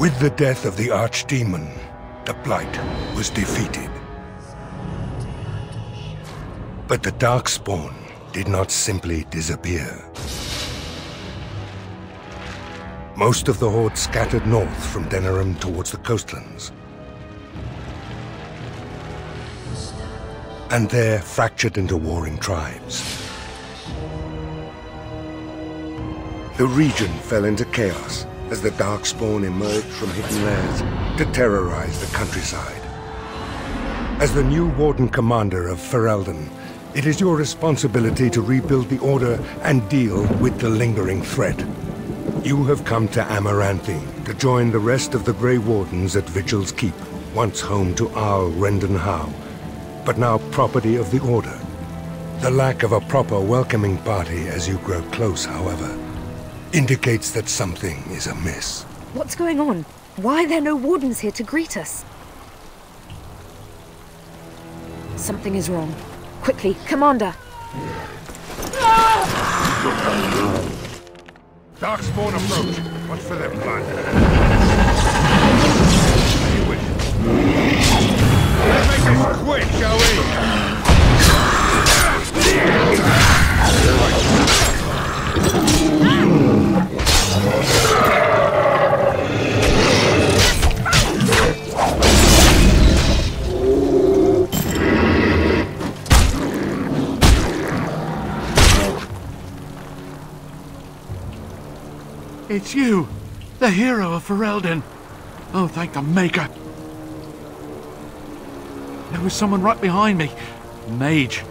With the death of the Archdemon, the Blight was defeated. But the Darkspawn did not simply disappear. Most of the Horde scattered north from Denerim towards the coastlands. And there fractured into warring tribes. The region fell into chaos as the Darkspawn emerged from hidden lairs to terrorize the countryside. As the new Warden Commander of Ferelden, it is your responsibility to rebuild the Order and deal with the lingering threat. You have come to Amaranthi to join the rest of the Grey Wardens at Vigil's Keep, once home to Arl Rendenhau, but now property of the Order. The lack of a proper welcoming party as you grow close, however, indicates that something is amiss. What's going on? Why are there no Wardens here to greet us? Something is wrong. Quickly, Commander! Darkspawn approach. What's for their plan? You wish. Let's make this quick, shall we? It's you, the hero of Ferelden. Oh, thank the Maker. There was someone right behind me. Mage.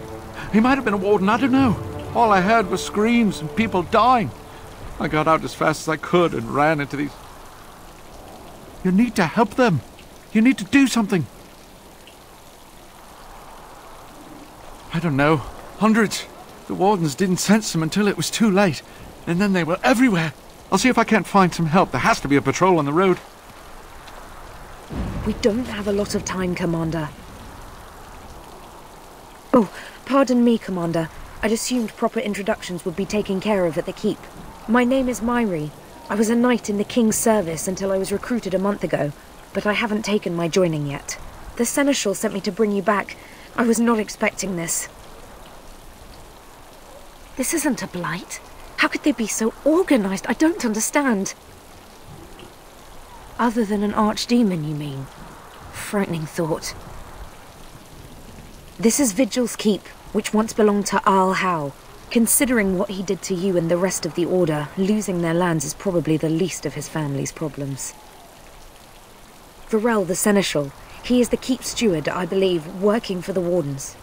He might have been a warden, I don't know. All I heard was screams and people dying. I got out as fast as I could and ran into these... You need to help them. You need to do something. I don't know. Hundreds. The wardens didn't sense them until it was too late. And then they were everywhere. I'll see if I can't find some help. There has to be a patrol on the road. We don't have a lot of time, Commander. Oh, pardon me, Commander. I'd assumed proper introductions would be taken care of at the Keep. My name is Myri. I was a knight in the King's service until I was recruited a month ago, but I haven't taken my joining yet. The Seneschal sent me to bring you back. I was not expecting this. This isn't a blight. How could they be so organized? I don't understand. Other than an archdemon, you mean? Frightening thought. This is Vigil's Keep, which once belonged to Arl Howe. Considering what he did to you and the rest of the Order, losing their lands is probably the least of his family's problems. Varel the Seneschal, he is the Keep steward, I believe, working for the Wardens.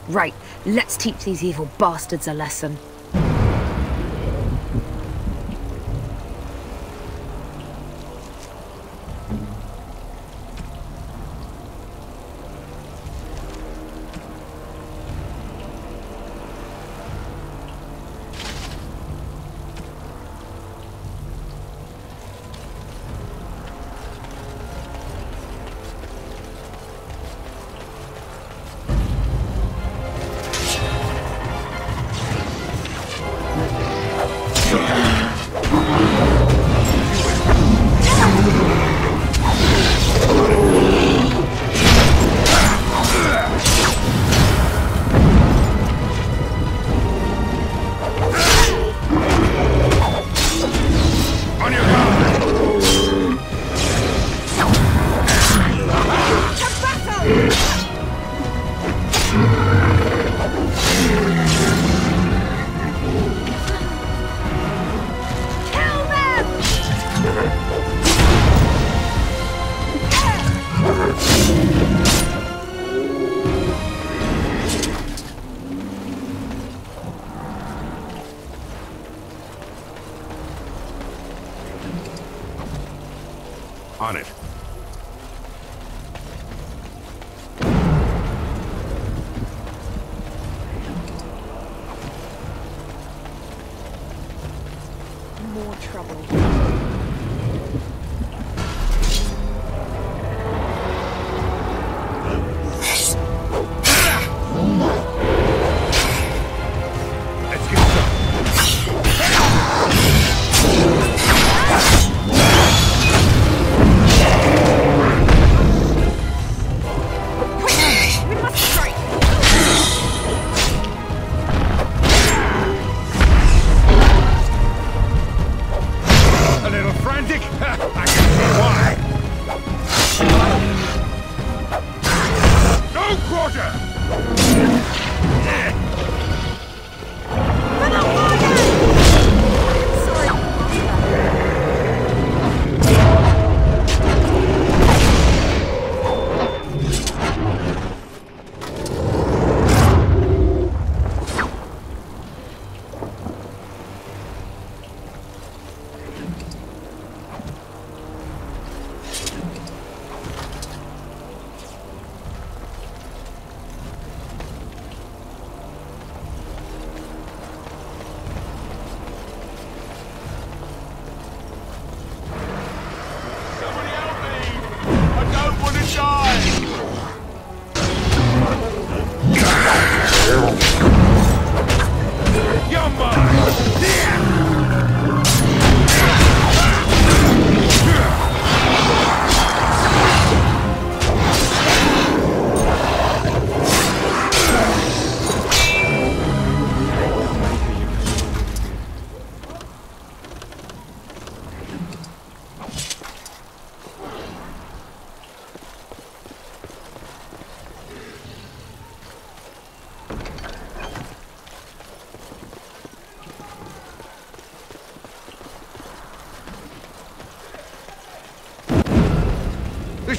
Right, let's teach these evil bastards a lesson. On it. More trouble.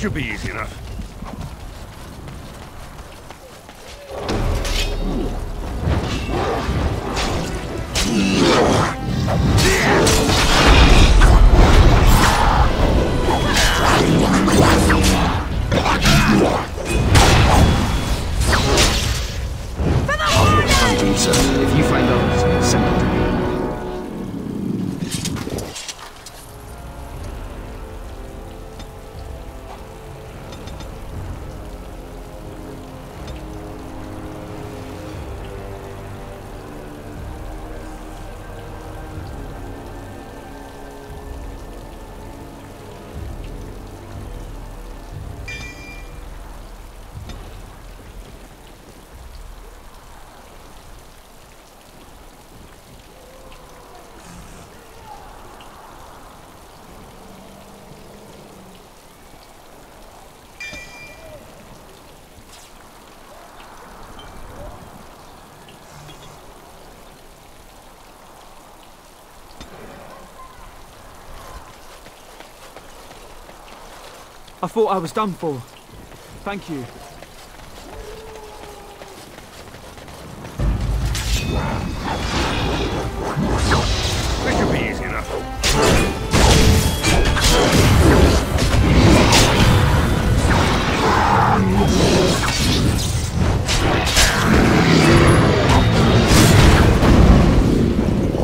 This should be easy enough. If you find others, send them to me. I thought I was done for. Thank you. This should be easy enough.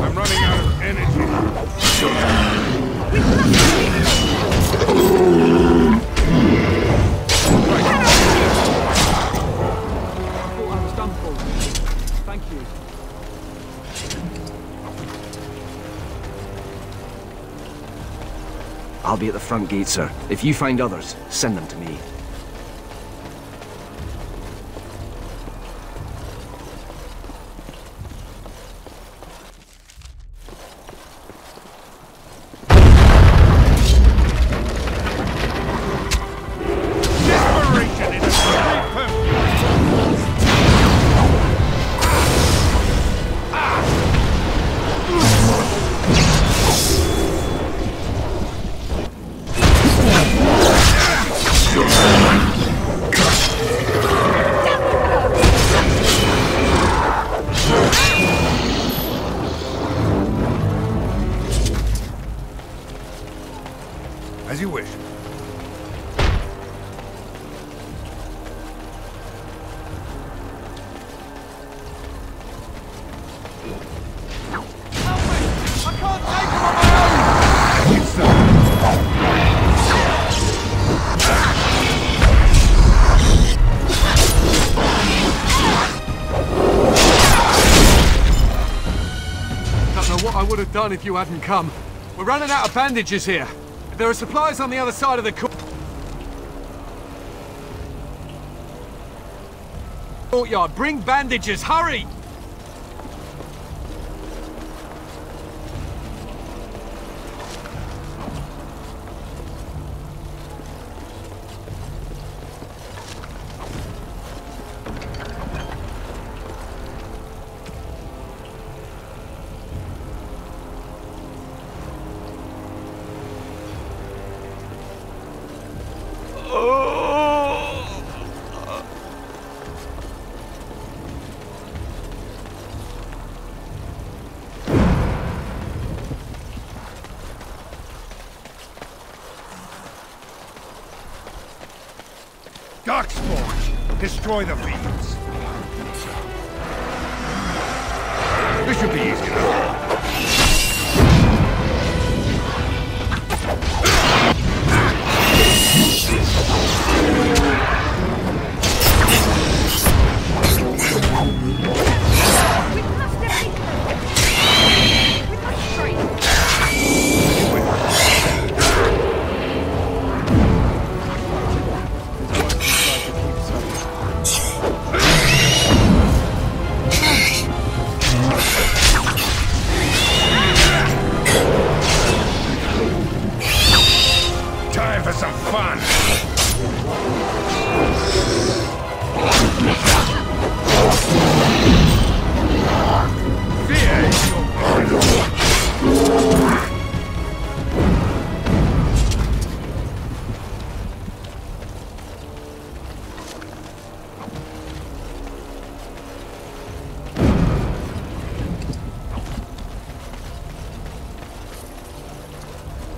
I'm running out of energy. I'll be at the front gate, sir. If you find others, send them to me. Desperation is a great purpose. As you wish. What I would have done if you hadn't come. We're running out of bandages here. There are supplies on the other side of the courtyard. Bring bandages, hurry! Darkspawn, destroy the fiends. This should be easy enough.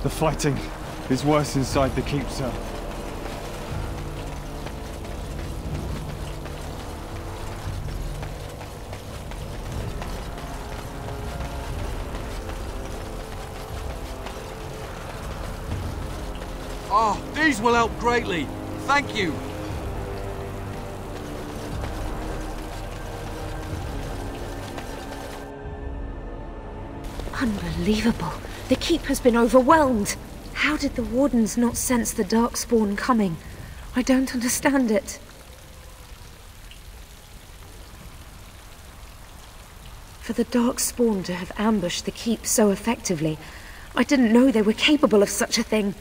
The fighting is worse inside the keep, sir. Oh, these will help greatly. Thank you. Unbelievable. The keep has been overwhelmed. How did the Wardens not sense the Darkspawn coming? I don't understand it. For the Darkspawn to have ambushed the keep so effectively, I didn't know they were capable of such a thing.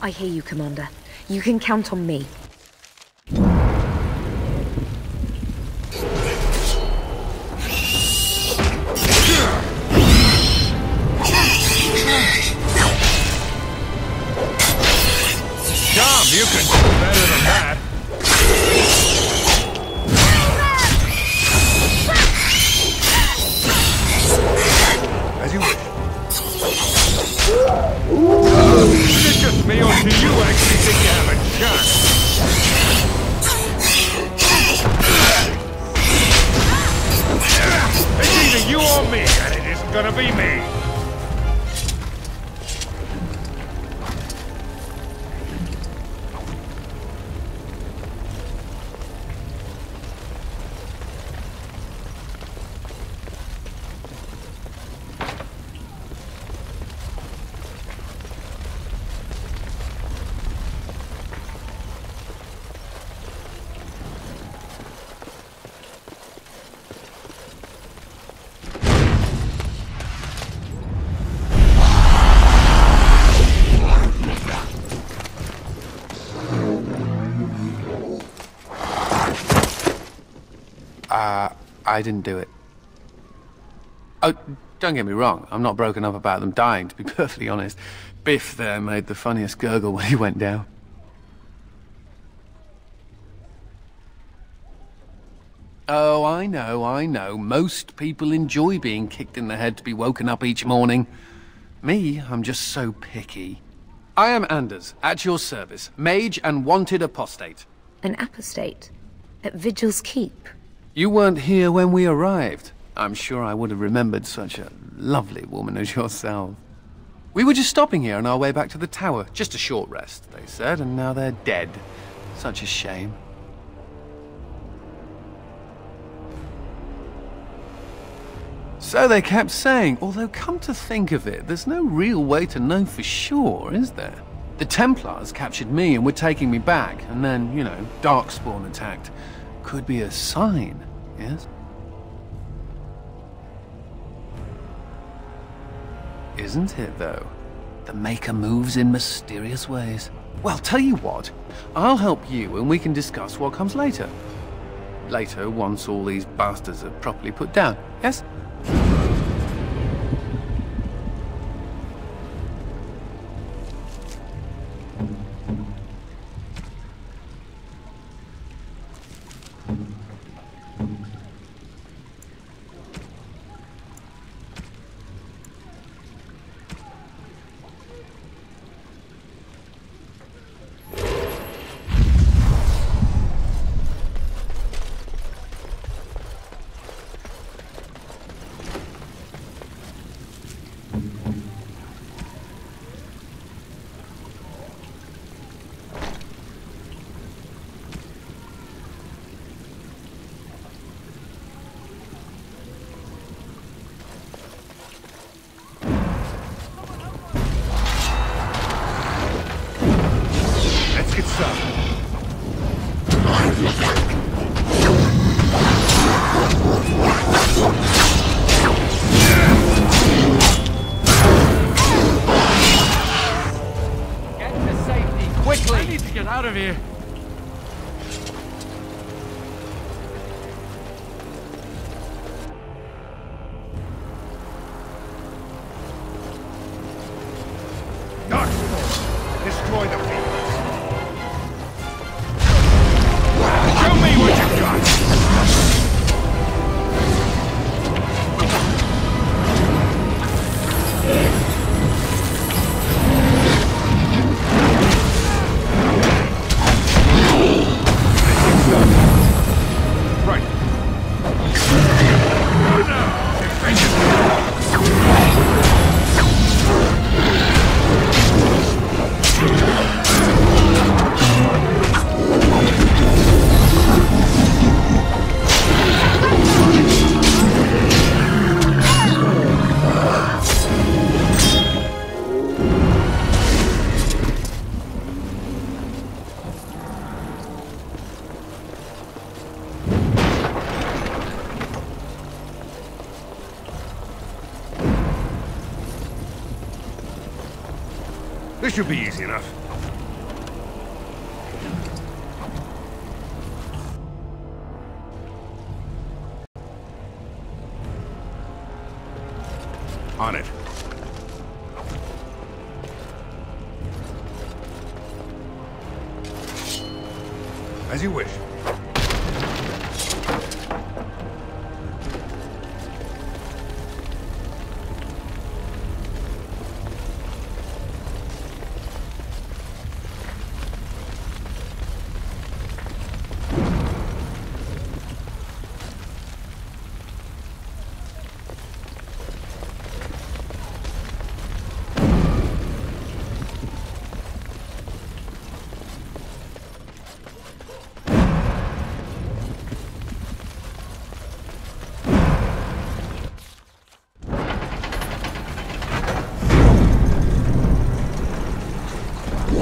I hear you, Commander. You can count on me. You can do better than that. As you wish. Is it just me, or do you actually think you have a chance? It's either you or me, and it isn't gonna be me. I didn't do it. Oh, don't get me wrong, I'm not broken up about them dying, to be perfectly honest. Biff there made the funniest gurgle when he went down. Oh, I know. Most people enjoy being kicked in the head to be woken up each morning. Me, I'm just so picky. I am Anders, at your service, mage and wanted apostate. An apostate? At Vigil's Keep? You weren't here when we arrived. I'm sure I would have remembered such a lovely woman as yourself. We were just stopping here on our way back to the tower. Just a short rest, they said, and now they're dead. Such a shame. So they kept saying, although come to think of it, there's no real way to know for sure, is there? The Templars captured me and were taking me back, and then, you know, Darkspawn attacked. Could be a sign, yes? Isn't it, though? The Maker moves in mysterious ways. Well, tell you what, I'll help you and we can discuss what comes later. Later, once all these bastards are properly put down, yes? Out of here. Darkspawn, destroy the field. Show me what you got. This should be easy enough. On it. As you wish.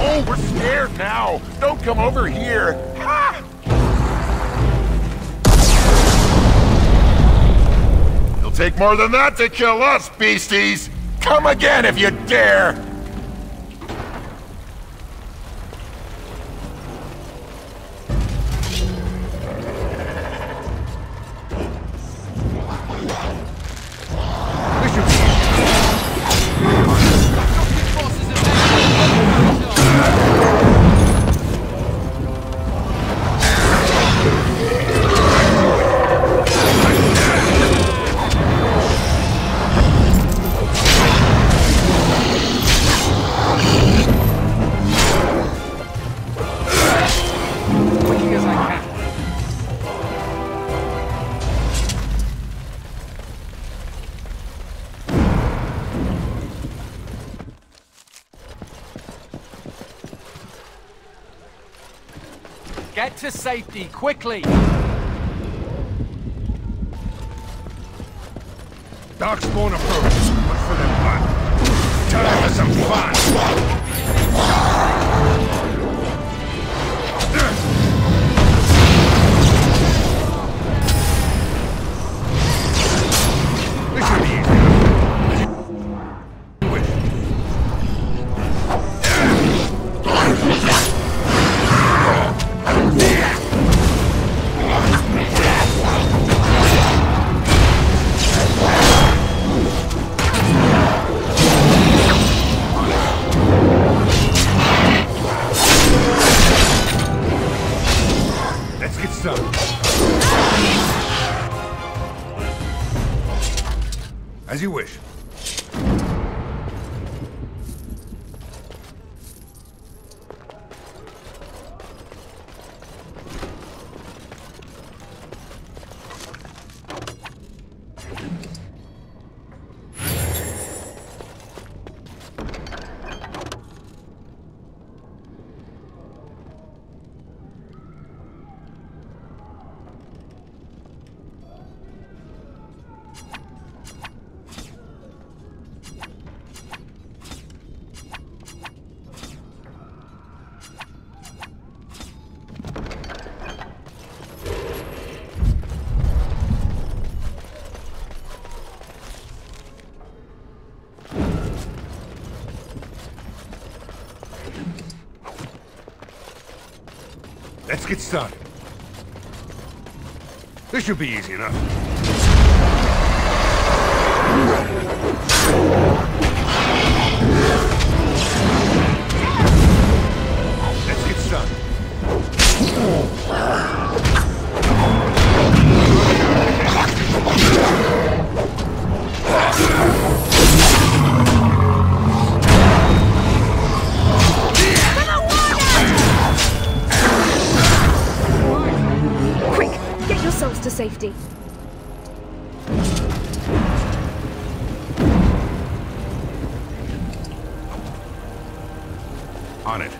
Oh, we're scared now! Don't come over here! Ha! It'll take more than that to kill us, beasties! Come again if you dare! Get to safety, quickly! Darkspawn approach. Look for them blood. Time for some fun. This should be easy. Let's get started. As you wish. Let's get started. This should be easy enough. Let's get started. To safety. On it.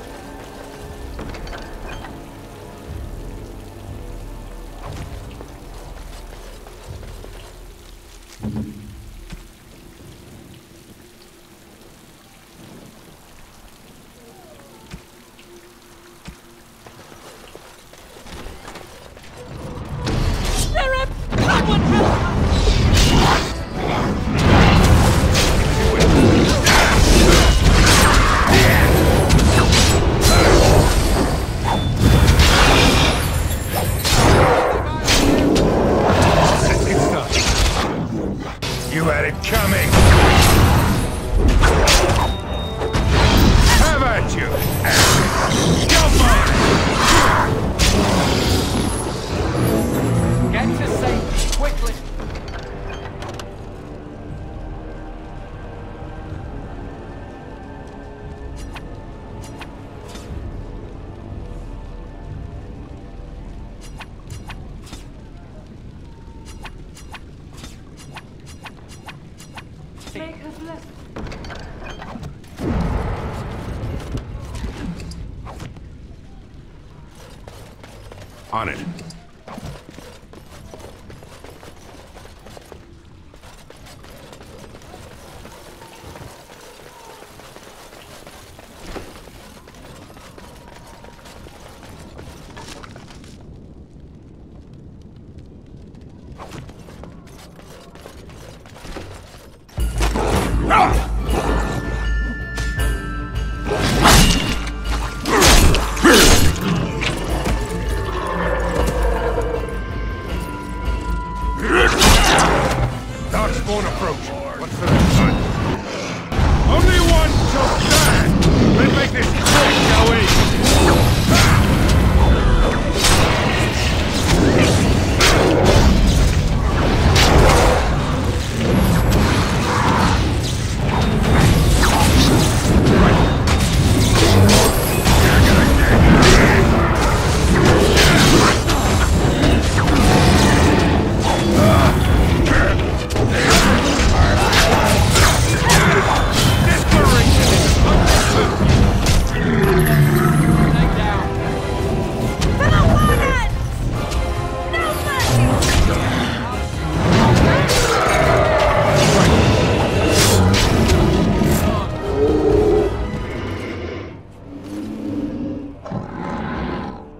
had it coming! Have at you! Jump on! Get to safety, quickly! On it. Darkspawn approach. What's the next time? Only one shall stand! Let's make this quick, shall we?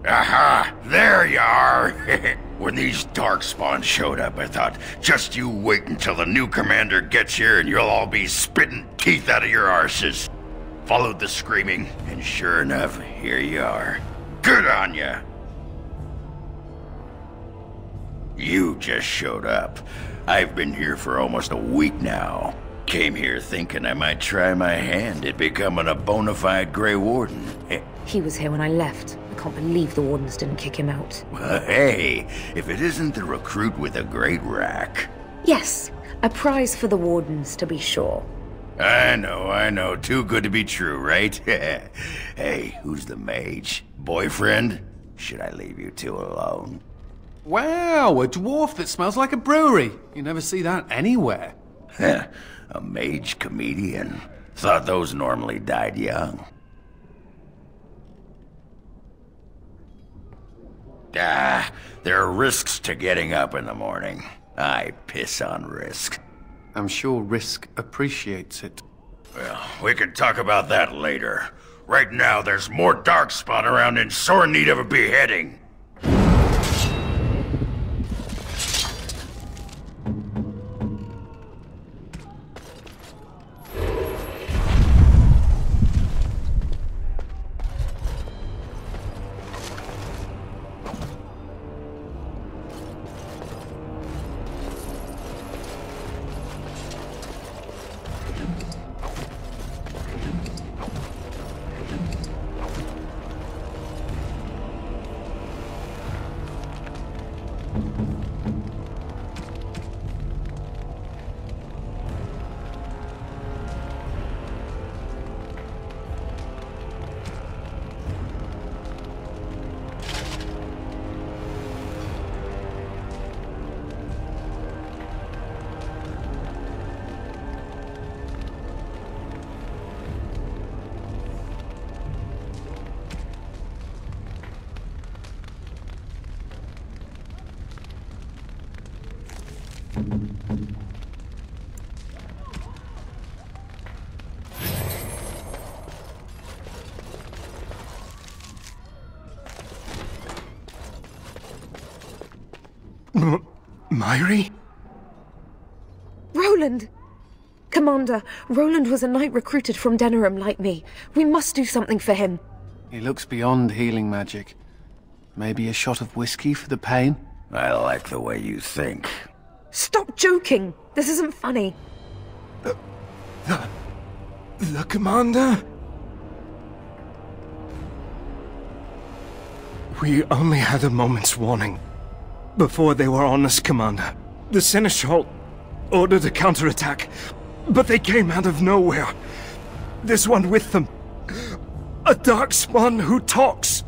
Aha! There you are! When these Darkspawn showed up, I thought, just you wait until the new commander gets here and you'll all be spitting teeth out of your arses. Followed the screaming, and sure enough, here you are. Good on ya! You just showed up. I've been here for almost a week now. Came here thinking I might try my hand at becoming a bona fide Grey Warden. He was here when I left. I can't believe the Wardens didn't kick him out. Well, hey, if it isn't the recruit with a great rack. Yes, a prize for the Wardens, to be sure. I know. Too good to be true, right? Hey, who's the mage? Boyfriend? Should I leave you two alone? Wow, a dwarf that smells like a brewery. You never see that anywhere. Heh, a mage comedian. Thought those normally died young. Ah, there are risks to getting up in the morning. I piss on risk. I'm sure Risk appreciates it. Well, we can talk about that later. Right now, there's more Darkspawn around in sore need of a beheading. Mhairi? Roland! Commander, Roland was a knight recruited from Denerim like me. We must do something for him. He looks beyond healing magic. Maybe a shot of whiskey for the pain? I like the way you think. Stop joking! This isn't funny. The commander? We only had a moment's warning. Before they were on us, Commander. The Seneschal ordered a counterattack, but they came out of nowhere. There's one with them. A Darkspawn who talks.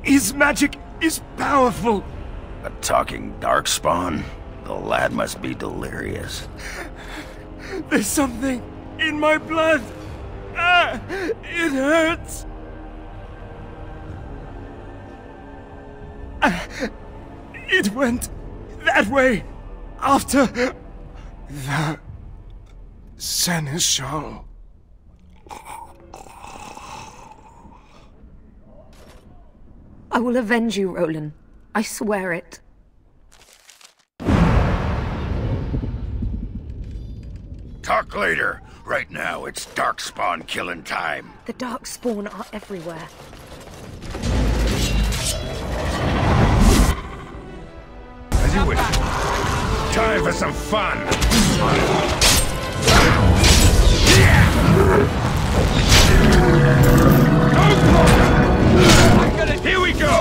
His magic is powerful. A talking Darkspawn? The lad must be delirious. There's something in my blood. It hurts. It went that way after the Seneschal. I will avenge you, Roland. I swear it. Talk later. Right now, it's Darkspawn killing time. The Darkspawn are everywhere. As you wish. Time for some fun. Here we go!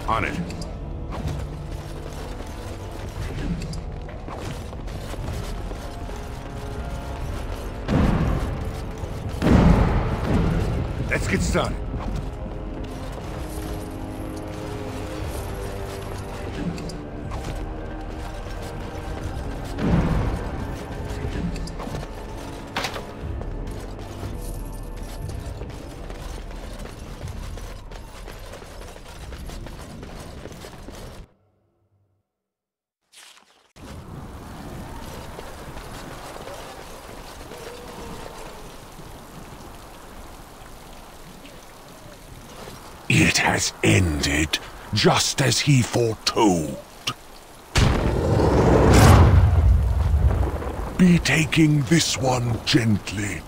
On it. Let's get started. It has ended, just as he foretold. Be taking this one gently.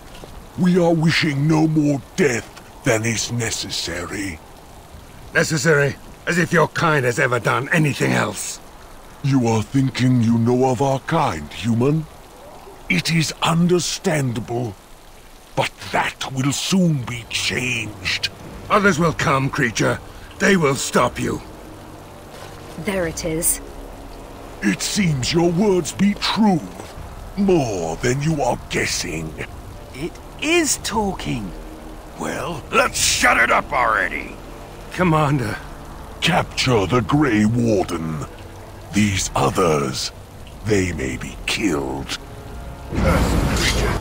We are wishing no more death than is necessary. Necessary? As if your kind has ever done anything else. You are thinking you know of our kind, human? It is understandable, but that will soon be changed. Others will come, creature. They will stop you. There it is. It seems your words be true. More than you are guessing. It is talking. Well, let's shut it up already. Commander. Capture the Grey Warden. These others, they may be killed. Cursed creature.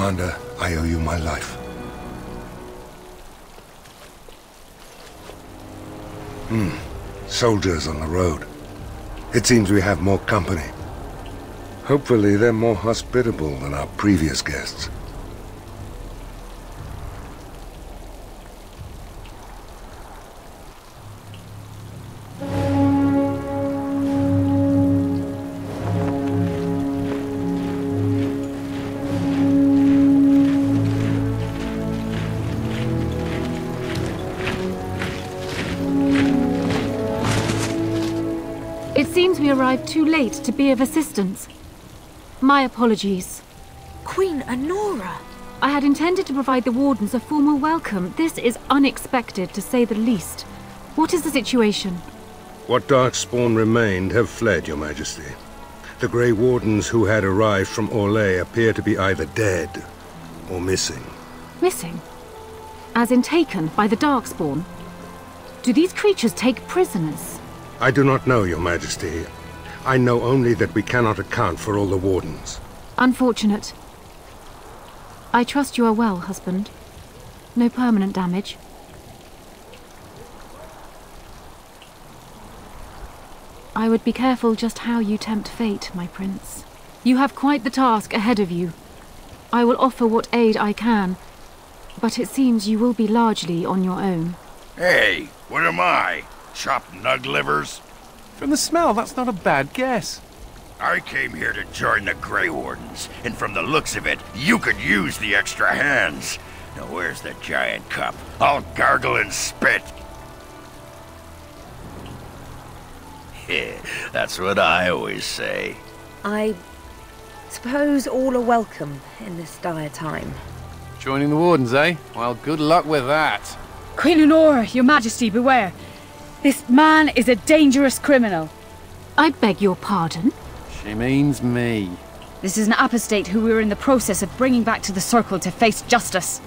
Commander, I owe you my life. Soldiers on the road. It seems we have more company. Hopefully they're more hospitable than our previous guests. It seems we arrived too late to be of assistance. My apologies. Queen Anora! I had intended to provide the Wardens a formal welcome. This is unexpected, to say the least. What is the situation? What Darkspawn remained have fled, Your Majesty. The Grey Wardens who had arrived from Orlais appear to be either dead or missing. Missing? As in taken by the Darkspawn? Do these creatures take prisoners? I do not know, Your Majesty. I know only that we cannot account for all the Wardens. Unfortunate. I trust you are well, husband. No permanent damage. I would be careful just how you tempt fate, my prince. You have quite the task ahead of you. I will offer what aid I can, but it seems you will be largely on your own. Hey, what am I? Chopped nug livers? From the smell, that's not a bad guess. I came here to join the Grey Wardens, and from the looks of it, you could use the extra hands. Now where's the giant cup? I'll gargle and spit. That's what I always say. I suppose all are welcome in this dire time. Joining the Wardens, eh? Well, good luck with that. Queen Anora, Your Majesty, beware. This man is a dangerous criminal. I beg your pardon? She means me. This is an apostate who we were in the process of bringing back to the Circle to face justice.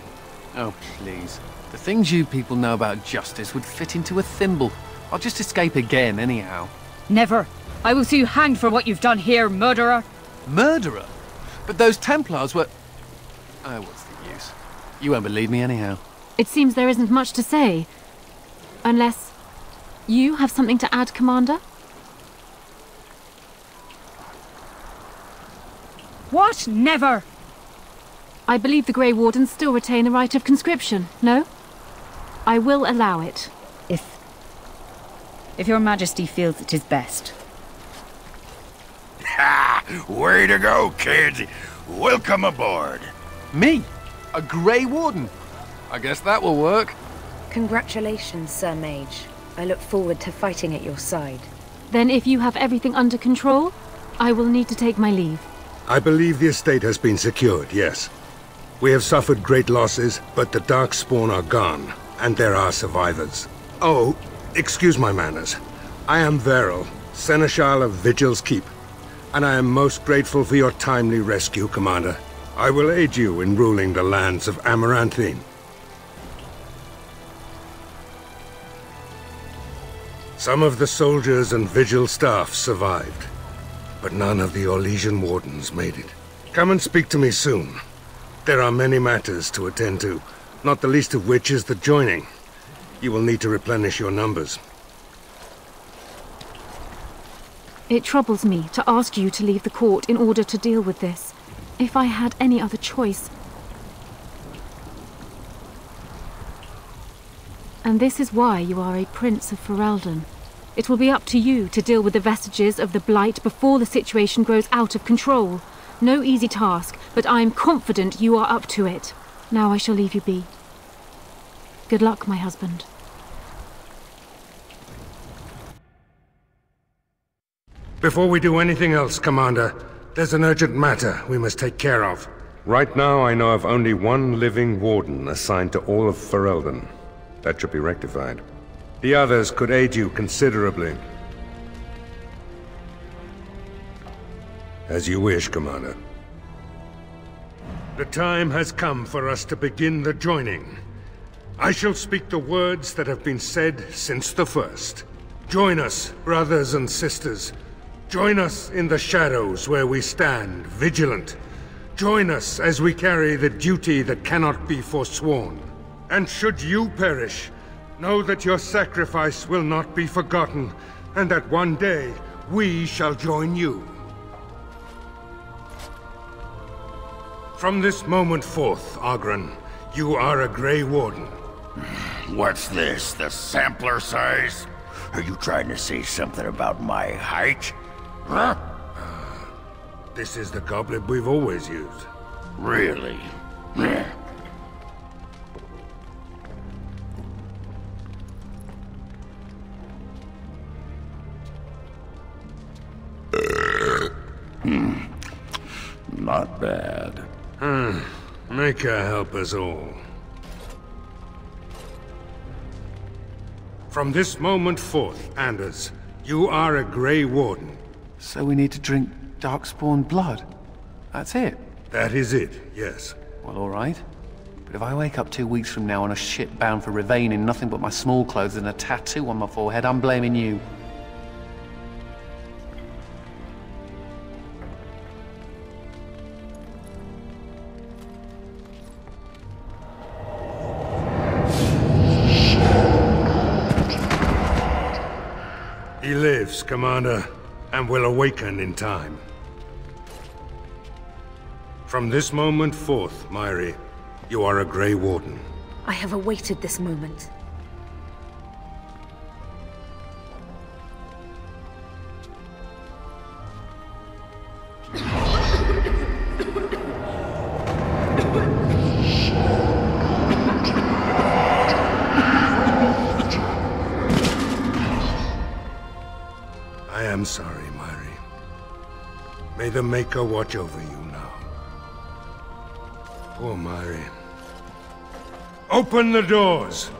Oh, please. The things you people know about justice would fit into a thimble. I'll just escape again, anyhow. Never. I will see you hanged for what you've done here, murderer. Murderer? But those Templars were... Oh, what's the use? You won't believe me anyhow. It seems there isn't much to say. Unless... you have something to add, Commander? What? Never! I believe the Grey Wardens still retain a right of conscription, no? I will allow it. If Your Majesty feels it is best. Ha! Way to go, kids! Welcome aboard. Me? A Grey Warden? I guess that will work. Congratulations, Sir Mage. I look forward to fighting at your side. Then if you have everything under control, I will need to take my leave. I believe the estate has been secured, yes. We have suffered great losses, but the Darkspawn are gone, and there are survivors. Oh, excuse my manners. I am Veril, Seneschal of Vigil's Keep, and I am most grateful for your timely rescue, Commander. I will aid you in ruling the lands of Amaranthine. Some of the soldiers and Vigil staff survived, but none of the Orlesian Wardens made it. Come and speak to me soon. There are many matters to attend to, not the least of which is the joining. You will need to replenish your numbers. It troubles me to ask you to leave the court in order to deal with this. If I had any other choice... And this is why you are a Prince of Ferelden. It will be up to you to deal with the vestiges of the Blight before the situation grows out of control. No easy task, but I am confident you are up to it. Now I shall leave you be. Good luck, my husband. Before we do anything else, Commander, there's an urgent matter we must take care of. Right now, I know of only one living Warden assigned to all of Ferelden. That should be rectified. The others could aid you considerably. As you wish, Commander. The time has come for us to begin the joining. I shall speak the words that have been said since the first. Join us, brothers and sisters. Join us in the shadows where we stand, vigilant. Join us as we carry the duty that cannot be forsworn. And should you perish, know that your sacrifice will not be forgotten, and that one day we shall join you. From this moment forth, Oghren, you are a Grey Warden. What's this, the sampler size? Are you trying to say something about my height? Huh? This is the goblet we've always used. Really? Not bad. Maker help us all. From this moment forth, Anders, you are a Grey Warden. So we need to drink Darkspawn blood? That's it? That is it, yes. Well, all right. But if I wake up 2 weeks from now on a ship bound for Rivain in nothing but my small clothes and a tattoo on my forehead, I'm blaming you. He lives, Commander, and will awaken in time. From this moment forth, Mairi, you are a Grey Warden. I have awaited this moment. I am sorry, Mairi. May the Maker watch over you now. Poor Mairi. Open the doors!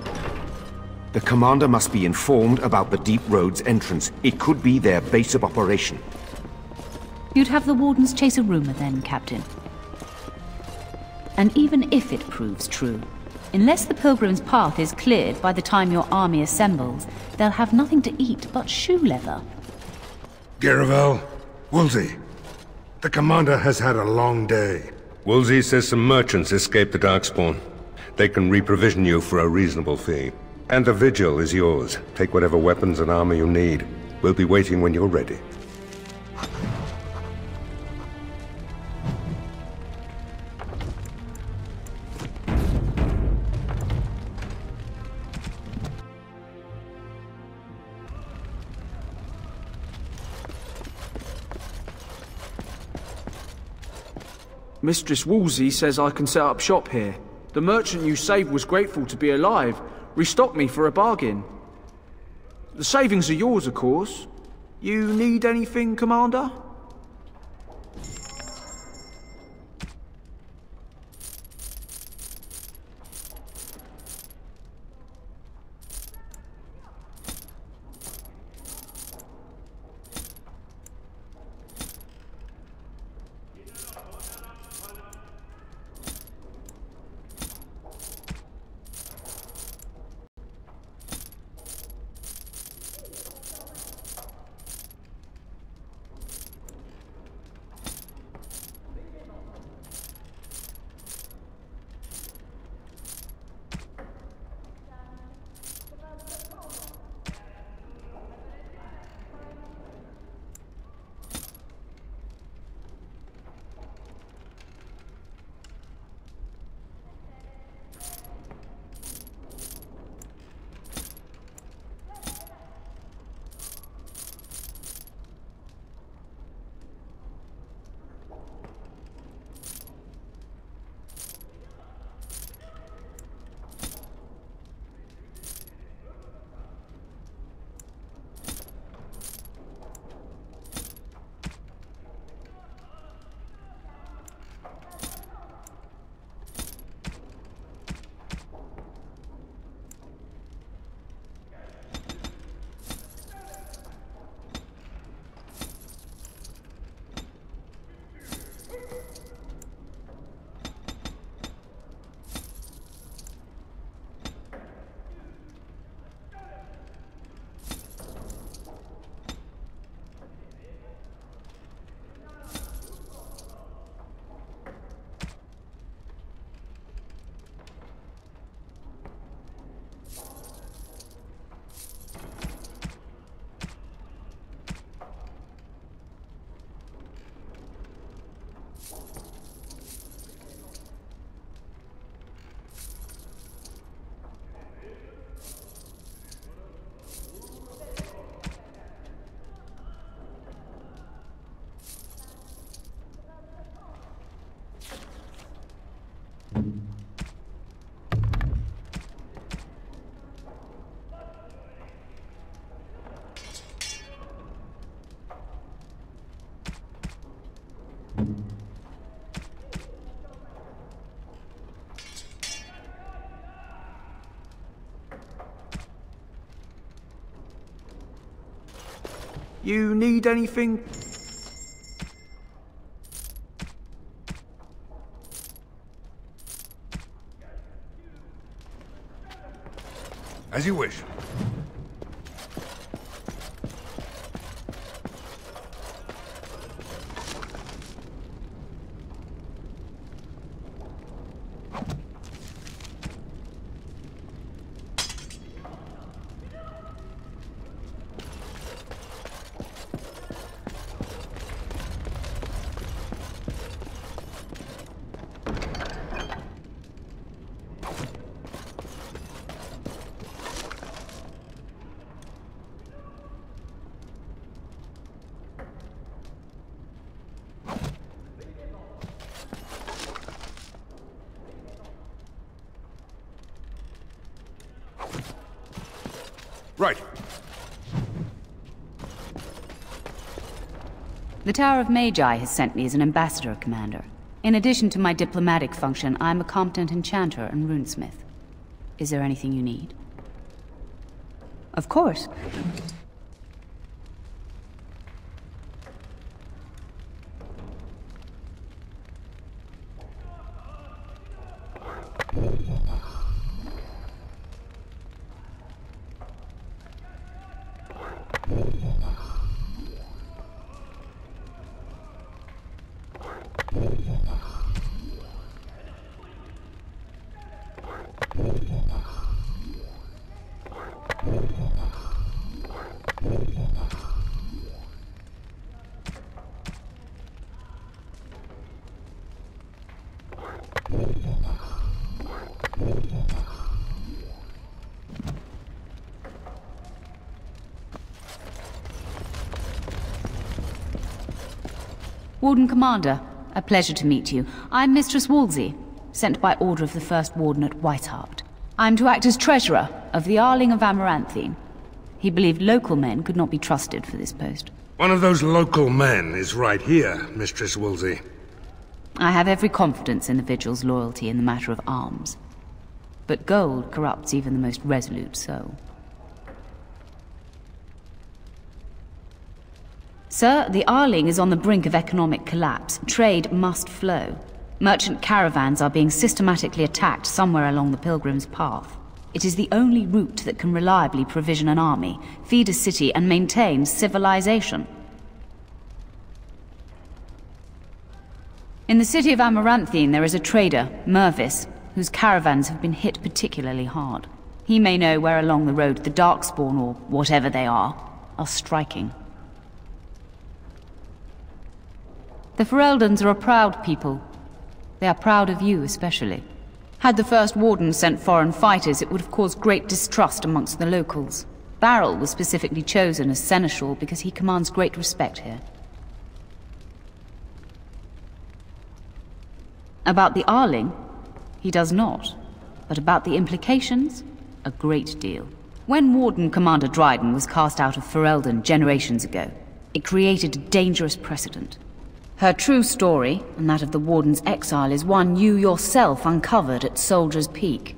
The Commander must be informed about the Deep Road's entrance. It could be their base of operation. You'd have the Wardens chase a rumor then, Captain. And even if it proves true, unless the Pilgrim's path is cleared by the time your army assembles, they'll have nothing to eat but shoe leather. Garavel, Woolsey, the Commander has had a long day. Woolsey says some merchants escaped the Darkspawn. They can reprovision you for a reasonable fee. And the Vigil is yours. Take whatever weapons and armor you need. We'll be waiting when you're ready. Mistress Woolsey says I can set up shop here. The merchant you saved was grateful to be alive, restocked me for a bargain. The savings are yours, of course. You need anything, Commander? You need anything? As you wish. Right. The Tower of Magi has sent me as an ambassador, Commander. In addition to my diplomatic function, I'm a competent enchanter and runesmith. Is there anything you need? Of course. Warden Commander, a pleasure to meet you. I'm Mistress Wolsey, sent by order of the First Warden at Whitehart. I'm to act as treasurer of the Arling of Amaranthine. He believed local men could not be trusted for this post. One of those local men is right here, Mistress Wolsey. I have every confidence in the Vigil's loyalty in the matter of arms. But gold corrupts even the most resolute soul. Sir, the Arling is on the brink of economic collapse. Trade must flow. Merchant caravans are being systematically attacked somewhere along the Pilgrim's Path. It is the only route that can reliably provision an army, feed a city, and maintain civilization. In the city of Amaranthine, there is a trader, Mervis, whose caravans have been hit particularly hard. He may know where along the road the Darkspawn, or whatever they are striking. The Fereldans are a proud people. They are proud of you, especially. Had the First Warden sent foreign fighters, it would have caused great distrust amongst the locals. Barrel was specifically chosen as seneschal because he commands great respect here. About the Arling, he does not. But about the implications, a great deal. When Warden Commander Dryden was cast out of Ferelden generations ago, it created a dangerous precedent. Her true story, and that of the Warden's exile, is one you yourself uncovered at Soldier's Peak,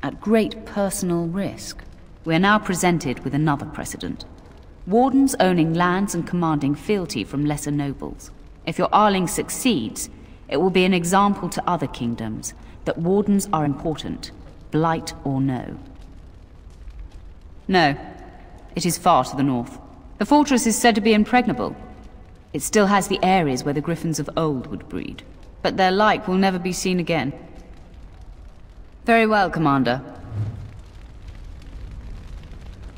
at great personal risk. We are now presented with another precedent. Wardens owning lands and commanding fealty from lesser nobles. If your Arling succeeds, it will be an example to other kingdoms that Wardens are important, blight or no. No, it is far to the north. The fortress is said to be impregnable. It still has the areas where the griffins of old would breed, but their like will never be seen again. Very well, Commander.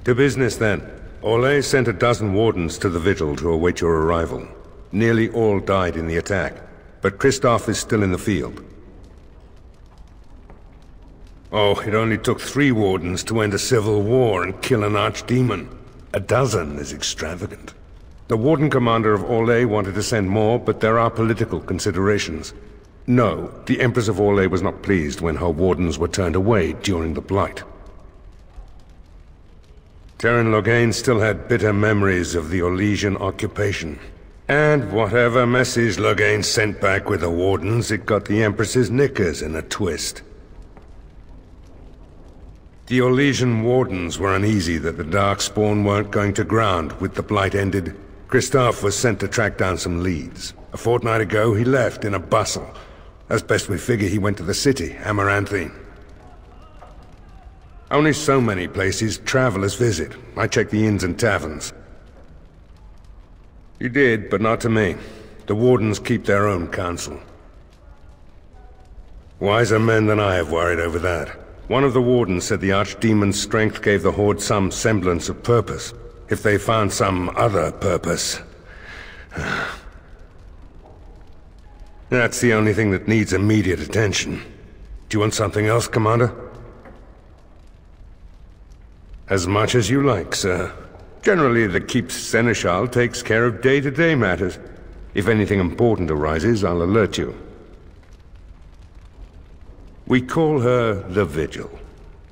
To business, then. Orlais sent a dozen wardens to the Vigil to await your arrival. Nearly all died in the attack, but Kristoff is still in the field. Oh, it only took 3 wardens to end a civil war and kill an archdemon. A dozen is extravagant. The Warden Commander of Orlais wanted to send more, but there are political considerations. No, the Empress of Orlais was not pleased when her wardens were turned away during the Blight. Teyrn Loghain still had bitter memories of the Orlesian occupation. And whatever message Loghain sent back with the Wardens, it got the Empress's knickers in a twist. The Orlesian Wardens were uneasy that the Darkspawn weren't going to ground with the Blight ended. Kristoff was sent to track down some leads. A fortnight ago, he left in a bustle. As best we figure, he went to the city, Amaranthine. Only so many places travelers visit. I checked the inns and taverns. He did, but not to me. The Wardens keep their own counsel. Wiser men than I have worried over that. One of the Wardens said the Archdemon's strength gave the Horde some semblance of purpose. If they found some other purpose... That's the only thing that needs immediate attention. Do you want something else, Commander? As much as you like, sir. Generally, the Keep's Seneschal takes care of day-to-day matters. If anything important arises, I'll alert you. We call her the Vigil.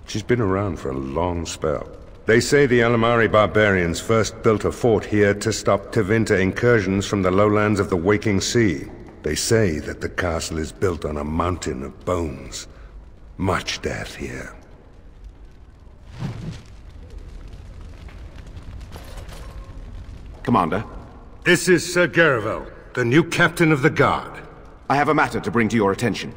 She's been around for a long spell. They say the Alamari barbarians first built a fort here to stop Tevinter incursions from the lowlands of the Waking Sea. They say that the castle is built on a mountain of bones. Much death here. Commander? This is Sir Garavel, the new captain of the guard. I have a matter to bring to your attention.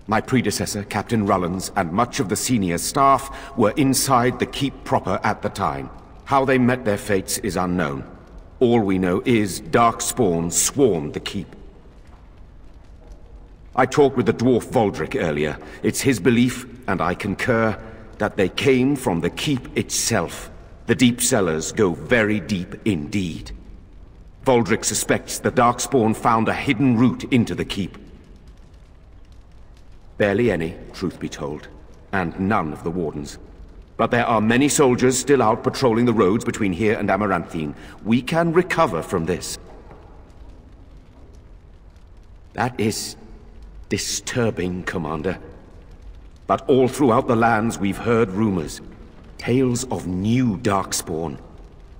My predecessor, Captain Rullans, and much of the senior staff were inside the keep proper at the time. How they met their fates is unknown. All we know is Darkspawn swarmed the keep. I talked with the dwarf Voldric earlier. It's his belief, and I concur, that they came from the keep itself. The deep cellars go very deep indeed. Voldric suspects the Darkspawn found a hidden route into the keep. Barely any, truth be told, and none of the Wardens. But there are many soldiers still out patrolling the roads between here and Amaranthine. We can recover from this. That is disturbing, Commander. But all throughout the lands we've heard rumors. Tales of new Darkspawn.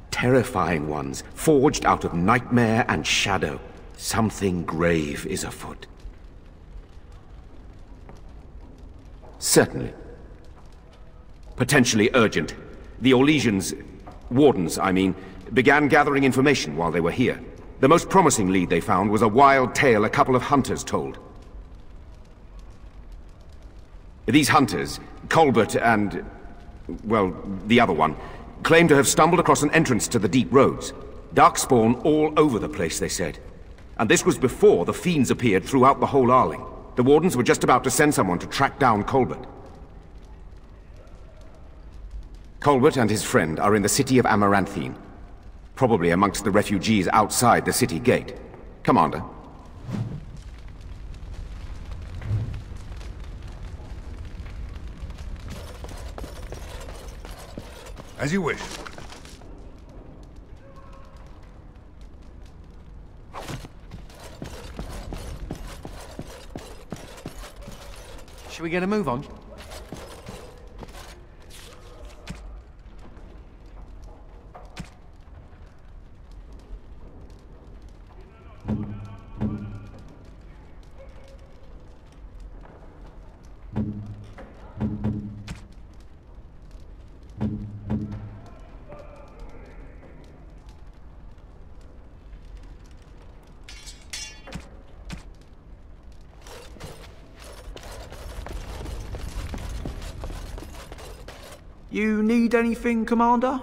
Terrifying ones, forged out of nightmare and shadow. Something grave is afoot. Certainly. Potentially urgent. The Orlesians, Wardens, I mean, began gathering information while they were here. The most promising lead they found was a wild tale a couple of hunters told. These hunters, Colbert and, well, the other one, claim to have stumbled across an entrance to the deep roads. Darkspawn all over the place, they said. And this was before the fiends appeared throughout the whole Arling. The Wardens were just about to send someone to track down Colbert. Colbert and his friend are in the city of Amaranthine. Probably amongst the refugees outside the city gate. Commander. As you wish. Should we get a move on? You need anything, Commander?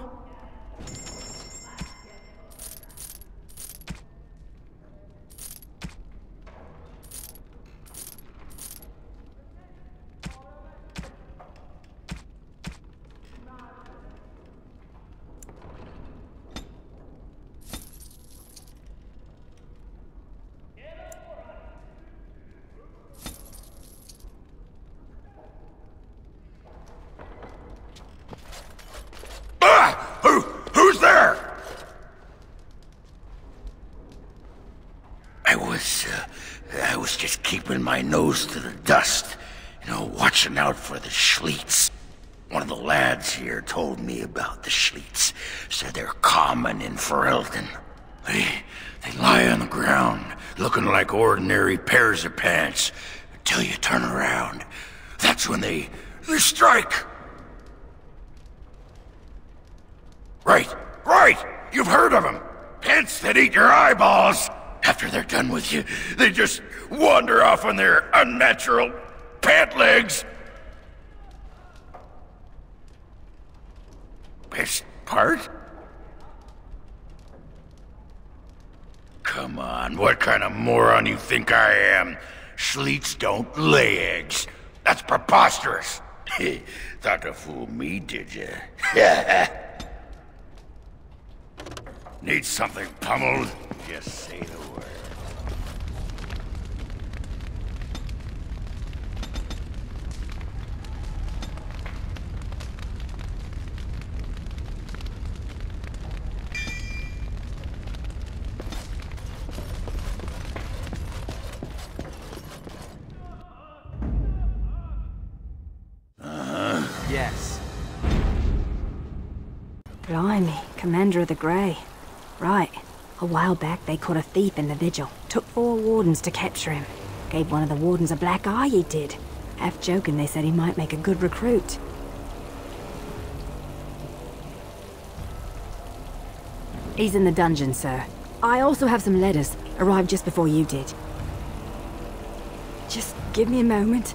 Who's there? I was just keeping my nose to the dust, watching out for the Schliets. One of the lads here told me about the Schliets. Said they're common in Ferelden. They lie on the ground, looking like ordinary pairs of pants, until you turn around. That's when they strike! Right! You've heard of them! Pants that eat your eyeballs! After they're done with you, they just wander off on their unnatural pant legs! Best part? Come on, what kind of moron you think I am? Schliets don't lay eggs. That's preposterous. Thought to fool me, did you? Need something pummeled? Just say the word. Yes. Blimey, Commander of the Grey. Right. A while back they caught a thief in the Vigil. Took 4 wardens to capture him. Gave one of the wardens a black eye, he did. Half joking, they said he might make a good recruit. He's in the dungeon, sir. I also have some letters. Arrived just before you did. Just give me a moment.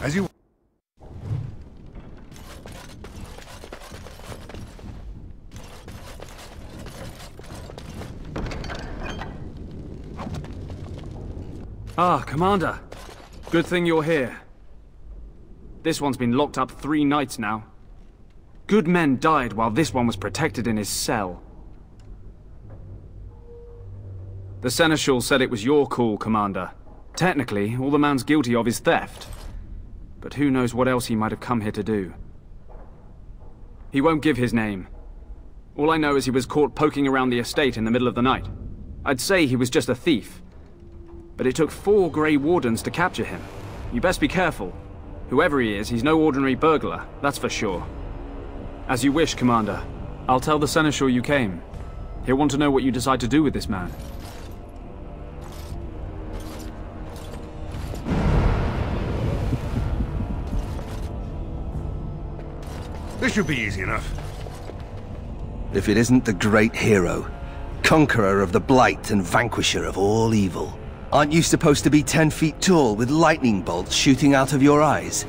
As you... Ah, Commander. Good thing you're here. This one's been locked up 3 nights now. Good men died while this one was protected in his cell. The Seneschal said it was your call, Commander. Technically, all the man's guilty of is theft. But who knows what else he might have come here to do. He won't give his name. All I know is he was caught poking around the estate in the middle of the night. I'd say he was just a thief. But it took 4 Grey Wardens to capture him. You best be careful. Whoever he is, he's no ordinary burglar, that's for sure. As you wish, Commander. I'll tell the Seneschal you came. He'll want to know what you decide to do with this man. This should be easy enough. If it isn't the great hero, conqueror of the Blight and vanquisher of all evil. Aren't you supposed to be 10 feet tall with lightning bolts shooting out of your eyes?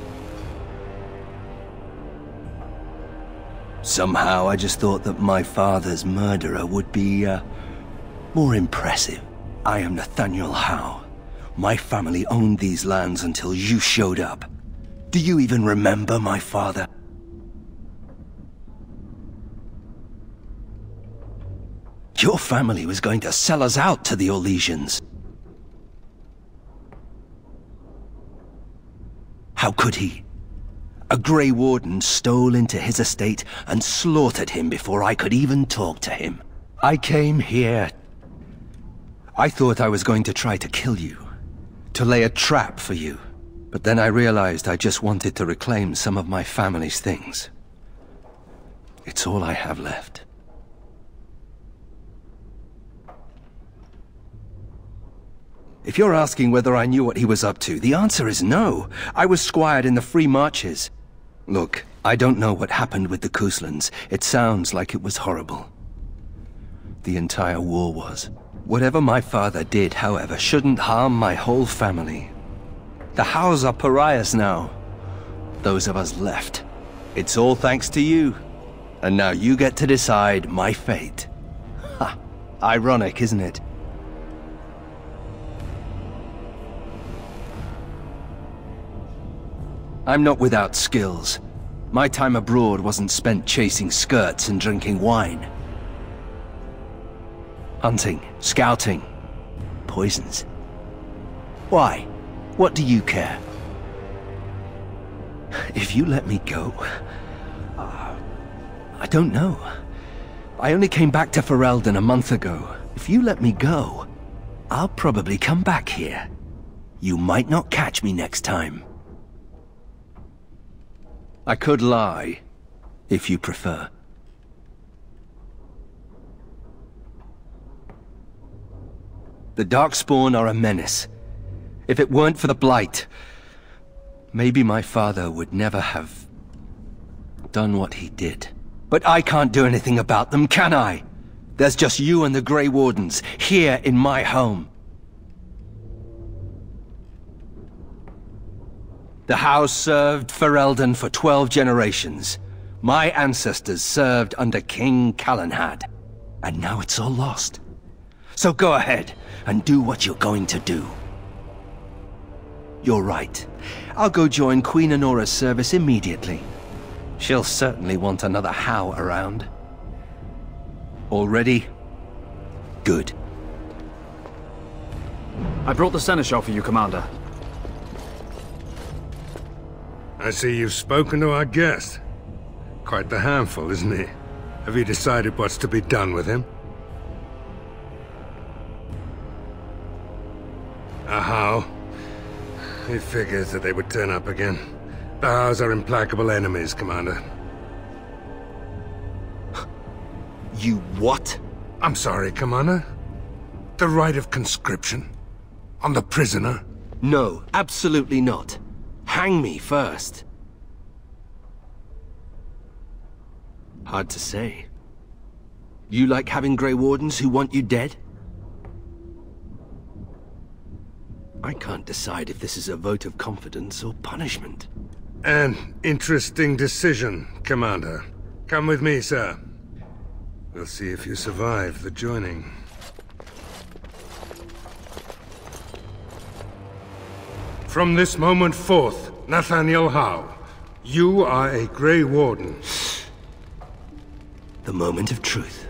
Somehow I just thought that my father's murderer would be, more impressive. I am Nathaniel Howe. My family owned these lands until you showed up. Do you even remember my father? Your family was going to sell us out to the Orlesians. How could he? A Grey Warden stole into his estate and slaughtered him before I could even talk to him. I came here. I thought I was going to try to kill you, to lay a trap for you. But then I realized I just wanted to reclaim some of my family's things. It's all I have left. If you're asking whether I knew what he was up to, the answer is no. I was squired in the Free Marches. Look, I don't know what happened with the Kuslands. It sounds like it was horrible. The entire war was. Whatever my father did, however, shouldn't harm my whole family. The Howes are pariahs now. Those of us left. It's all thanks to you. And now you get to decide my fate. Ha! Ironic, isn't it? I'm not without skills. My time abroad wasn't spent chasing skirts and drinking wine. Hunting, scouting, poisons. Why? What do you care? If you let me go... I don't know. I only came back to Ferelden a month ago. If you let me go, I'll probably come back here. You might not catch me next time. I could lie, if you prefer. The Darkspawn are a menace. If it weren't for the Blight, maybe my father would never have done what he did. But I can't do anything about them, can I? There's just you and the Grey Wardens, here in my home. The house served Ferelden for 12 generations. My ancestors served under King Calenhad. And now it's all lost. So go ahead and do what you're going to do. You're right. I'll go join Queen Honora's service immediately. She'll certainly want another Howe around. All ready? Good. I brought the Seneschal for you, Commander. I see you've spoken to our guest. Quite the handful, isn't he? Have you decided what's to be done with him? A Howe? It figures that they would turn up again. The Howes are implacable enemies, Commander. You what? I'm sorry, Commander. The right of conscription? On the prisoner? No, absolutely not. Hang me first. Hard to say. You like having Grey Wardens who want you dead? I can't decide if this is a vote of confidence or punishment. An interesting decision, Commander. Come with me, sir. We'll see if you survive the joining. From this moment forth, Nathaniel Howe, you are a Grey Warden. The moment of truth.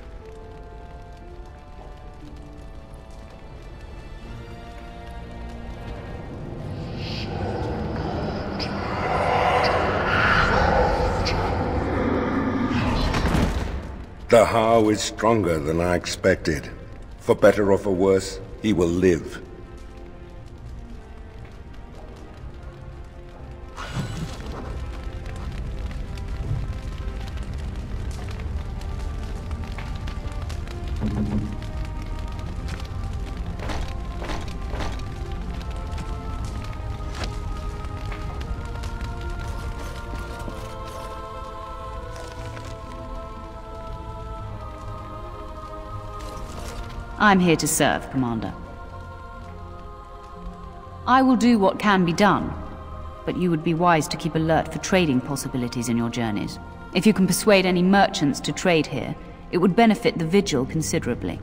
The Howe is stronger than I expected. For better or for worse, he will live. I'm here to serve, Commander. I will do what can be done, but you would be wise to keep alert for trading possibilities in your journeys. If you can persuade any merchants to trade here, it would benefit the Vigil considerably.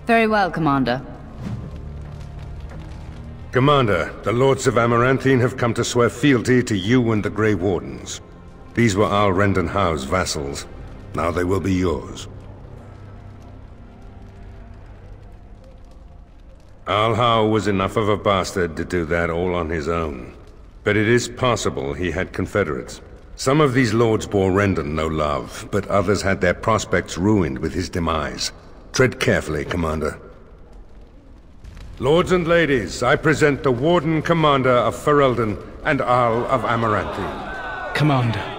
Very well, Commander. Commander, the Lords of Amaranthine have come to swear fealty to you and the Grey Wardens. These were Al Rendon Howe's vassals. Now they will be yours. Al Howe was enough of a bastard to do that all on his own. But it is possible he had confederates. Some of these lords bore Rendon no love, but others had their prospects ruined with his demise. Tread carefully, Commander. Lords and ladies, I present the Warden Commander of Ferelden and Al of Amaranthine. Commander.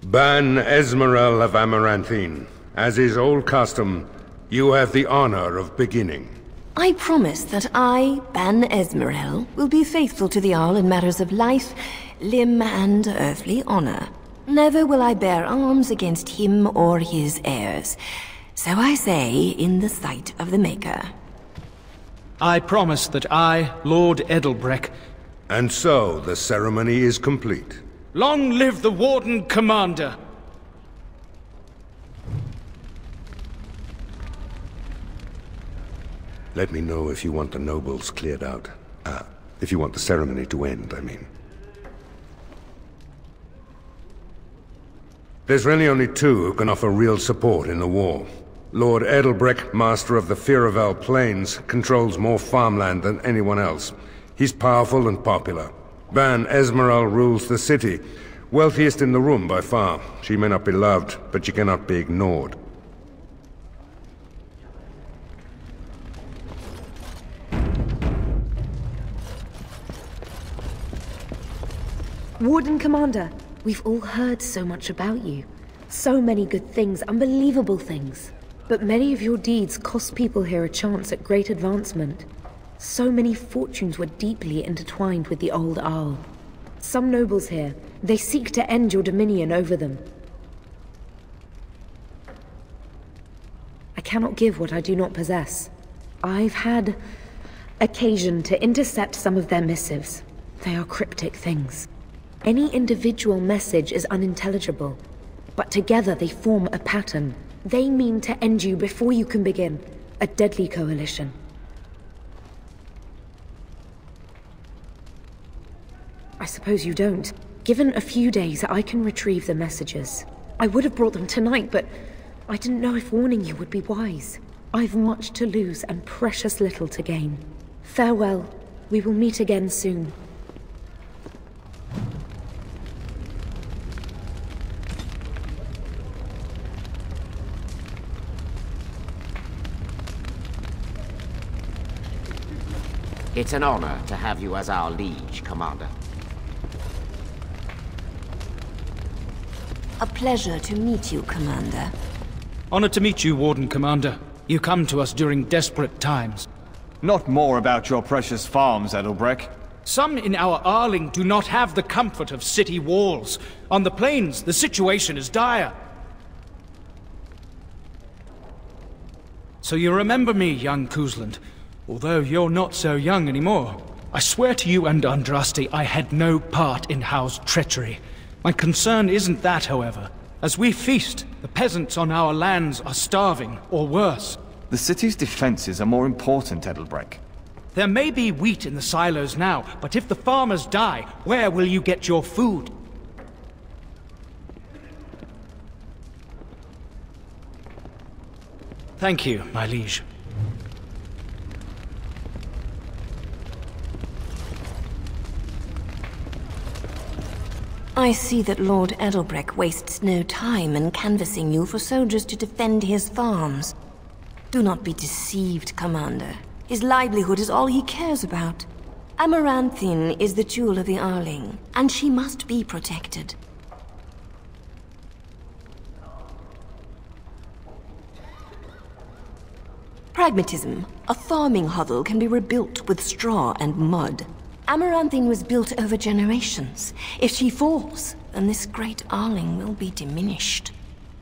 Ban Ezmerel of Amaranthine. As is old custom, you have the honor of beginning. I promise that I, Ban Ezmerel, will be faithful to the Jarl in matters of life, limb, and earthly honor. Never will I bear arms against him or his heirs. So I say, in the sight of the Maker. I promise that I, Lord Edelbreck... And so, the ceremony is complete. Long live the Warden Commander! Let me know if you want the nobles cleared out. If you want the ceremony to end, I mean. There's really only two who can offer real support in the war. Lord Edelbreck, master of the Firavel Plains, controls more farmland than anyone else. He's powerful and popular. Ban Esmeralda rules the city, wealthiest in the room by far. She may not be loved, but she cannot be ignored. Warden Commander, we've all heard so much about you. So many good things, unbelievable things. But many of your deeds cost people here a chance at great advancement. So many fortunes were deeply intertwined with the old Arl. Some nobles here, they seek to end your dominion over them. I cannot give what I do not possess. I've had occasion to intercept some of their missives. They are cryptic things. Any individual message is unintelligible, but together they form a pattern. They mean to end you before you can begin. A deadly coalition. I suppose you don't. Given a few days, I can retrieve the messages. I would have brought them tonight, but I didn't know if warning you would be wise. I've much to lose and precious little to gain. Farewell. We will meet again soon. It's an honor to have you as our liege, Commander. A pleasure to meet you, Commander. Honored to meet you, Warden Commander. You come to us during desperate times. Not more about your precious farms, Edelbreck. Some in our Arling do not have the comfort of city walls. On the plains, the situation is dire. So you remember me, young Kuzland, although you're not so young anymore. I swear to you and Andraste I had no part in Howe's treachery. My concern isn't that, however. As we feast, the peasants on our lands are starving, or worse. The city's defenses are more important, Edelbreck. There may be wheat in the silos now, but if the farmers die, where will you get your food? Thank you, my liege. I see that Lord Edelbreck wastes no time in canvassing you for soldiers to defend his farms. Do not be deceived, Commander. His livelihood is all he cares about. Amaranthine is the jewel of the Arling, and she must be protected. Pragmatism. A farming hovel can be rebuilt with straw and mud. Amaranthine was built over generations. If she falls, then this great Arling will be diminished.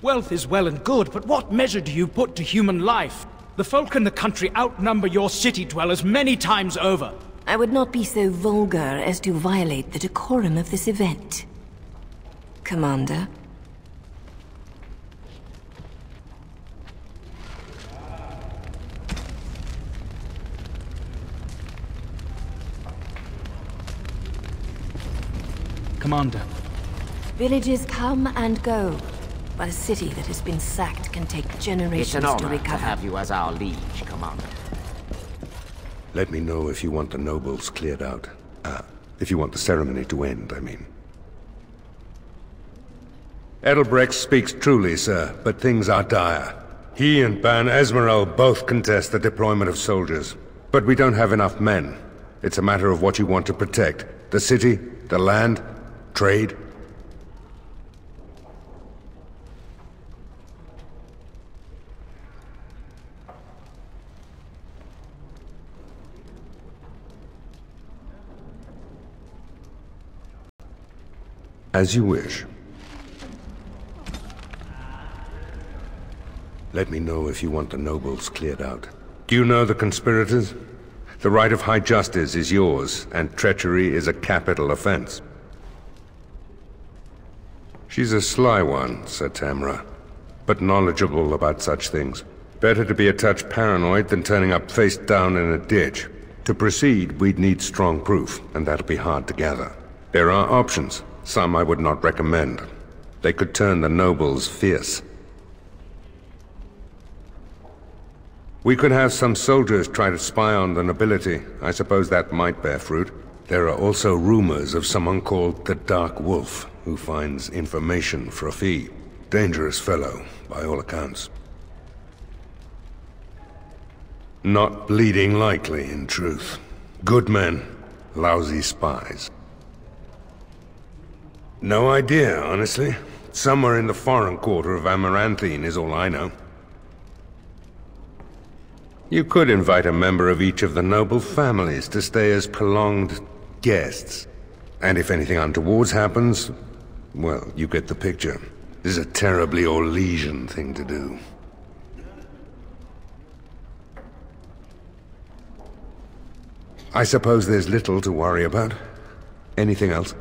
Wealth is well and good, but what measure do you put to human life? The folk in the country outnumber your city dwellers many times over. I would not be so vulgar as to violate the decorum of this event. Commander. Commander. Villages come and go, but a city that has been sacked can take generations to recover. It's an honor to have you as our liege, Commander. Let me know if you want the nobles cleared out. If you want the ceremony to end, I mean. Edelbreck speaks truly, sir, but things are dire. He and Ban Esmeralda both contest the deployment of soldiers. But we don't have enough men. It's a matter of what you want to protect. The city, the land, trade. As you wish. Let me know if you want the nobles cleared out. Do you know the conspirators? The right of high justice is yours, and treachery is a capital offense. She's a sly one, Sir Tamra, but knowledgeable about such things. Better to be a touch paranoid than turning up face down in a ditch. To proceed, we'd need strong proof, and that'll be hard to gather. There are options, some I would not recommend. They could turn the nobles fierce. We could have some soldiers try to spy on the nobility. I suppose that might bear fruit. There are also rumors of someone called the Dark Wolf, who finds information for a fee. Dangerous fellow, by all accounts. Not bleeding likely, in truth. Good men, lousy spies. No idea, honestly. Somewhere in the foreign quarter of Amaranthine is all I know. You could invite a member of each of the noble families to stay as prolonged guests. And if anything untoward happens, well, you get the picture. This is a terribly Orlesian thing to do. I suppose there's little to worry about. Anything else?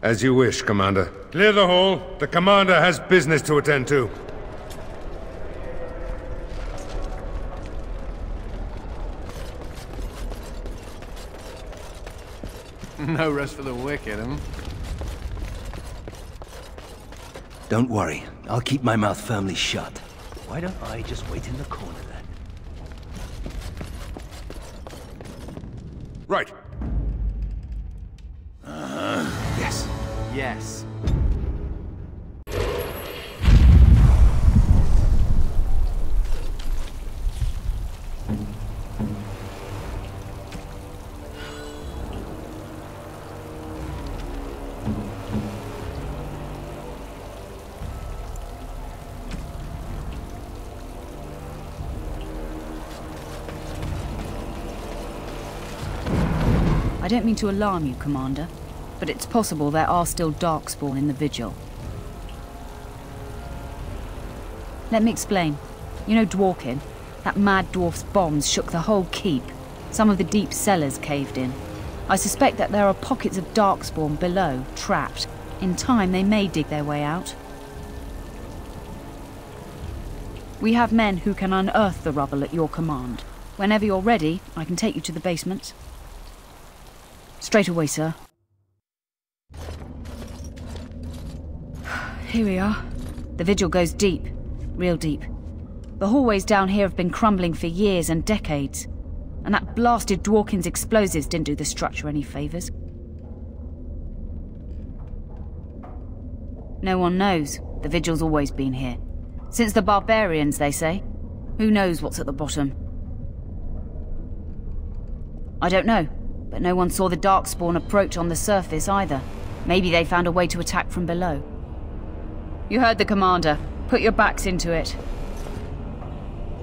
As you wish, Commander. Clear the hall. The Commander has business to attend to. No rest for the wicked, huh? Don't worry. I'll keep my mouth firmly shut. Why don't I just wait in the corner then? Right. Yes. Yes. I don't mean to alarm you, Commander, but it's possible there are still Darkspawn in the Vigil. Let me explain. You know Dworkin? That mad dwarf's bombs shook the whole keep. Some of the deep cellars caved in. I suspect that there are pockets of Darkspawn below, trapped. In time, they may dig their way out. We have men who can unearth the rubble at your command. Whenever you're ready, I can take you to the basement. Straight away, sir. Here we are. The Vigil goes deep. Real deep. The hallways down here have been crumbling for years and decades. And that blasted Dworkin's explosives didn't do the structure any favors. No one knows. The Vigil's always been here. Since the barbarians, they say. Who knows what's at the bottom? I don't know. But no one saw the Darkspawn approach on the surface either. Maybe they found a way to attack from below. You heard the Commander. Put your backs into it.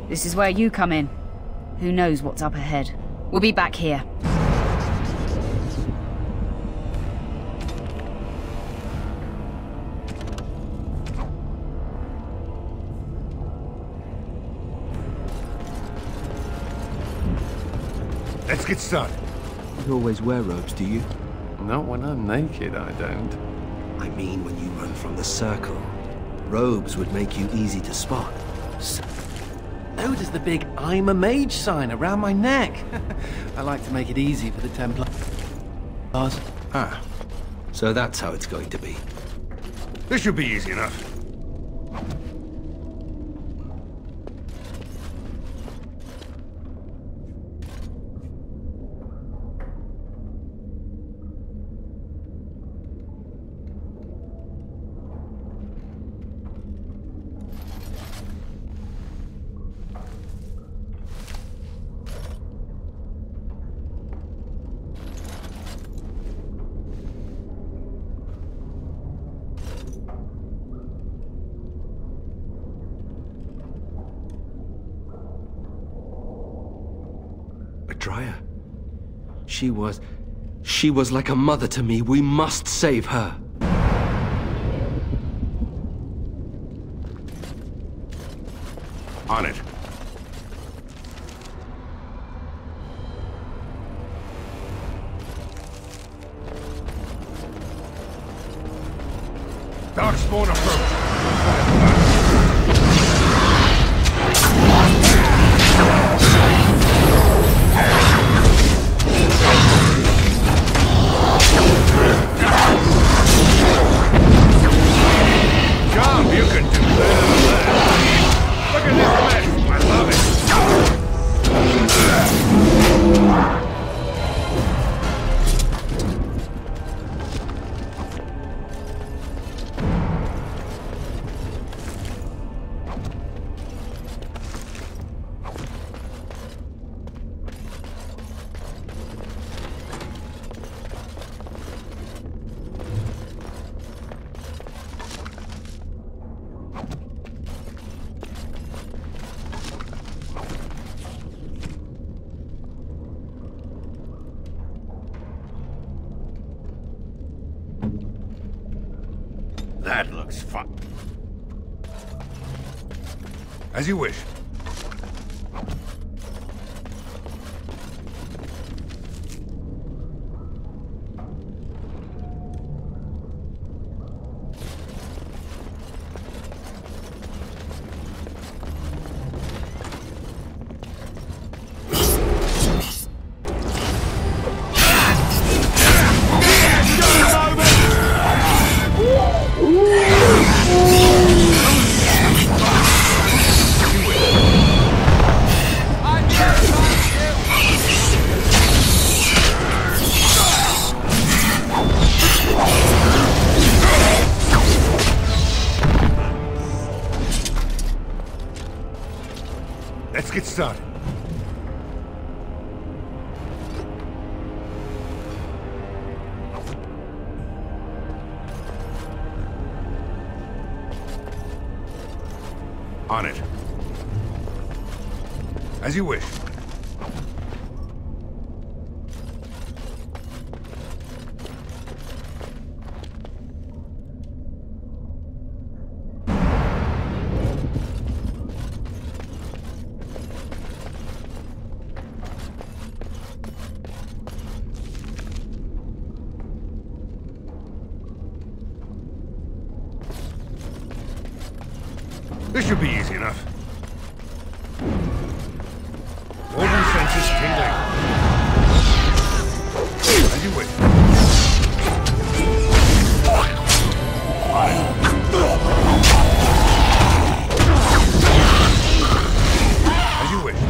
This is where you come in. Who knows what's up ahead? We'll be back here. Let's get started. You always wear robes, do you? Not when I'm naked, I don't. I mean when you run from the circle. Robes would make you easy to spot. So does the big I'm a mage sign around my neck. I like to make it easy for the Templars. Ah, so that's how it's going to be. This should be easy enough. Dryer. She was like a mother to me. We must save her. On it. Darkspawn approach. John, you can do better than that. Look at this mess. I love it. That looks fun. As you wish. Let's get started. On it. As you wish. This should be easy enough. Warden senses tingling. As you wish. As you wish.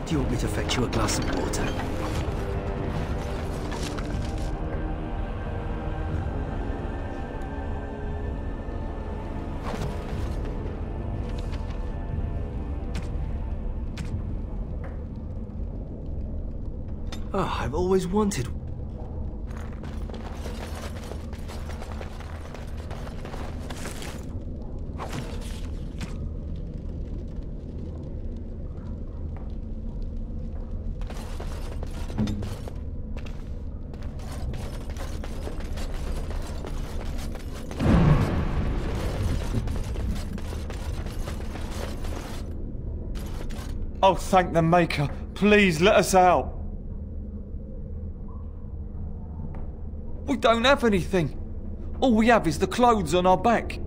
Do you want me to fetch you a glass of water? Oh, I've always wanted. Oh, thank the Maker. Please let us out. We don't have anything. All we have is the clothes on our back.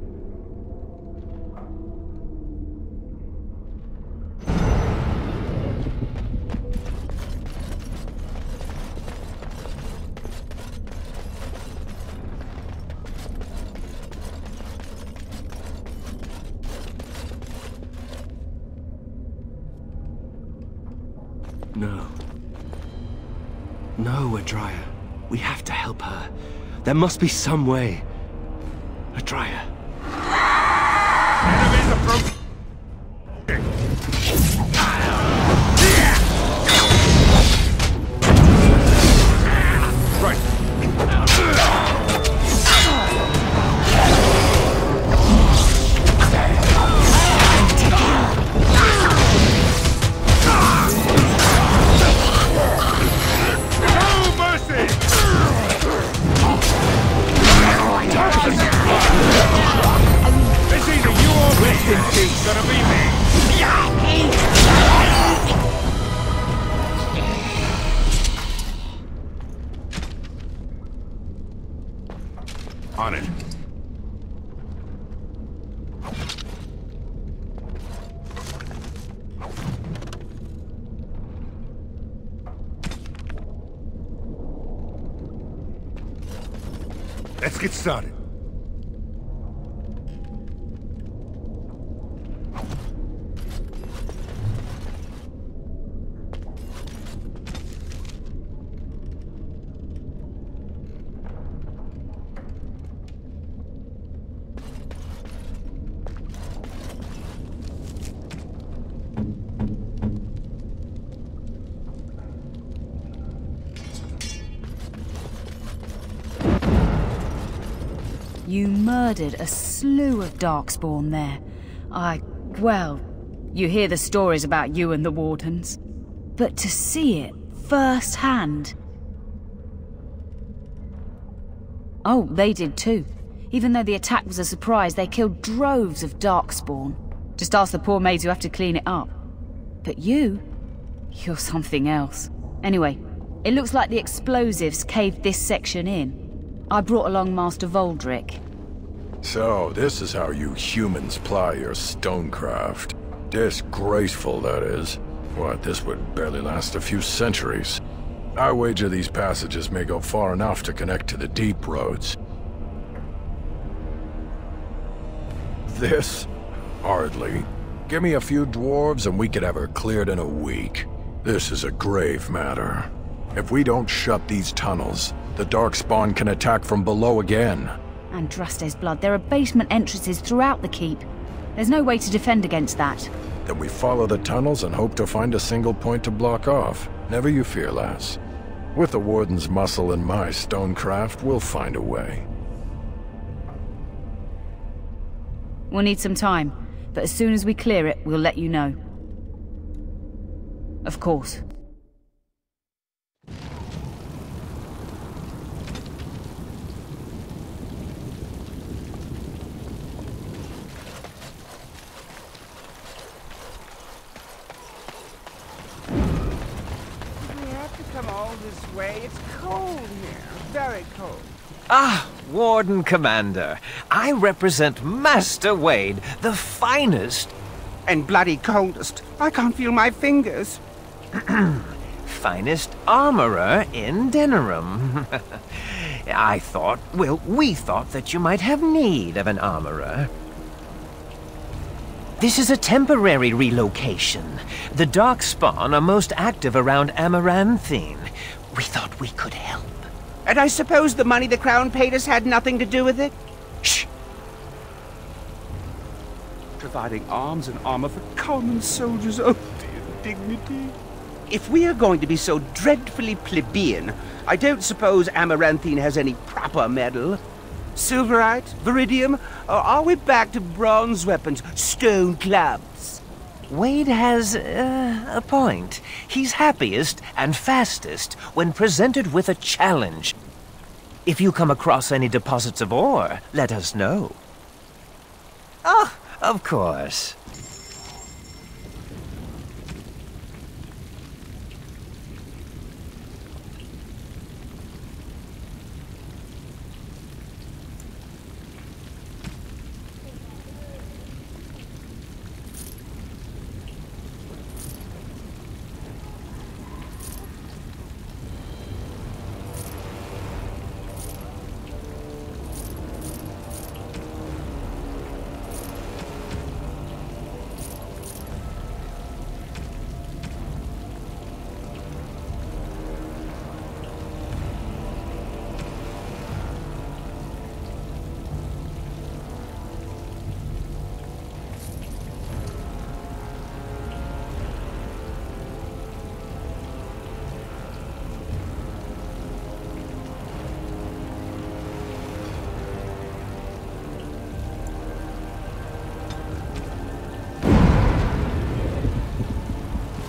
No. No, Adria. We have to help her. There must be some way. Adria. Enemies approaching. Right. No mercy! Let's get started. You murdered a slew of Darkspawn there. Well, you hear the stories about you and the Wardens. But to see it firsthand... Oh, they did too. Even though the attack was a surprise, they killed droves of Darkspawn. Just ask the poor maids who have to clean it up. But you're something else. Anyway, it looks like the explosives caved this section in. I brought along Master Voldrick. So, this is how you humans ply your stonecraft. Disgraceful, that is. What, this would barely last a few centuries. I wager these passages may go far enough to connect to the deep roads. This? Hardly. Give me a few dwarves and we could have her cleared in a week. This is a grave matter. If we don't shut these tunnels, the Darkspawn can attack from below again. Andraste's blood. There are basement entrances throughout the keep. There's no way to defend against that. Then we follow the tunnels and hope to find a single point to block off. Never you fear, lass. With the Warden's muscle and my stonecraft, we'll find a way. We'll need some time, but as soon as we clear it, we'll let you know. Of course. Come all this way. It's cold here. Very cold. Ah, Warden Commander. I represent Master Wade, the finest... And bloody coldest. I can't feel my fingers. finest armorer in Denerim. we thought that you might have need of an armorer. This is a temporary relocation. The Darkspawn are most active around Amaranthine. We thought we could help. And I suppose the money the Crown paid us had nothing to do with it? Shh! Providing arms and armor for common soldiers. Oh, dear dignity. If we are going to be so dreadfully plebeian, I don't suppose Amaranthine has any proper medal. Silverite? Viridium? Or are we back to bronze weapons, stone clubs? Wade has a point. He's happiest and fastest when presented with a challenge. If you come across any deposits of ore, let us know. Oh, of course.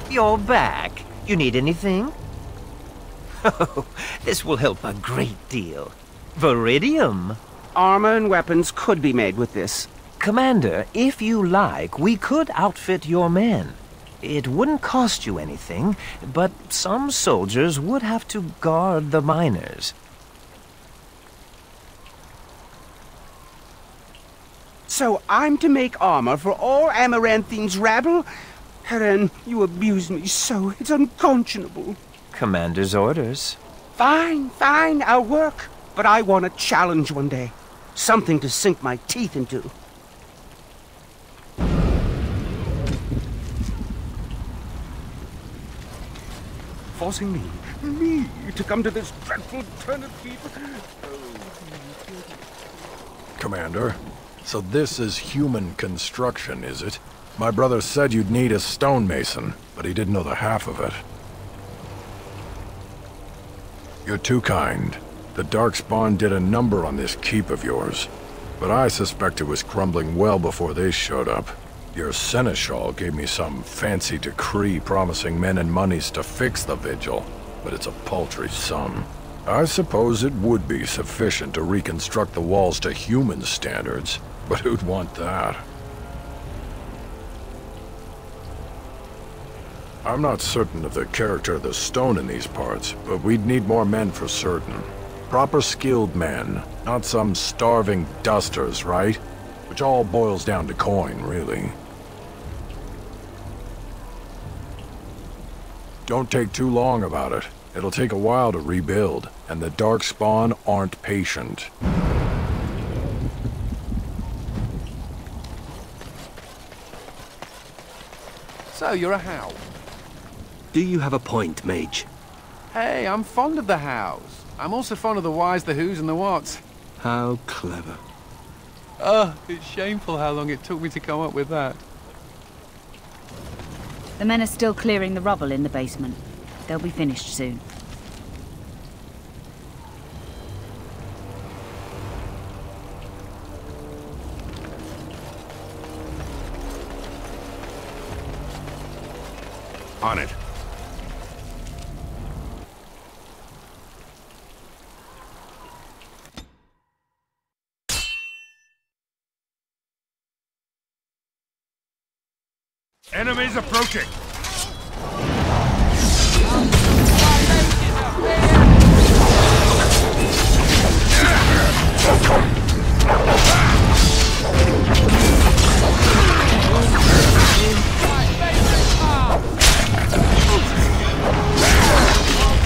You're back. You need anything? Oh, this will help a great deal. Viridium. Armor and weapons could be made with this. Commander, if you like, we could outfit your men. It wouldn't cost you anything, but some soldiers would have to guard the miners. So I'm to make armor for all Amaranthine's rabble? Heren, you abuse me so. It's unconscionable. Commander's orders. Fine, I'll work. but I want a challenge one day. Something to sink my teeth into. Forcing me to come to this dreadful turnip heap. Commander, so this is human construction, is it? My brother said you'd need a stonemason, but he didn't know the half of it. You're too kind. The Darkspawn did a number on this keep of yours, but I suspect it was crumbling well before they showed up. Your seneschal gave me some fancy decree promising men and monies to fix the vigil, but it's a paltry sum. I suppose it would be sufficient to reconstruct the walls to human standards, but who'd want that? I'm not certain of the character of the stone in these parts, but we'd need more men for certain. Proper skilled men, not some starving dusters, right? Which all boils down to coin, really. Don't take too long about it. It'll take a while to rebuild, and the Darkspawn aren't patient. So, you're a Howe? Do you have a point, Mage? Hey, I'm fond of the Howes. I'm also fond of the whys, the whos, and the whats. How clever. It's shameful how long it took me to come up with that. The men are still clearing the rubble in the basement. They'll be finished soon. On it. Enemies approaching!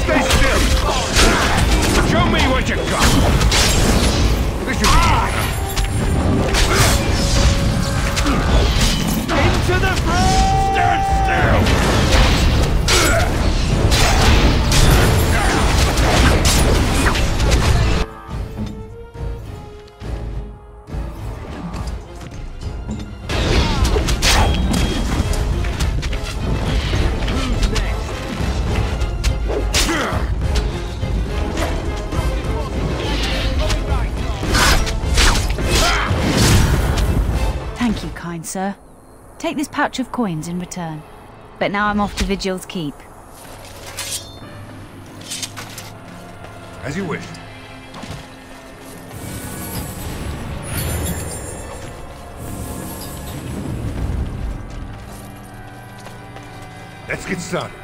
Stay still! Show me what you got! This should be into the front! Stand still! Thank you, kind sir. Take this pouch of coins in return. But now I'm off to Vigil's Keep. As you wish. Let's get started.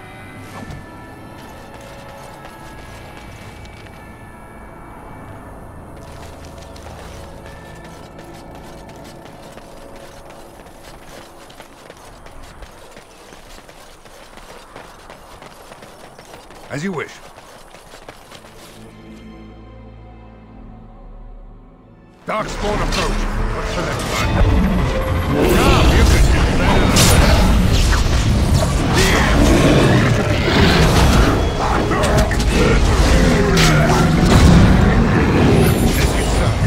As you wish. Darkspawn approach. What's the next one? Now you can do better than that. Let's get started.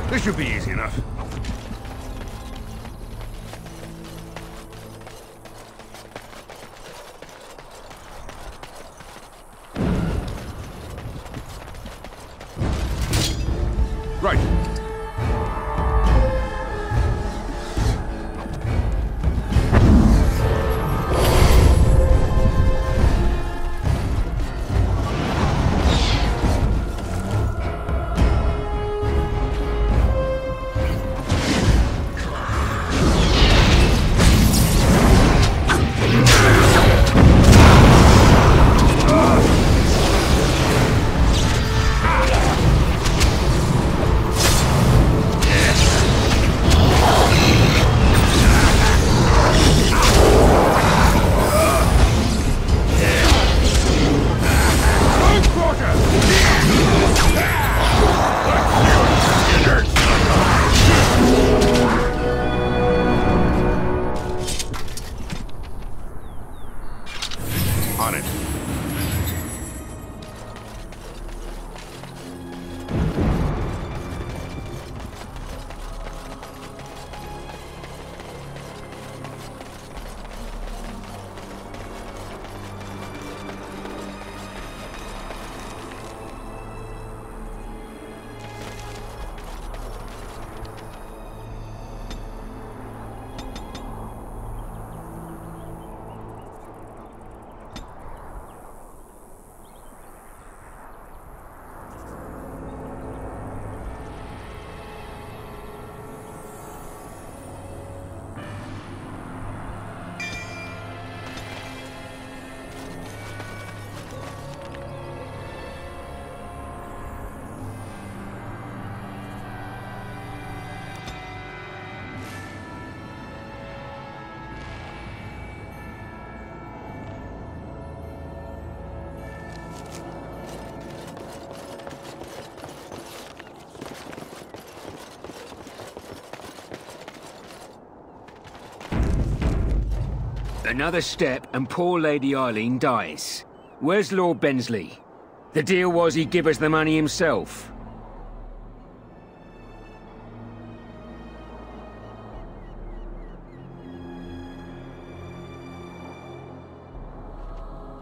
This should be easy enough. Right. On it. Another step and poor Lady Eileen dies. Where's Lord Bensley? The deal was he'd give us the money himself.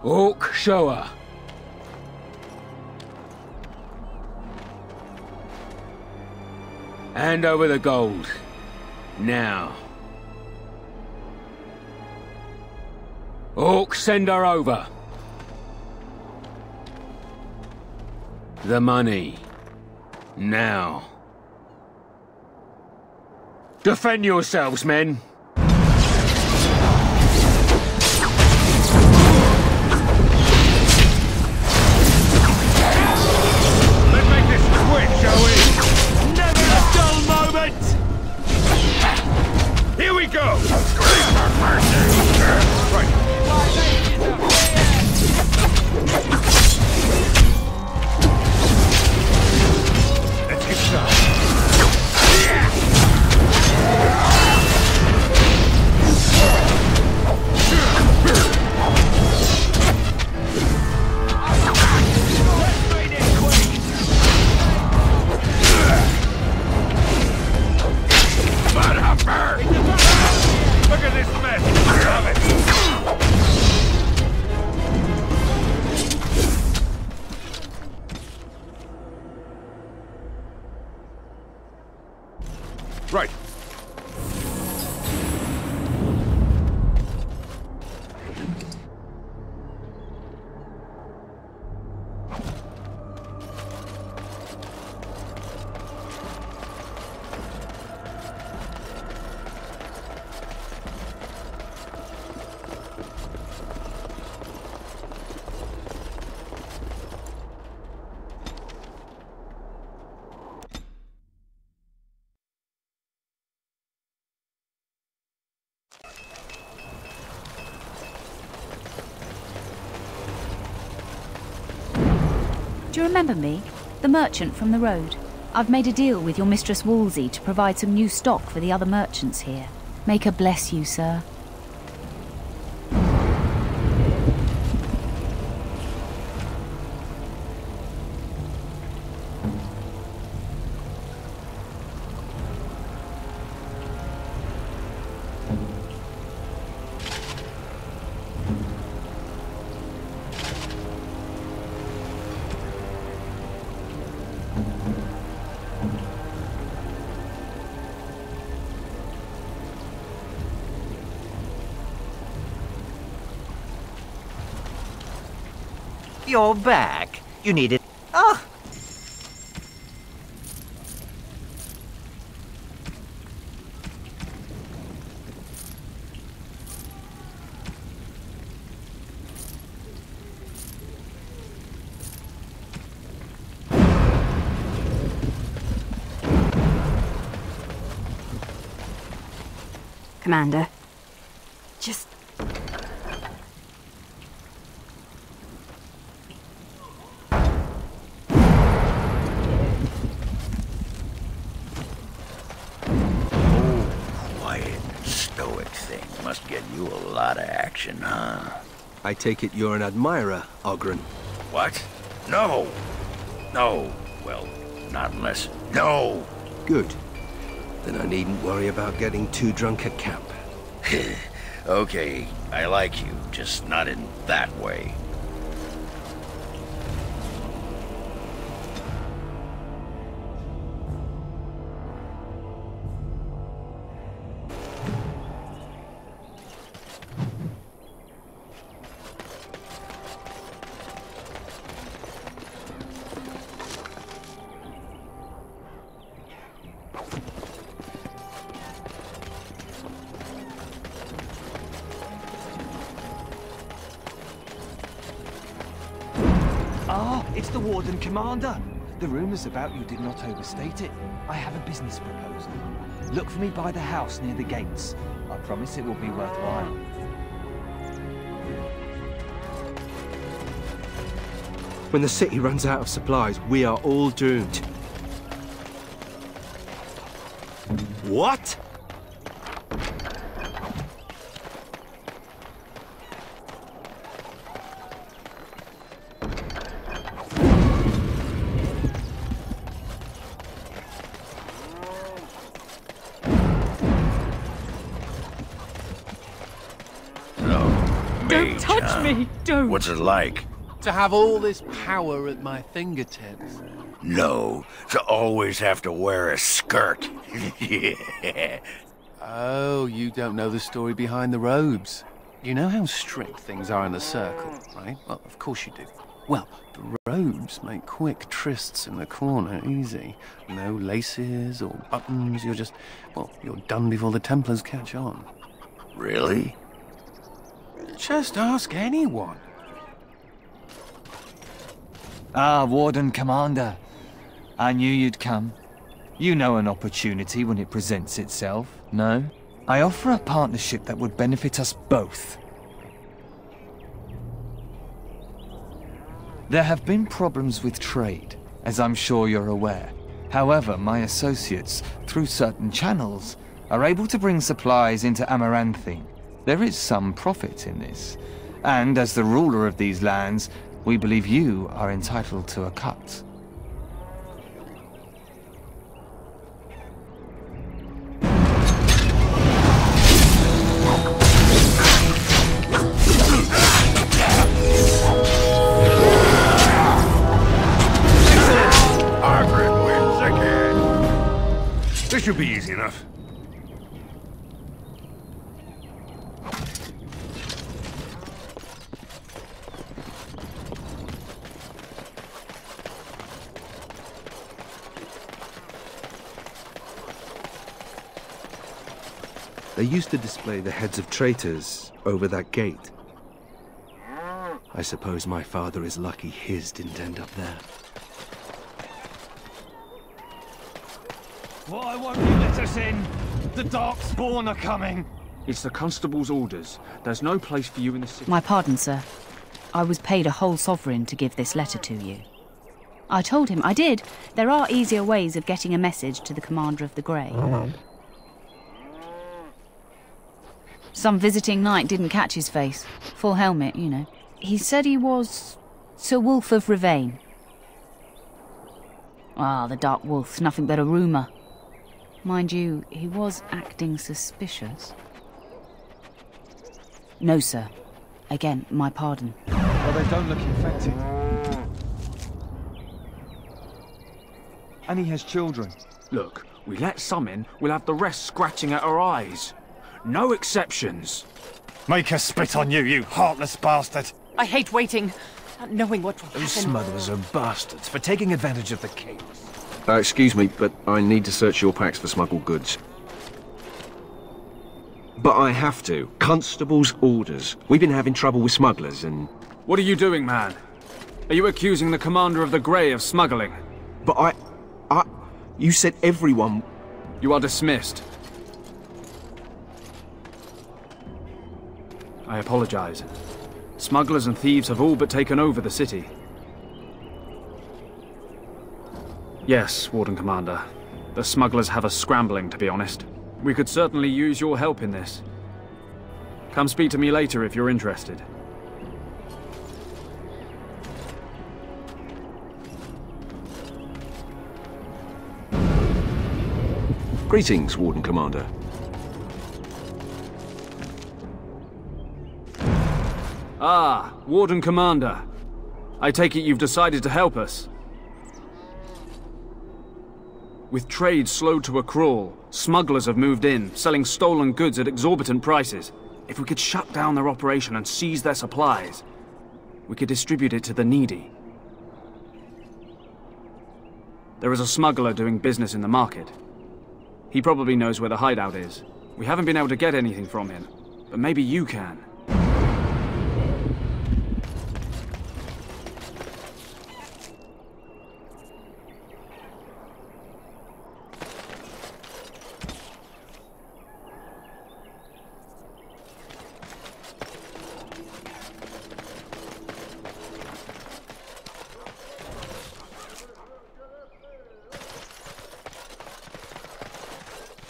Hawke, show her. Hand over the gold. Now. Hawke, send her over. The money. Now. Defend yourselves, men. Let's make this quick, shall we? Never a dull moment! Here we go! Right. Let's get started. Look at this mess! Love it! Right. Do you remember me? The merchant from the road. I've made a deal with your Mistress Wolsey to provide some new stock for the other merchants here. Make her bless you, sir. You're back. You needed... Oh! Commander, just... Quiet, stoic thing. Must get you a lot of action, huh? I take it you're an admirer, Oghren. What? No! No. Well, not unless... No! Good. Then I needn't worry about getting too drunk at camp. Okay, I like you, just not in that way. Ah, it's the Warden Commander. The rumors about you did not overstate it. I have a business proposal. Look for me by the house near the gates. I promise it will be worthwhile. When the city runs out of supplies, we are all doomed. What? Don't touch me! Don't! What's it like? To have all this power at my fingertips. No, to always have to wear a skirt. Yeah. Oh, you don't know the story behind the robes. You know how strict things are in the Circle, right? Well, of course you do. Well, the robes make quick trysts in the corner easy. No laces or buttons, you're just... well, you're done before the Templars catch on. Really? Just ask anyone. Ah, Warden Commander. I knew you'd come. You know an opportunity when it presents itself, no? I offer a partnership that would benefit us both. There have been problems with trade, as I'm sure you're aware. However, my associates, through certain channels, are able to bring supplies into Amaranthine. There is some profit in this, and as the ruler of these lands, we believe you are entitled to a cut. Oghren wins again. This should be easy enough. They used to display the heads of traitors over that gate. I suppose my father is lucky his didn't end up there. Why won't you let us in? The Darkspawn are coming! It's the constable's orders. There's no place for you in the city. My pardon, sir. I was paid a whole sovereign to give this letter to you. I told him I did. There are easier ways of getting a message to the Commander of the Grey. Some visiting knight didn't catch his face. Full helmet, you know. He said he was Sir Wolf of Rivain. Ah, the Dark Wolf's nothing but a rumour. Mind you, he was acting suspicious. No, sir. Again, my pardon. Well, they don't look infected. And he has children. Look, we let some in, we'll have the rest scratching at our eyes. No exceptions. Make her spit on you, you heartless bastard! I hate waiting. not knowing what will happen. Those smugglers are bastards for taking advantage of the chaos. Excuse me, but I need to search your packs for smuggled goods. But I have to. Constable's orders. We've been having trouble with smugglers and... What are you doing, man? Are you accusing the commander of the Grey of smuggling? But you said everyone... You are dismissed. I apologize. Smugglers and thieves have all but taken over the city. Yes, Warden Commander. The smugglers have us scrambling, to be honest. We could certainly use your help in this. Come speak to me later if you're interested. Greetings, Warden Commander. Ah, Warden Commander. I take it you've decided to help us. With trade slowed to a crawl, smugglers have moved in, selling stolen goods at exorbitant prices. If we could shut down their operation and seize their supplies, we could distribute it to the needy. There is a smuggler doing business in the market. He probably knows where the hideout is. We haven't been able to get anything from him, but maybe you can.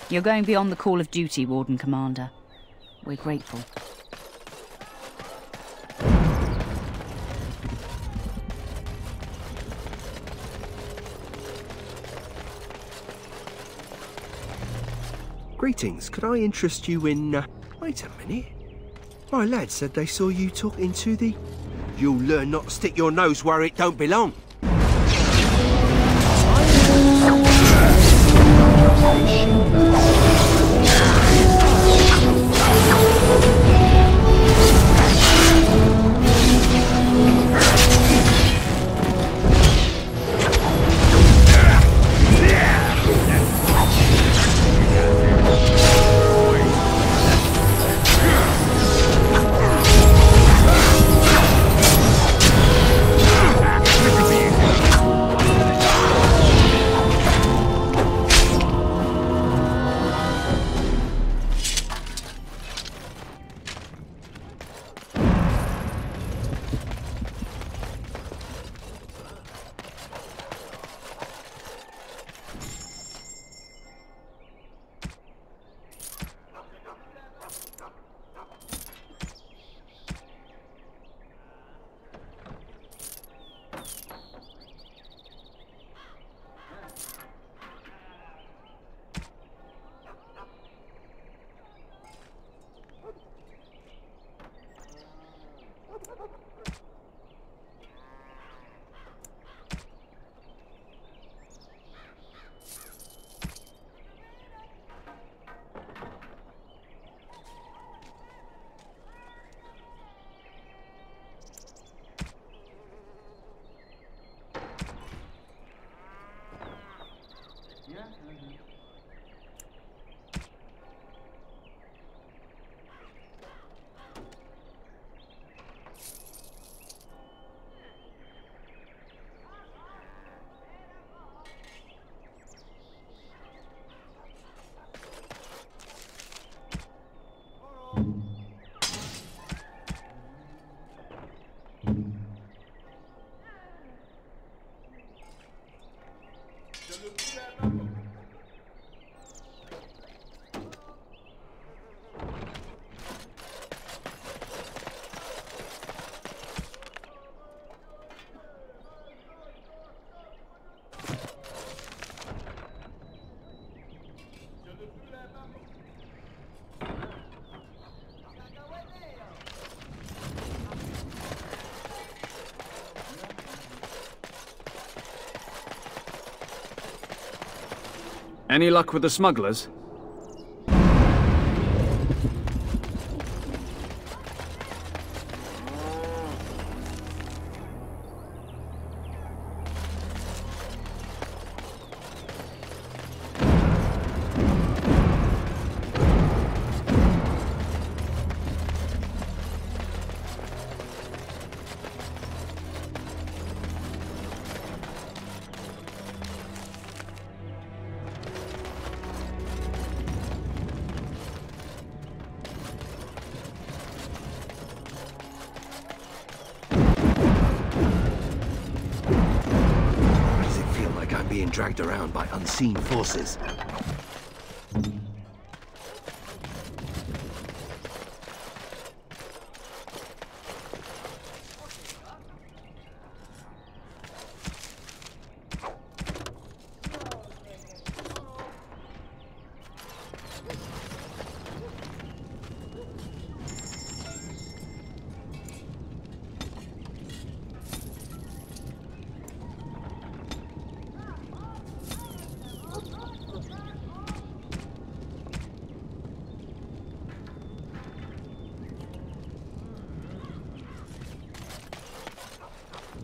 You're going beyond the call of duty, Warden Commander. We're grateful. Greetings, could I interest you in... Wait a minute. My lad said they saw you talking to the... You'll learn not to stick your nose where it don't belong. Any luck with the smugglers? dragged around by unseen forces.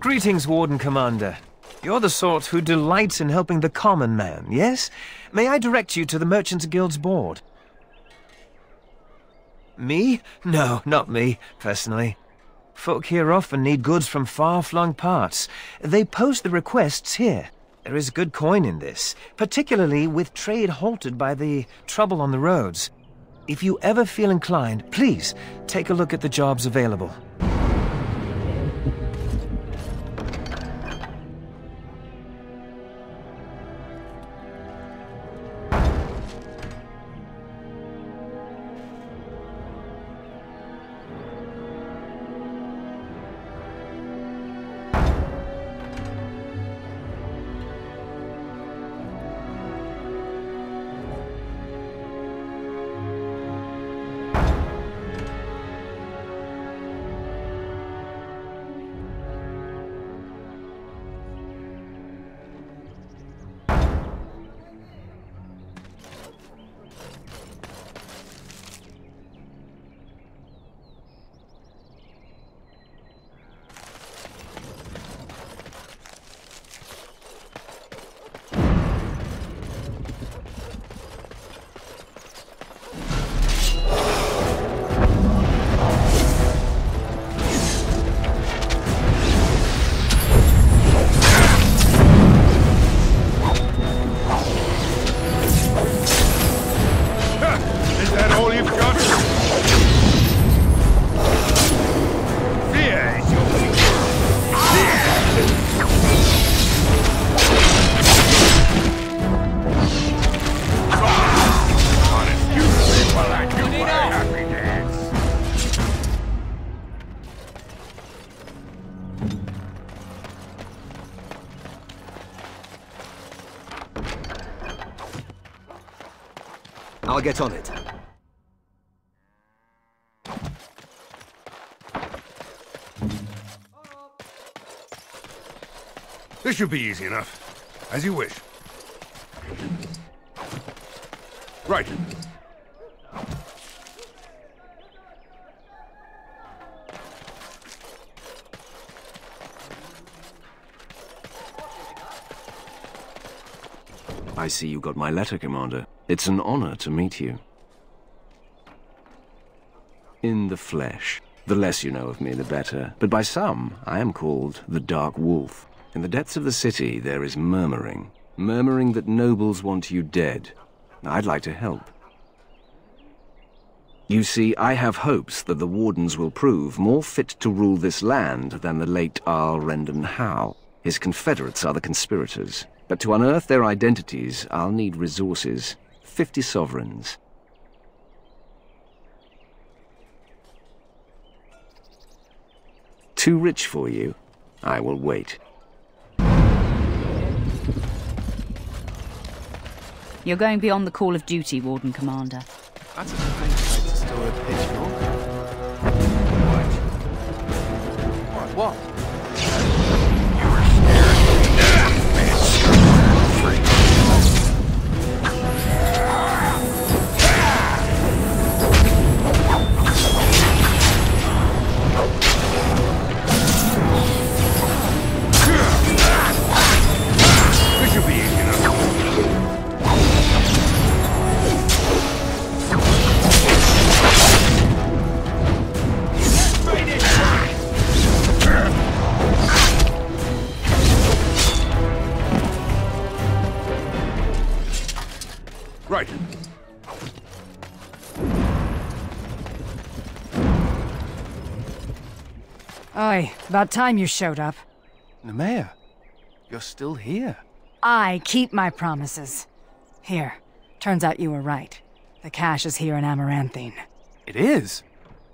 Greetings, Warden Commander. You're the sort who delights in helping the common man, yes? May I direct you to the Merchants Guild's board? Me? No, not me, personally. Folk here often need goods from far-flung parts. They post the requests here. There is good coin in this, particularly with trade halted by the trouble on the roads. If you ever feel inclined, please take a look at the jobs available. I'll get on it. This should be easy enough. As you wish. Right. I see you got my letter, Commander. It's an honor to meet you. In the flesh. The less you know of me, the better. But by some, I am called the Dark Wolf. In the depths of the city, there is murmuring. Murmuring that nobles want you dead. I'd like to help. You see, I have hopes that the Wardens will prove more fit to rule this land than the late Arl Rendon Howe. His confederates are the conspirators. But to unearth their identities, I'll need resources. 50 sovereigns. Too rich for you? I will wait. You're going beyond the call of duty, Warden Commander. That's a strange place to store a pitchfork. What? Right. Aye, about time you showed up. Nemea, you're still here. I keep my promises. Here, turns out you were right. The cache is here in Amaranthine. It is?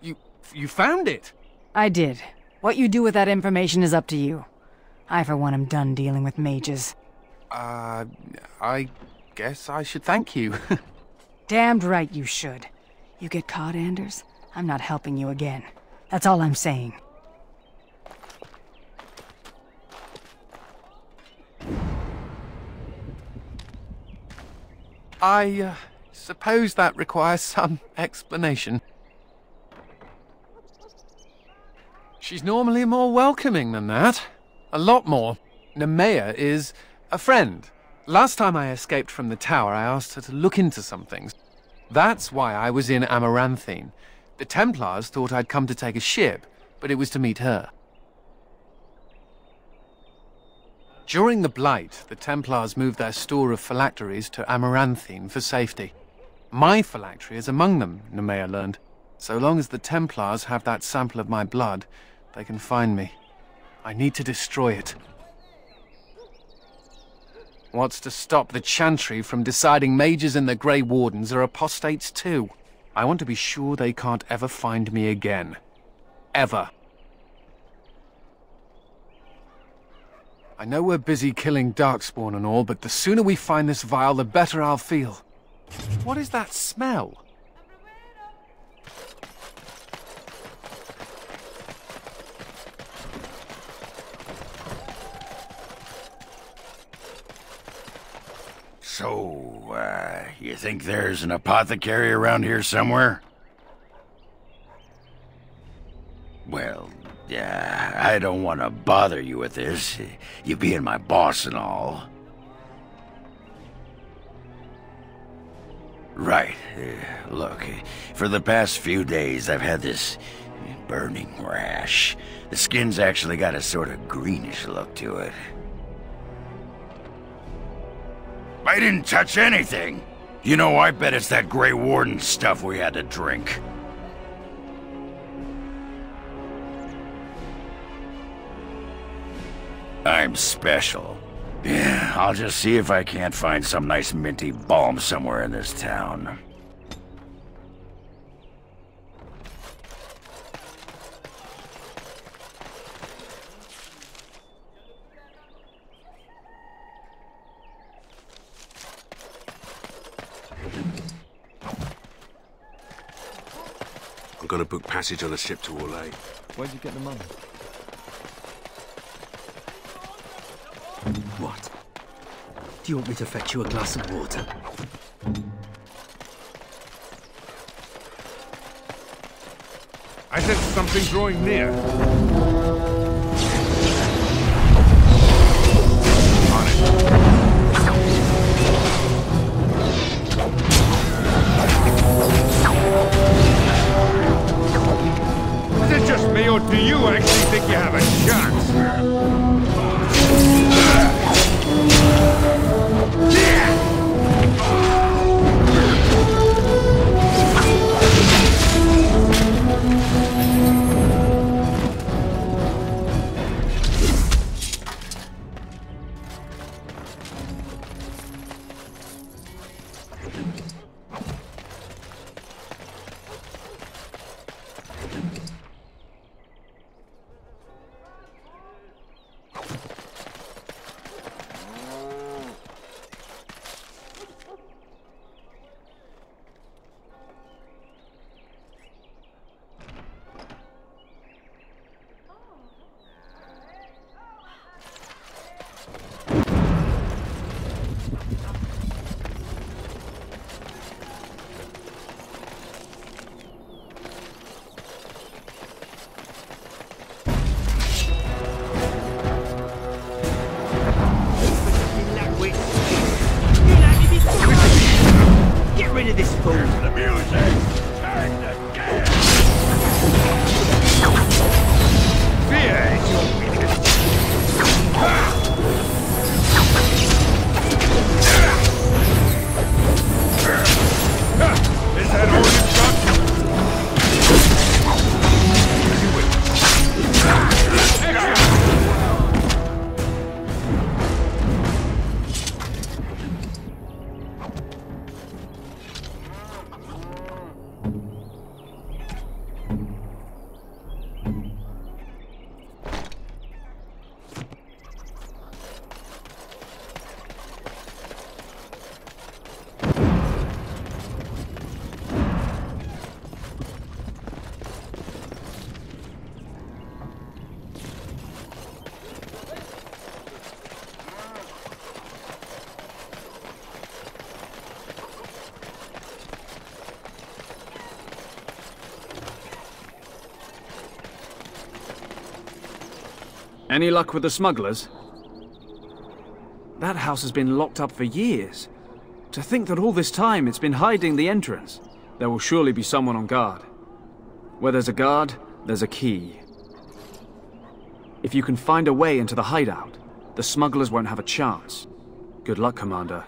You found it? I did. What you do with that information is up to you. I, for one, am done dealing with mages. I guess I should thank you. Damned right you should. You get caught, Anders, I'm not helping you again. That's all I'm saying. I suppose that requires some explanation. She's normally more welcoming than that. A lot more. Nemea is a friend. Last time I escaped from the tower, I asked her to look into some things. That's why I was in Amaranthine. The Templars thought I'd come to take a ship, but it was to meet her. During the Blight, the Templars moved their store of phylacteries to Amaranthine for safety. My phylactery is among them, Nemea learned. So long as the Templars have that sample of my blood, they can find me. I need to destroy it. What's to stop the Chantry from deciding mages and the Grey Wardens are apostates too? I want to be sure they can't ever find me again. Ever. I know we're busy killing Darkspawn and all, but the sooner we find this vial, the better I'll feel. What is that smell? So, you think there's an apothecary around here somewhere? Well, I don't want to bother you with this, you being my boss and all. Right. Look, for the past few days I've had this burning rash. The skin's actually got a sort of greenish look to it. I didn't touch anything. You know, I bet it's that Grey Warden stuff we had to drink. I'm special. Yeah, I'll just see if I can't find some nice minty balm somewhere in this town. I'm gonna book passage on a ship to Orlais. Where'd you get the money? What? Do you want me to fetch you a glass of water? I sense something drawing near. On it. Is it just me, or do you actually think you have a chance? Get rid of this fool! The music! Turn the gas! Fear is your weakness! Is that all you've got? Any luck with the smugglers? That house has been locked up for years. To think that all this time it's been hiding the entrance. There will surely be someone on guard. Where there's a guard, there's a key. If you can find a way into the hideout, the smugglers won't have a chance. Good luck, Commander.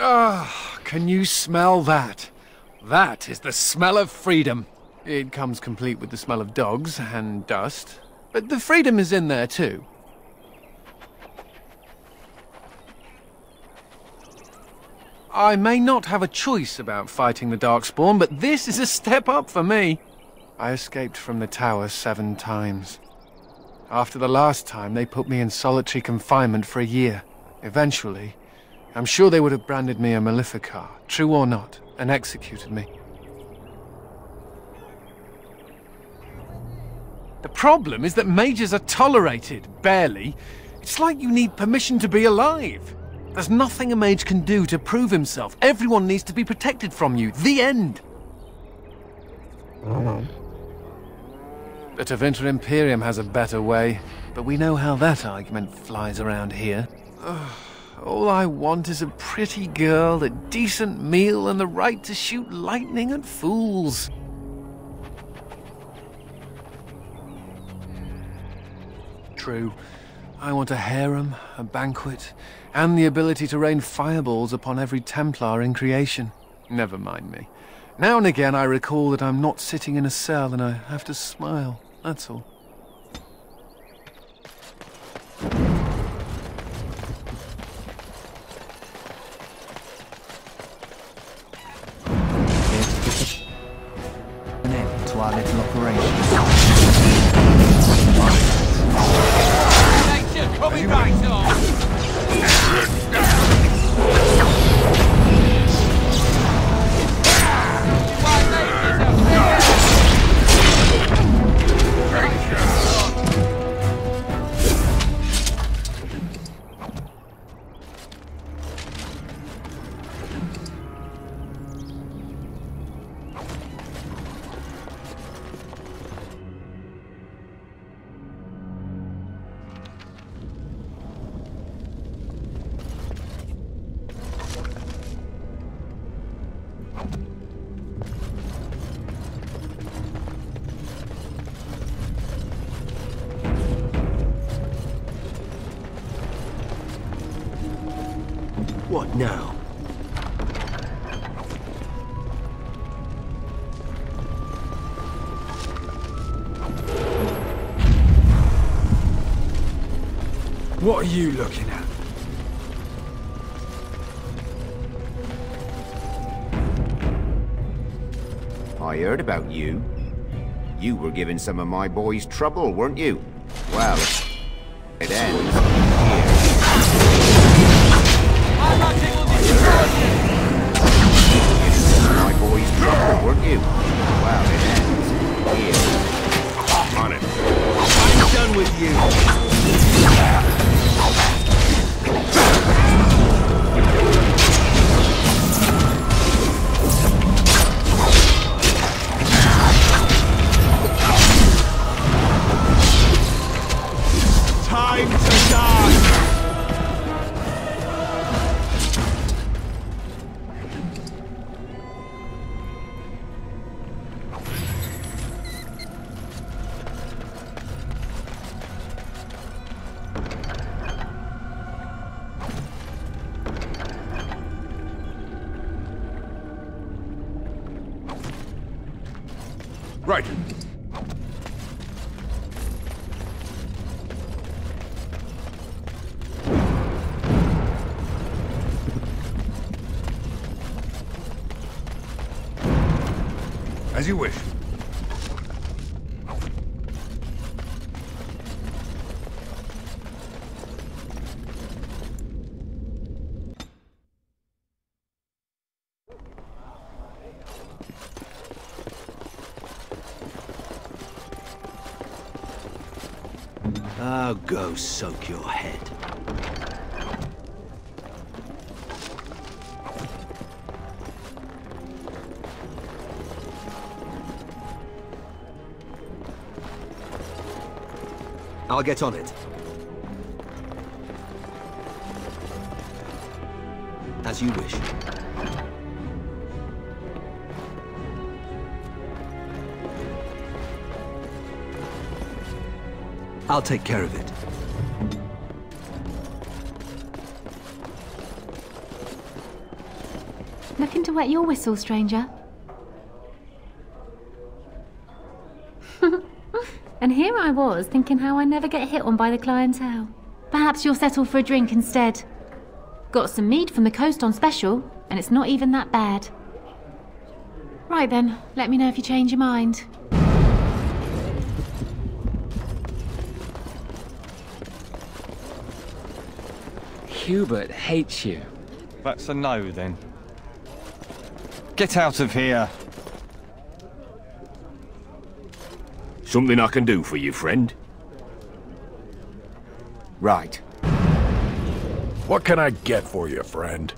Ah, can you smell that? That is the smell of freedom. It comes complete with the smell of dogs and dust, but the freedom is in there too. I may not have a choice about fighting the Darkspawn, but this is a step up for me. I escaped from the tower 7 times. After the last time, they put me in solitary confinement for a year. Eventually, I'm sure they would have branded me a Maleficar, true or not, and executed me. The problem is that mages are tolerated, barely. It's like you need permission to be alive. There's nothing a mage can do to prove himself. Everyone needs to be protected from you. The end. The Tevinter Imperium has a better way, but we know how that argument flies around here. All I want is a pretty girl, a decent meal, and the right to shoot lightning at fools. True. I want a harem, a banquet, and the ability to rain fireballs upon every Templar in creation. Never mind me. Now and again I recall that I'm not sitting in a cell and I have to smile, that's all. An end to our little operation. Coming back What now? What are you looking at? I heard about you. You were giving some of my boys trouble, weren't you? Well, it ends here. My boys trouble, weren't you? Well, it ends here. On it. I'm done with you. Time to die! Right. As you wish. Oh, go soak your head. I'll get on it. As you wish. I'll take care of it. Looking to wet your whistle, stranger? And here I was, thinking how I never get hit on by the clientele. Perhaps you'll settle for a drink instead. Got some mead from the coast on special, and it's not even that bad. Right then, let me know if you change your mind. Hubert hates you. That's a no, then. Get out of here! Something I can do for you, friend? Right. What can I get for you, friend?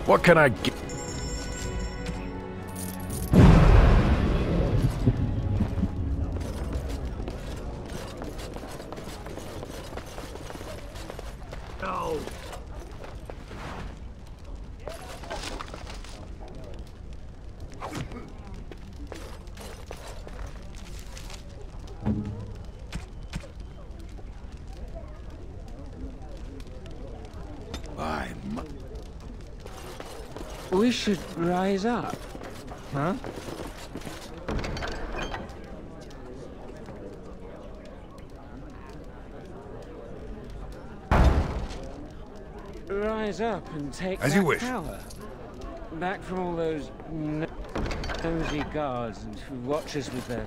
What can I get? No. We should rise up. Huh? Rise up and take As that you wish. power. Back from all those nosy guards and who watch us with their...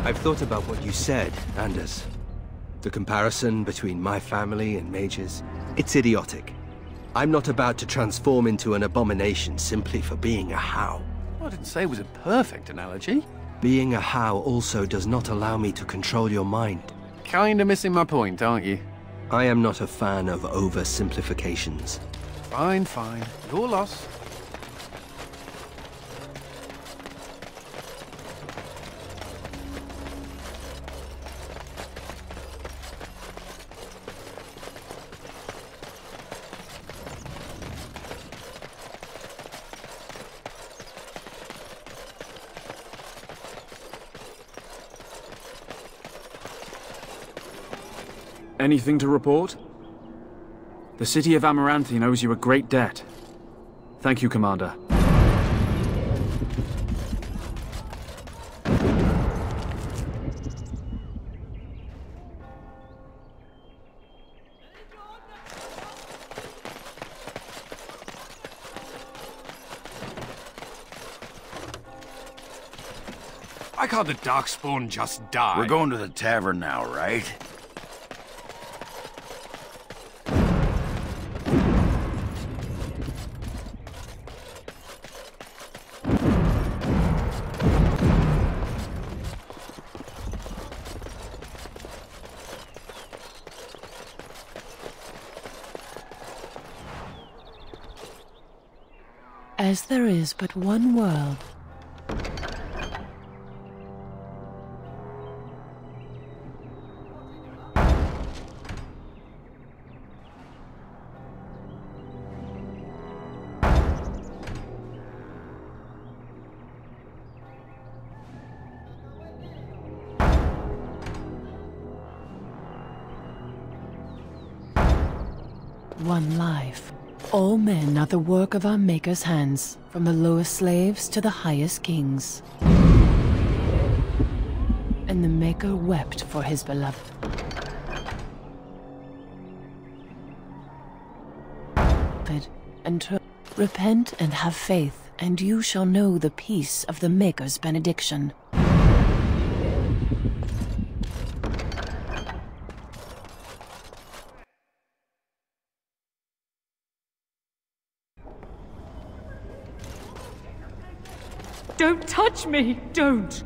I've thought about what you said, Anders. The comparison between my family and mages, it's idiotic. I'm not about to transform into an abomination simply for being a How. I didn't say it was a perfect analogy. Being a How also does not allow me to control your mind. Kinda missing my point, aren't you? I am not a fan of oversimplifications. Fine, fine. Your loss. Anything to report? The city of Amaranthine owes you a great debt. Thank you, Commander. Why can't the Darkspawn just die? We're going to the tavern now, right? as there is but one world. One life. All men are the work of our Maker's hands, from the lowest slaves to the highest kings. And the Maker wept for his beloved. And repent and have faith, and you shall know the peace of the Maker's benediction. Don't touch me! Don't!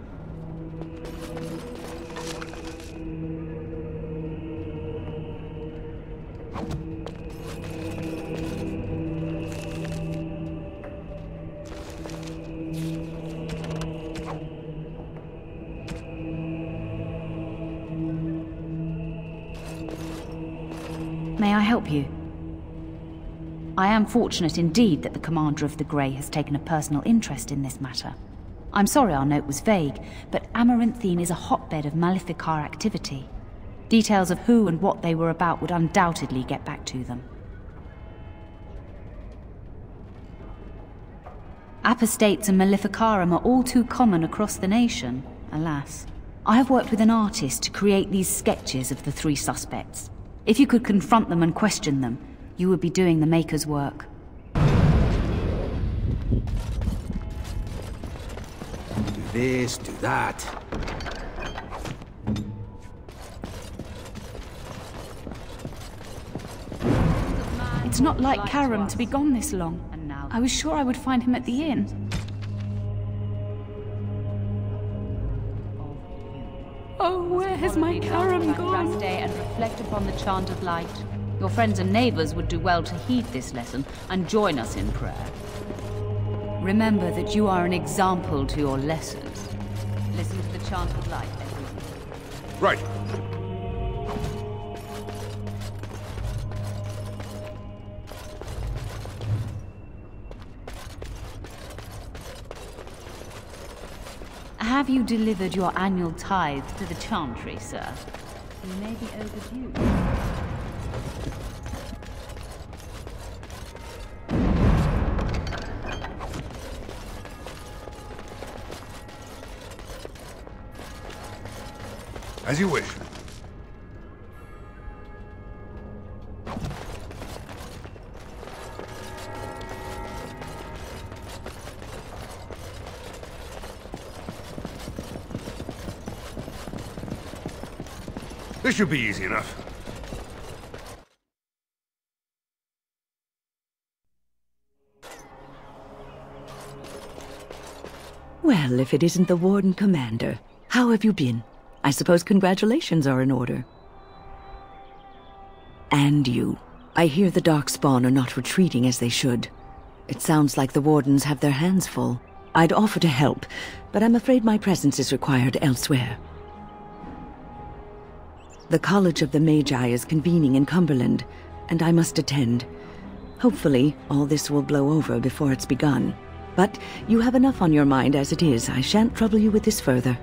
May I help you? I am fortunate indeed that the Commander of the Grey has taken a personal interest in this matter. I'm sorry our note was vague, but Amaranthine is a hotbed of Maleficar activity. Details of who and what they were about would undoubtedly get back to them. Apostates and Maleficarum are all too common across the nation, alas. I have worked with an artist to create these sketches of the three suspects. If you could confront them and question them, you would be doing the Maker's work. Do this, do that. It's not like Karam to be gone this long. I was sure I would find him at the inn. Oh, where has my Karam gone? And reflect upon the chant of light. Your friends and neighbors would do well to heed this lesson and join us in prayer. Remember that you are an example to your lessons. Listen to the chant of light, everyone. Right. Have you delivered your annual tithe to the Chantry, sir? You may be overdue. As you wish. This should be easy enough. Well, if it isn't the Warden Commander, how have you been? I suppose congratulations are in order. And you. I hear the Darkspawn are not retreating as they should. It sounds like the Wardens have their hands full. I'd offer to help, but I'm afraid my presence is required elsewhere. The College of the Magi is convening in Cumberland, and I must attend. Hopefully, all this will blow over before it's begun. But you have enough on your mind as it is. I shan't trouble you with this further.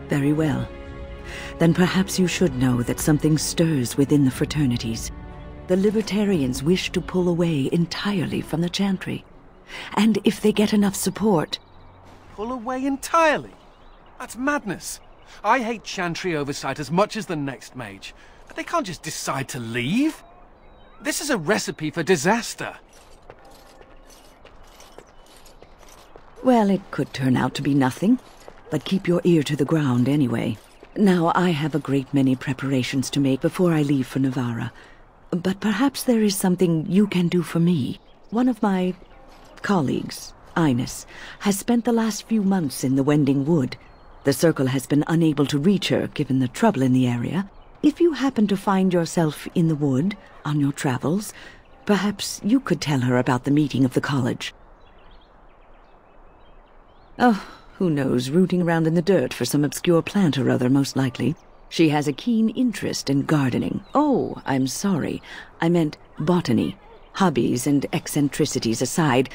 Very well. Then perhaps you should know that something stirs within the fraternities. The Libertarians wish to pull away entirely from the Chantry. And if they get enough support... Pull away entirely? That's madness. I hate Chantry oversight as much as the next mage, but they can't just decide to leave. This is a recipe for disaster. Well, it could turn out to be nothing, but keep your ear to the ground anyway. Now, I have a great many preparations to make before I leave for Navarra, but perhaps there is something you can do for me. One of my colleagues, Ines, has spent the last few months in the Wending Wood. The Circle has been unable to reach her, given the trouble in the area. If you happen to find yourself in the wood, on your travels, Perhaps you could tell her about the meeting of the college. Oh, who knows, rooting around in the dirt for some obscure plant or other, most likely. She has a keen interest in gardening. Oh, I'm sorry. I meant botany. Hobbies and eccentricities aside,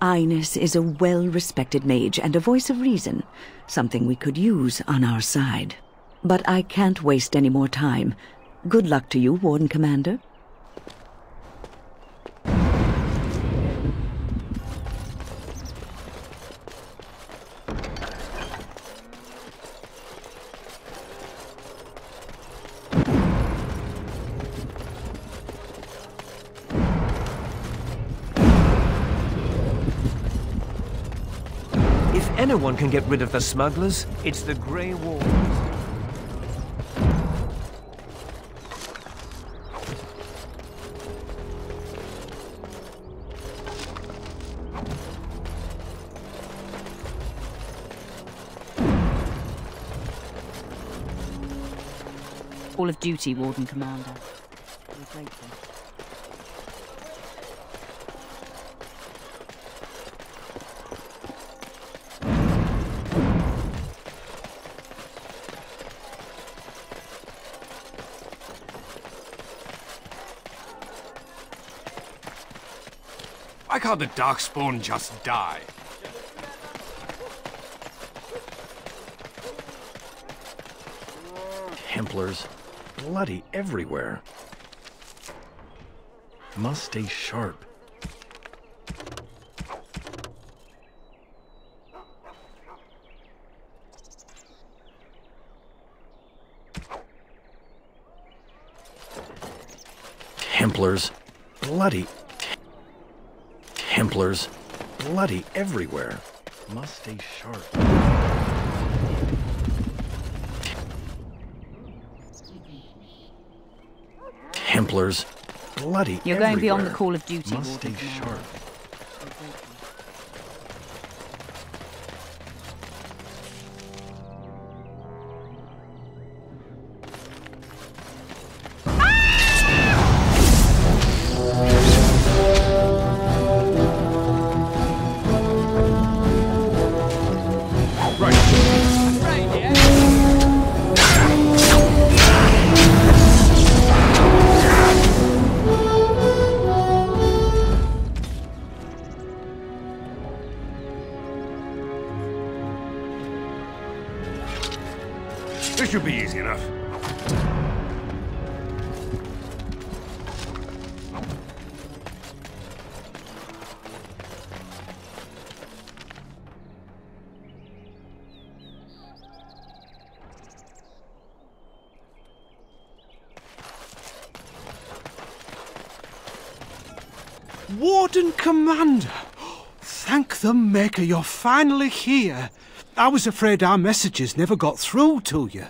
Ines is a well-respected mage and a voice of reason, something we could use on our side. But I can't waste any more time. Good luck to you, Warden Commander. If anyone can get rid of the smugglers, it's the Grey Wardens. Call of duty, Warden Commander. We're grateful. Why can't the Darkspawn just die? Templars. Bloody everywhere. Must stay sharp. Templars. Bloody... Templars. Bloody everywhere. Must stay sharp. Templars. Bloody You're going beyond the call of duty, Must Warden stay Commander. sharp. This should be easy enough. Warden Commander! Thank the Maker you're finally here. I was afraid our messages never got through to you.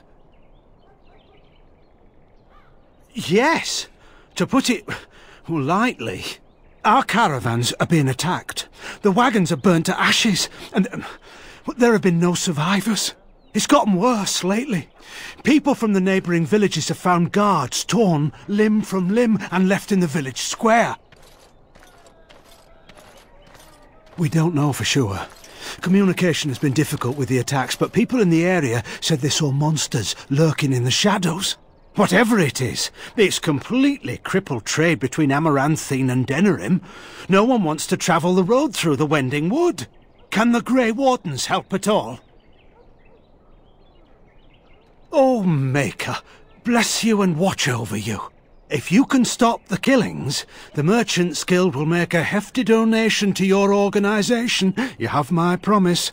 Yes, to put it lightly, our caravans are being attacked. The wagons are burnt to ashes, and there have been no survivors. It's gotten worse lately. People from the neighbouring villages have found guards torn limb from limb and left in the village square. We don't know for sure. Communication has been difficult with the attacks, but people in the area said they saw monsters lurking in the shadows. Whatever it is, it's completely crippled trade between Amaranthine and Denerim. No one wants to travel the road through the Wending Wood. Can the Grey Wardens help at all? Oh, Maker, bless you and watch over you. If you can stop the killings, the Merchants Guild will make a hefty donation to your organisation. You have my promise.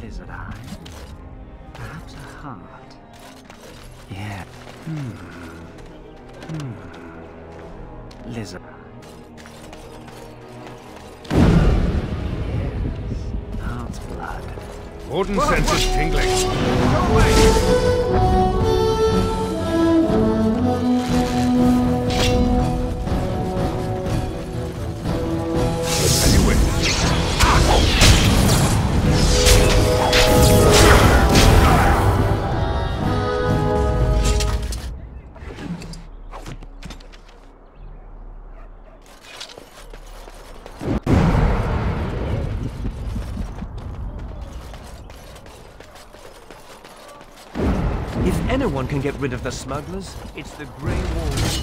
Lizard eye. Perhaps a heart. Yeah. Lizard. Yes. Heart's blood. Warden senses tingling. anyone can get rid of the smugglers, it's the Grey Wolves.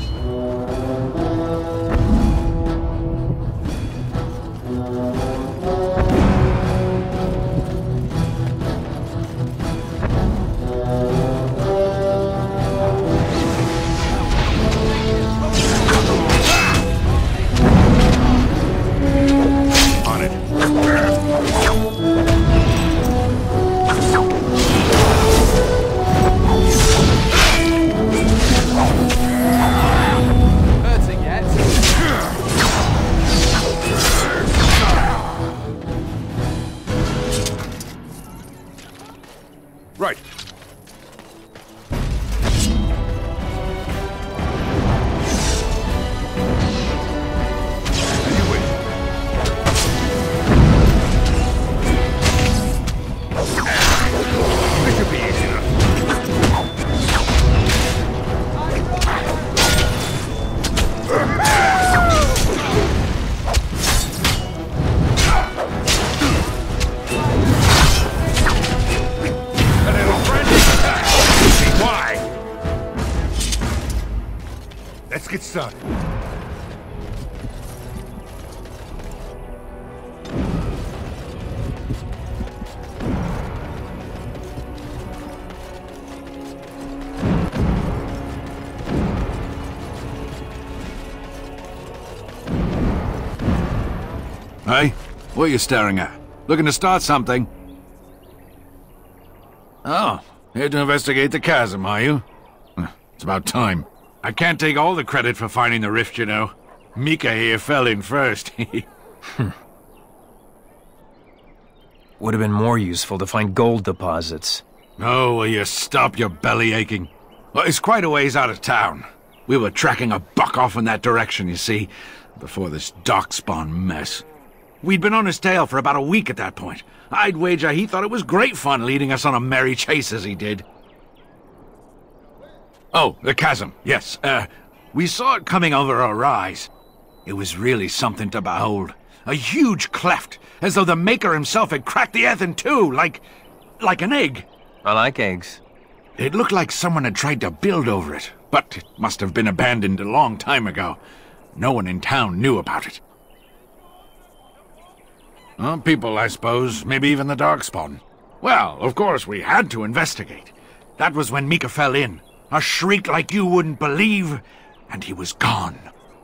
Right. This should be easy enough. Let's get started. Hey, what are you staring at? Looking to start something? Oh, here to investigate the chasm, are you? It's about time. I can't take all the credit for finding the rift, you know. Mika here fell in first. Would have been more useful to find gold deposits. Oh, will you stop your belly aching? Well, it's quite a ways out of town. We were tracking a buck off in that direction, you see, before this darkspawn mess. We'd been on his tail for about a week at that point. I'd wager he thought it was great fun leading us on a merry chase as he did. Oh, the chasm, yes. We saw it coming over a rise. It was really something to behold. A huge cleft, as though the Maker himself had cracked the earth in two, like an egg. I like eggs. It looked like someone had tried to build over it, but it must have been abandoned a long time ago. No one in town knew about it. Well, people, I suppose. Maybe even the Darkspawn. Well, of course, we had to investigate. That was when Mika fell in. A shriek like you wouldn't believe, and he was gone.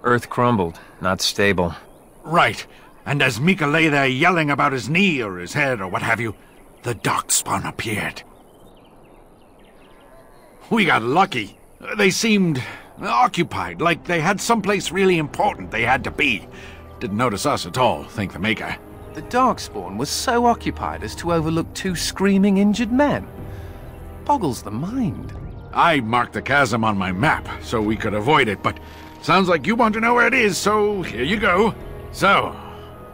Earth crumbled, not stable. Right. And as Mika lay there yelling about his knee or his head or what have you, the Darkspawn appeared. We got lucky. They seemed occupied, like they had someplace really important they had to be. Didn't notice us at all, thank the Maker. The Darkspawn was so occupied as to overlook two screaming injured men. Boggles the mind. I marked the chasm on my map so we could avoid it, but sounds like you want to know where it is, so here you go. So,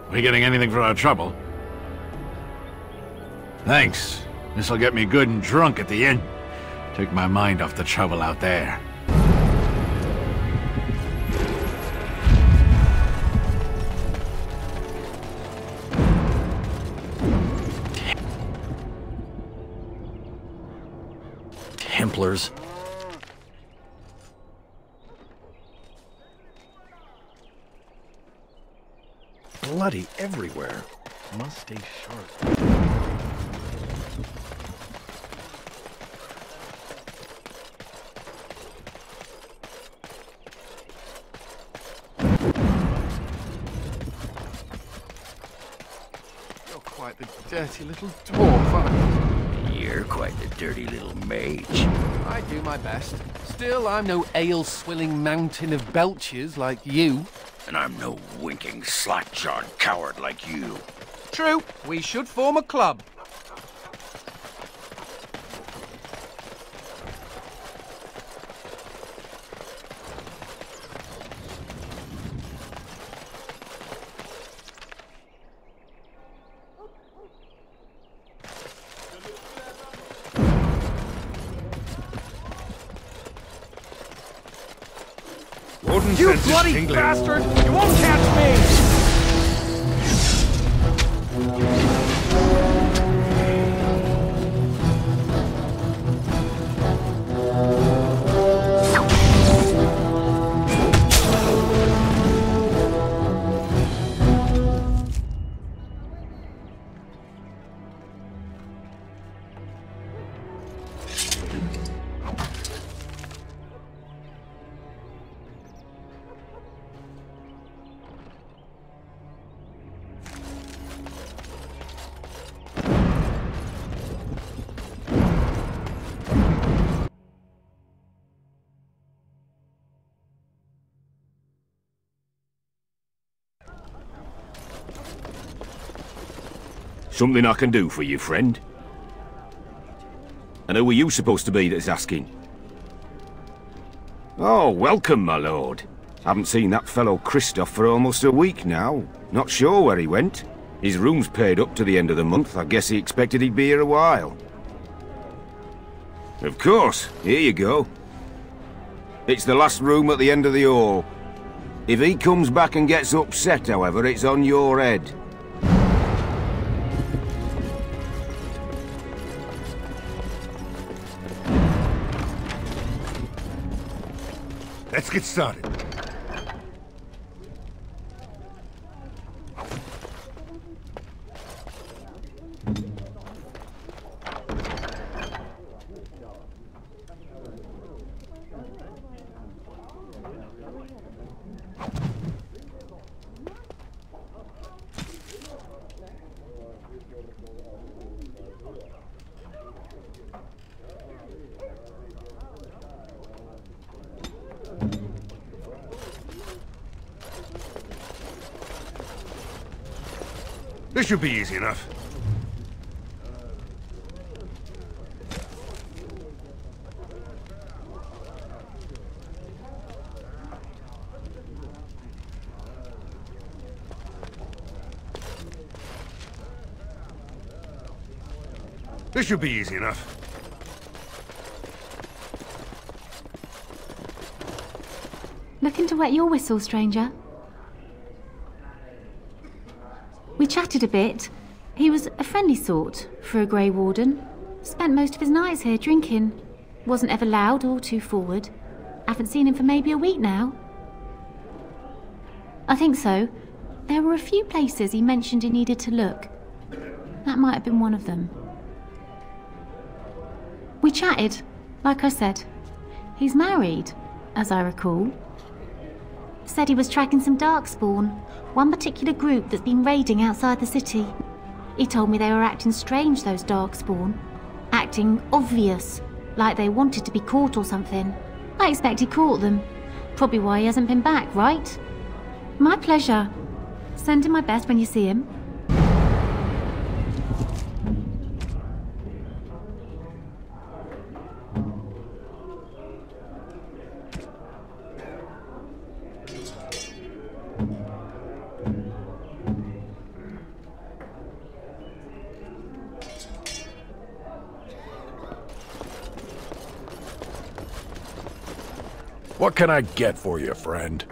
we getting anything for our trouble? Thanks. This'll get me good and drunk at the end. Take my mind off the trouble out there. Templars. Bloody everywhere. Must stay sharp. You're quite the dirty little dwarf, aren't you? You're quite the dirty little mage. I do my best. Still, I'm no ale-swilling mountain of belches like you. And I'm no winking, slack-jawed coward like you. True. We should form a club. You bloody bastard! You won't catch me! Something I can do for you, friend? And who are you supposed to be that's asking? Oh, welcome, my lord. Haven't seen that fellow Christoph for almost a week now. Not sure where he went. His room's paid up to the end of the month. I guess he expected he'd be here a while. Of course. Here you go. It's the last room at the end of the hall. If he comes back and gets upset, however, it's on your head. Let's get started. This should be easy enough. This should be easy enough. Looking to wet your whistle, stranger? We chatted a bit. He was a friendly sort for a Grey Warden. Spent most of his nights here drinking. Wasn't ever loud or too forward. Haven't seen him for maybe a week now. I think so. There were a few places he mentioned he needed to look. That might have been one of them. We chatted, like I said. He's married, as I recall. Said he was tracking some Darkspawn, one particular group that's been raiding outside the city. He told me they were acting strange, those Darkspawn. Acting obvious, like they wanted to be caught or something. I expect he caught them. Probably why he hasn't been back, right? My pleasure. Send him my best when you see him. What can I get for you, friend?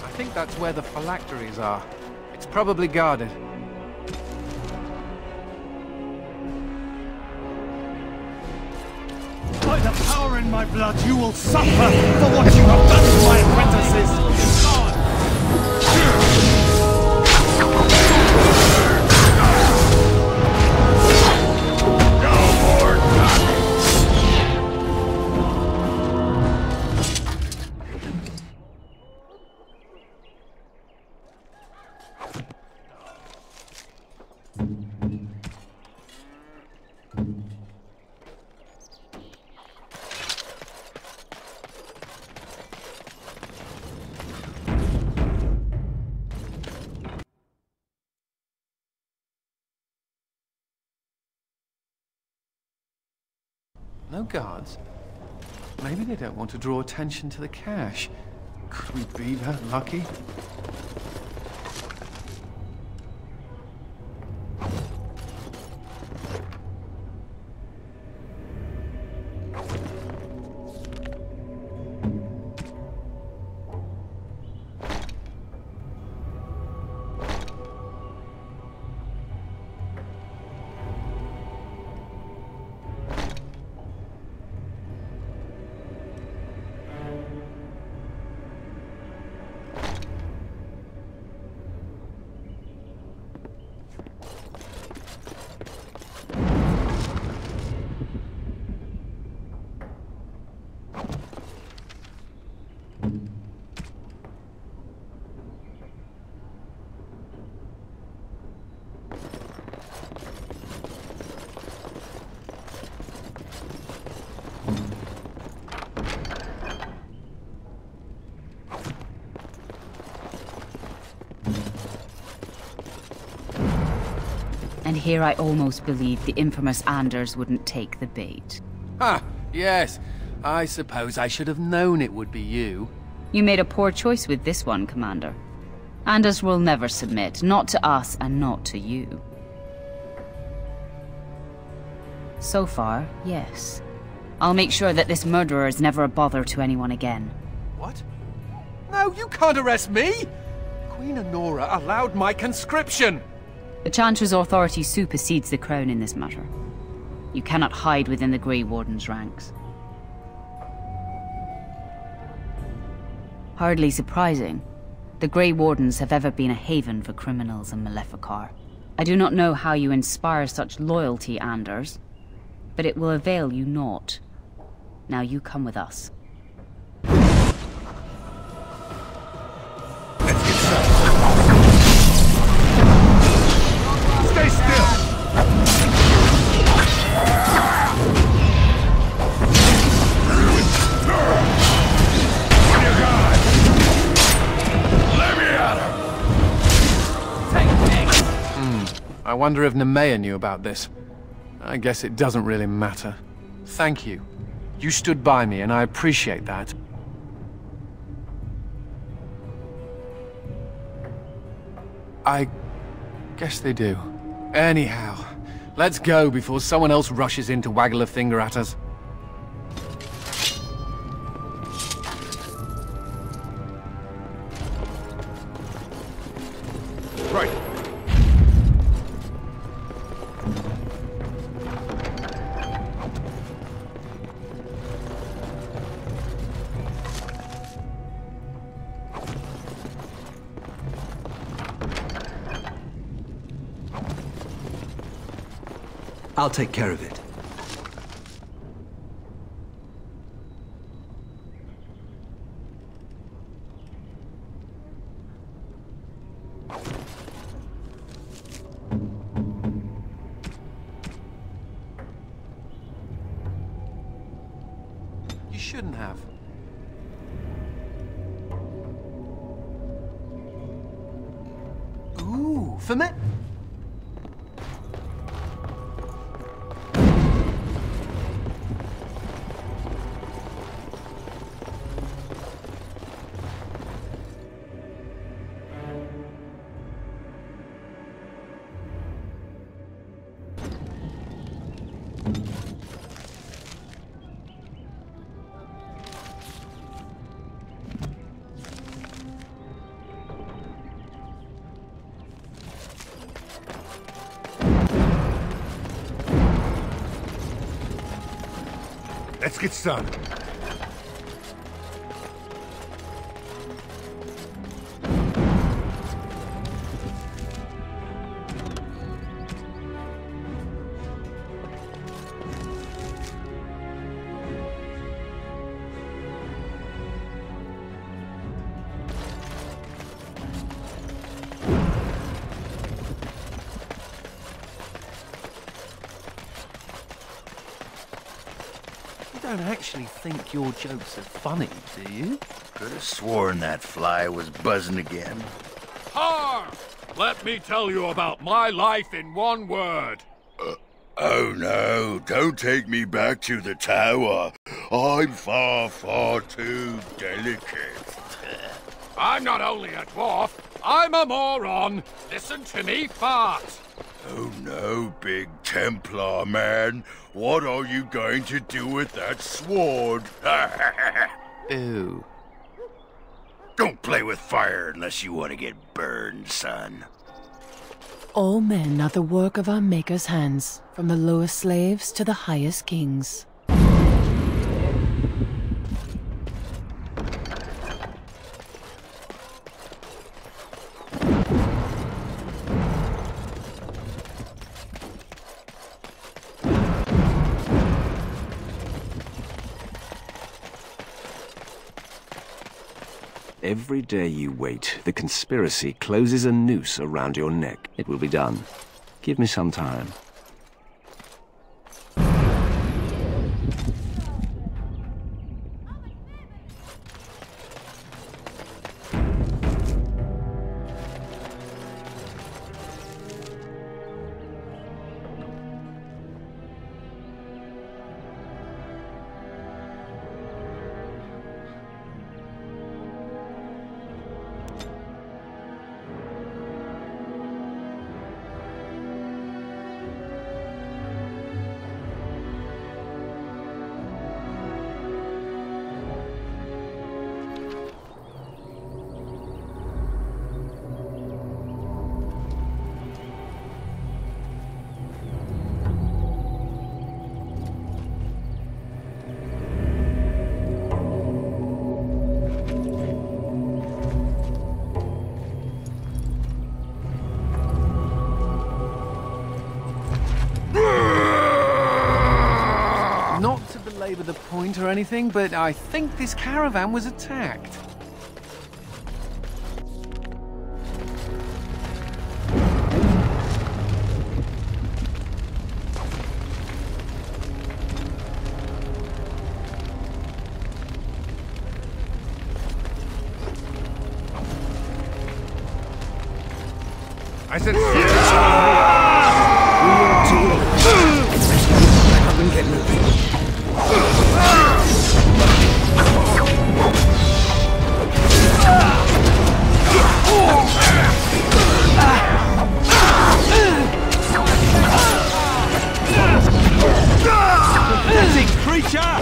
I think that's where the phylacteries are. It's probably guarded. By the power in my blood, you will suffer for what you have done to my apprentices! No guards? Maybe they don't want to draw attention to the cache. Could we be that lucky? And here I almost believed the infamous Anders wouldn't take the bait. Ah, yes. I suppose I should have known it would be you. You made a poor choice with this one, Commander. Anders will never submit, not to us and not to you. So far, yes. I'll make sure that this murderer is never a bother to anyone again. What? No, you can't arrest me! Queen Honora allowed my conscription! The Chantry's authority supersedes the Crown in this matter. You cannot hide within the Grey Warden's ranks. Hardly surprising. The Grey Wardens have ever been a haven for criminals in Maleficar. I do not know how you inspire such loyalty, Anders, but it will avail you naught. Now you come with us. Stay still! I wonder if Nemea knew about this. I guess it doesn't really matter. Thank you. You stood by me, and I appreciate that. I guess they do. Anyhow, let's go before someone else rushes in to waggle a finger at us. Right. I'll take care of it. You shouldn't have. Ooh, for me. Let's get started. You don't actually think your jokes are funny, do you? Could have sworn that fly was buzzing again. Har! Let me tell you about my life in one word. Oh no, don't take me back to the tower. I'm far, far too delicate. I'm not only a dwarf, I'm a moron. Listen to me fart. Oh no, big Templar man. What are you going to do with that sword? Ew. Don't play with fire unless you want to get burned, son. All men are the work of our Maker's hands, from the lowest slaves to the highest kings. Every day you wait, the conspiracy closes a noose around your neck. It will be done. Give me some time. the point or anything, but I think this caravan was attacked. I said, Get moving. Pathetic creature!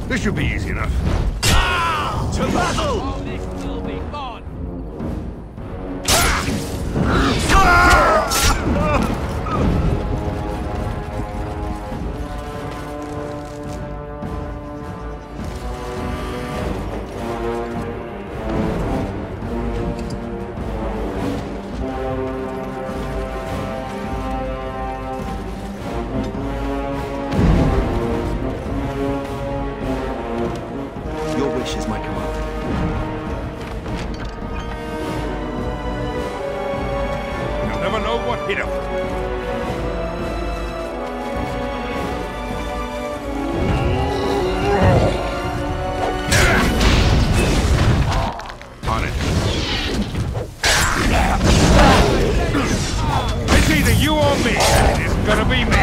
This should be easy enough. To battle! Oh, this will be fun! Your wish is my command. You'll never know what hit him. On it. It's either you or me, and it's gonna be me.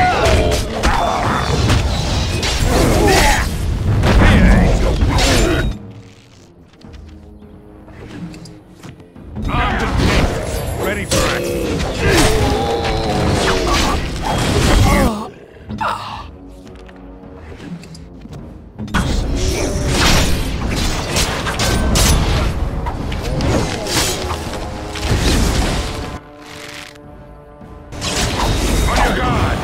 Armed and dangerous, ready for action. On your guard!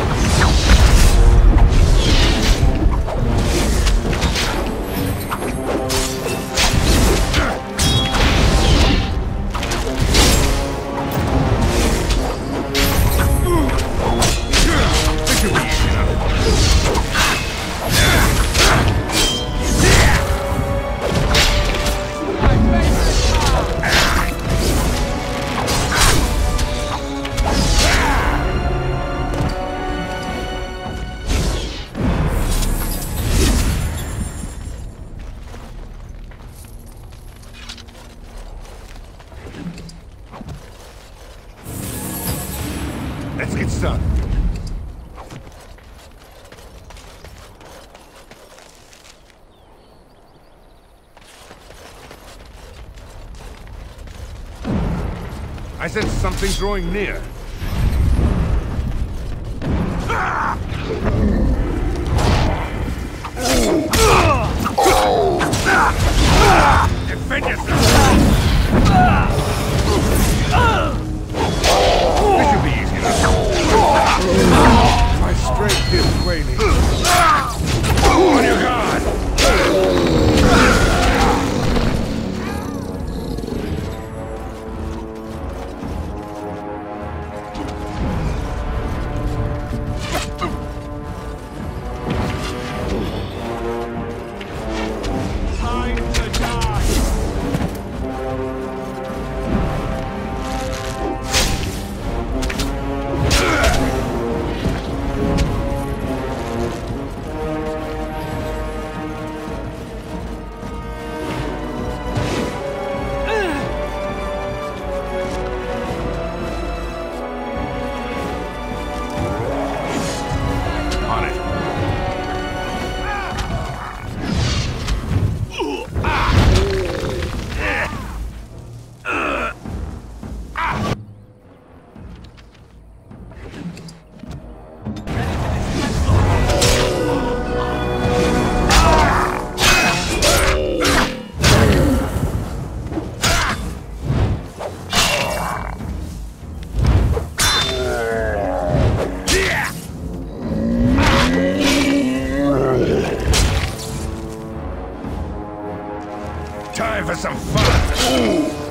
Let's get started. I sense something drawing near. Defend yourself! This should be easy enough. My strength is waning. On your guard! time for some fun.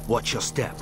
Watch your step.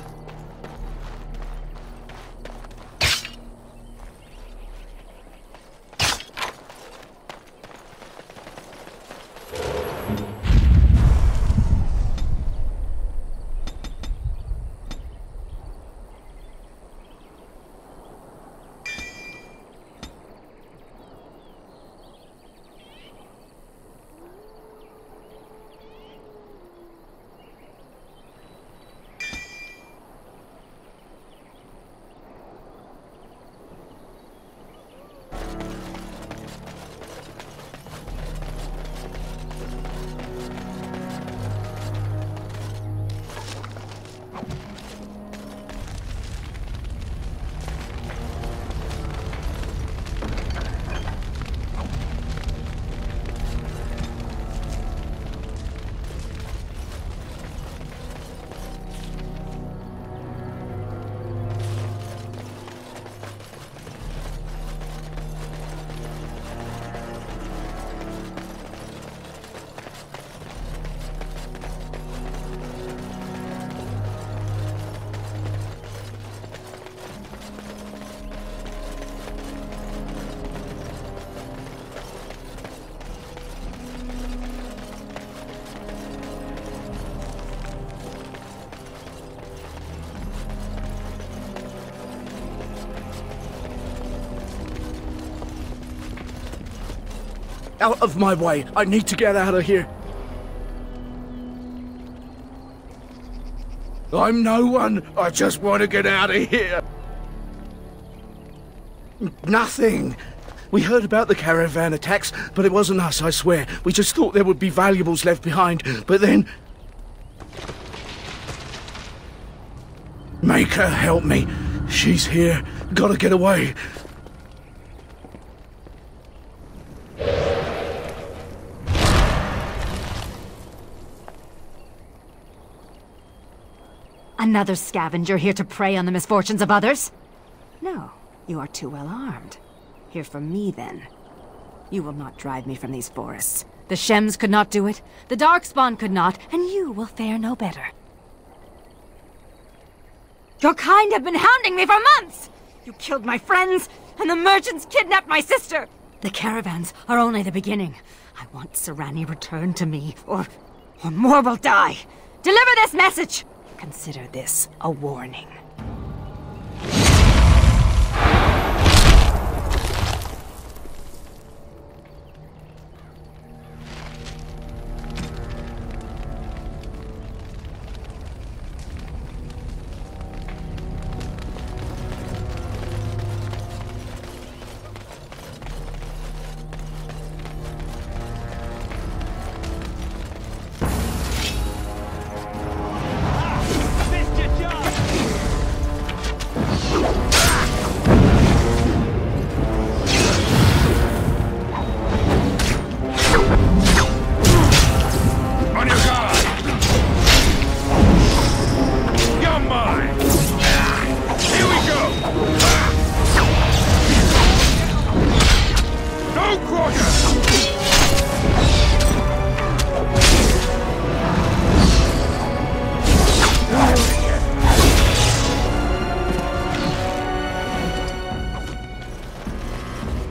Out of my way! I need to get out of here! I'm no one! I just want to get out of here! Nothing! We heard about the caravan attacks, but it wasn't us, I swear. We just thought there would be valuables left behind, but then... Maker, help me! She's here. Gotta get away! Another scavenger here to prey on the misfortunes of others? No, you are too well armed. Hear from me, then. You will not drive me from these forests. The Shems could not do it, the Darkspawn could not, and you will fare no better. Your kind have been hounding me for months! You killed my friends, and the merchants kidnapped my sister! The caravans are only the beginning. I want Serani returned to me, or more will die. Deliver this message! Consider this a warning.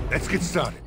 Let's get started.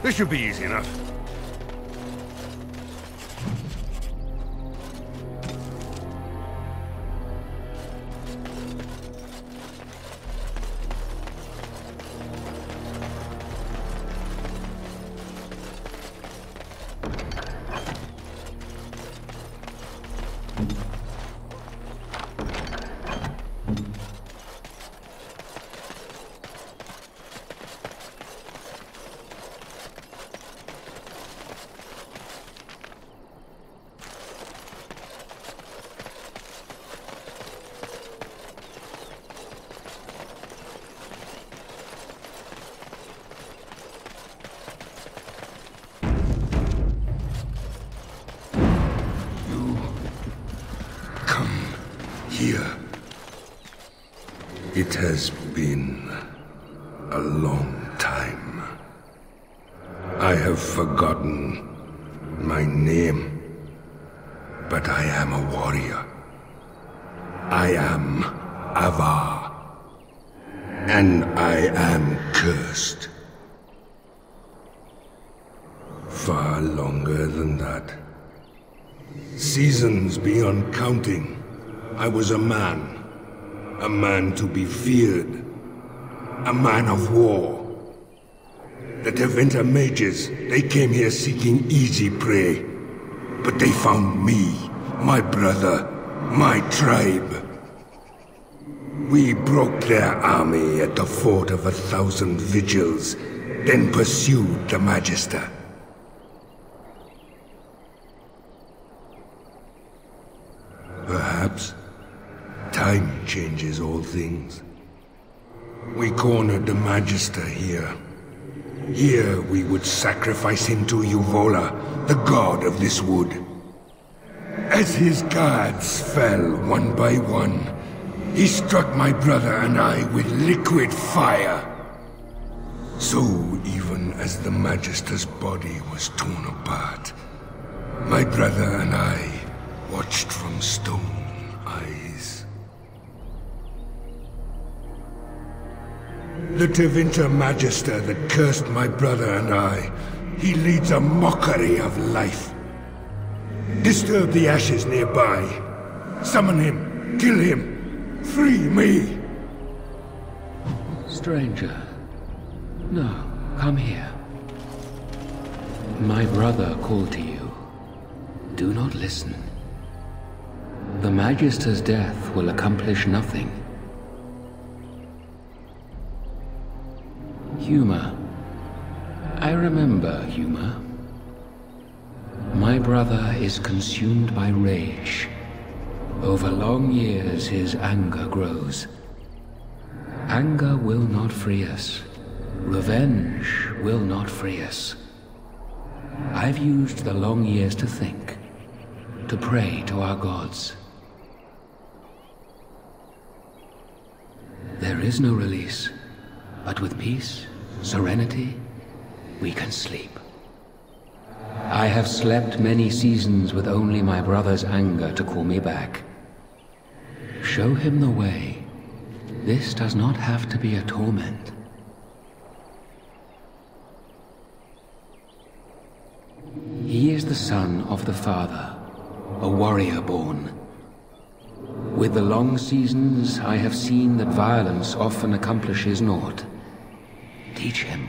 This should be easy enough. Here. It has been a long time. I have forgotten my name, but I am a warrior. I am Avar, and I am cursed. Far longer than that. Seasons beyond counting. I was a man to be feared, a man of war. The Tevinter mages, they came here seeking easy prey, but they found me, my brother, my tribe. We broke their army at the Fort of 1,000 Vigils, then pursued the Magister. Perhaps time changes all things. We cornered the Magister here. Here we would sacrifice him to Yuvola, the god of this wood. As his guards fell one by one, he struck my brother and I with liquid fire. So even as the Magister's body was torn apart, my brother and I watched from stone eyes. The Tevinter Magister that cursed my brother and I, he leads a mockery of life. Disturb the ashes nearby. Summon him. Kill him. Free me. Stranger. No, come here. My brother called to you. Do not listen. The Magister's death will accomplish nothing. Huma. I remember Huma. My brother is consumed by rage. Over long years, his anger grows. Anger will not free us. Revenge will not free us. I've used the long years to think, to pray to our gods. There is no release, but with peace, serenity, we can sleep. I have slept many seasons with only my brother's anger to call me back. Show him the way. This does not have to be a torment. He is the son of the Father, a warrior born. With the long seasons, I have seen that violence often accomplishes naught. Teach him.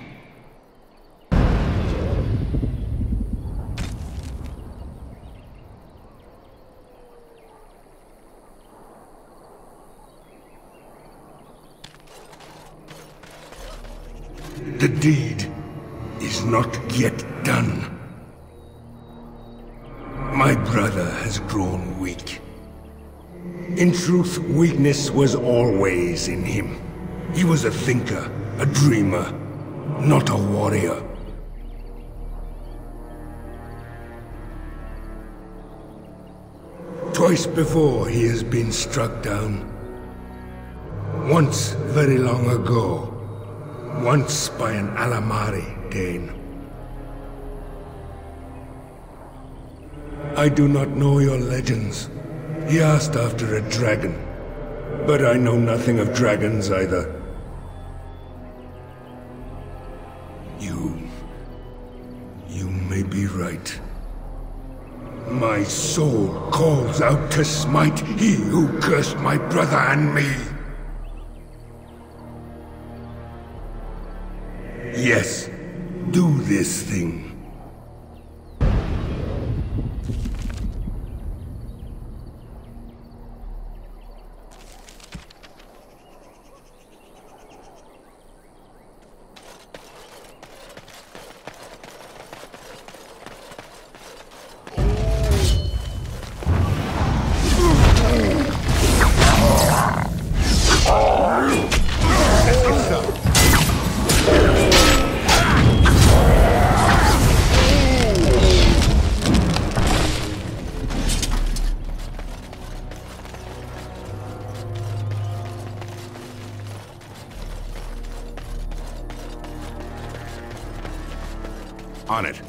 The deed is not yet done. My brother has grown weak. In truth, weakness was always in him. He was a thinker, a dreamer, not a warrior. Twice before he has been struck down. Once very long ago. Once by an Alamari Dane. I do not know your legends. He asked after a dragon, but I know nothing of dragons either. may be right. My soul calls out to smite he who cursed my brother and me. Yes, do this thing. On it.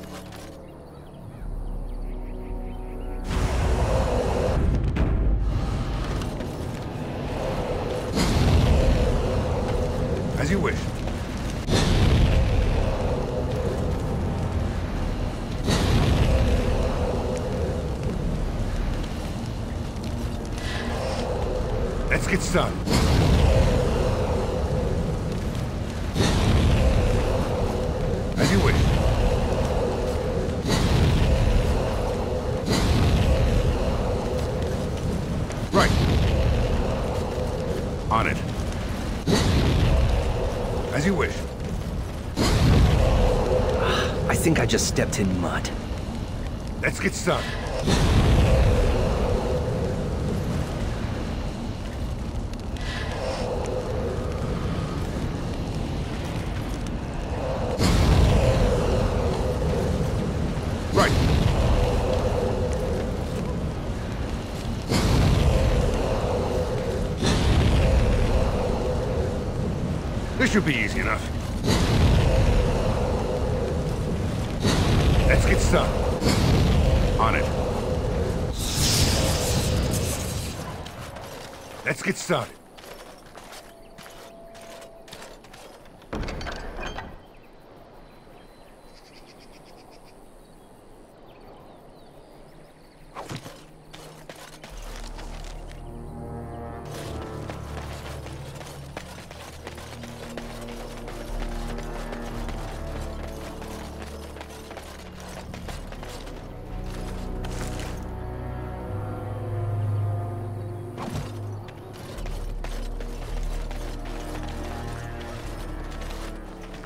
As you wish. Let's get started. As you wish. Right. On it. As you wish. I think I just stepped in mud. Let's get started. Right. This should be easy enough. Let's get started. On it. Let's get started.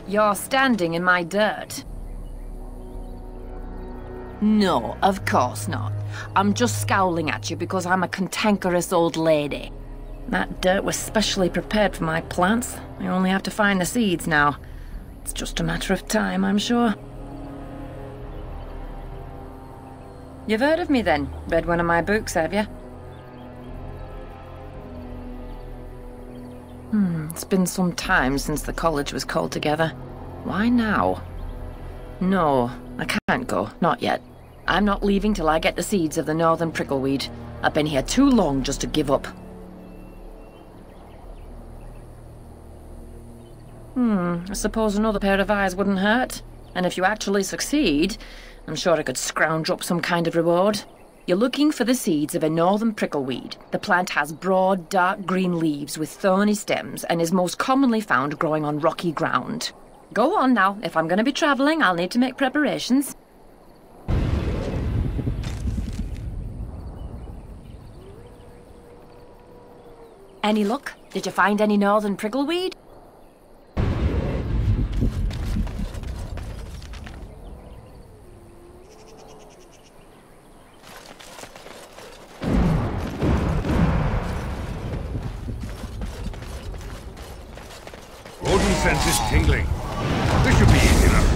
You're standing in my dirt. No, of course not. I'm just scowling at you because I'm a cantankerous old lady. That dirt was specially prepared for my plants. I only have to find the seeds now. It's just a matter of time, I'm sure. You've heard of me then? Read one of my books, have you? It's been some time since the college was called together. Why now? No, I can't go. Not yet. I'm not leaving till I get the seeds of the northern prickleweed. I've been here too long just to give up. I suppose another pair of eyes wouldn't hurt. And if you actually succeed, I'm sure I could scrounge up some kind of reward. You're looking for the seeds of a northern prickleweed. The plant has broad, dark green leaves with thorny stems and is most commonly found growing on rocky ground. Go on now. If I'm going to be traveling, I'll need to make preparations. Any luck? Did you find any northern prickleweed? Rodent senses tingling. This should be easy enough.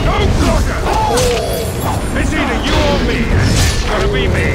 Go closer! It's either you or me. It's gotta be me.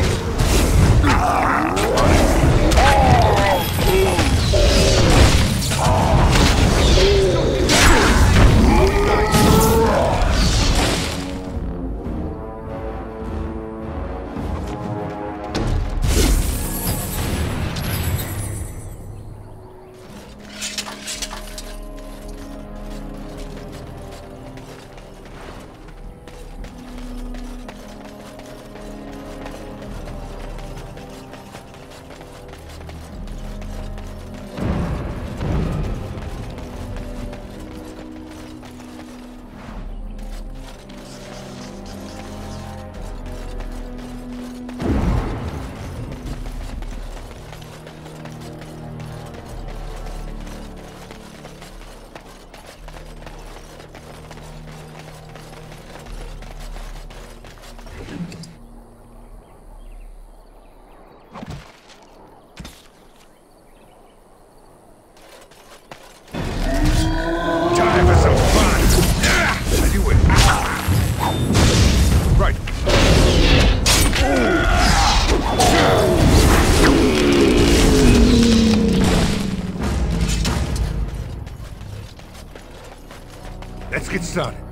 get started.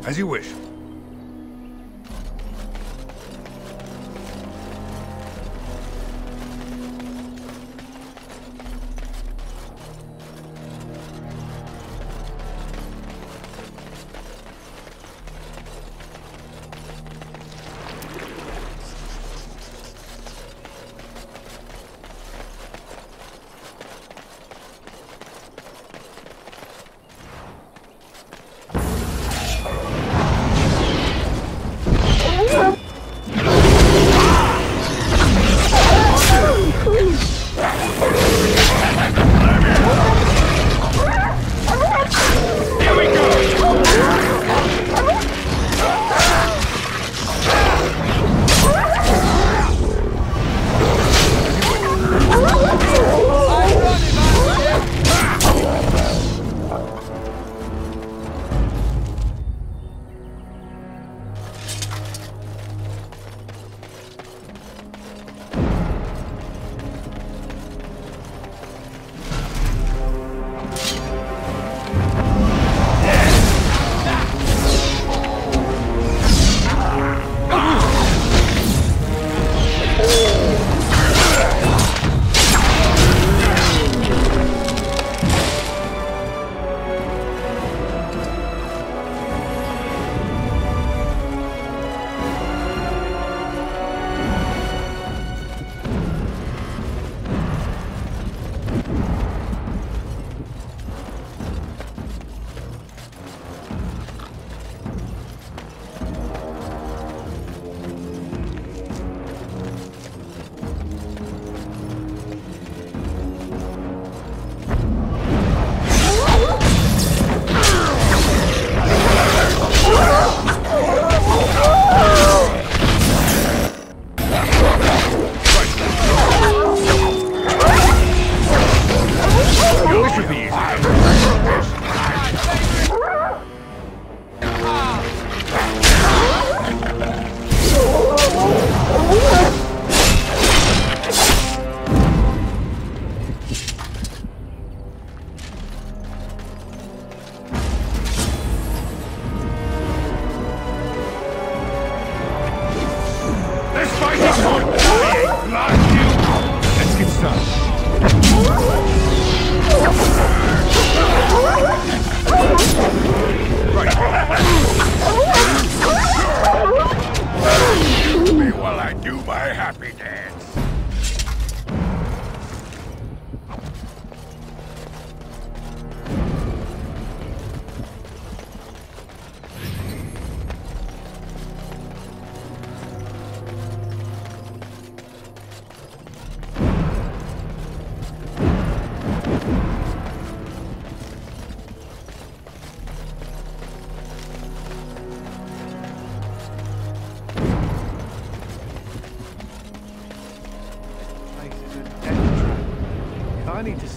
As you wish.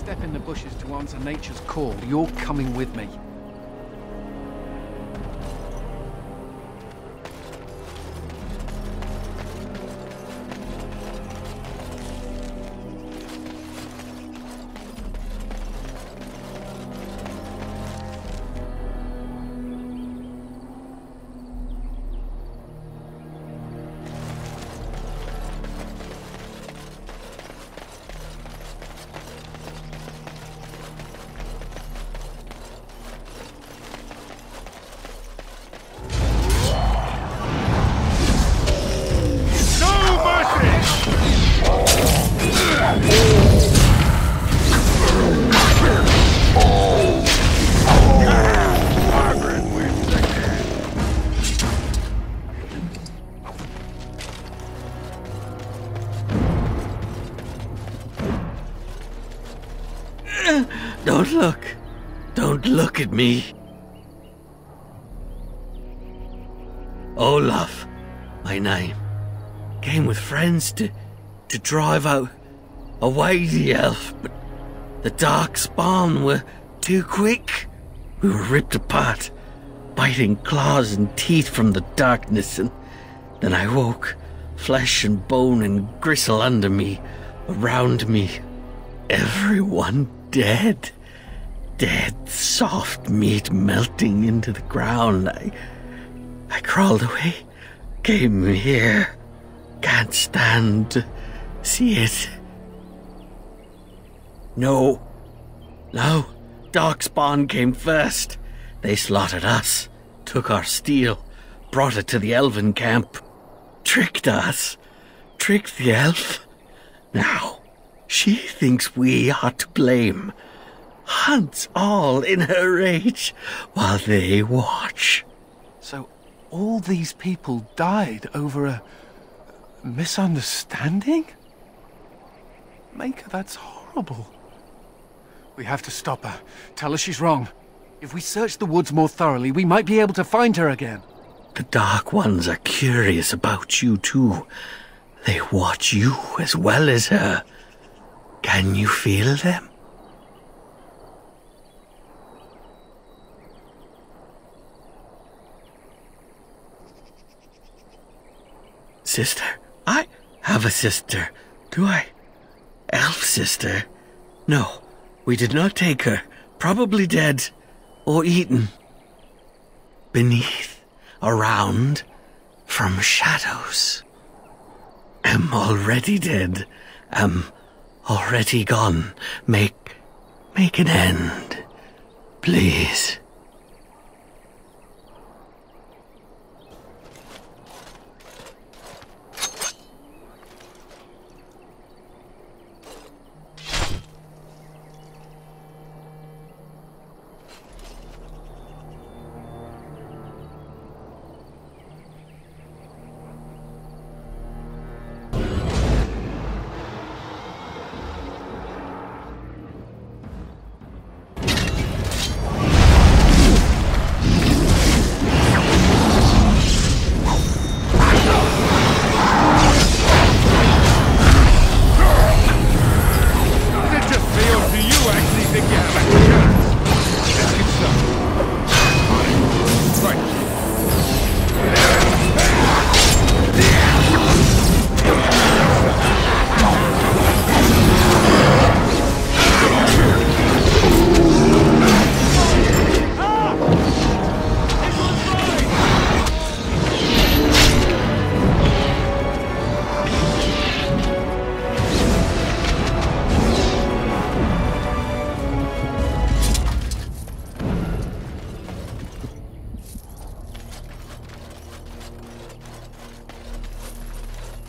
step in the bushes to answer nature's call, you're coming with me. Don't look. Don't look at me. Olaf, my name. Came with friends to drive out away the elf, but the Darkspawn were too quick. We were ripped apart, biting claws and teeth from the darkness, and then I woke, flesh and bone and gristle under me, around me. Everyone dead. Dead, soft meat melting into the ground. I crawled away, came here. Can't stand to see it. No. Darkspawn came first. They slaughtered us, took our steel, brought it to the elven camp, tricked us, tricked the elf. Now, she thinks we are to blame. Hunts all in her rage while they watch. So all these people died over a misunderstanding? Maker, that's horrible. We have to stop her. Tell her she's wrong. If we search the woods more thoroughly, we might be able to find her again. The Dark Ones are curious about you too. They watch you as well as her. Can you feel them? Sister? I have a sister. Do I? Elf sister? No, we did not take her. Probably dead. Or eaten. Beneath, around, from shadows. Am already dead. Am already gone. Make an end. Please.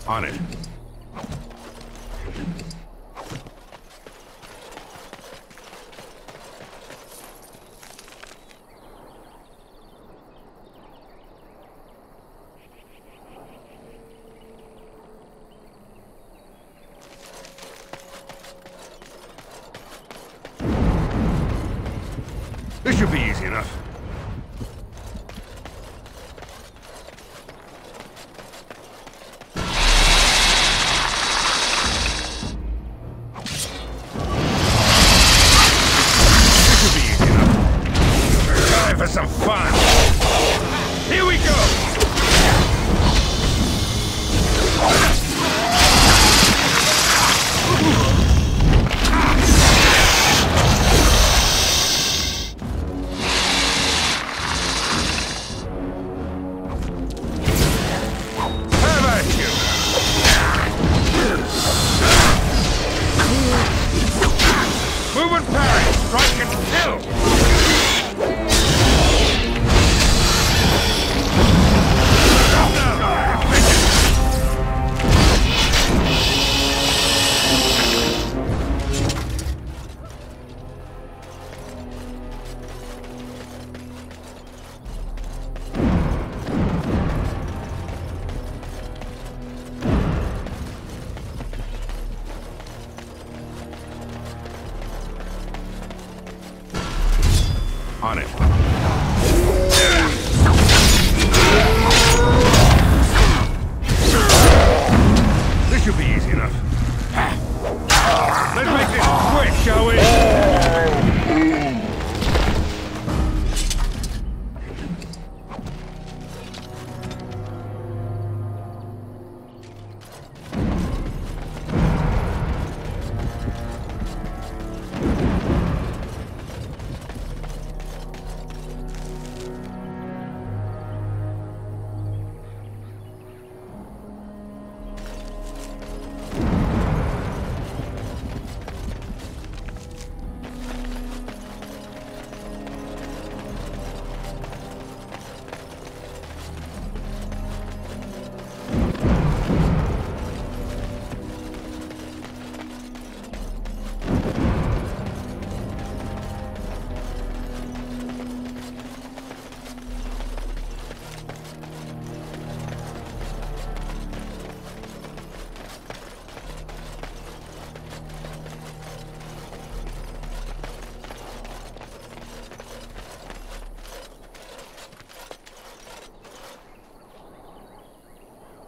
On it. This should be easy enough.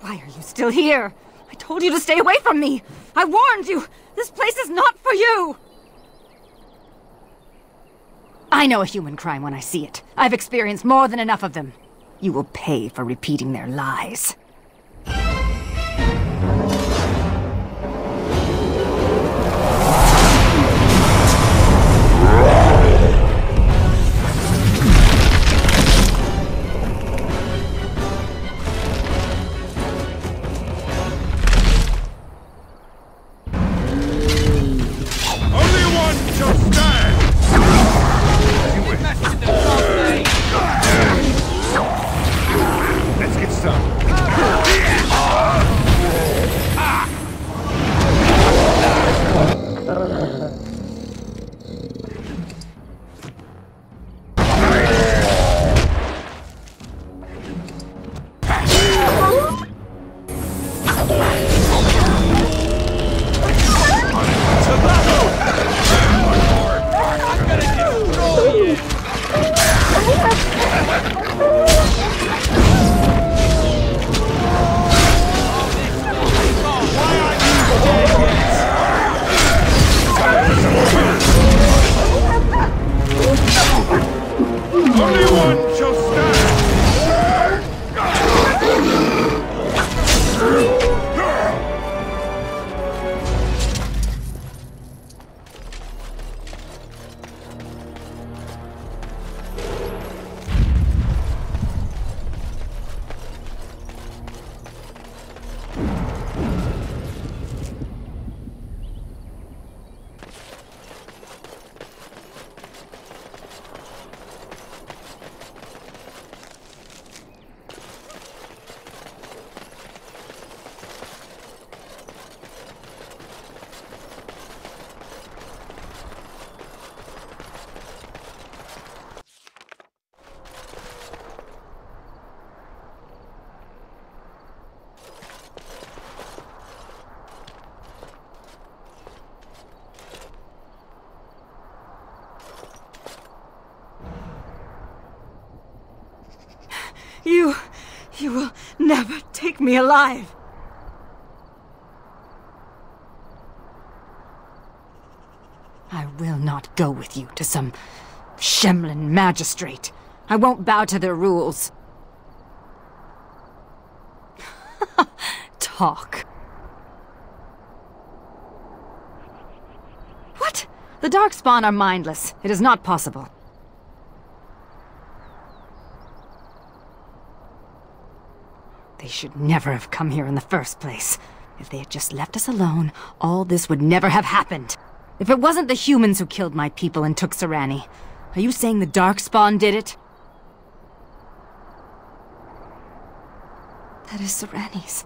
Why are you still here? I told you to stay away from me! I warned you! This place is not for you! I know a human crime when I see it. I've experienced more than enough of them. You will pay for repeating their lies. You will never take me alive. I will not go with you to some Shemlin magistrate. I won't bow to their rules. Talk. What? The Darkspawn are mindless. It is not possible. They should never have come here in the first place. If they had just left us alone, all this would never have happened. If it wasn't the humans who killed my people and took Sarani, are you saying the Darkspawn did it? That is Sarani's.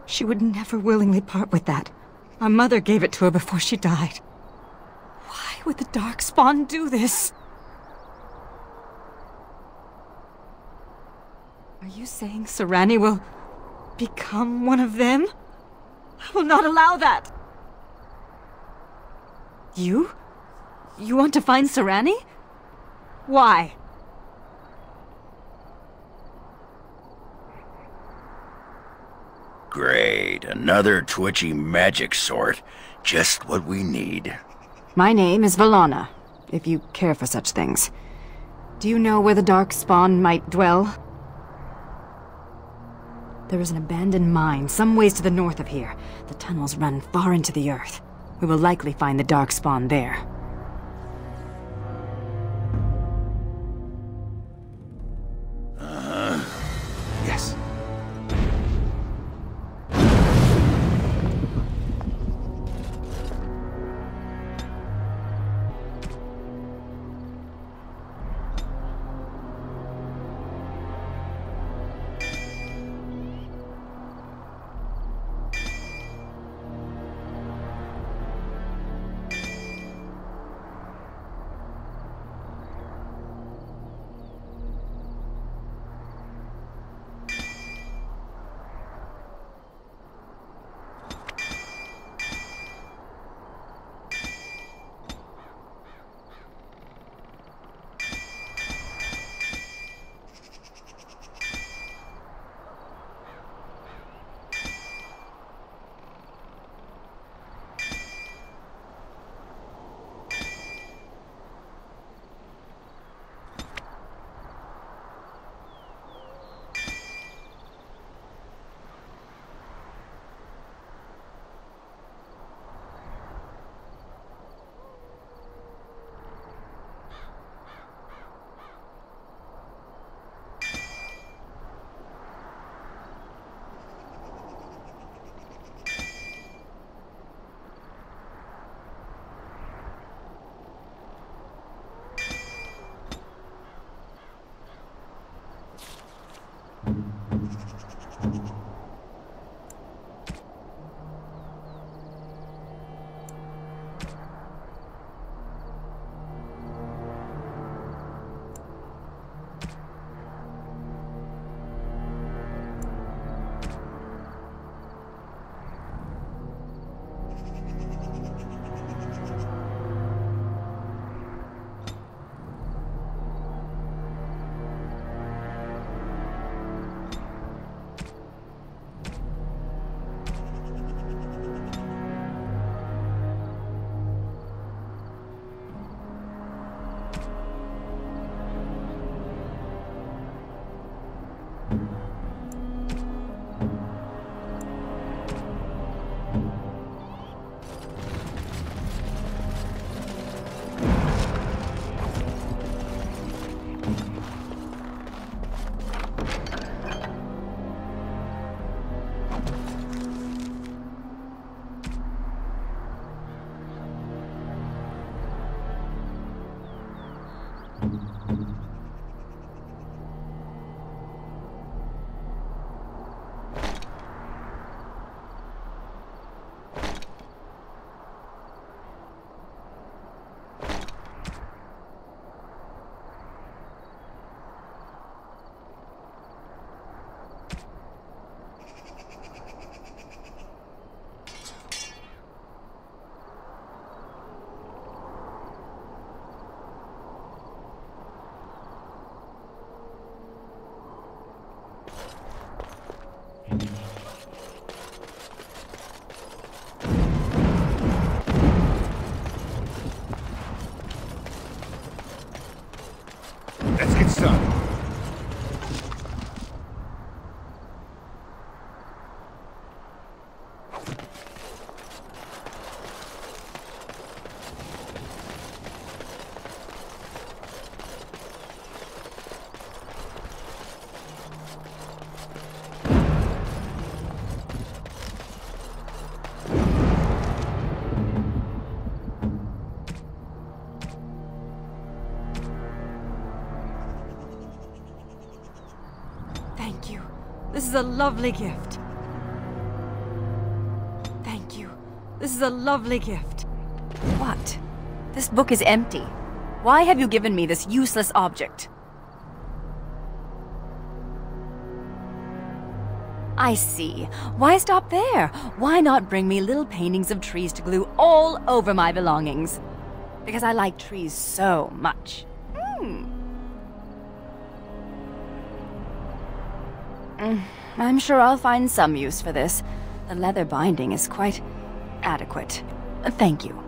She would never willingly part with that. My mother gave it to her before she died. Why would the Darkspawn do this? Are you saying Sarani will become one of them? I will not allow that! You? You want to find Sarani? Why? Great, another twitchy magic sort. Just what we need. My name is Valana, if you care for such things. Do you know where the Darkspawn might dwell? There is an abandoned mine some ways to the north of here. The tunnels run far into the earth. We will likely find the Darkspawn there. Yes. Let's get started. Thank you. This is a lovely gift. Thank you. This is a lovely gift. What? This book is empty. Why have you given me this useless object? I see. Why stop there? Why not bring me little paintings of trees to glue all over my belongings? Because I like trees so much. I'm sure I'll find some use for this. The leather binding is quite adequate. Thank you.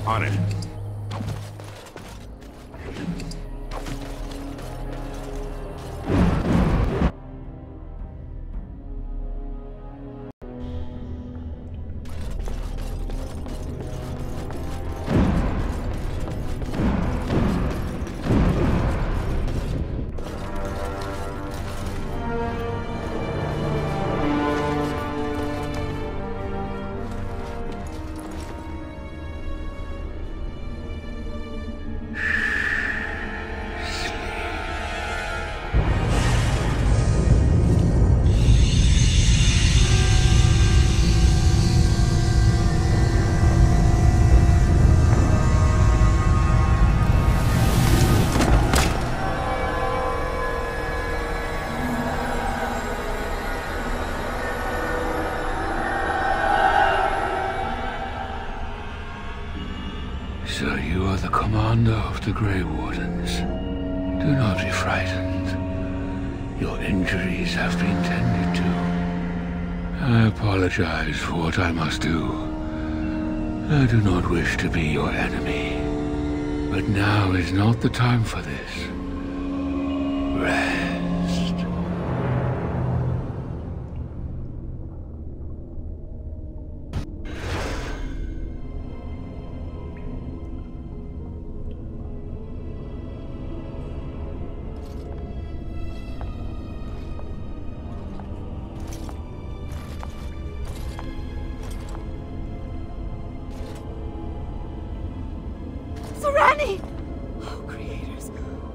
On it. So you are the commander of the Grey Wardens. Do not be frightened. Your injuries have been tended to. I apologize for what I must do. I do not wish to be your enemy. But now is not the time for this. Rest. Sarani! Oh, creators,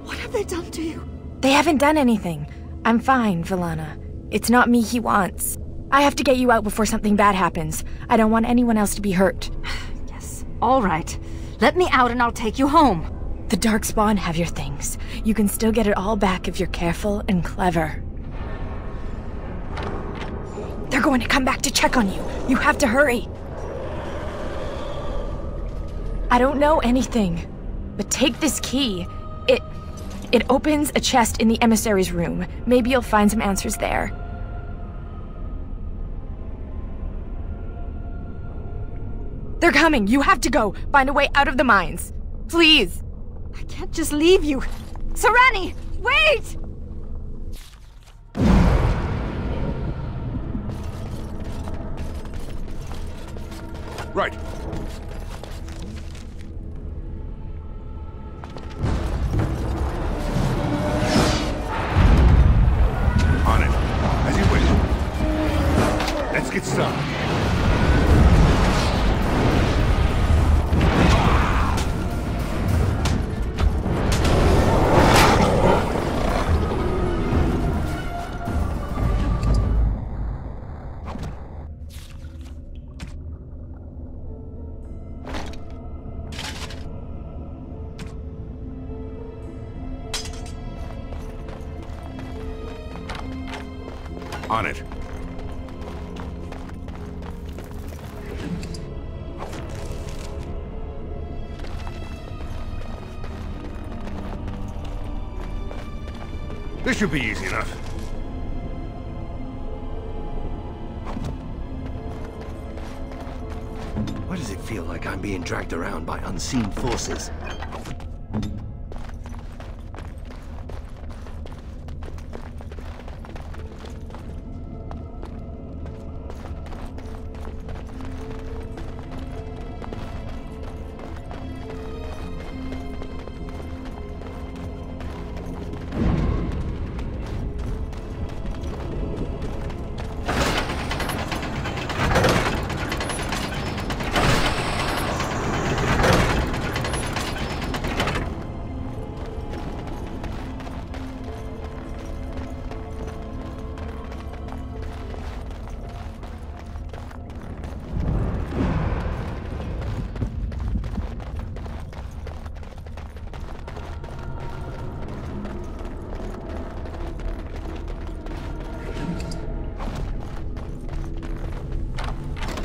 what have they done to you? They haven't done anything. I'm fine, Villana. It's not me he wants. I have to get you out before something bad happens. I don't want anyone else to be hurt. Yes, all right. Let me out and I'll take you home. The Darkspawn have your things. You can still get it all back if you're careful and clever. going to come back to check on you. You have to hurry. I don't know anything, but take this key. It opens a chest in the emissary's room. Maybe you'll find some answers there. They're coming. You have to go. Find a way out of the mines. Please. I can't just leave you. Sarani, wait! Right. On it. As you wish. Let's get started. On it. This should be easy enough. Why does it feel like I'm being dragged around by unseen forces?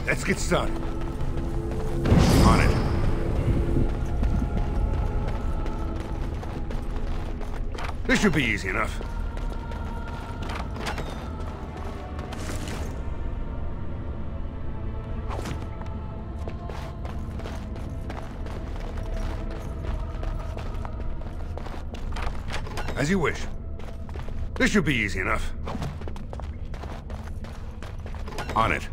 Let's get started. On it. This should be easy enough. As you wish. This should be easy enough. On it.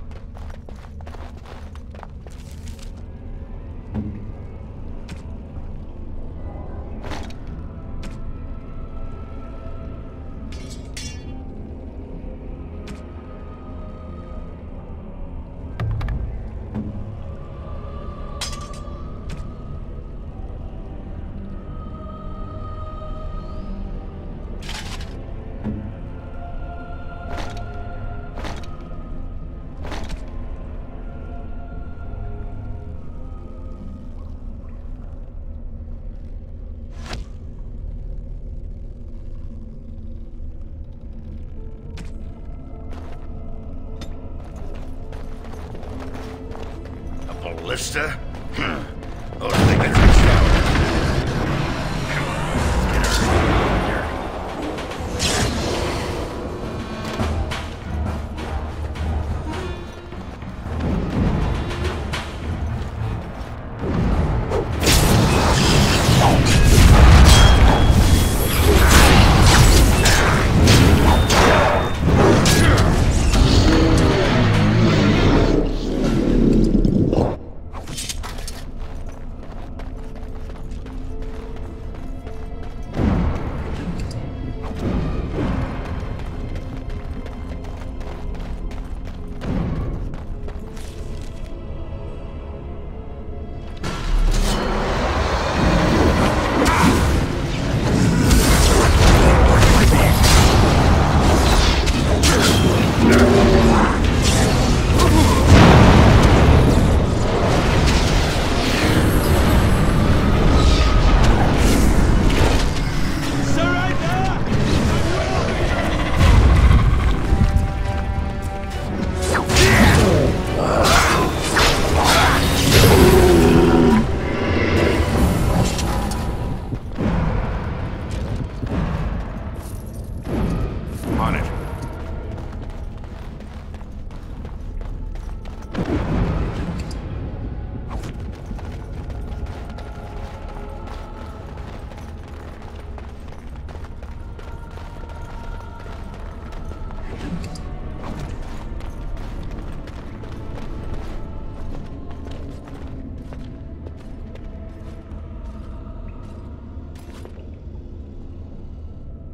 Ballista? Those things are slow. Come on, get her here.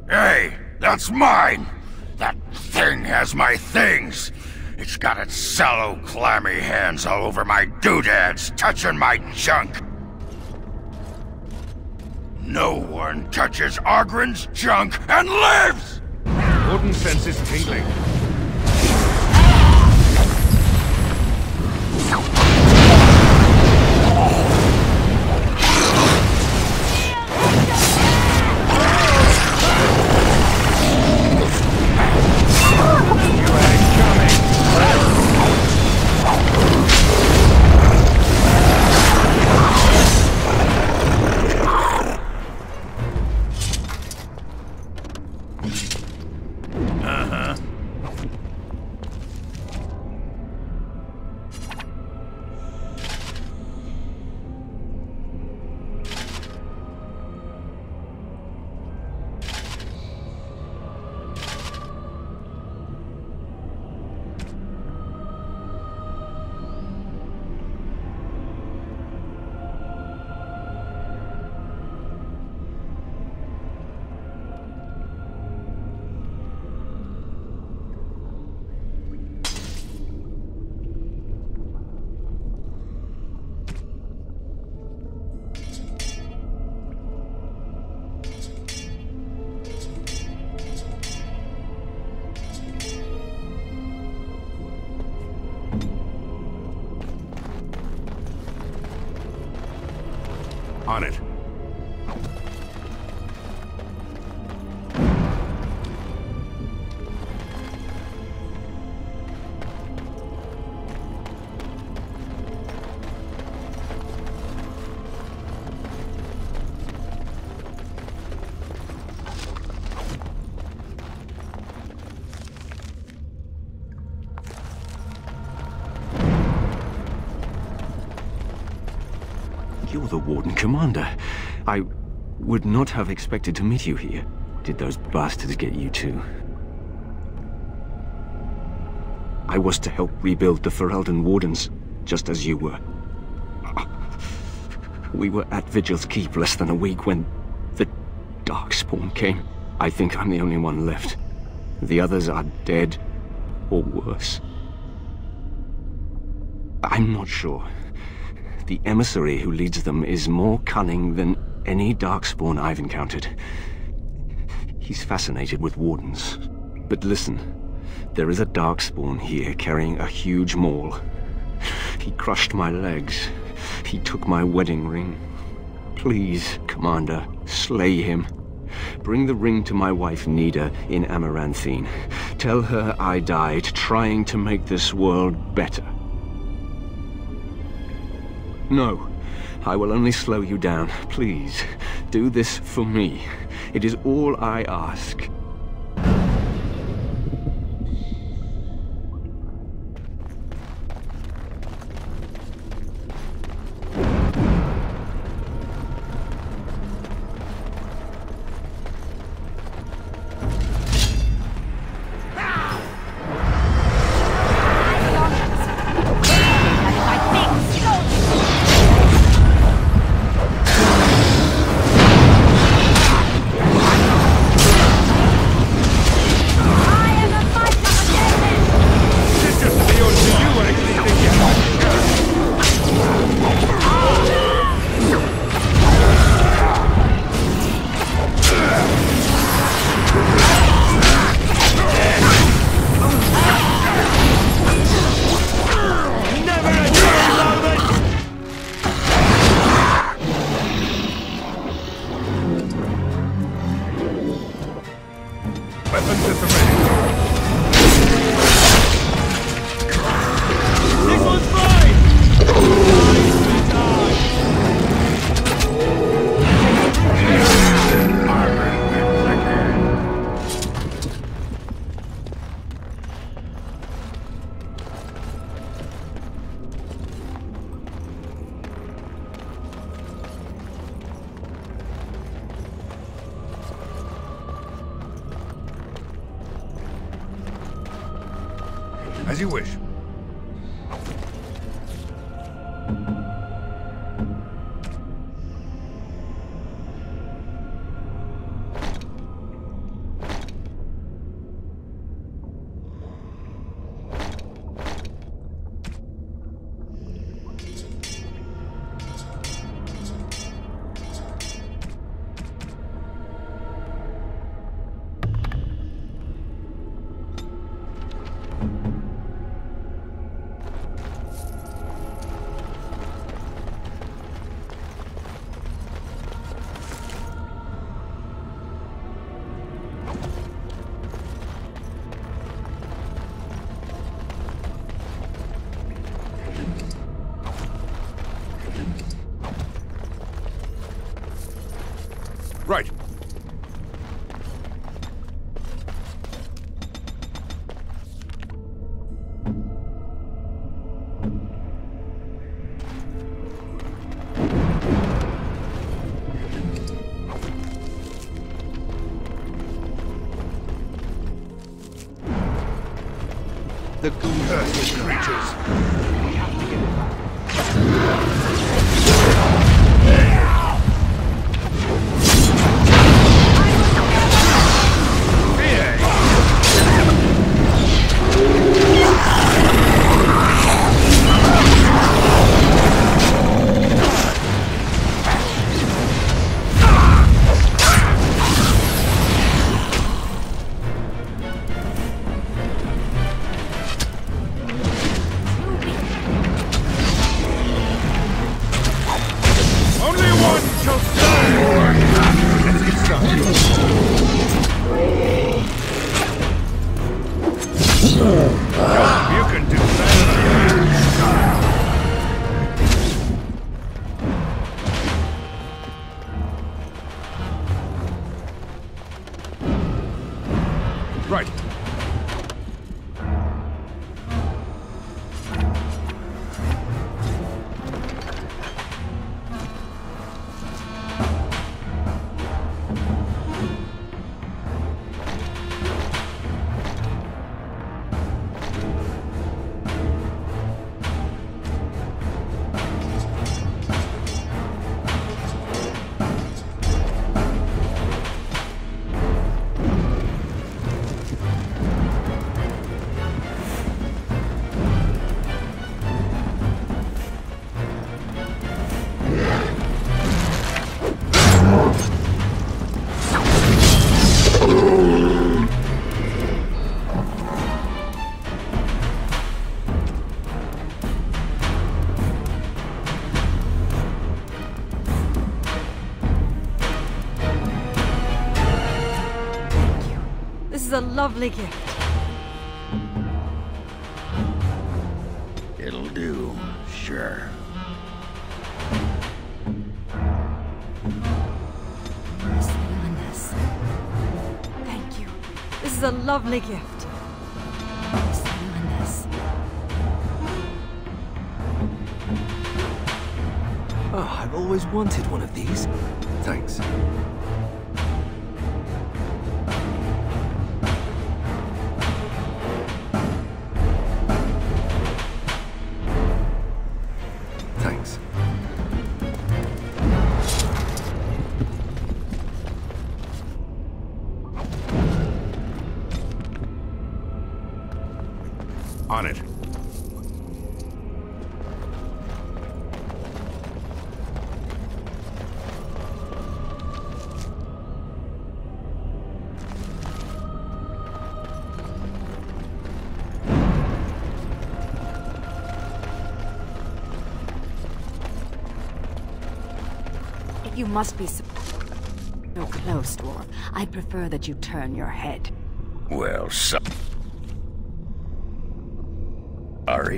Hey, that's mine! That thing has my things! It's got its sallow, clammy hands all over my doodads, touching my junk! No one touches Ogren's junk and lives! Wooden senses tingling. On it. You're the Warden Commander. I would not have expected to meet you here. Did those bastards get you too? I was to help rebuild the Ferelden Wardens, just as you were. We were at Vigil's Keep less than a week when the Darkspawn came. I think I'm the only one left. The others are dead, or worse. I'm not sure. The emissary who leads them is more cunning than any Darkspawn I've encountered. He's fascinated with Wardens. But listen, there is a Darkspawn here carrying a huge maul. He crushed my legs. He took my wedding ring. Please, Commander, slay him. Bring the ring to my wife Nida in Amaranthine. Tell her I died trying to make this world better. No, I will only slow you down. Please, do this for me. It is all I ask. As you wish. Right. The cursed creatures. Right. This is a lovely gift. It'll do, sure. Thank you. This is a lovely gift. Oh, I've always wanted one of these. Thanks. Thanks. On it. You must be so close, Dwarf. I'd prefer that you turn your head. Well, sorry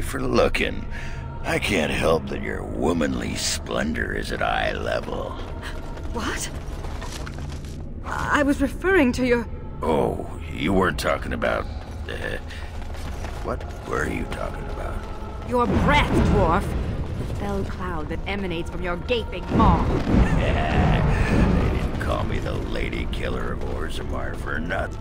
for looking. I can't help that your womanly splendor is at eye level. What? I was referring to your... Oh, you weren't talking about... what were you talking about? your breath, Dwarf. The fell cloud that emanates from your gaping maw. They didn't call me the Lady Killer of Orzammar for nothing.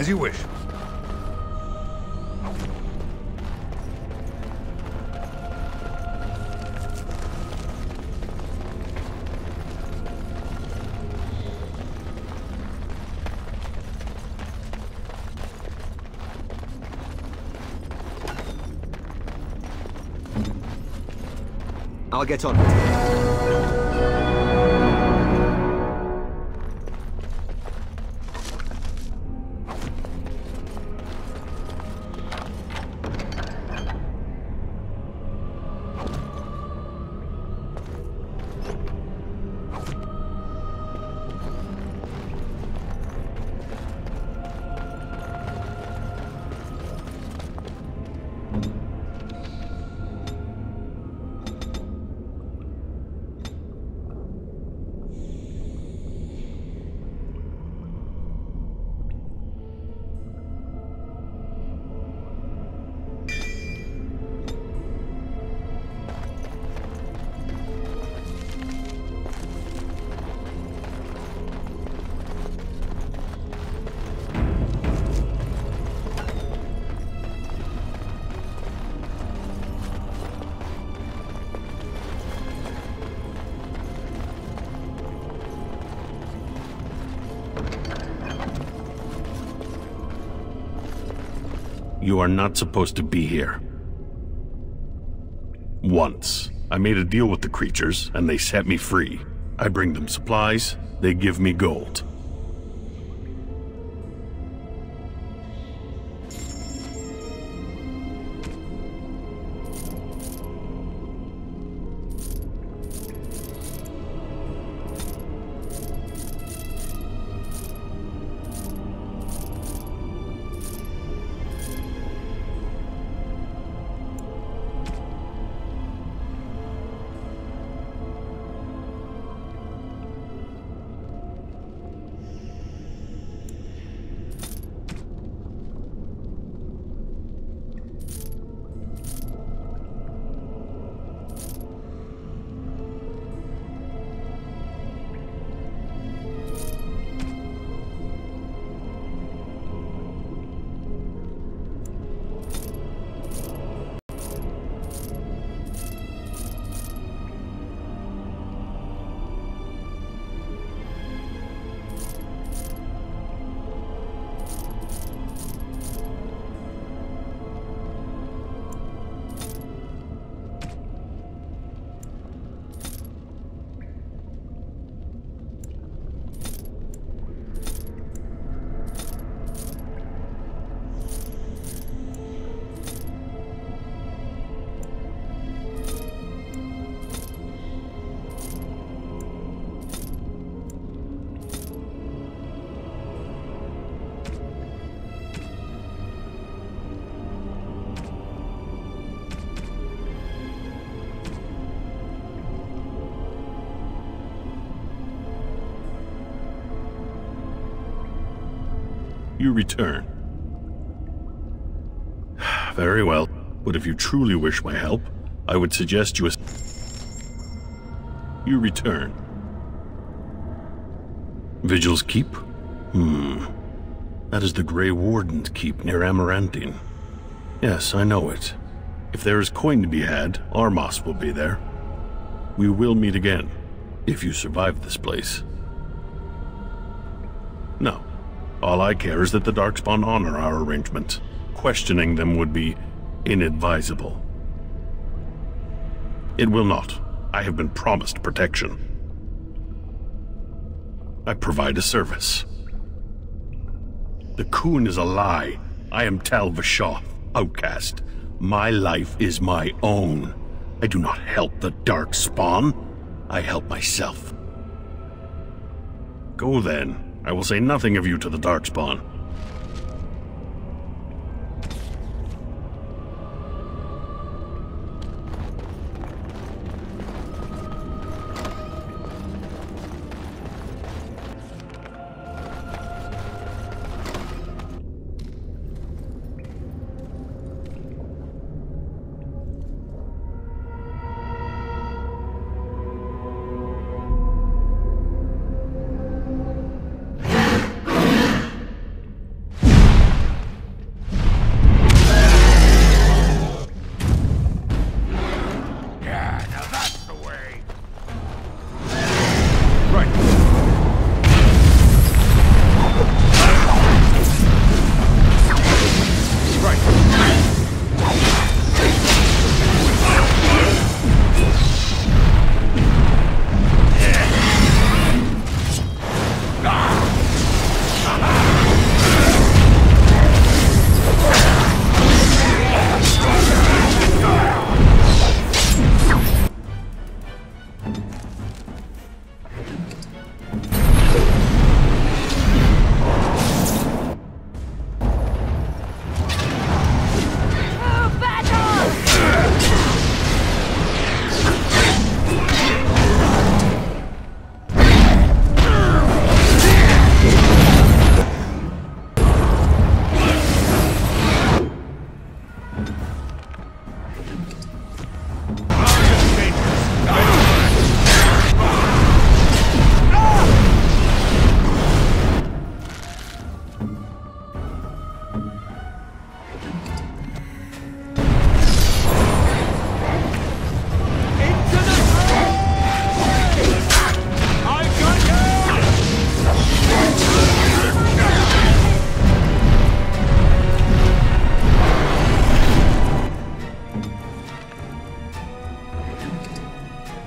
As you wish. I'll get on with it. You are not supposed to be here. Once, I made a deal with the creatures, and they set me free. I bring them supplies, they give me gold. You return. Very well, but if you truly wish my help, I would suggest you You return. Vigil's Keep? That is the Grey Warden's keep near Amarantine. Yes, I know it. If there is coin to be had, Armas will be there. We will meet again, if you survive this place. No. All I care is that the Darkspawn honor our arrangement. Questioning them would be inadvisable. It will not. I have been promised protection. I provide a service. The Khun is a lie. I am Tal Vashoth, outcast. My life is my own. I do not help the Darkspawn. I help myself. Go then. I will say nothing of you to the Darkspawn.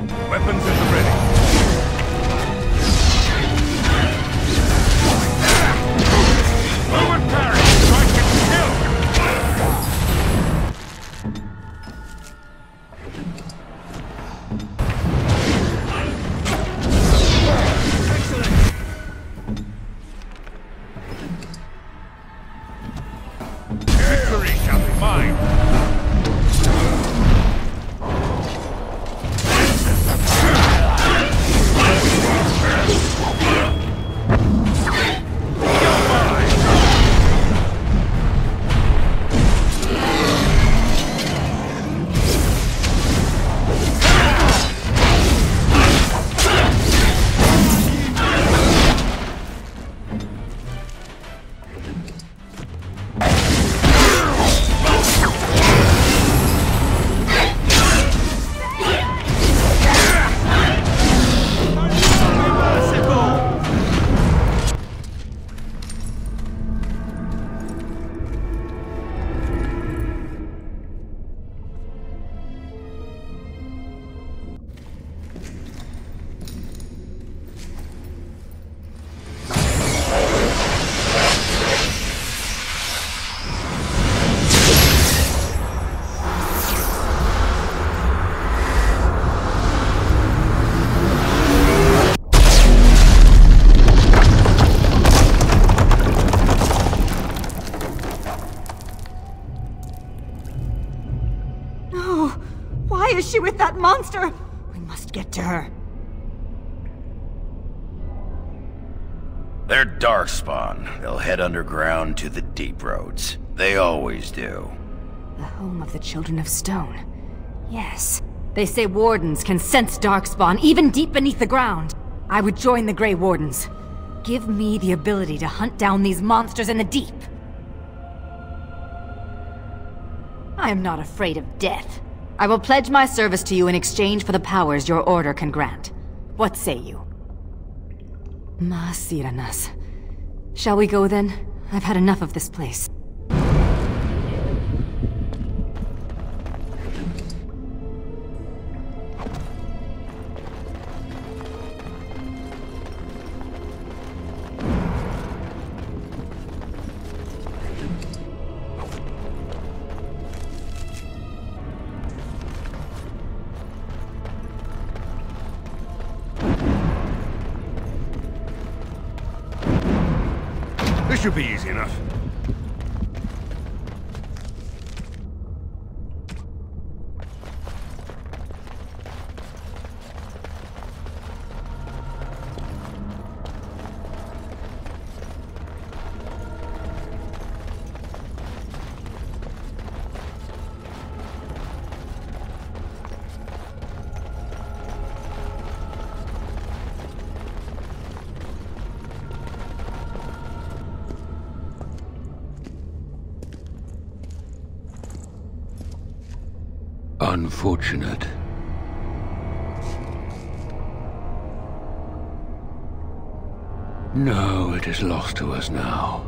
Weapons at the ready. Move and parry! Strike and kill! Victory shall be mine! Why is she with that monster? We must get to her. They're Darkspawn. They'll head underground to the Deep Roads. They always do. The home of the Children of Stone. Yes. They say Wardens can sense Darkspawn even deep beneath the ground. I would join the Grey Wardens. Give me the ability to hunt down these monsters in the deep. I am not afraid of death. I will pledge my service to you in exchange for the powers your order can grant. What say you? Masiranas. Shall we go then? I've had enough of this place. This should be easy enough. Unfortunate. No, it is lost to us now.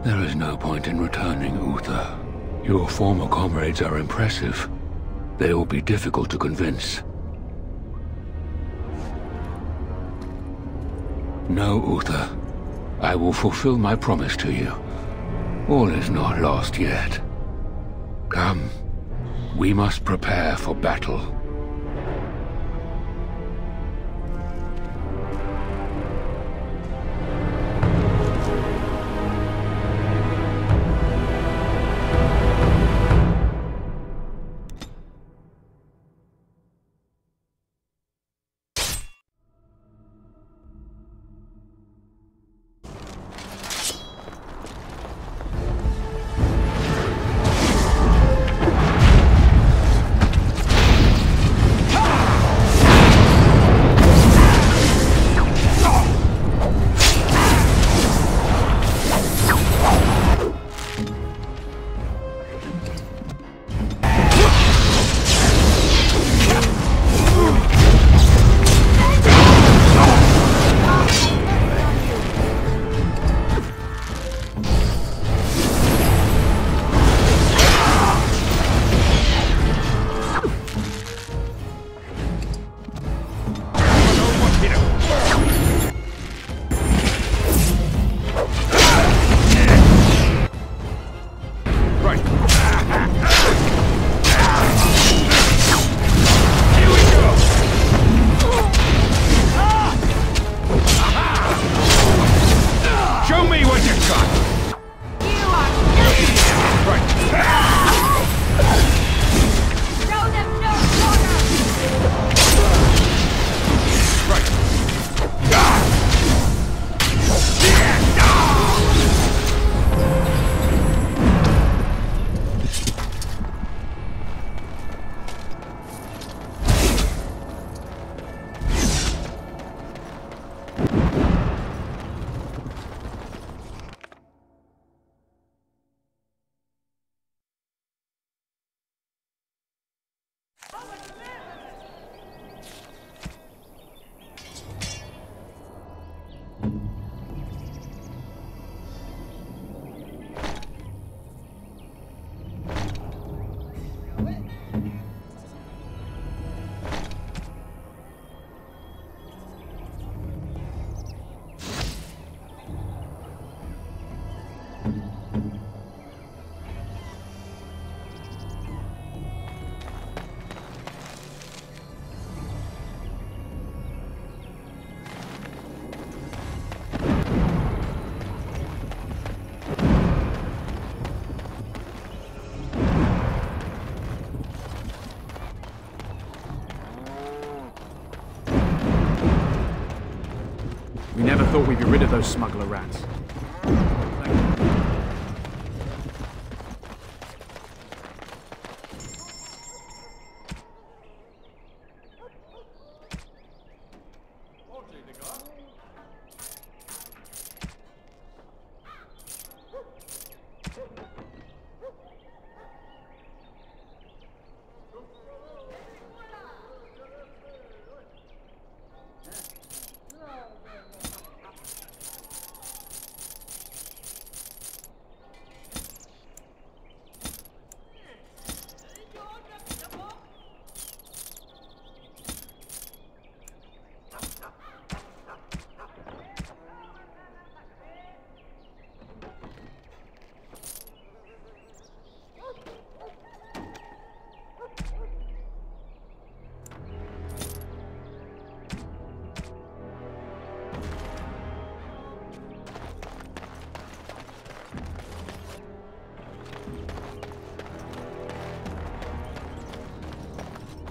There is no point in returning, Uther. Your former comrades are impressive. They will be difficult to convince. No, Uther. I will fulfill my promise to you. All is not lost yet. Come. We must prepare for battle. You never thought we'd be rid of those smuggler rats.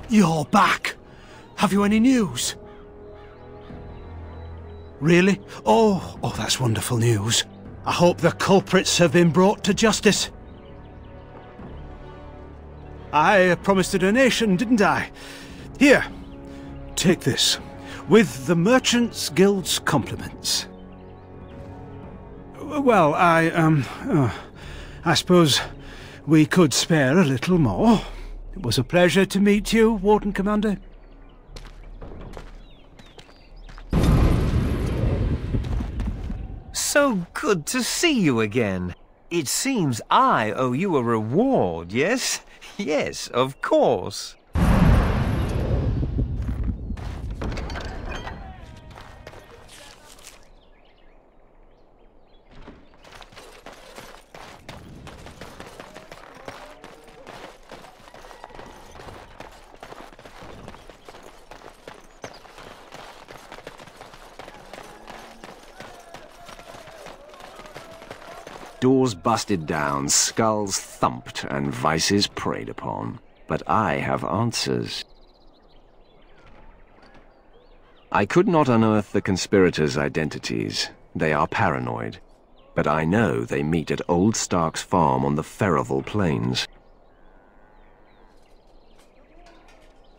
You're back! Have you any news? Really? Oh, that's wonderful news. I hope the culprits have been brought to justice. I promised a donation, didn't I? Here, take this. With the Merchants Guild's compliments. Well, I suppose we could spare a little more. It was a pleasure to meet you, Warden Commander. So good to see you again. It seems I owe you a reward, yes? Yes, of course. Doors busted down, skulls thumped, and vices preyed upon. But I have answers. I could not unearth the conspirators' identities. They are paranoid. But I know they meet at Old Stark's farm on the Ferroval Plains.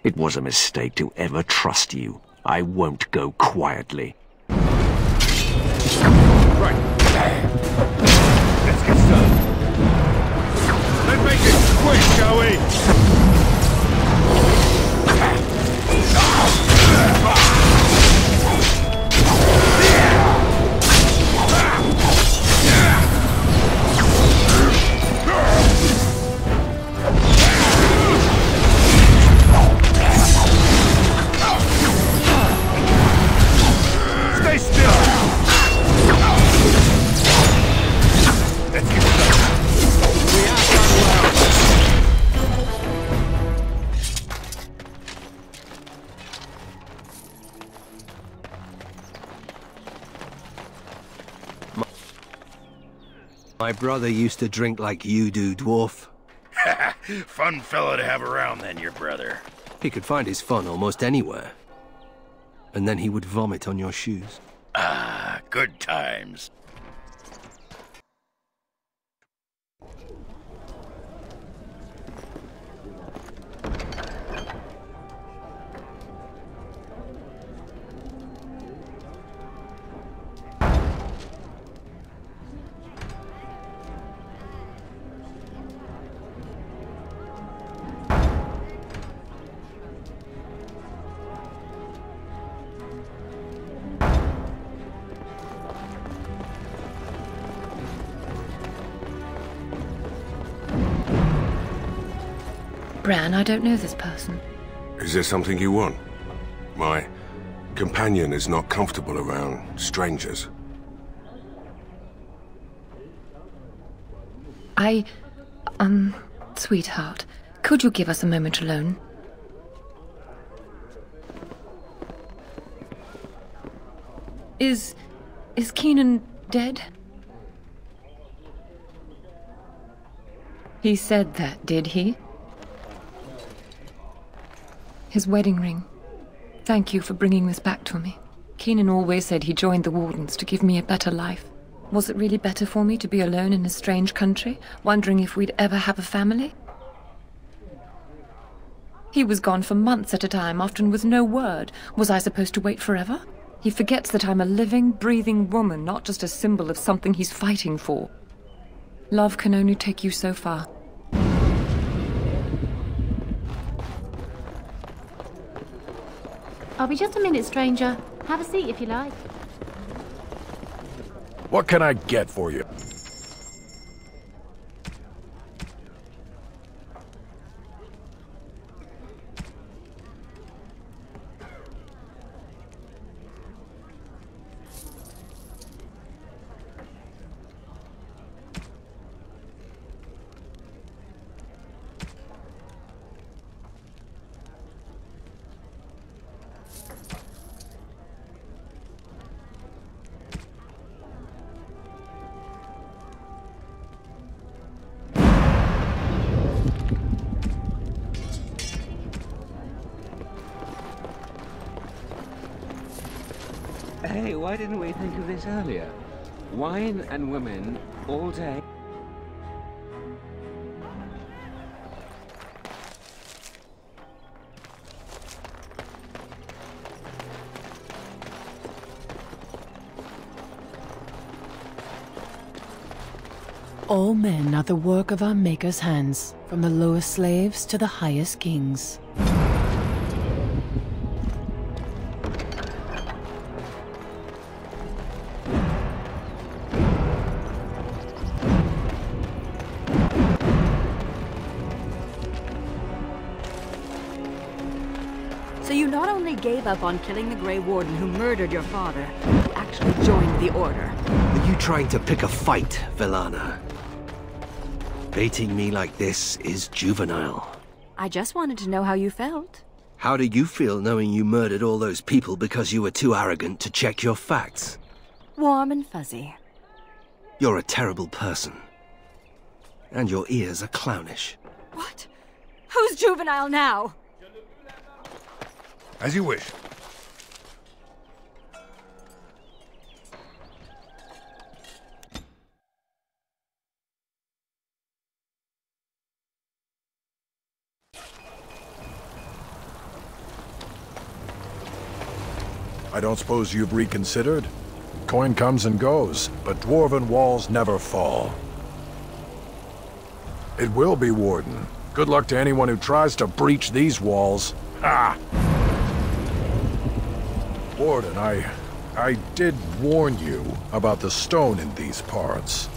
It was a mistake to ever trust you. I won't go quietly. Right. Let's get started. Let's make it quick, shall we? Stay still! Let's get started. We are done well. My brother used to drink like you do, dwarf. Fun fellow to have around then, your brother. He could find his fun almost anywhere. And then he would vomit on your shoes. Ah, good times. Bran, I don't know this person. Is there something you want? My companion is not comfortable around strangers. Sweetheart, could you give us a moment alone? Is Keenan dead? He said that, did he? His wedding ring. Thank you for bringing this back to me. Keenan always said he joined the Wardens to give me a better life. Was it really better for me to be alone in a strange country, wondering if we'd ever have a family? He was gone for months at a time, often with no word. Was I supposed to wait forever? He forgets that I'm a living, breathing woman, not just a symbol of something he's fighting for. Love can only take you so far. I'll be just a minute, stranger. Have a seat if you like. What can I get for you? Hey, why didn't we think of this earlier? Wine and women all day. All men are the work of our Maker's hands, from the lowest slaves to the highest kings. Gave up on killing the Grey Warden who murdered your father. You actually joined the Order. Are you trying to pick a fight, Velana? Baiting me like this is juvenile. I just wanted to know how you felt. How do you feel knowing you murdered all those people because you were too arrogant to check your facts? Warm and fuzzy. You're a terrible person. And your ears are clownish. What? Who's juvenile now? As you wish. I don't suppose you've reconsidered? Coin comes and goes, but dwarven walls never fall. It will be, Warden. Good luck to anyone who tries to breach these walls. Ha! Warden, I did warn you about the stone in these parts.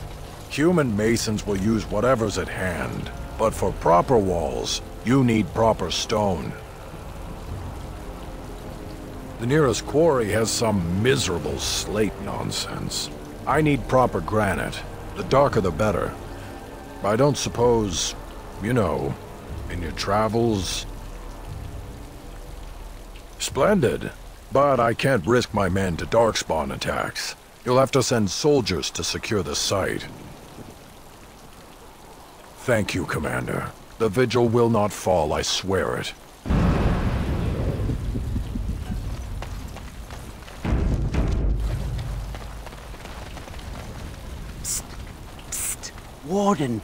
Human masons will use whatever's at hand, but for proper walls, you need proper stone. The nearest quarry has some miserable slate nonsense. I need proper granite. The darker the better. I don't suppose, you know, in your travels... Splendid. But I can't risk my men to Darkspawn attacks. You'll have to send soldiers to secure the site. Thank you, Commander. The vigil will not fall, I swear it. Psst. Psst. Warden.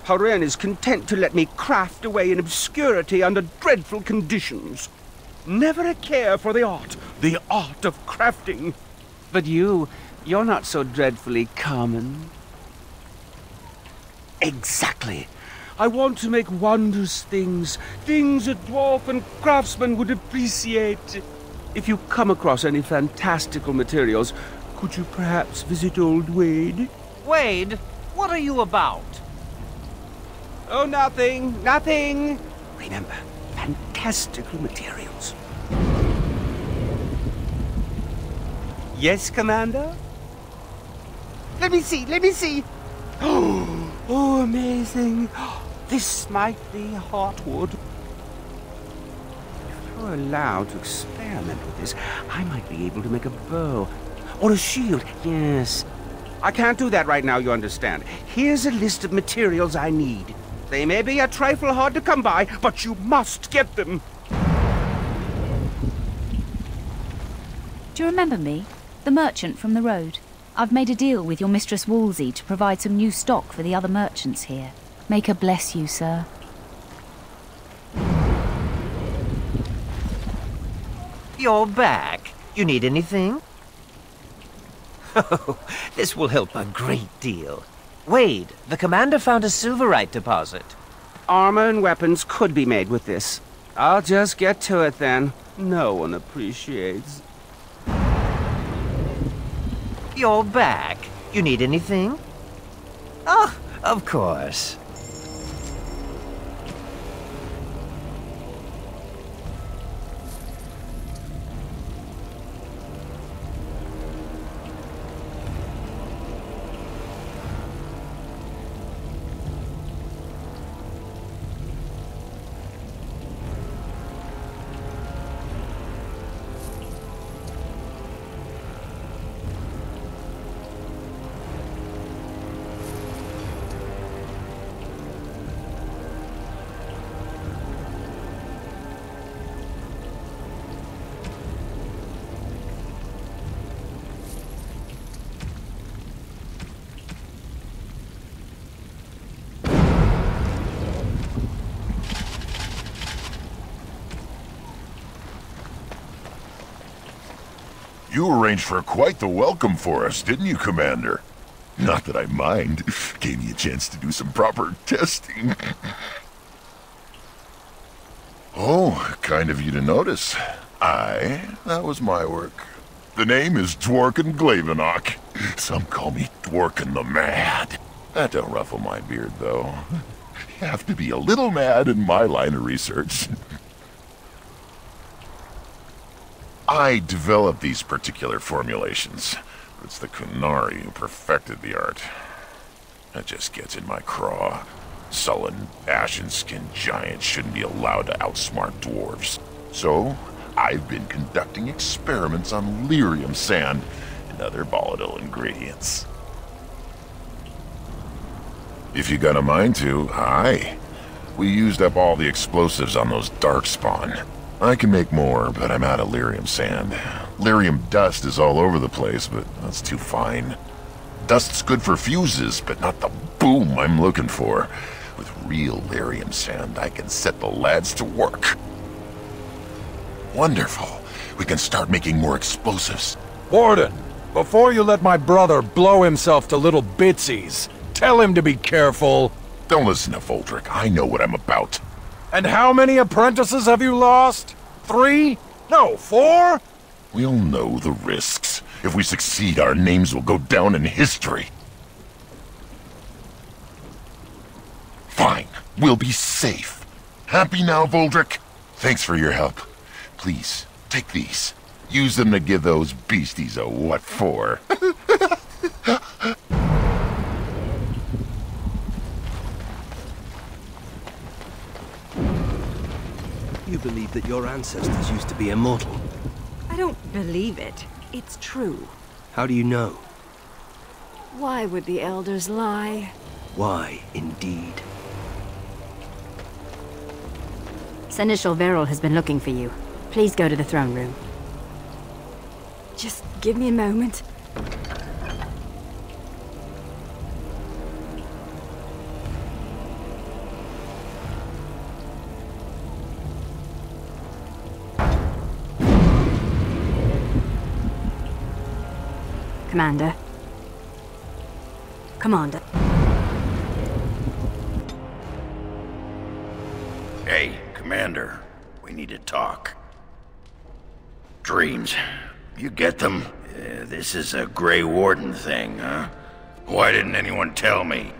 Haren is content to let me craft away in obscurity under dreadful conditions. Never a care for the art of crafting. But you're not so dreadfully common. Exactly. I want to make wondrous things, things a dwarf and craftsman would appreciate. If you come across any fantastical materials, could you perhaps visit old Wade? Wade, what are you about? Oh, nothing, nothing. Remember, fantastical materials. Yes, Commander? Let me see. Oh, amazing. This might be heartwood. If you're allowed to experiment with this, I might be able to make a bow. Or a shield, yes. I can't do that right now, you understand. Here's a list of materials I need. They may be a trifle hard to come by, but you must get them. Do you remember me? The merchant from the road. I've made a deal with your Mistress Wolsey to provide some new stock for the other merchants here. Make her bless you, sir. You're back. You need anything? Oh, this will help a great deal. Wade, the commander found a silverite deposit. Armor and weapons could be made with this. I'll just get to it then. No one appreciates. You're back. You need anything? Oh, of course. You arranged for quite the welcome for us, didn't you, Commander? Not that I mind. Gave me a chance to do some proper testing. Oh, kind of you to notice. That was my work. The name is Dworken Glavenok. Some call me Dworken the Mad. That don't ruffle my beard, though. You have to be a little mad in my line of research. I developed these particular formulations. It's the Qunari who perfected the art. That just gets in my craw. Sullen, ashen-skinned giants shouldn't be allowed to outsmart dwarves. So, I've been conducting experiments on lyrium sand and other volatile ingredients. If you got a mind to, aye. We used up all the explosives on those darkspawn. I can make more, but I'm out of lyrium sand. Lyrium dust is all over the place, but that's too fine. Dust's good for fuses, but not the boom I'm looking for. With real lyrium sand, I can set the lads to work. Wonderful. We can start making more explosives. Warden, before you let my brother blow himself to little bitsies, tell him to be careful. Don't listen to Voldrik. I know what I'm about. And how many apprentices have you lost? 3? No, 4? We'll know the risks. If we succeed, our names will go down in history. Fine. We'll be safe. Happy now, Voldrik? Thanks for your help. Please, take these. Use them to give those beasties a what for. You believe that your ancestors used to be immortal? I don't believe it. It's true. How do you know? Why would the elders lie? Why, indeed? Seneschal Verrill has been looking for you. Please go to the throne room. Just give me a moment. Commander. Commander. Hey, Commander. We need to talk. Dreams. You get them? This is a Grey Warden thing, huh? Why didn't anyone tell me?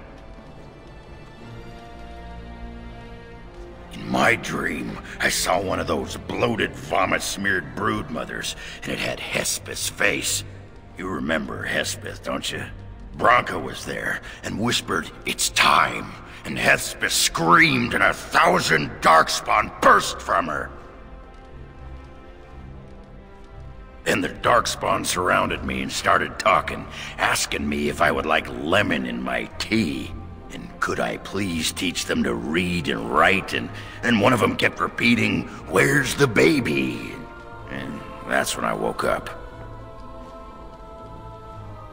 In my dream, I saw one of those bloated, vomit-smeared broodmothers, and it had Hespeth's face. You remember Hespeth, don't you? Branka was there, and whispered, "It's time!" And Hespeth screamed, and 1,000 darkspawn burst from her. Then the darkspawn surrounded me and started talking, asking me if I would like lemon in my tea. And could I please teach them to read and write, and one of them kept repeating, "Where's the baby?" And that's when I woke up.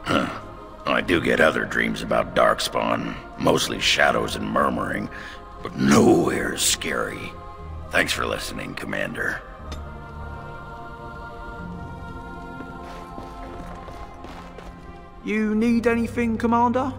I do get other dreams about Darkspawn, mostly shadows and murmuring, but nowhere scary. Thanks for listening, Commander. You need anything, Commander?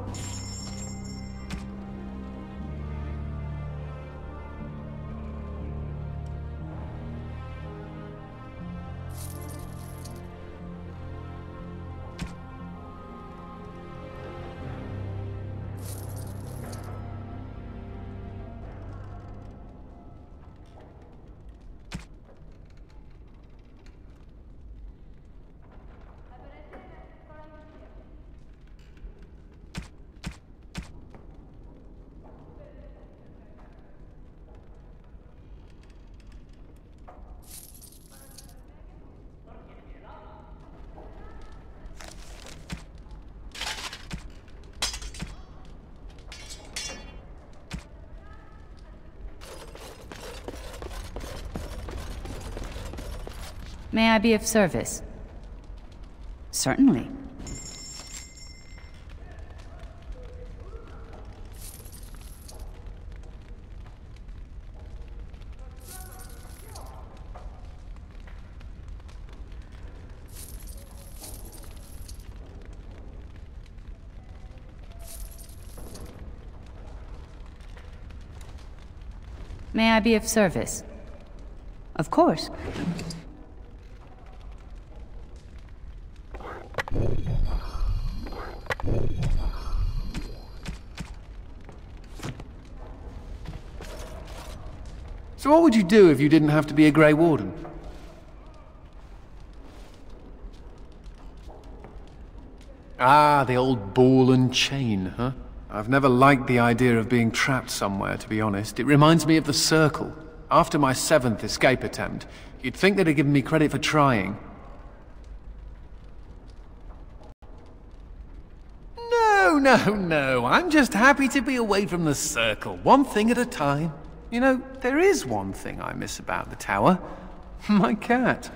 May I be of service? Certainly. May I be of service? Of course. So what would you do if you didn't have to be a Grey Warden? Ah, the old ball and chain, huh? I've never liked the idea of being trapped somewhere, to be honest. It reminds me of the Circle. After my 7th escape attempt, you'd think they'd have given me credit for trying. No. I'm just happy to be away from the Circle, one thing at a time. You know, there is one thing I miss about the tower. My cat.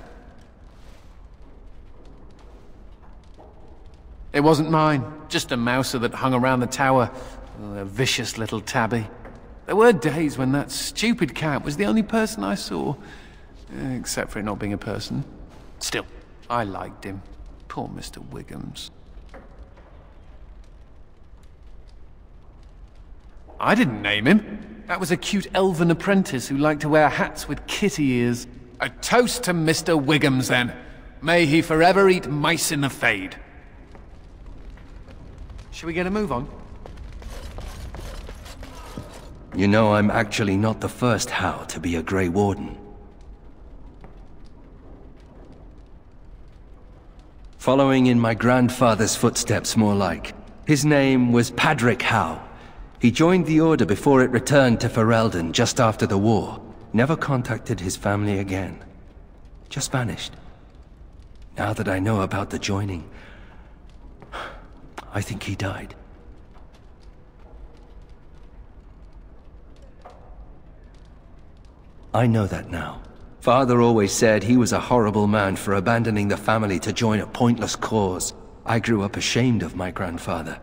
It wasn't mine, just a mouser that hung around the tower. Oh, a vicious little tabby. There were days when that stupid cat was the only person I saw. Except for it not being a person. Still, I liked him. Poor Mr. Wiggums. I didn't name him. That was a cute elven apprentice who liked to wear hats with kitty ears. A toast to Mr. Wiggums, then. May he forever eat mice in the Fade. Shall we get a move on? You know, I'm actually not the first How to be a Grey Warden. Following in my grandfather's footsteps, more like. His name was Padric How. He joined the Order before it returned to Ferelden just after the war. Never contacted his family again. Just vanished. Now that I know about the joining, I think he died. I know that now. Father always said he was a horrible man for abandoning the family to join a pointless cause. I grew up ashamed of my grandfather.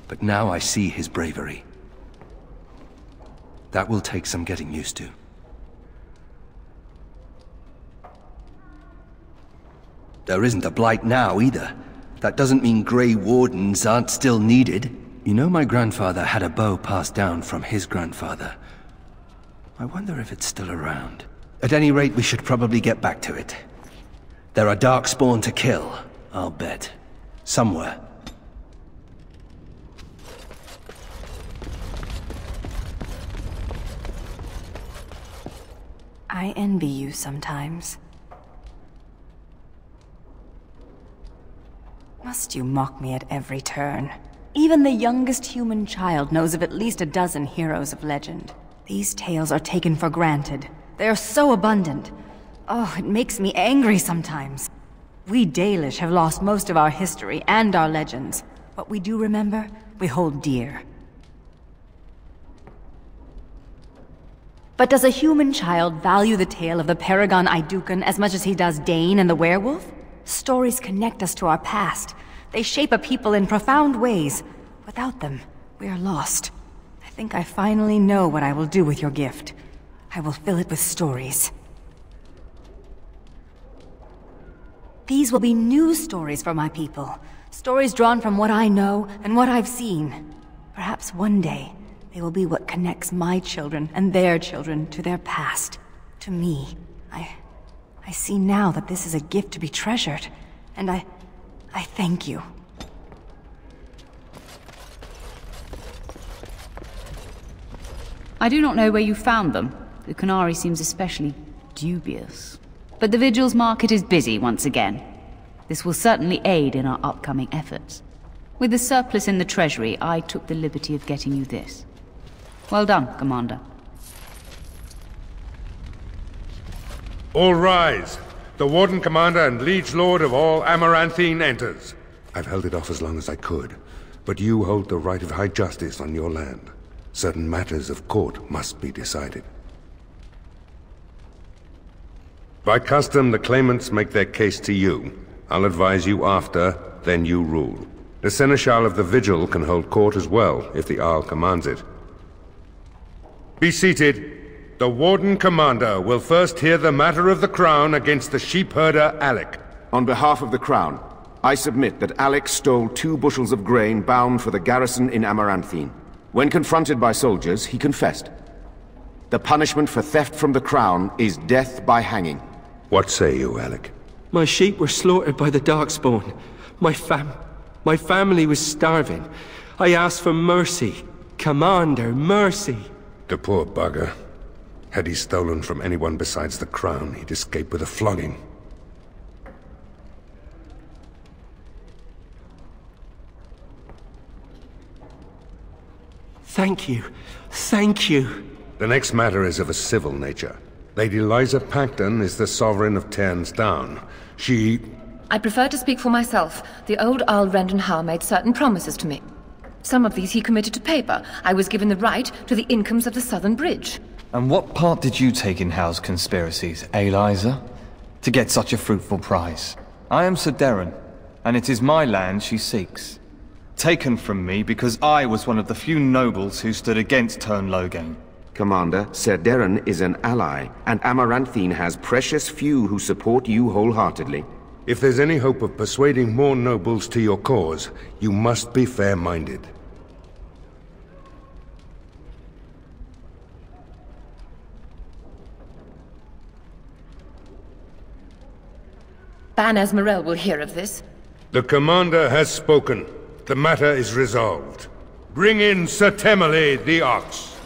But now I see his bravery. That will take some getting used to. There isn't a Blight now, either. That doesn't mean Grey Wardens aren't still needed. You know, my grandfather had a bow passed down from his grandfather. I wonder if it's still around. At any rate, we should probably get back to it. There are Darkspawn to kill, I'll bet. Somewhere. I envy you sometimes. Must you mock me at every turn? Even the youngest human child knows of at least a dozen heroes of legend. These tales are taken for granted. They are so abundant. Oh, it makes me angry sometimes. We Dalish have lost most of our history and our legends. What we do remember, we hold dear. But does a human child value the tale of the Paragon Idukan as much as he does Dane and the werewolf? Stories connect us to our past. They shape a people in profound ways. Without them, we are lost. I think I finally know what I will do with your gift. I will fill it with stories. These will be new stories for my people. Stories drawn from what I know and what I've seen. Perhaps one day, they will be what connects my children and their children to their past. To me. I see now that this is a gift to be treasured. And I thank you. I do not know where you found them. The Qunari seems especially dubious. But the Vigil's market is busy once again. This will certainly aid in our upcoming efforts. With the surplus in the treasury, I took the liberty of getting you this. Well done, Commander. All rise. The Warden Commander and Liege Lord of all Amaranthine enters. I've held it off as long as I could, but you hold the right of high justice on your land. Certain matters of court must be decided. By custom, the claimants make their case to you. I'll advise you after, then you rule. The Seneschal of the Vigil can hold court as well, if the Arl commands it. Be seated. The Warden Commander will first hear the matter of the Crown against the sheepherder Alec. On behalf of the Crown, I submit that Alec stole 2 bushels of grain bound for the garrison in Amaranthine. When confronted by soldiers, he confessed. The punishment for theft from the Crown is death by hanging. What say you, Alec? My sheep were slaughtered by the Darkspawn. My family was starving. I asked for mercy. Commander, mercy. The poor bugger. Had he stolen from anyone besides the Crown, he'd escape with a flogging. Thank you. Thank you. The next matter is of a civil nature. Lady Liza Pacton is the sovereign of Terns Down. She... I prefer to speak for myself. The old Arl Rendenhal made certain promises to me. Some of these he committed to paper. I was given the right to the incomes of the Southern Bridge. And what part did you take in Hal's conspiracies, Liza? To get such a fruitful prize? I am Sir Darren, and it is my land she seeks. Taken from me because I was one of the few nobles who stood against Tern Loghain. Commander, Sir Darren is an ally, and Amaranthine has precious few who support you wholeheartedly. If there's any hope of persuading more nobles to your cause, you must be fair-minded. Ban Esmerel will hear of this. The Commander has spoken. The matter is resolved. Bring in Sir Temmerley the Ox.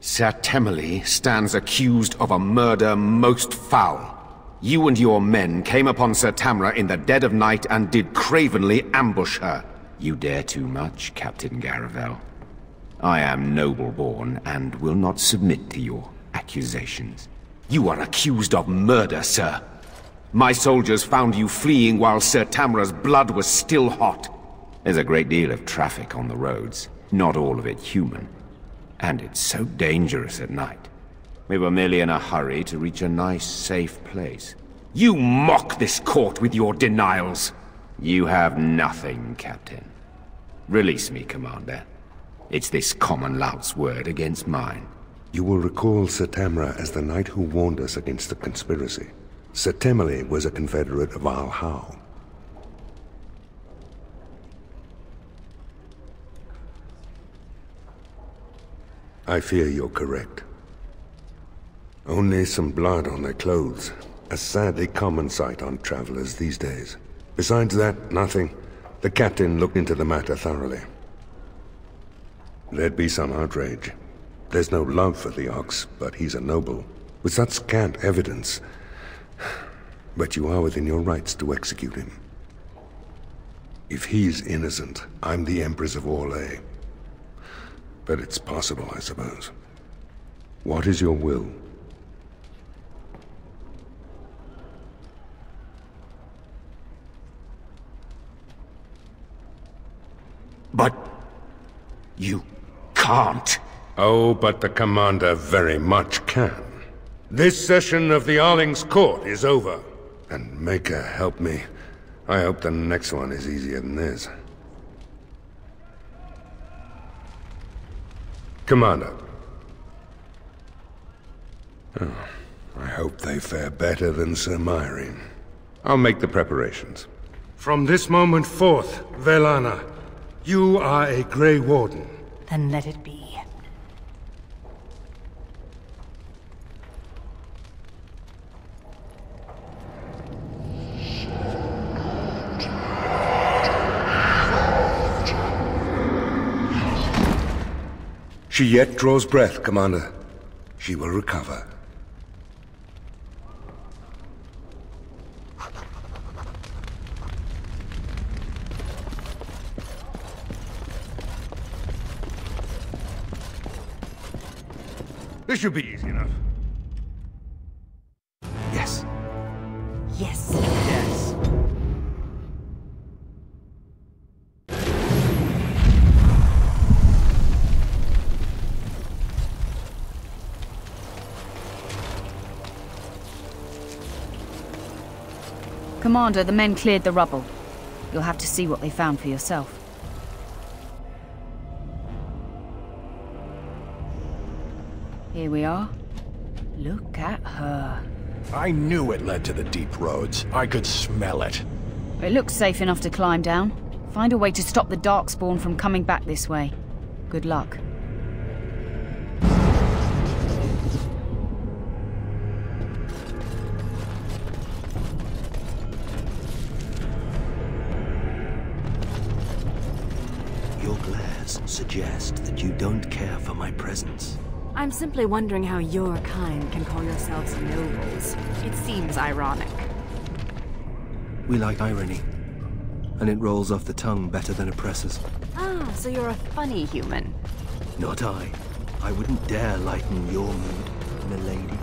Sir Temmerley stands accused of a murder most foul. You and your men came upon Sir Tamra in the dead of night and did cravenly ambush her. You dare too much, Captain Garavel. I am noble-born and will not submit to your accusations. You are accused of murder, sir. My soldiers found you fleeing while Sir Tamra's blood was still hot. There's a great deal of traffic on the roads, not all of it human. And it's so dangerous at night. We were merely in a hurry to reach a nice, safe place. You mock this court with your denials. You have nothing, Captain. Release me, Commander. It's this common lout's word against mine. You will recall Sir Tamra as the knight who warned us against the conspiracy. Sir Temmerley was a confederate of Arl Howe. I fear you're correct. Only some blood on their clothes. A sadly common sight on travelers these days. Besides that, nothing. The captain looked into the matter thoroughly. There'd be some outrage. There's no love for the Ox, but he's a noble. With such scant evidence. But you are within your rights to execute him. If he's innocent, I'm the Empress of Orlais. But it's possible, I suppose. What is your will? But... you can't. Oh, but the Commander very much can. This session of the Arling's Court is over. And Maker help me. I hope the next one is easier than this. Commander. Oh, I hope they fare better than Sir Myrene. I'll make the preparations. From this moment forth, Velana, you are a Grey Warden. Then let it be. She yet draws breath, Commander. She will recover. This should be easy enough. Yes. Yes. Yes. Commander, the men cleared the rubble. You'll have to see what they found for yourself. Here we are. Look at her. I knew it led to the deep roads. I could smell it. It looks safe enough to climb down. Find a way to stop the Darkspawn from coming back this way. Good luck. Your glares suggest that you don't care for my presence. I'm simply wondering how your kind can call yourselves nobles. It seems ironic. We like irony, and it rolls off the tongue better than oppressors. Ah, so you're a funny human. Not I. I wouldn't dare lighten your mood, milady.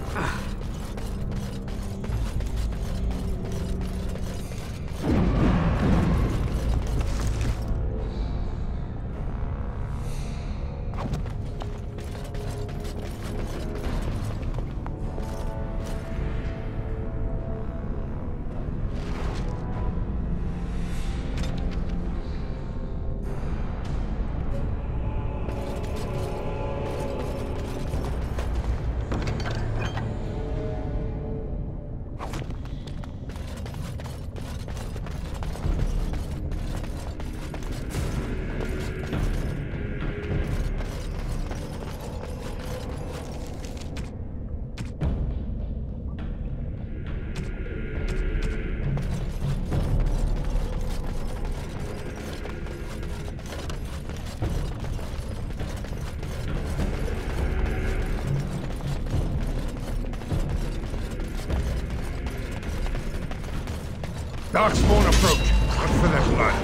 Darkspawn approach. Look for their blood.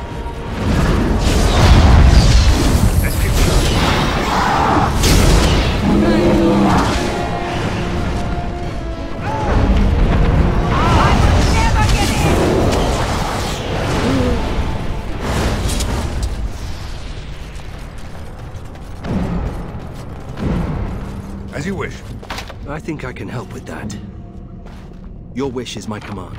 Let's get As you wish. I think I can help with that. Your wish is my command.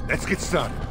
Let's get started.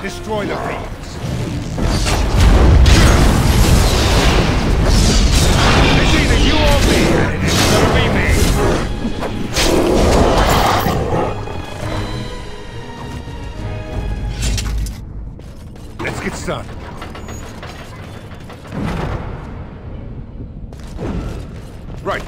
destroy the thieves. It's either you or me, and it's gonna be me. Let's get started. Right.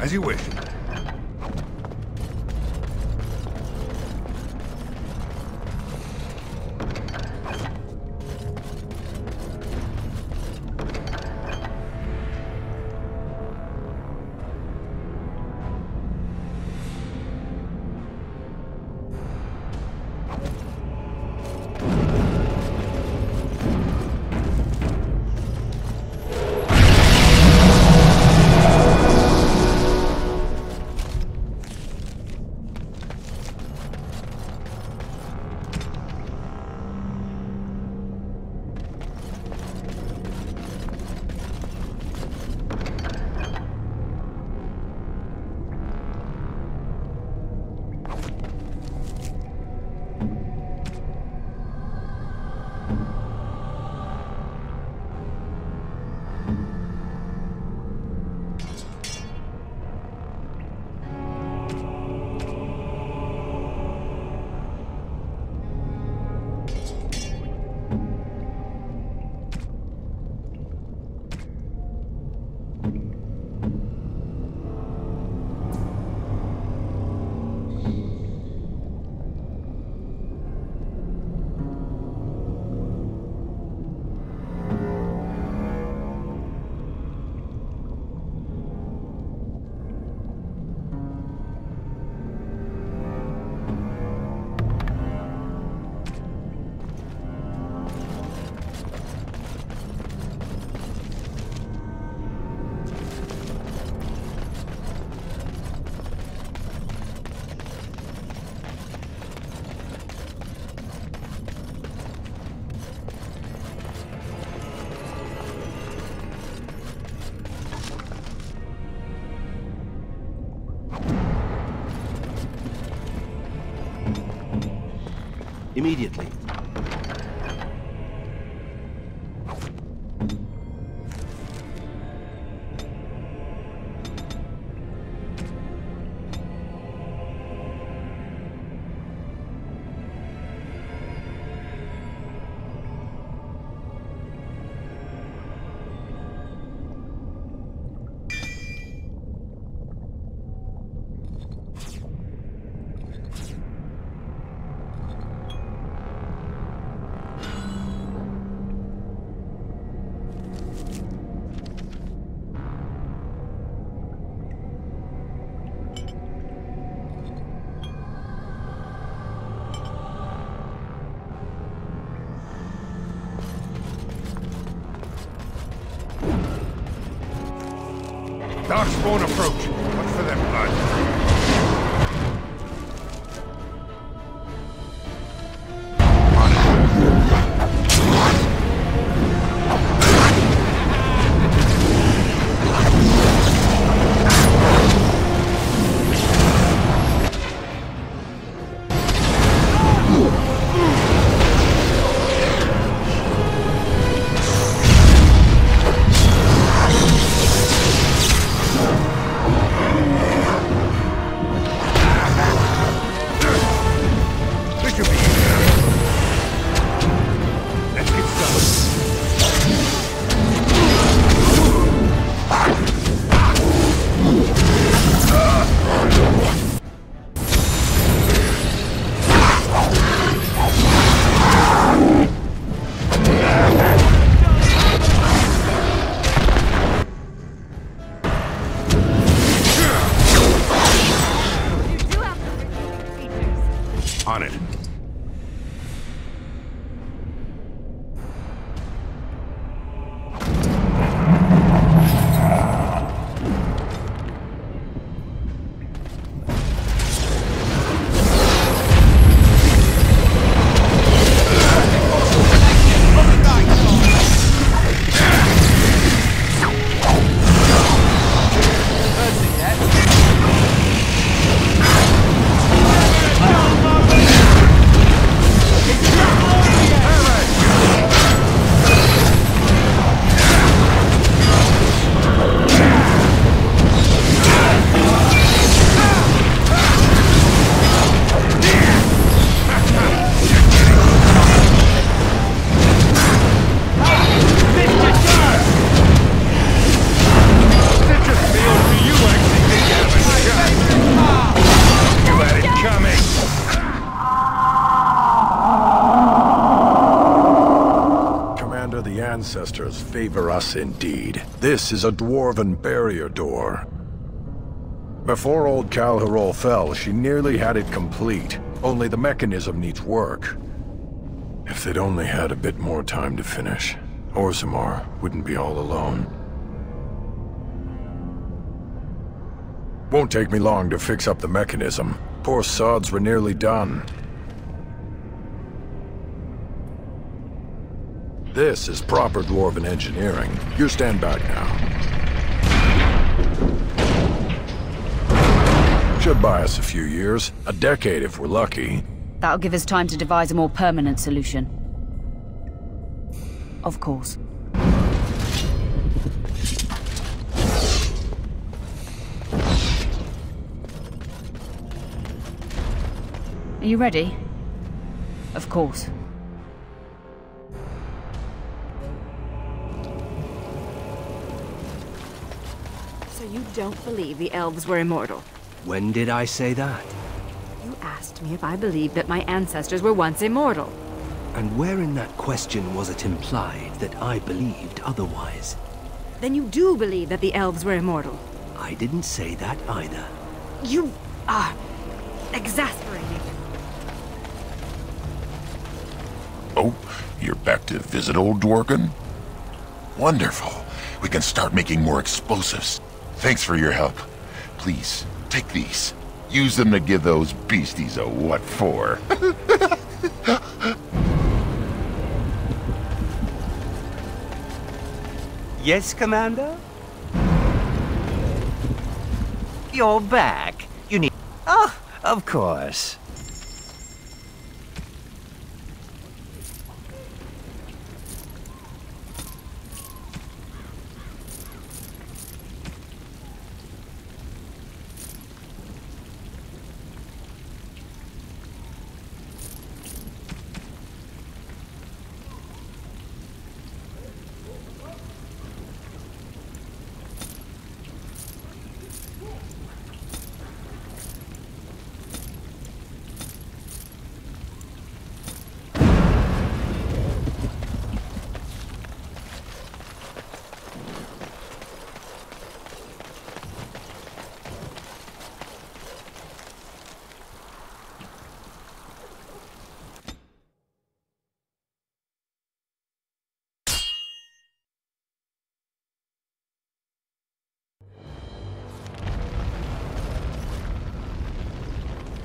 As you wish. Immediately. Darkspawn approach. Look for them, blood. On it. Ancestors favor us indeed. This is a dwarven barrier door. Before old Calharol fell, she nearly had it complete. Only the mechanism needs work. If they'd only had a bit more time to finish, Orzammar wouldn't be all alone. Won't take me long to fix up the mechanism. Poor sods were nearly done. This is proper dwarven engineering. You stand back now. Should buy us a few years. A decade if we're lucky. That'll give us time to devise a more permanent solution. Of course. Are you ready? Of course. You don't believe the elves were immortal? When did I say that? You asked me if I believed that my ancestors were once immortal. And where in that question was it implied that I believed otherwise? Then you do believe that the elves were immortal? I didn't say that either. You are exasperating. Oh, you're back to visit old Dworken? Wonderful. We can start making more explosives. Thanks for your help. Please, take these. Use them to give those beasties a what for. Yes, Commander? You're back. You need... Oh, of course.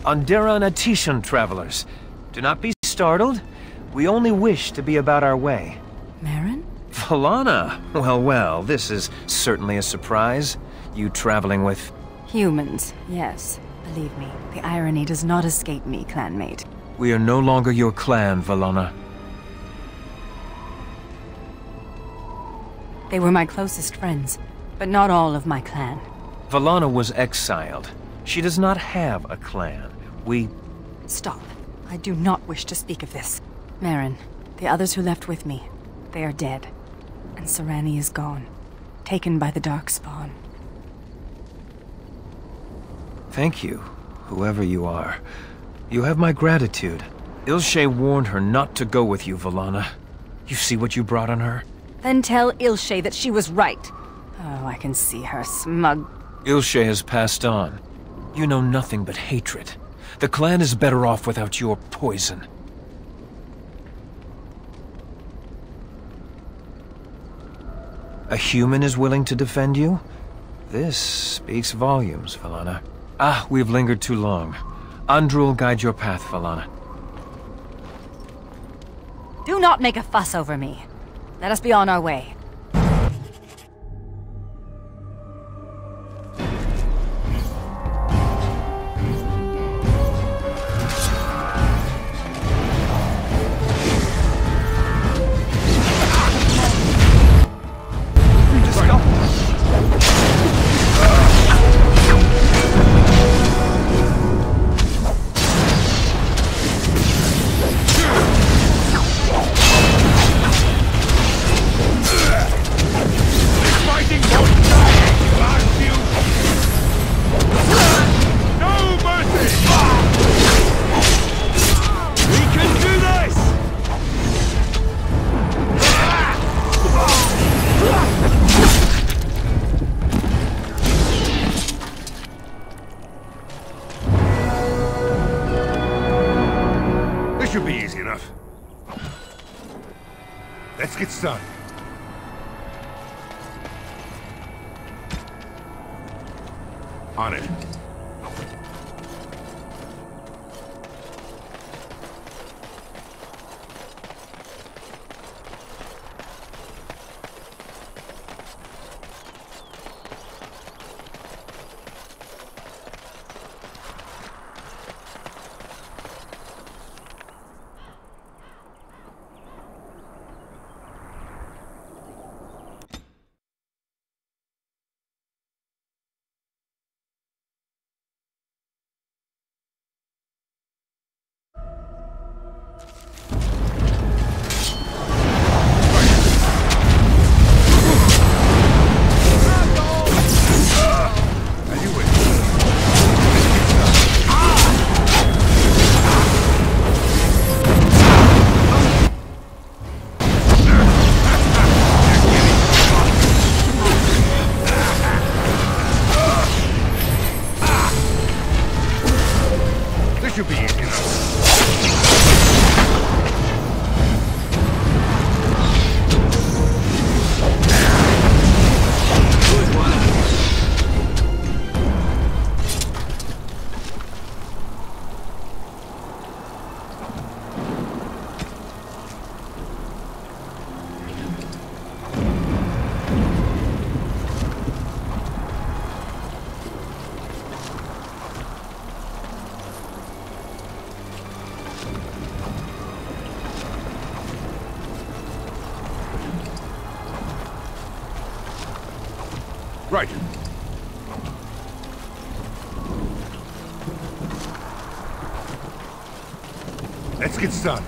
Ondera and Atishan travelers. Do not be startled. We only wish to be about our way. Merrin? Valana! Well, well, this is certainly a surprise. You traveling with... Humans, yes. Believe me, the irony does not escape me, clanmate. We are no longer your clan, Valana. They were my closest friends, but not all of my clan. Valana was exiled. She does not have a clan. We... Stop. I do not wish to speak of this. Merrin, the others who left with me, they are dead. And Sarani is gone. Taken by the Darkspawn. Thank you, whoever you are. You have my gratitude. Ilshe warned her not to go with you, Valana. You see what you brought on her? Then tell Ilshe that she was right. Oh, I can see her smug. Ilshe has passed on. You know nothing but hatred. The clan is better off without your poison. A human is willing to defend you? This speaks volumes, Valana. Ah, we've lingered too long. Andrul, guide your path, Valana. Do not make a fuss over me. Let us be on our way. Should be easy enough. Let's get started. On it. Should be easy enough. Right. Let's get started.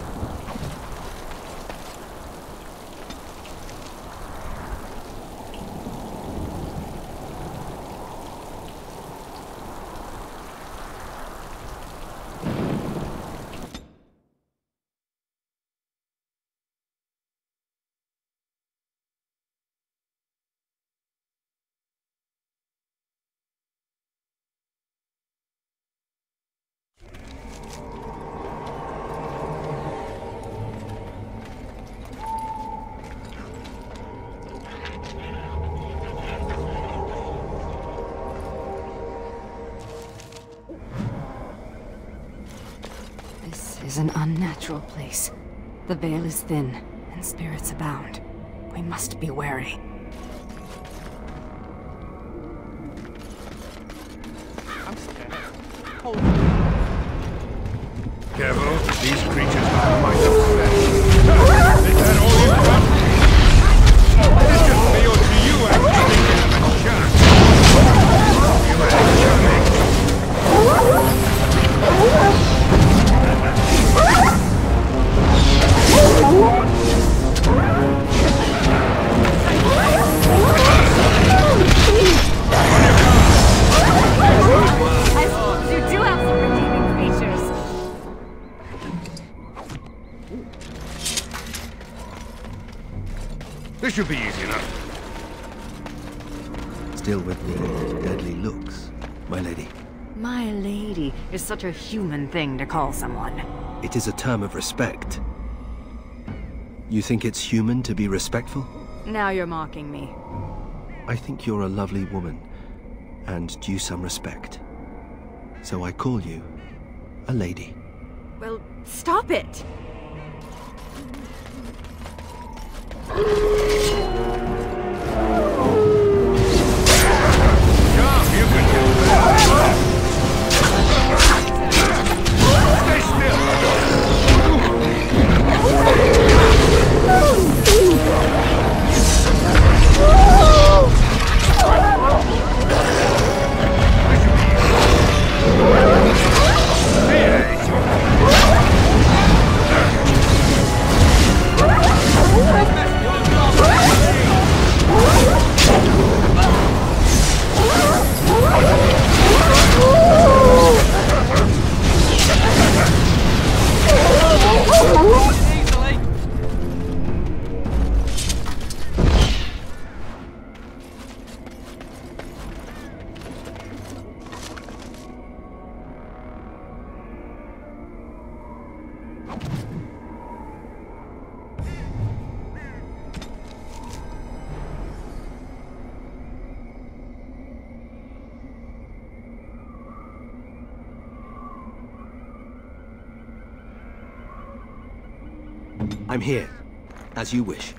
is an unnatural place. The veil is thin, and spirits abound. We must be wary. Careful, these creatures might upset. Is that all you got? This just failed to you, actually. You had a I suppose you do have some redeeming features. This should be easy enough. Still with the deadly looks, my lady. My lady is such a human thing to call someone. It is a term of respect. You think it's human to be respectful? Now you're mocking me. I think you're a lovely woman, and due some respect. So I call you a lady. Well, stop it! Stay still! I'm here, as you wish.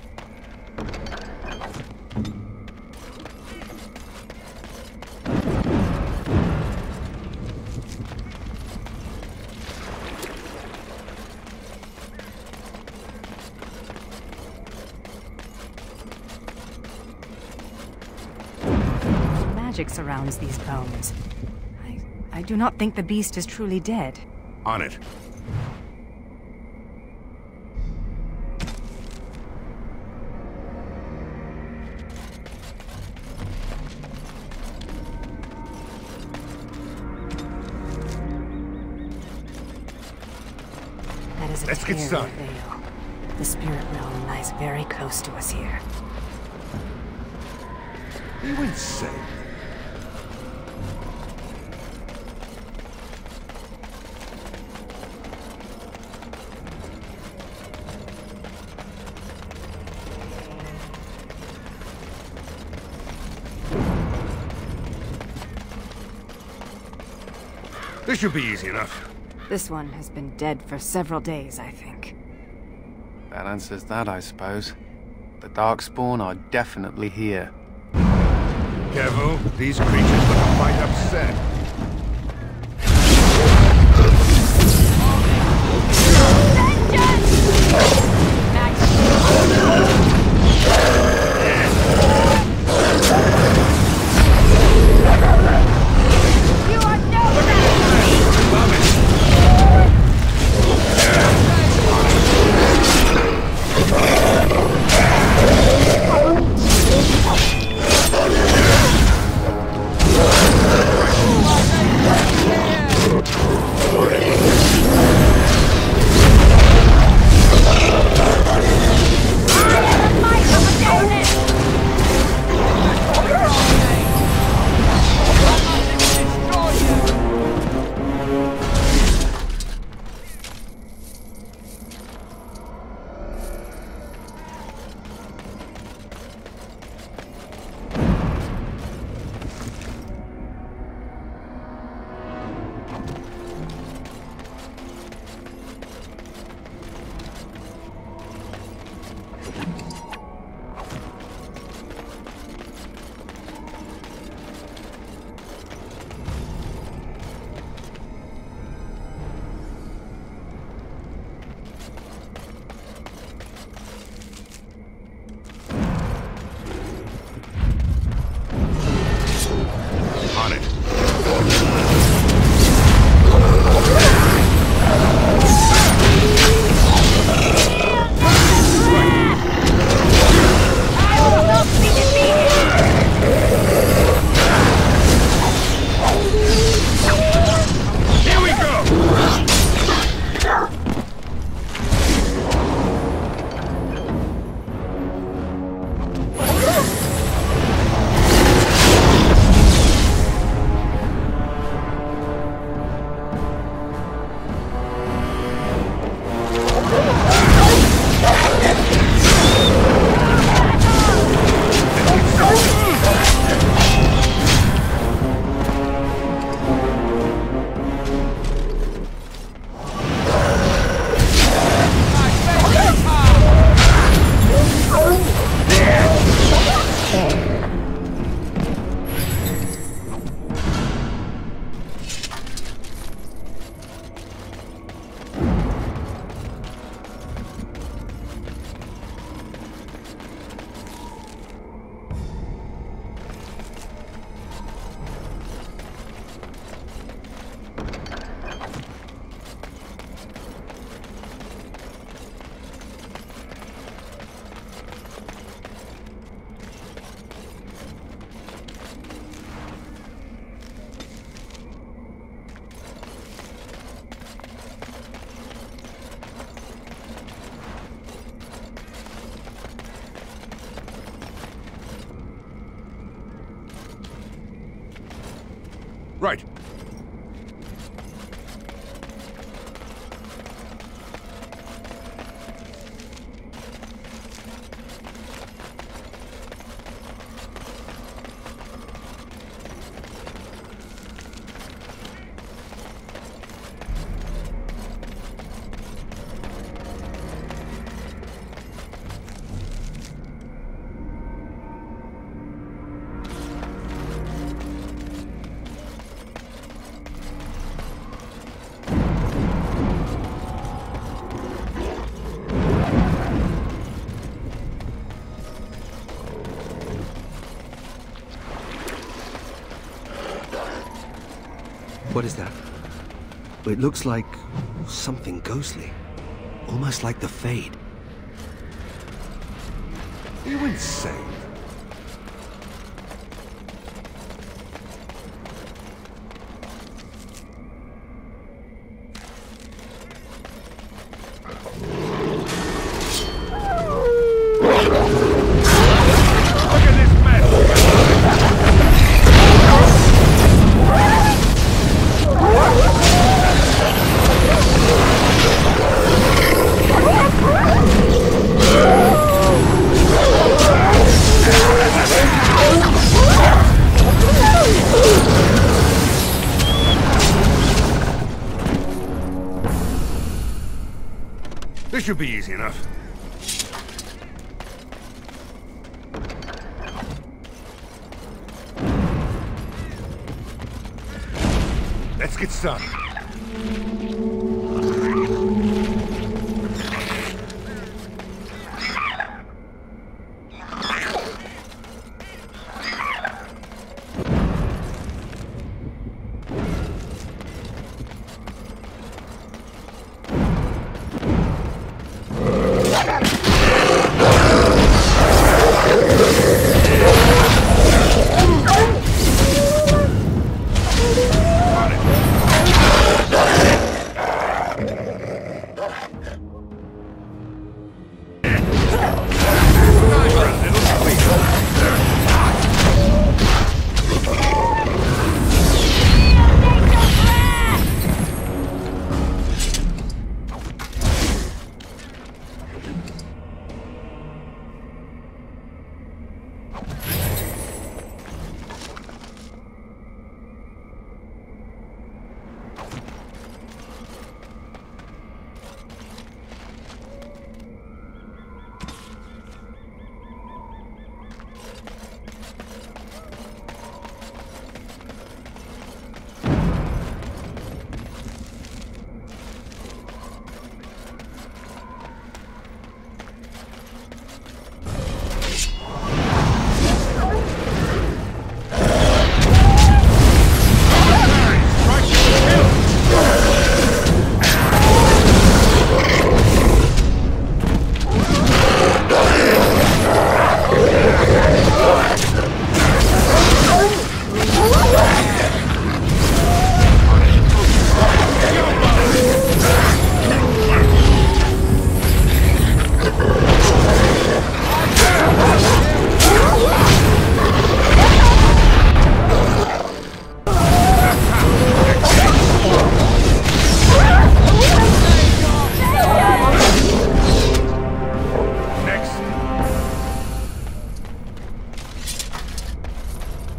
Magic surrounds these bones. I do not think the beast is truly dead. On it. That is a Let's get tear started. veil. The spirit realm lies very close to us here. You insane. This should be easy enough. This one has been dead for several days, I think. That answers that, I suppose. The Darkspawn are definitely here. Careful, these creatures look quite upset. Right. What is that? It looks like something ghostly. Almost like the Fade. Are you insane? This should be easy enough. Let's get started.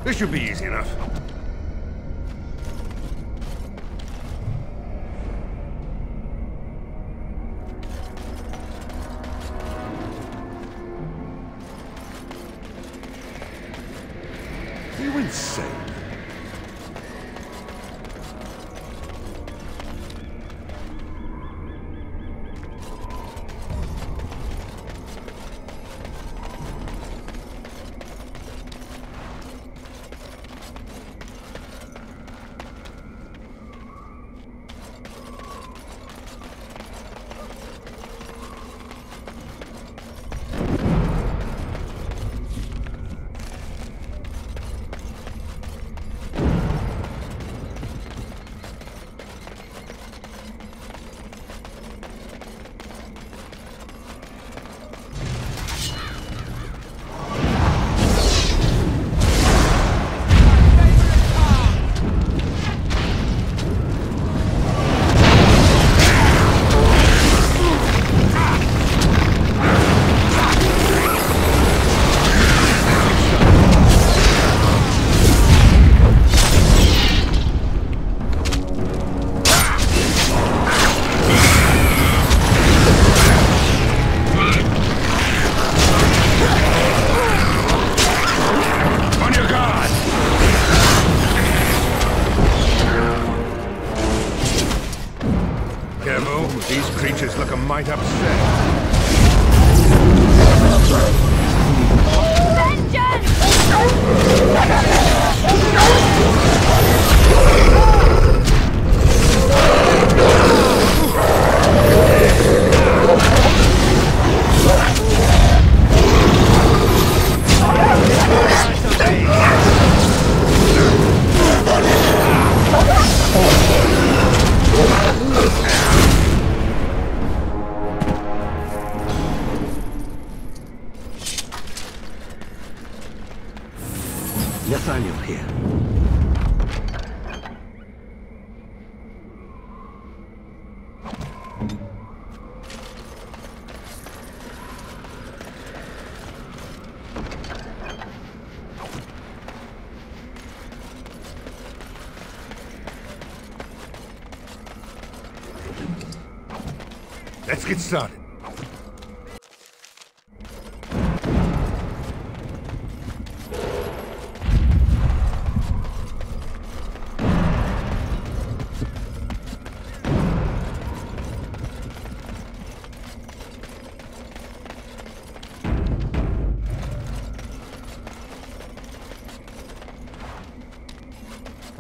This should be easy enough. Are you insane? might upset. Nathaniel here. Let's get started.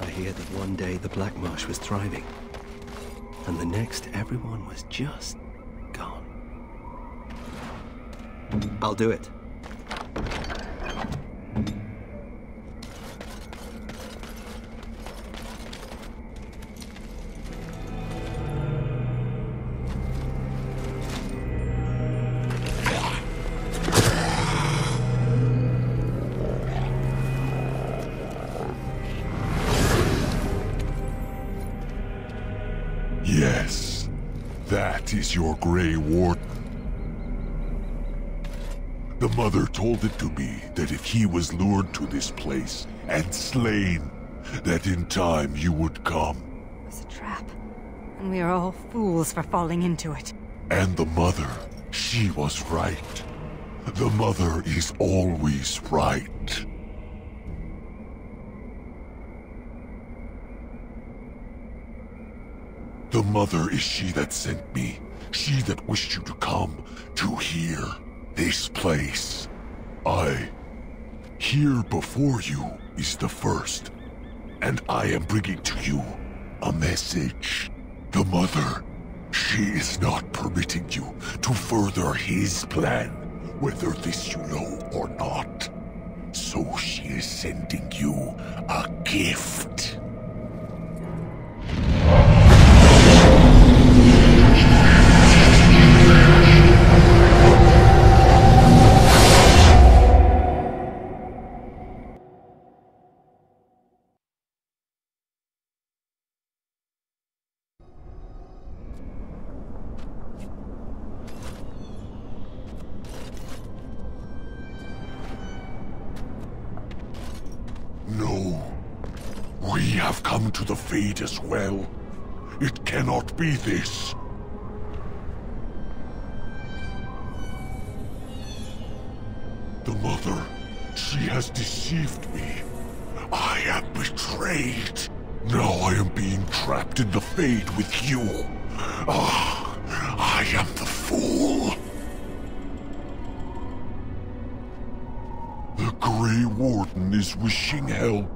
I hear that one day the Black Marsh was thriving, and the next everyone was just gone. I'll do it. Yes, that is your Grey Warden. The Mother told it to me that if he was lured to this place and slain, that in time you would come. It was a trap, and we are all fools for falling into it. And the Mother, she was right. The Mother is always right. The Mother is she that sent me, she that wished you to come to here, this place. Here before you is the first, and I am bringing to you a message. The Mother, she is not permitting you to further his plan, whether this you know or not. So she is sending you a gift. No. We have come to the Fade as well. It cannot be this. The Mother, she has deceived me. I am betrayed. Now I am being trapped in the Fade with you. I am the fool. The Grey Warden is wishing help.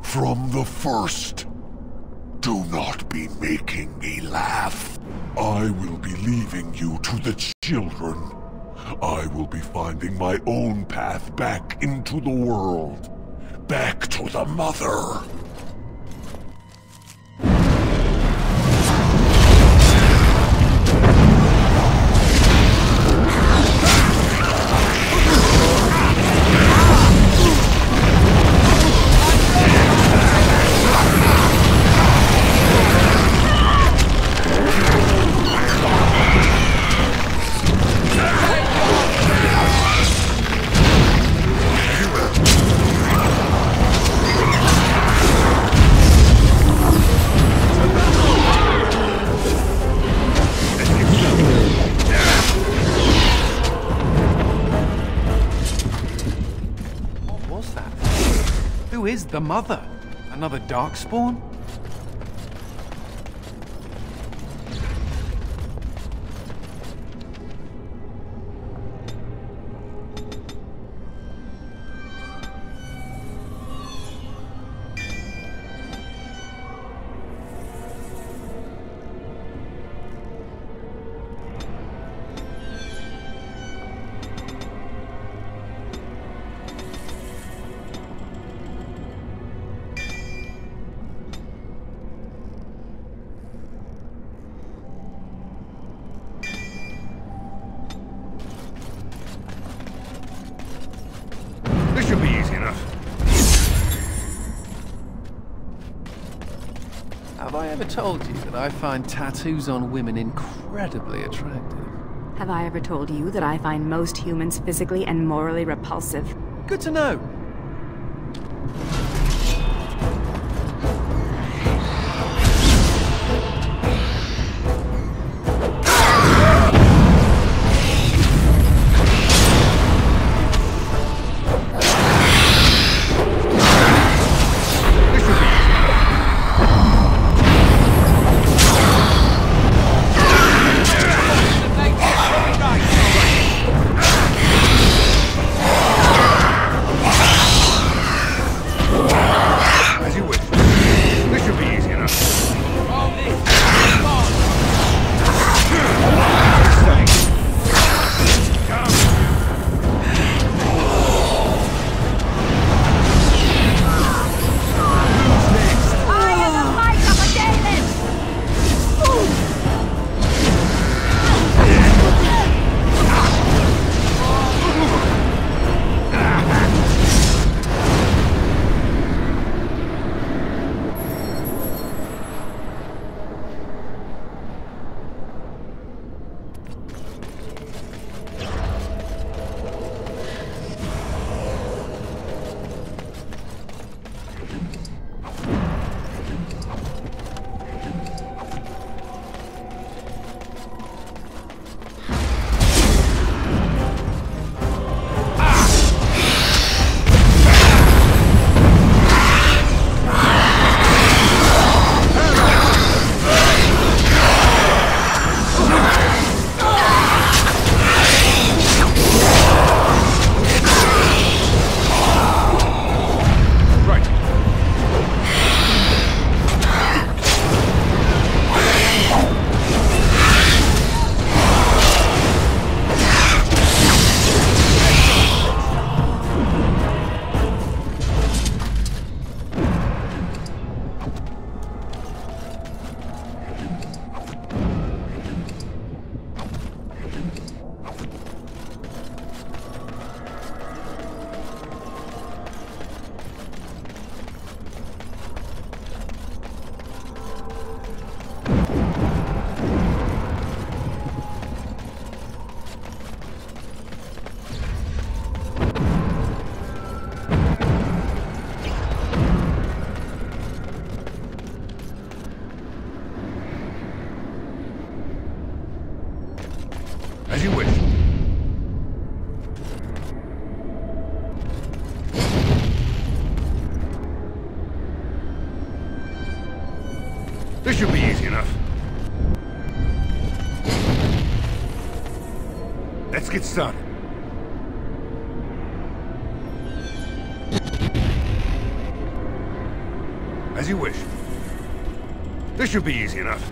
From the first. Do not be making me laugh. I will be leaving you to the children. I will be finding my own path back into the world. Back to the Mother. Who is the Mother? Another ever told you that I find tattoos on women incredibly attractive? Have I ever told you that I find most humans physically and morally repulsive? Good to know. As you wish. This should be easy enough. Let's get started. As you wish. This should be easy enough.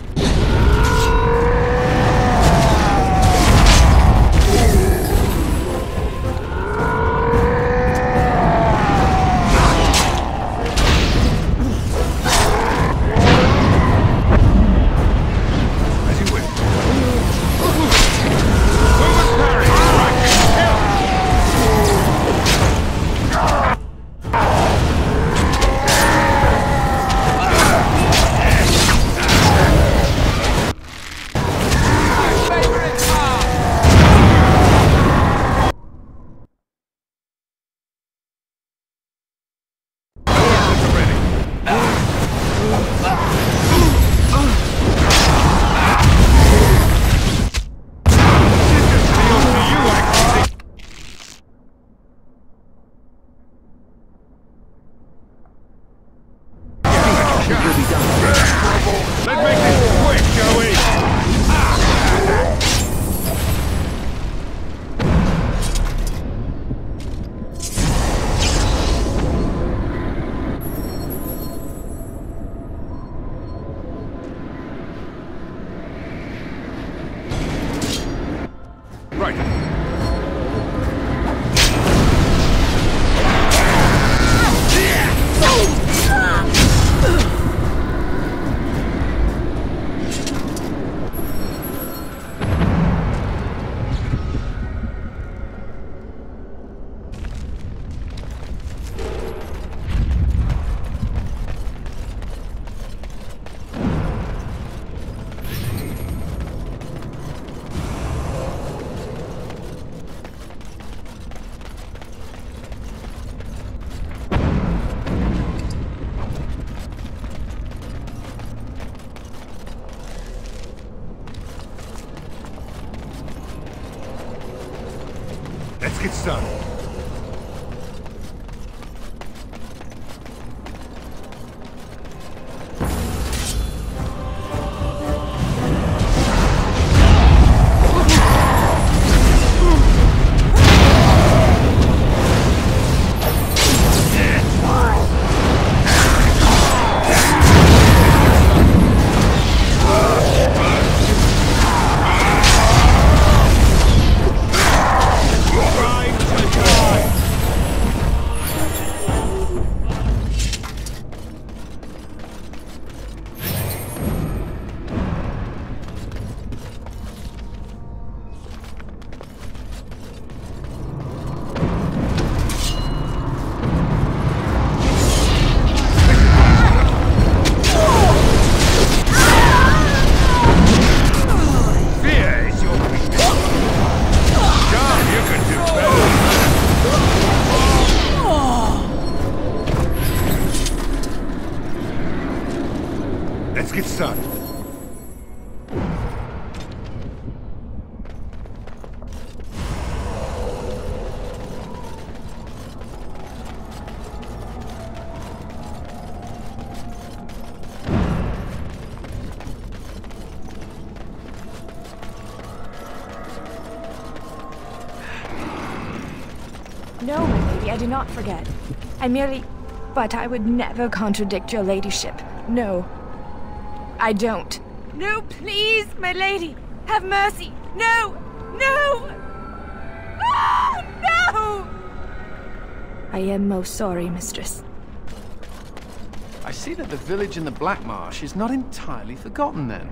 Let's get started. Let's get started. No, my lady, I do not forget. I merely... But I would never contradict your ladyship. No. I don't. No, please, my lady! Have mercy! No! No! Oh, no! I am most sorry, mistress. I see that the village in the Black Marsh is not entirely forgotten then.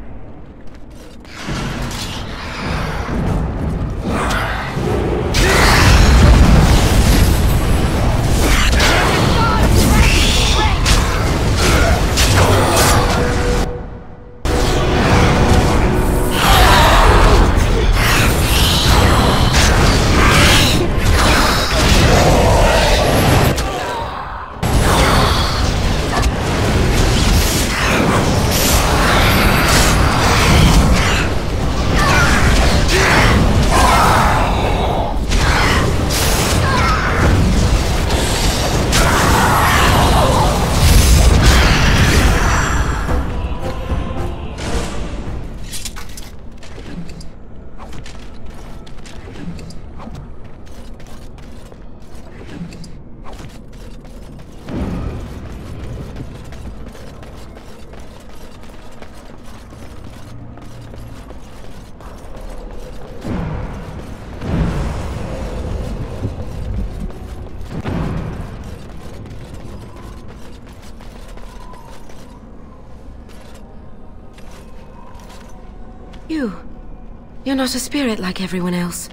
You're not a spirit like everyone else.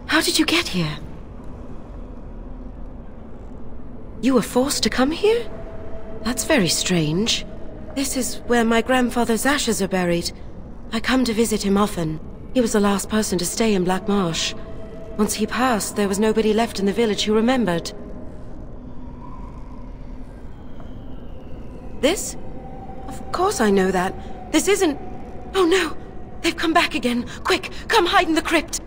How did you get here? You were forced to come here? That's very strange. This is where my grandfather's ashes are buried. I come to visit him often. He was the last person to stay in Black Marsh. Once he passed, there was nobody left in the village who remembered. This? Of course I know that. This isn't... Oh no! They've come back again! Quick, come hide in the crypt!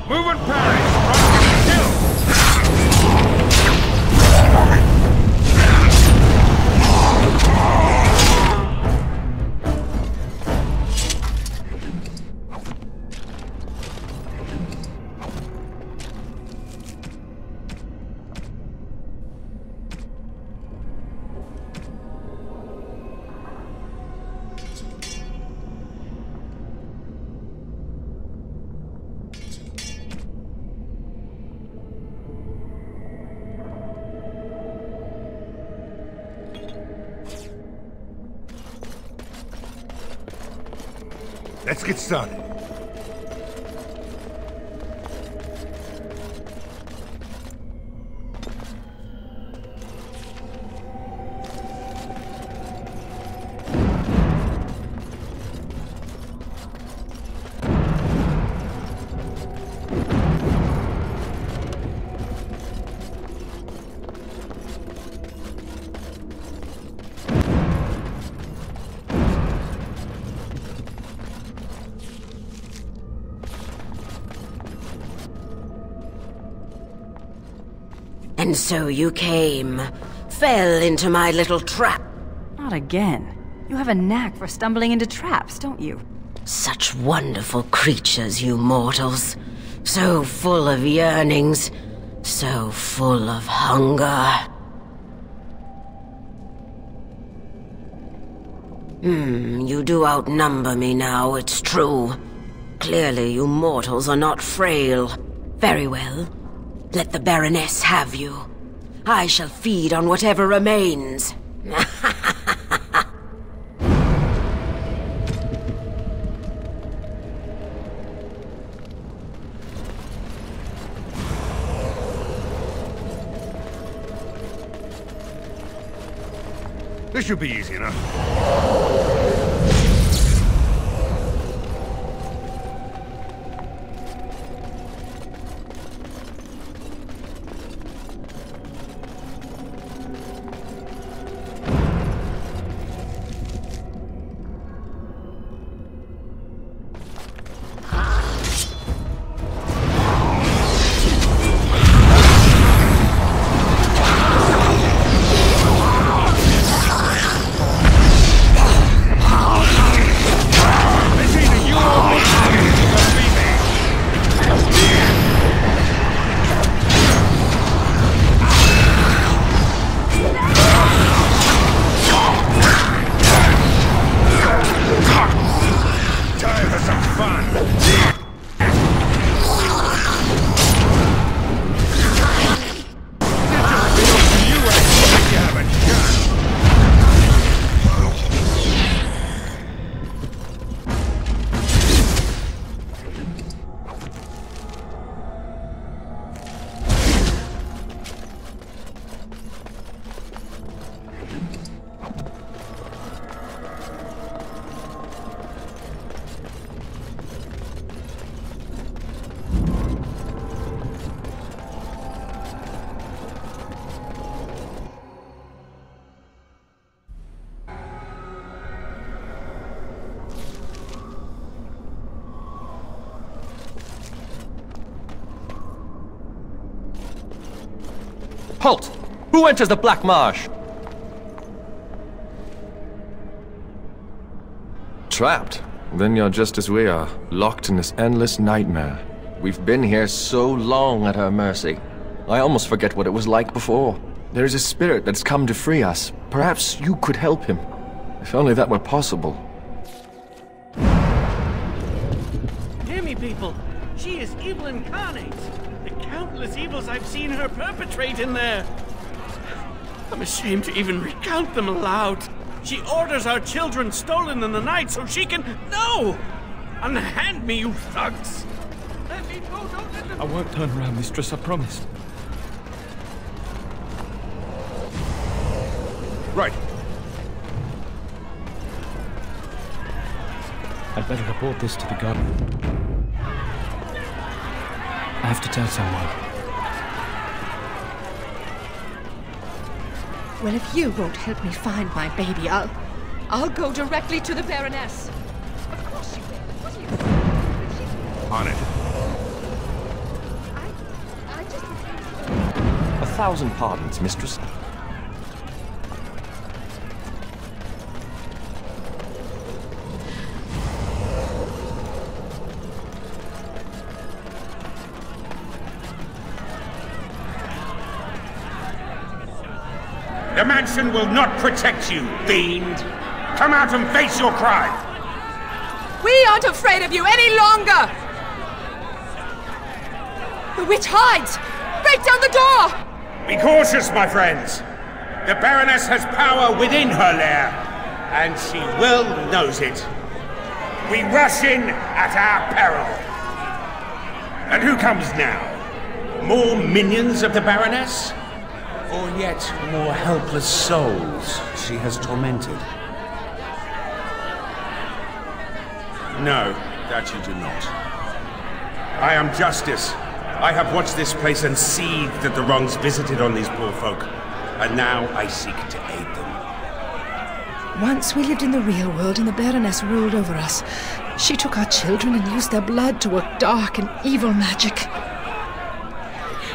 Moving Paris! Kill! Let's get started. And so you came. Fell into my little trap. Not again. You have a knack for stumbling into traps, don't you? Such wonderful creatures, you mortals. So full of yearnings. So full of hunger. You do outnumber me now, it's true. Clearly you mortals are not frail. Very well. Let the Baroness have you. I shall feed on whatever remains. This should be easy enough. Halt! Who enters the Black Marsh? Trapped? Then you're just as we are, locked in this endless nightmare. We've been here so long at our mercy. I almost forget what it was like before. There's a spirit that's come to free us. Perhaps you could help him. If only that were possible. Hear me, people! She is evil incarnate! The countless evils I've seen her perpetrate in there! I'm ashamed to even recount them aloud. She orders our children stolen in the night so she can... No! Unhand me, you thugs! Let me go, don't let them... I won't turn around, mistress, I promise. Right. I'd better report this to the governor. I have to tell someone. Well, if you won't help me find my baby, I'll go directly to the Baroness. Of course you will. What are you... On it. 1,000 pardons, mistress. The mansion will not protect you, fiend! Come out and face your crime! We aren't afraid of you any longer! The witch hides! Break down the door! Be cautious, my friends! The Baroness has power within her lair, and she well knows it. We rush in at our peril. And who comes now? More minions of the Baroness? Or yet more helpless souls she has tormented? No, that you do not. I am Justice. I have watched this place and seethed at the wrongs visited on these poor folk, and now I seek to aid them. Once we lived in the real world and the Baroness ruled over us. She took our children and used their blood to work dark and evil magic.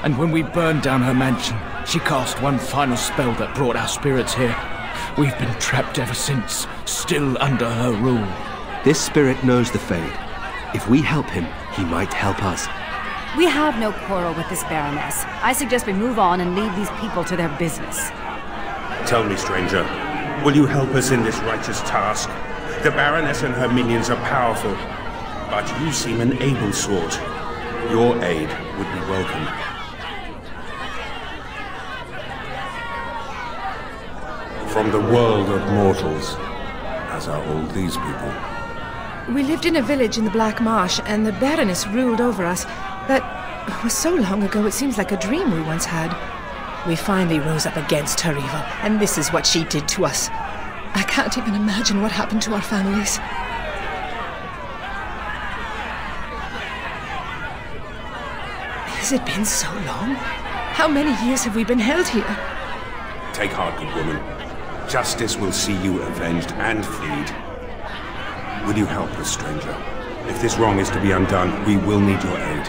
And when we burned down her mansion, she cast one final spell that brought our spirits here. We've been trapped ever since, still under her rule. This spirit knows the Fade. If we help him, he might help us. We have no quarrel with this Baroness. I suggest we move on and leave these people to their business. Tell me, stranger, will you help us in this righteous task? The Baroness and her minions are powerful, but you seem an able sort. Your aid would be welcome. From the world of mortals, as are all these people. We lived in a village in the Black Marsh, and the Baroness ruled over us. That was so long ago, it seems like a dream we once had. We finally rose up against her evil, and this is what she did to us. I can't even imagine what happened to our families. Has it been so long? How many years have we been held here? Take heart, good woman. Justice will see you avenged and freed. Will you help us, stranger? If this wrong is to be undone, we will need your aid.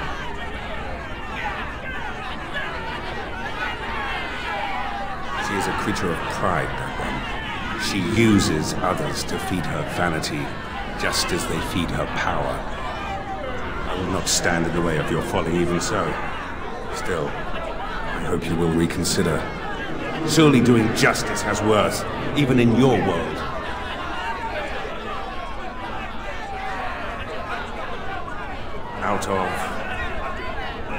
She is a creature of pride, that one. She uses others to feed her vanity, just as they feed her power. I will not stand in the way of your folly, even so. Still, I hope you will reconsider. Surely doing justice has worth, even in your world. Out of...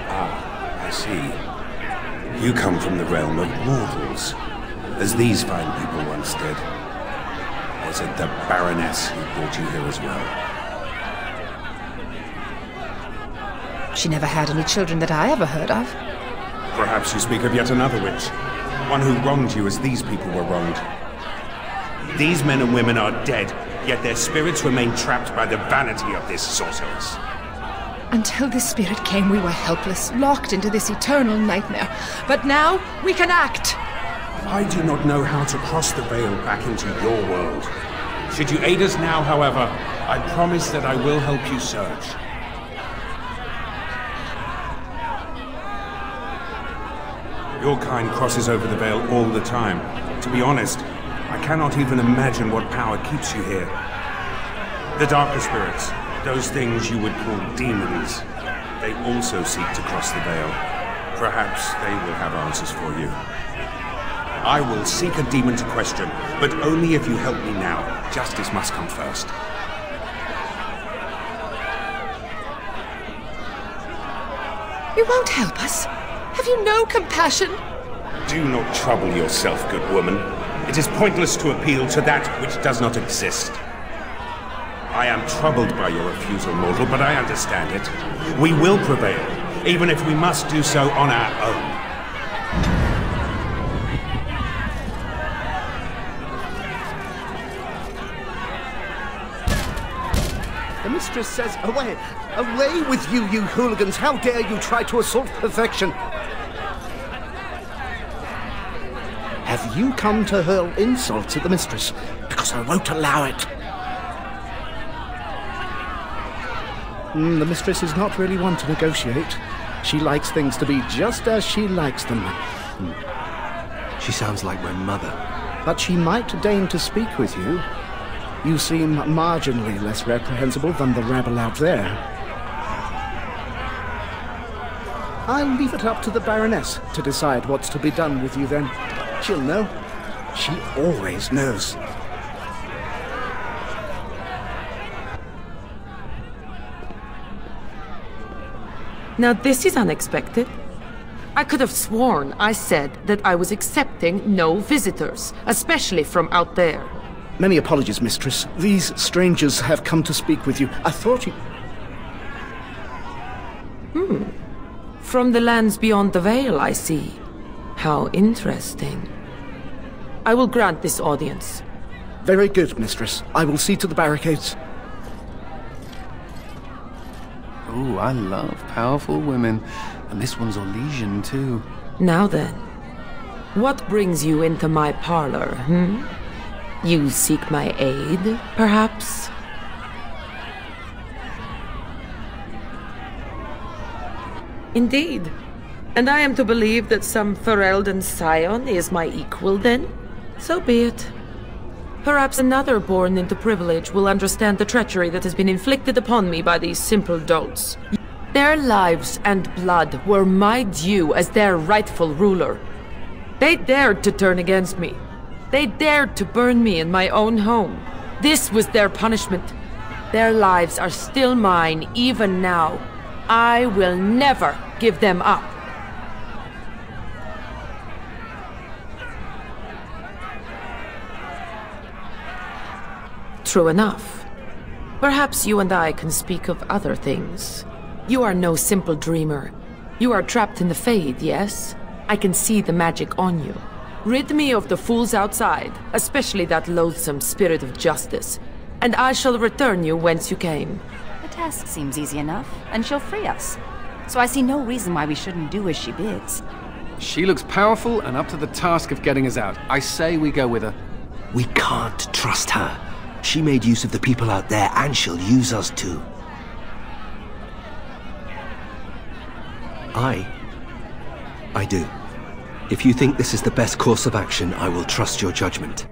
Ah, I see. You come from the realm of mortals, as these fine people once did. Was it the Baroness who brought you here as well? She never had any children that I ever heard of. Perhaps you speak of yet another witch. One who wronged you as these people were wronged. These men and women are dead, yet their spirits remain trapped by the vanity of this sorceress. Until this spirit came, we were helpless, locked into this eternal nightmare. But now, we can act! I do not know how to cross the veil back into your world. Should you aid us now, however, I promise that I will help you search. Your kind crosses over the veil all the time. To be honest, I cannot even imagine what power keeps you here. The darker spirits, those things you would call demons, they also seek to cross the veil. Perhaps they will have answers for you. I will seek a demon to question, but only if you help me now. Justice must come first. You won't help us? Have you no compassion? Do not trouble yourself, good woman. It is pointless to appeal to that which does not exist. I am troubled by your refusal, mortal, but I understand it. We will prevail, even if we must do so on our own. The mistress says, away! Away with you, you hooligans! How dare you try to assault perfection! Have you come to hurl insults at the mistress? Because I won't allow it. The mistress is not really one to negotiate. She likes things to be just as she likes them. She sounds like my mother. But she might deign to speak with you. You seem marginally less reprehensible than the rabble out there. I'll leave it up to the Baroness to decide what's to be done with you then. She'll know. She always knows. Now this is unexpected. I could have sworn I said that I was accepting no visitors, especially from out there. Many apologies, Mistress. These strangers have come to speak with you. I thought you... From the lands beyond the Veil, I see. How interesting. I will grant this audience. Very good, Mistress. I will see to the barricades. Ooh, I love powerful women. And this one's Orlesian, too. Now then, what brings you into my parlor, You seek my aid, perhaps? Indeed. And I am to believe that some Ferelden scion is my equal, then? So be it. Perhaps another born into privilege will understand the treachery that has been inflicted upon me by these simple dolts. Their lives and blood were my due as their rightful ruler. They dared to turn against me. They dared to burn me in my own home. This was their punishment. Their lives are still mine, even now. I will never give them up. True enough. Perhaps you and I can speak of other things. You are no simple dreamer. You are trapped in the Fade, yes? I can see the magic on you. Rid me of the fools outside, especially that loathsome spirit of justice, and I shall return you whence you came. The task seems easy enough, and she'll free us. So I see no reason why we shouldn't do as she bids. She looks powerful and up to the task of getting us out. I say we go with her. We can't trust her. She made use of the people out there, and she'll use us too. I do. If you think this is the best course of action, I will trust your judgment.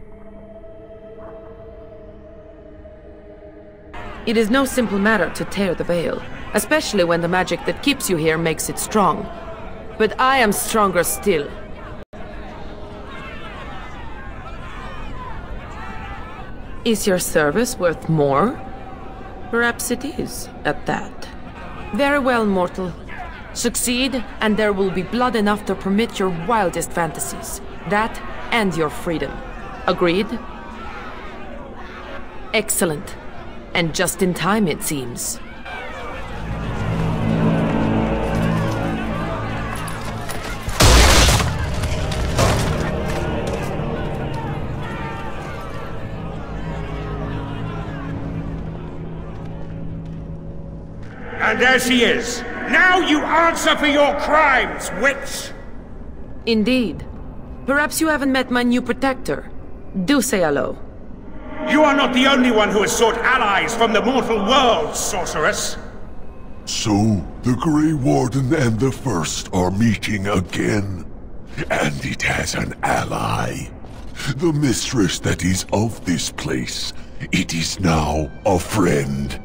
It is no simple matter to tear the veil, especially when the magic that keeps you here makes it strong. But I am stronger still. Is your service worth more? Perhaps it is, at that. Very well, mortal. Succeed, and there will be blood enough to permit your wildest fantasies. That and your freedom. Agreed? Excellent. And just in time, it seems. And there she is. Now you answer for your crimes, witch! Indeed. Perhaps you haven't met my new protector. Do say hello. You are not the only one who has sought allies from the mortal world, sorceress. So, the Grey Warden and the First are meeting again. And it has an ally. The mistress that is of this place. It is now a friend.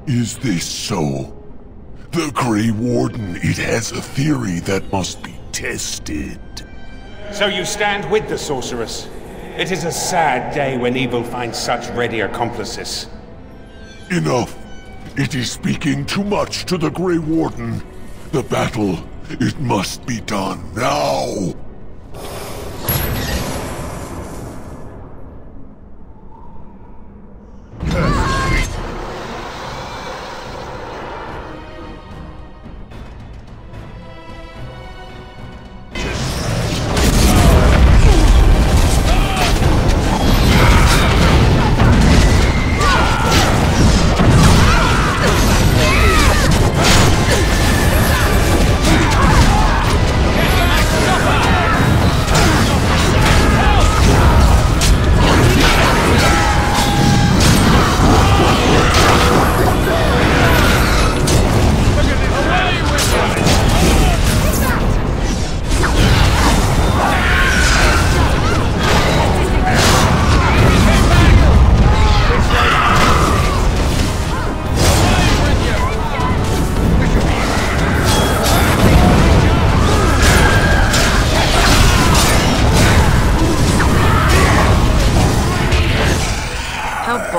Is this so? The Grey Warden, it has a theory that must be tested. So you stand with the sorceress. It is a sad day when evil finds such ready accomplices. Enough. It is speaking too much to the Grey Warden. The battle, it must be done now.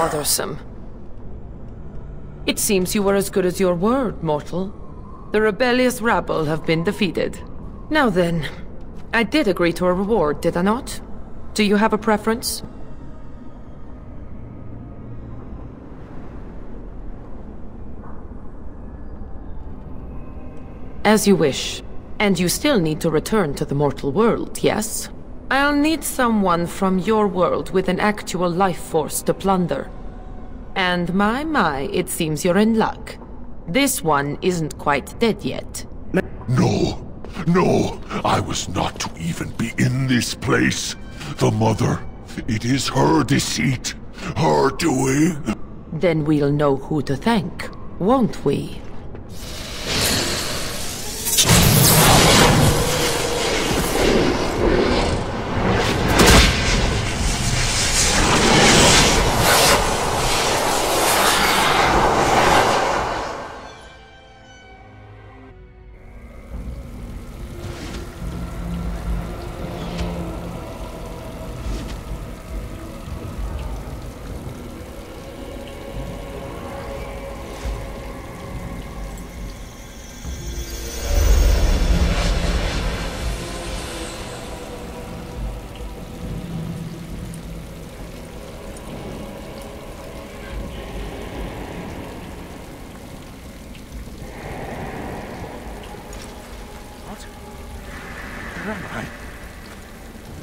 bothersome. It seems you were as good as your word, mortal. The rebellious rabble have been defeated. Now then, I did agree to a reward, did I not? Do you have a preference? As you wish. And you still need to return to the mortal world, yes? I'll need someone from your world with an actual life force to plunder. And my, it seems you're in luck. This one isn't quite dead yet. No, I was not to even be in this place. The mother, it is her deceit, her doing. Then we'll know who to thank, won't we?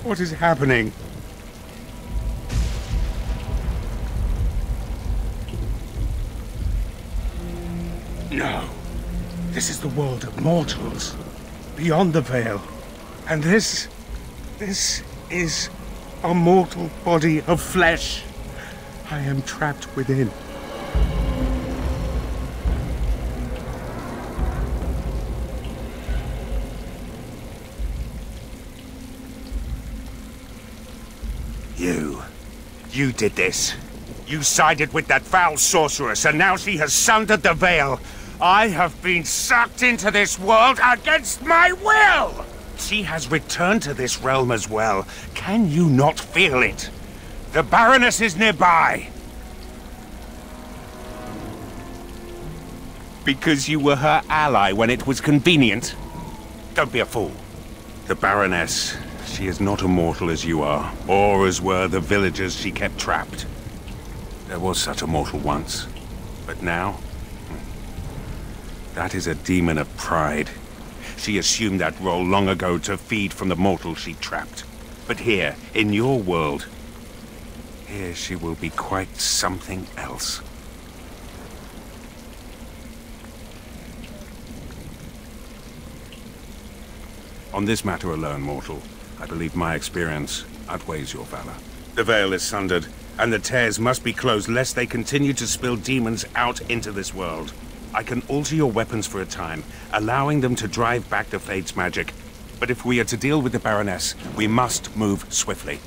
What is happening? No. This is the world of mortals. Beyond the veil. And this is a mortal body of flesh. I am trapped within. You did this. You sided with that foul sorceress, and now she has sundered the veil. I have been sucked into this world against my will! She has returned to this realm as well. Can you not feel it? The Baroness is nearby. Because you were her ally when it was convenient? Don't be a fool. The Baroness... she is not immortal as you are, or as were the villagers she kept trapped. There was such a mortal once, but now... that is a demon of pride. She assumed that role long ago to feed from the mortals she trapped. But here, in your world, here she will be quite something else. On this matter alone, mortal, I believe my experience outweighs your valor. The veil is sundered, and the tears must be closed lest they continue to spill demons out into this world. I can alter your weapons for a time, allowing them to drive back the Fate's magic. But if we are to deal with the Baroness, we must move swiftly.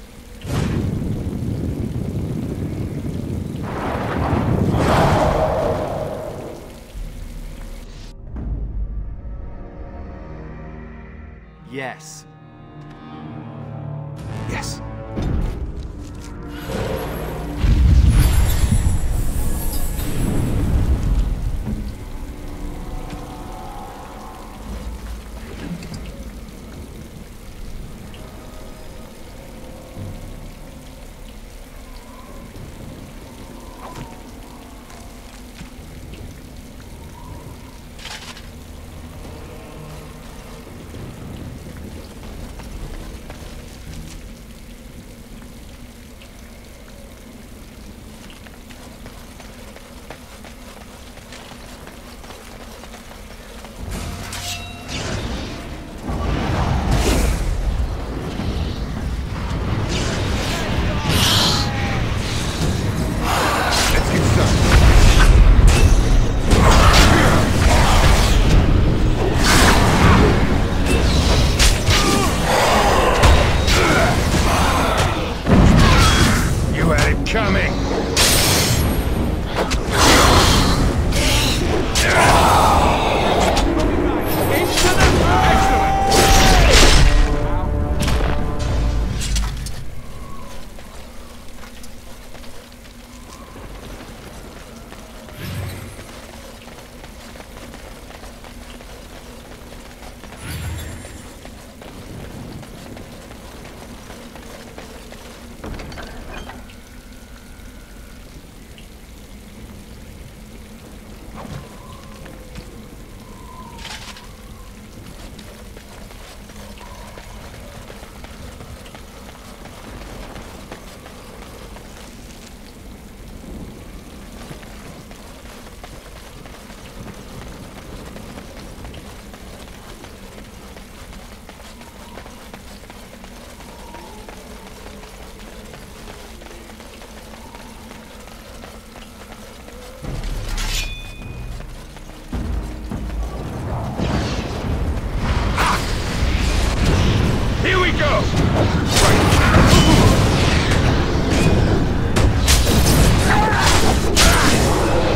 Yes. Yes.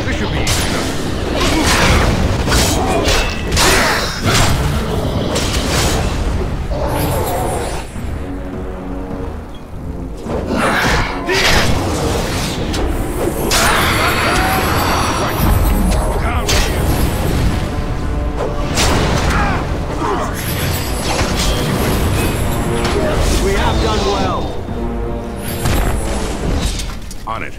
This should be easy enough. We have done well. On it.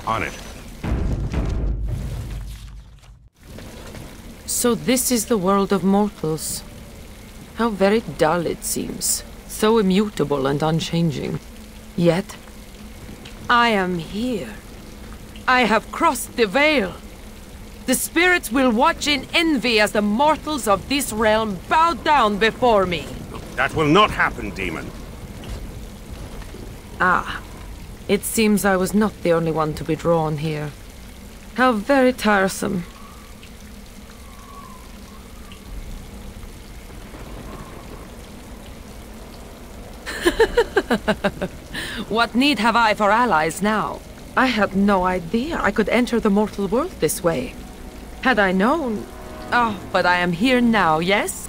On it. So this is the world of mortals. How very dull it seems. So immutable and unchanging. Yet, I am here. I have crossed the veil. The spirits will watch in envy as the mortals of this realm bow down before me. That will not happen, demon. Ah. It seems I was not the only one to be drawn here. How very tiresome. What need have I for allies now? I had no idea I could enter the mortal world this way. Had I known... Oh, but I am here now, yes?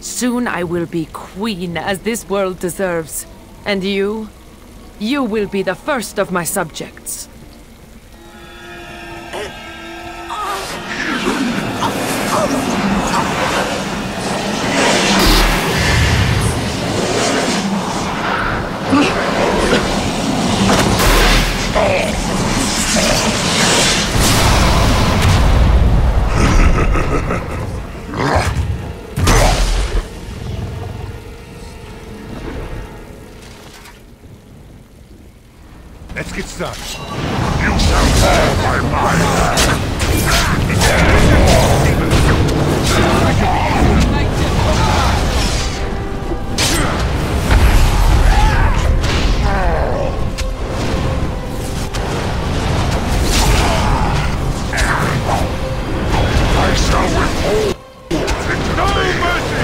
Soon I will be queen, as this world deserves. And you? You will be the first of my subjects. Let's get started. You shall fall by my I shall withhold no mercy!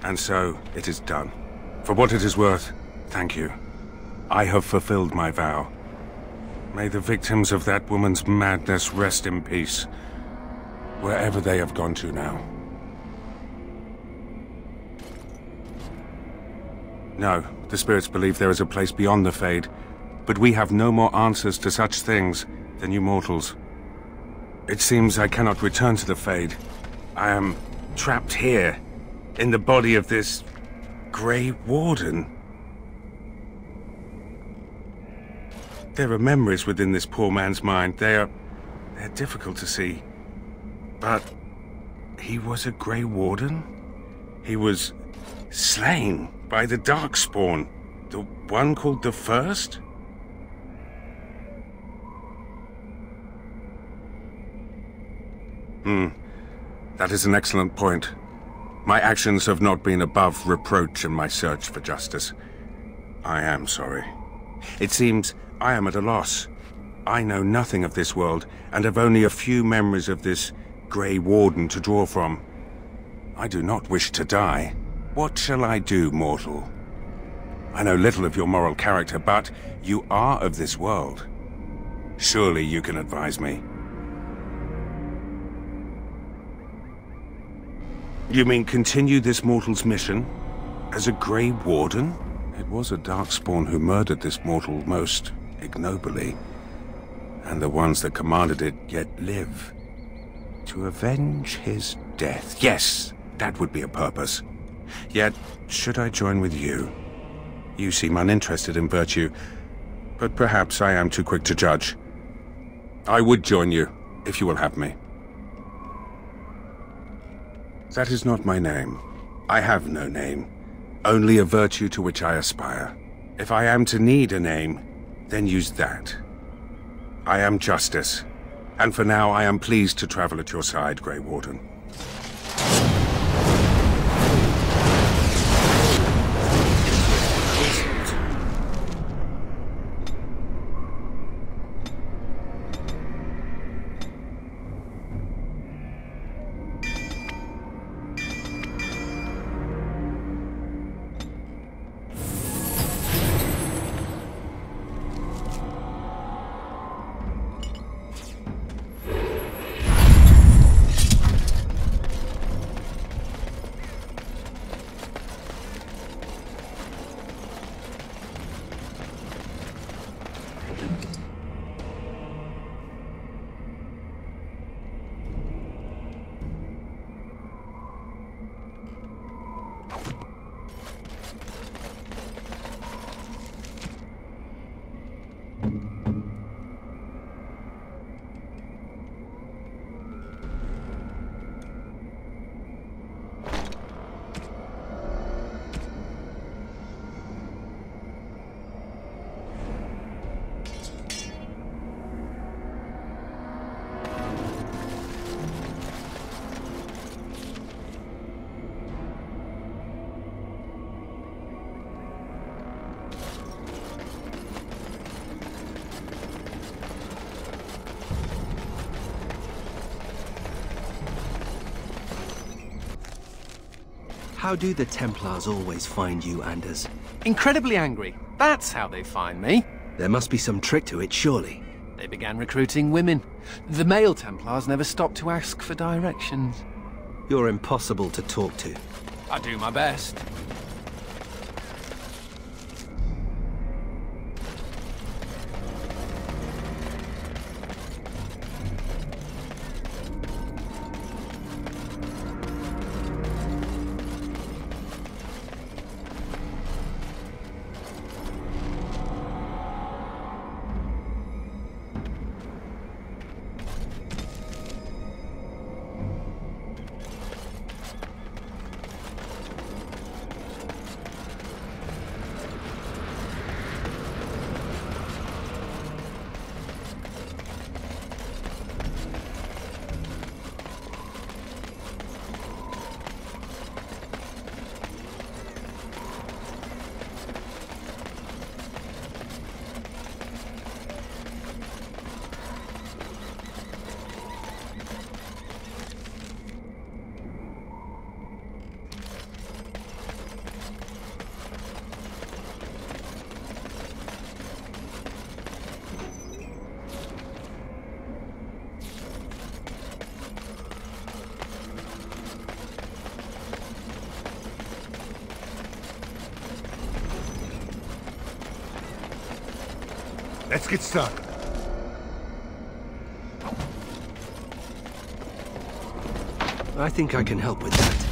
And so, it is done. For what it is worth, thank you. I have fulfilled my vow. May the victims of that woman's madness rest in peace, wherever they have gone to now. No, the spirits believe there is a place beyond the Fade, but we have no more answers to such things than you mortals. It seems I cannot return to the Fade. I am trapped here, in the body of this Grey Warden. There are memories within this poor man's mind. They're difficult to see. But he was a Grey Warden? He was slain by the Darkspawn, the one called the First? That is an excellent point. My actions have not been above reproach in my search for justice. I am sorry. It seems I am at a loss. I know nothing of this world, and have only a few memories of this Grey Warden to draw from. I do not wish to die. What shall I do, mortal? I know little of your moral character, but you are of this world. Surely you can advise me. You mean continue this mortal's mission? As a Grey Warden? It was a Darkspawn who murdered this mortal most ignobly. And the ones that commanded it yet live. To avenge his death. Yes, that would be a purpose. Yet, should I join with you? You seem uninterested in virtue, but perhaps I am too quick to judge. I would join you, if you will have me. That is not my name. I have no name. Only a virtue to which I aspire. If I am to need a name, then use that. I am Justice, and for now I am pleased to travel at your side, Grey Warden. How do the Templars always find you, Anders? Incredibly angry. That's how they find me. There must be some trick to it, surely. They began recruiting women. The male Templars never stopped to ask for directions. You're impossible to talk to. I do my best. Let's get started. I think I can help with that.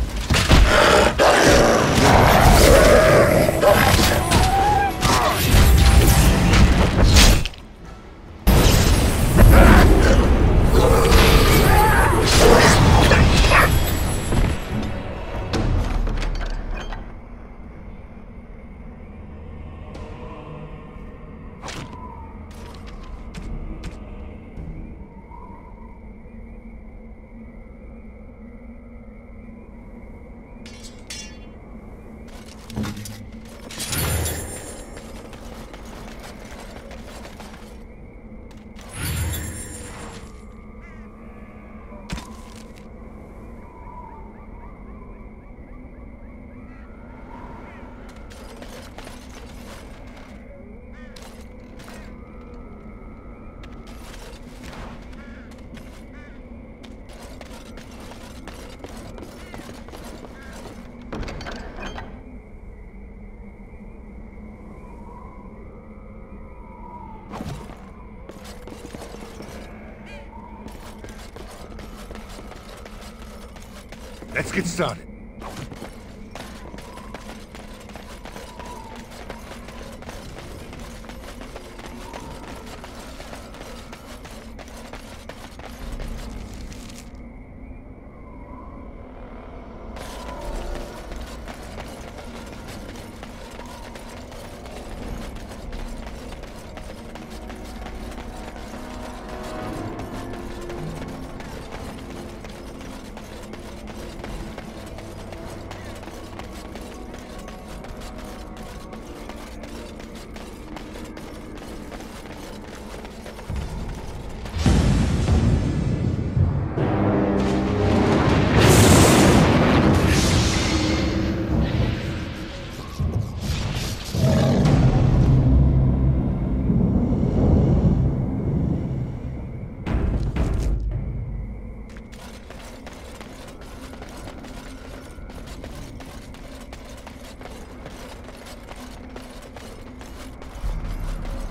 Let's get started.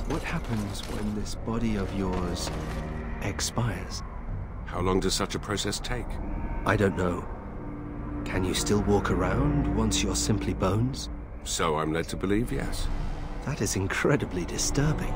What happens when this body of yours expires? How long does such a process take? I don't know. Can you still walk around once you're simply bones? So I'm led to believe, yes. That is incredibly disturbing.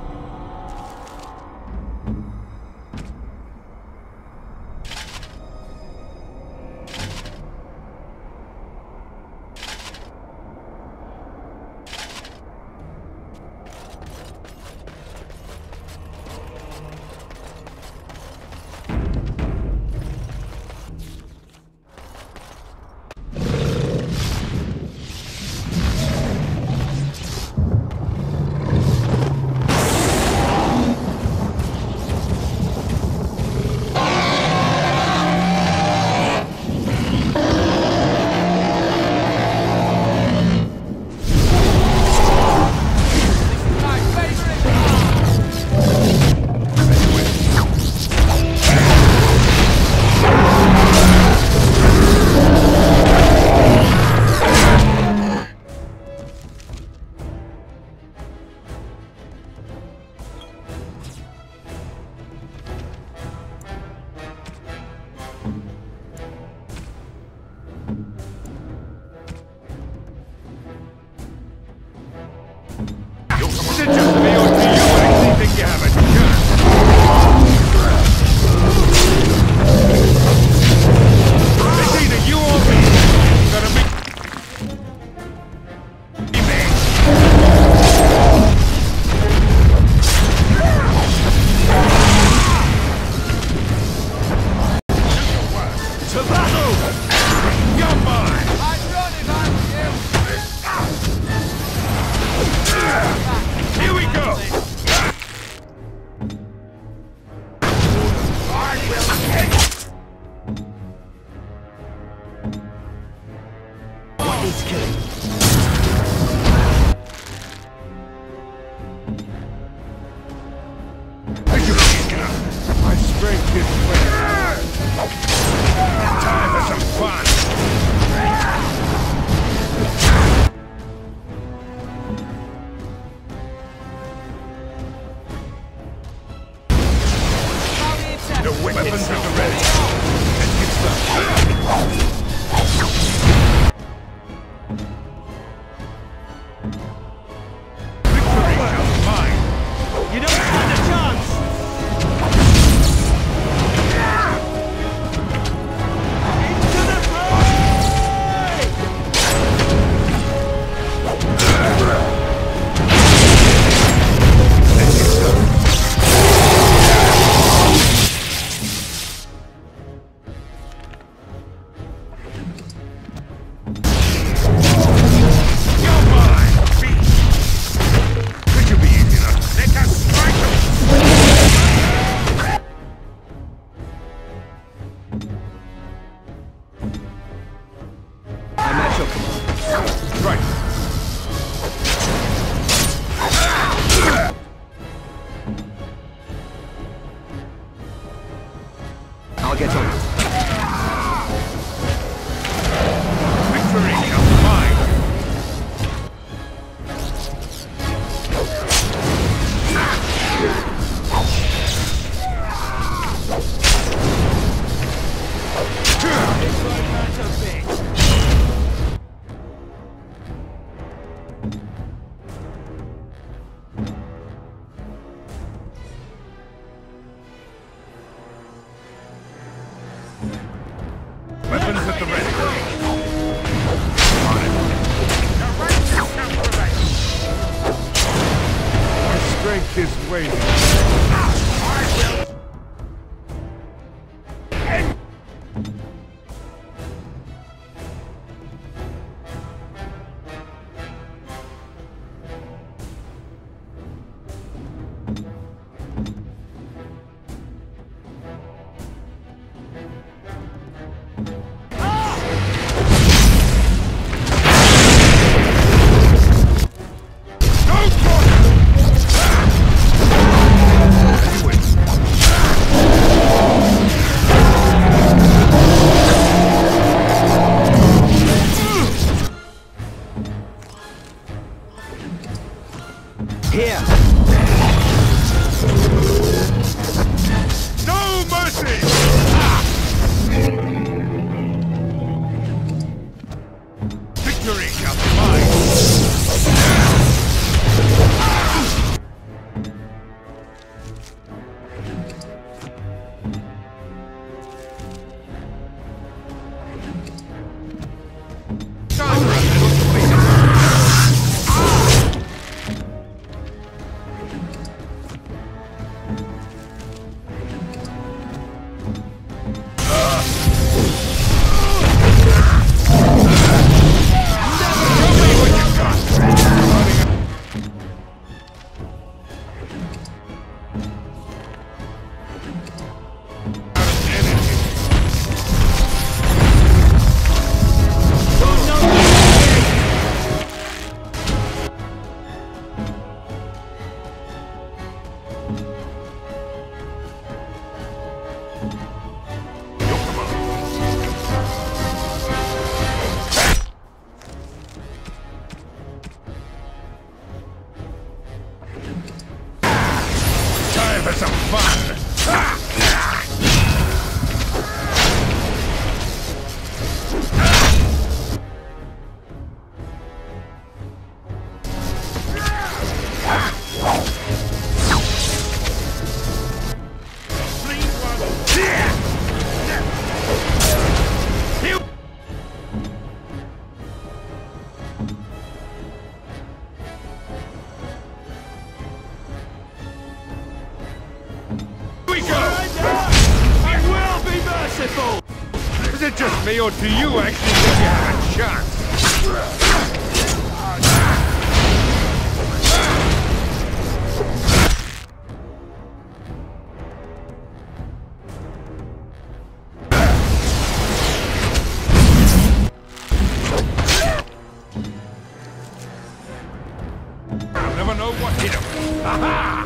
You don't stand a chance! Into the fray! You're mine, beast! Could you be easy enough to let us strike I'm at your command. Right. I'll get on it. Victory is mine! Weapons at the ready. On it. My strength is waning. Here! No mercy! Victory shall be mine! Time for a little sleep. Time for some fun! Is it just me, or do you actually think you have a chance? I'll never know what hit him. Aha!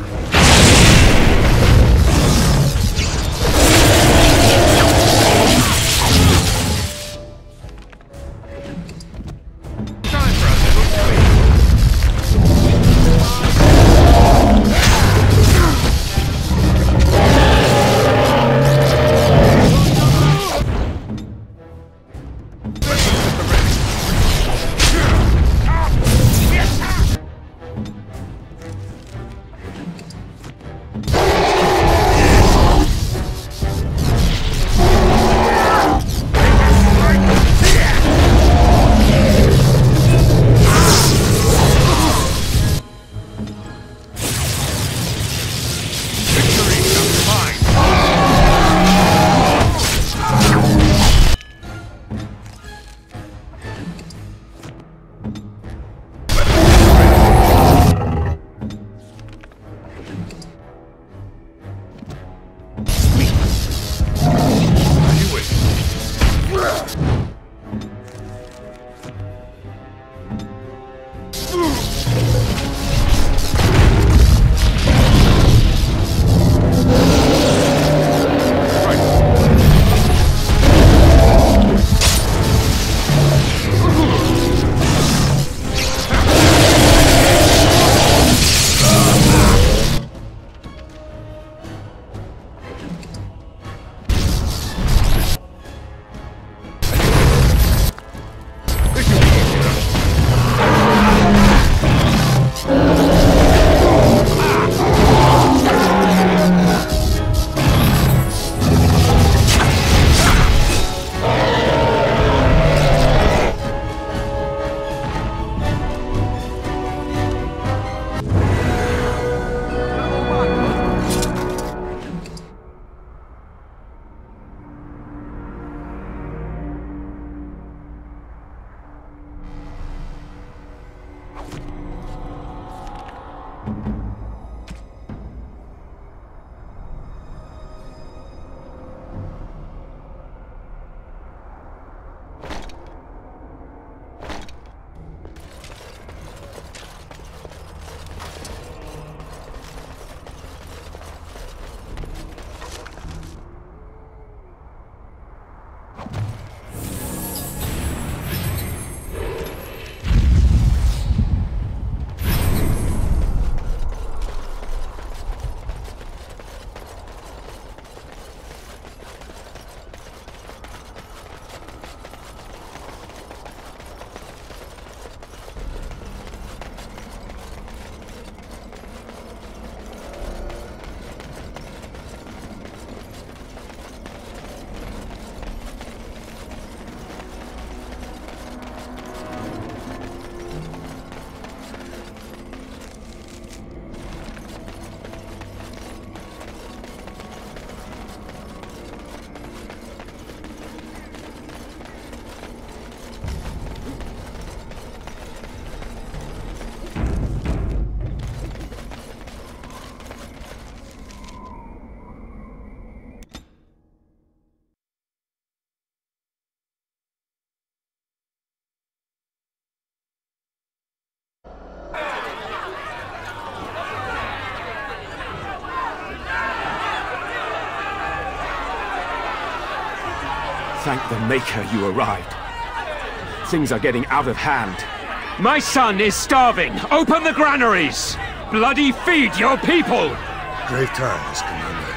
Thank the Maker you arrived. Things are getting out of hand. My son is starving! Open the granaries! Bloody feed your people! Grave times, Commander.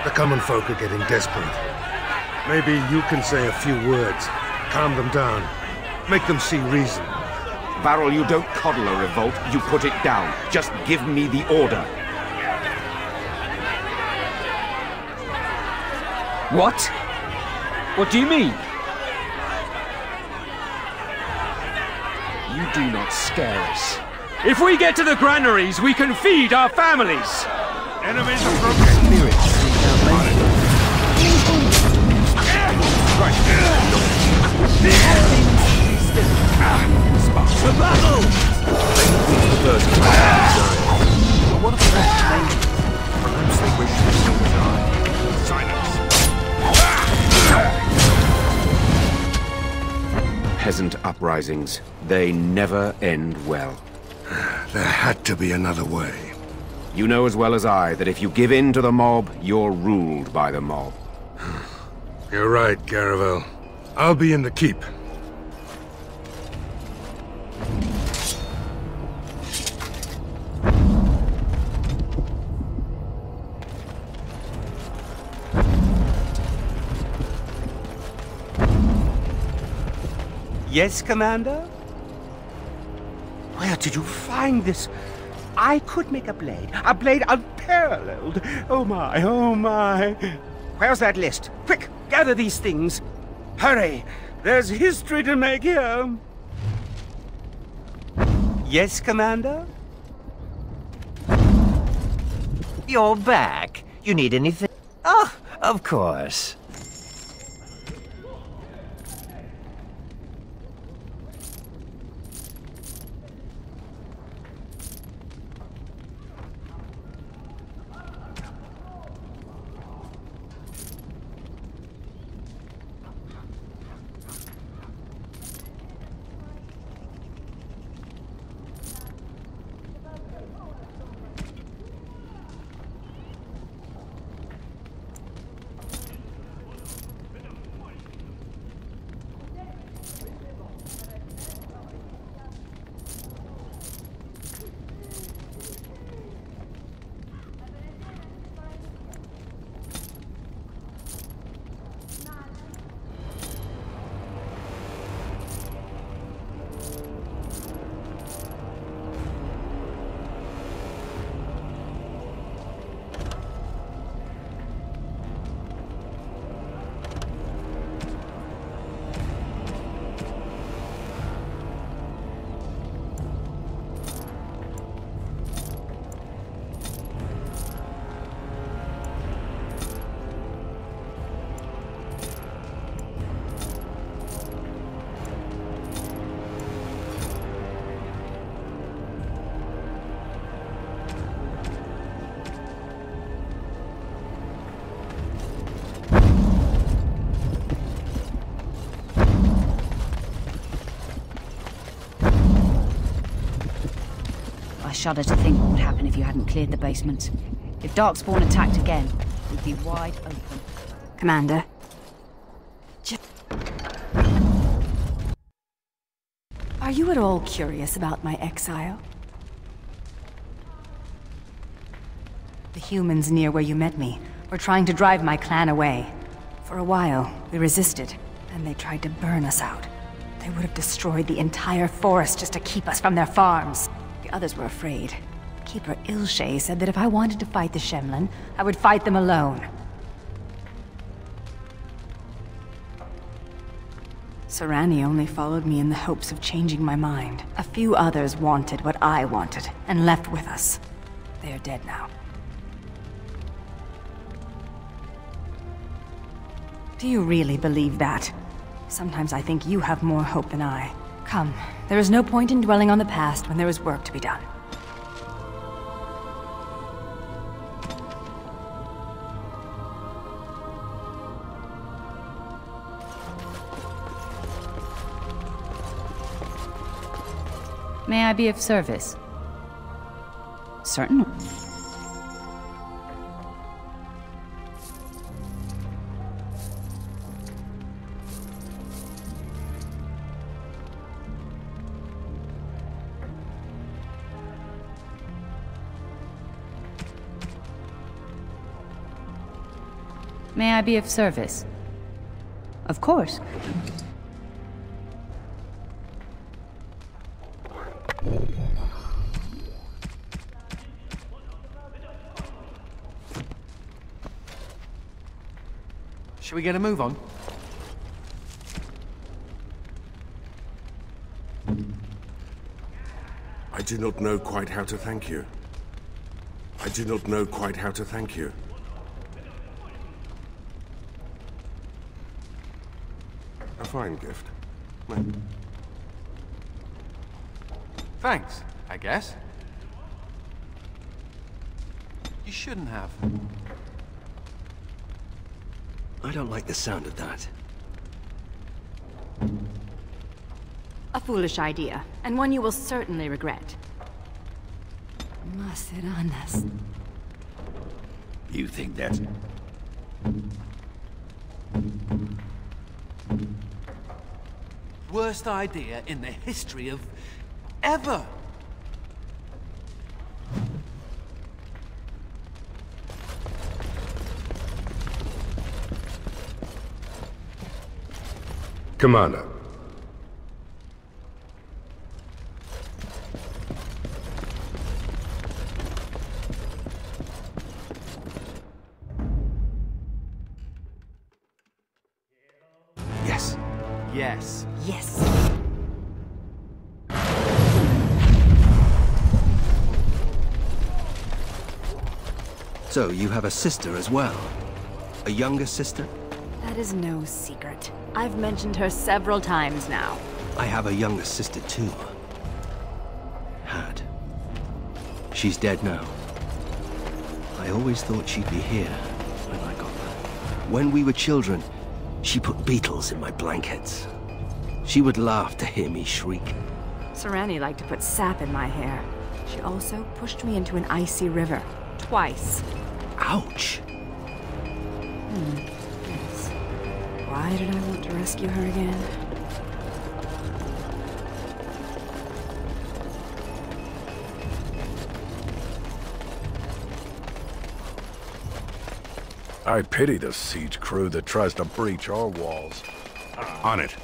The common folk are getting desperate. Maybe you can say a few words, calm them down, make them see reason. Varl, you don't coddle a revolt, you put it down. Just give me the order. What? What do you mean? You do not scare us. If we get to the granaries, we can feed our families! Enemies approaching! The battle! What if that perhaps they wish to still die? Silence! Peasant uprisings, they never end well. There had to be another way. You know as well as I that if you give in to the mob, you're ruled by the mob. You're right, Caravel. I'll be in the keep. Yes, Commander? Where did you find this? I could make a blade unparalleled. Oh my, oh my. Where's that list? Quick, gather these things. Hurry, there's history to make here. Yes, Commander? You're back. You need anything? Oh, of course. I shudder to think what would happen if you hadn't cleared the basement. If Darkspawn attacked again, we'd be wide open. Commander. Are you at all curious about my exile? The humans near where you met me were trying to drive my clan away. For a while, we resisted, and they tried to burn us out. They would have destroyed the entire forest just to keep us from their farms. The others were afraid. Keeper Ilshay said that if I wanted to fight the Shemlin, I would fight them alone. Sarani only followed me in the hopes of changing my mind. A few others wanted what I wanted, and left with us. They are dead now. Do you really believe that? Sometimes I think you have more hope than I. Come, there is no point in dwelling on the past when there is work to be done. May I be of service? Certainly. May I be of service? Of course. Shall we get a move on? I do not know quite how to thank you. I do not know quite how to thank you. A fine gift. Well. Thanks, I guess. You shouldn't have. I don't like the sound of that. A foolish idea, and one you will certainly regret. Maseranas. You think that's... Worst idea in the history of... ever! Commander. Yes. Yes. Yes. So, you have a sister as well? A younger sister? That is no secret. I've mentioned her several times now. I have a younger sister too. Had. She's dead now. I always thought she'd be here when I got back. When we were children, she put beetles in my blankets. She would laugh to hear me shriek. Sarani liked to put sap in my hair. She also pushed me into an icy river. Twice. Ouch! Yes. Why did I want to rescue her again? I pity the siege crew that tries to breach our walls. On it.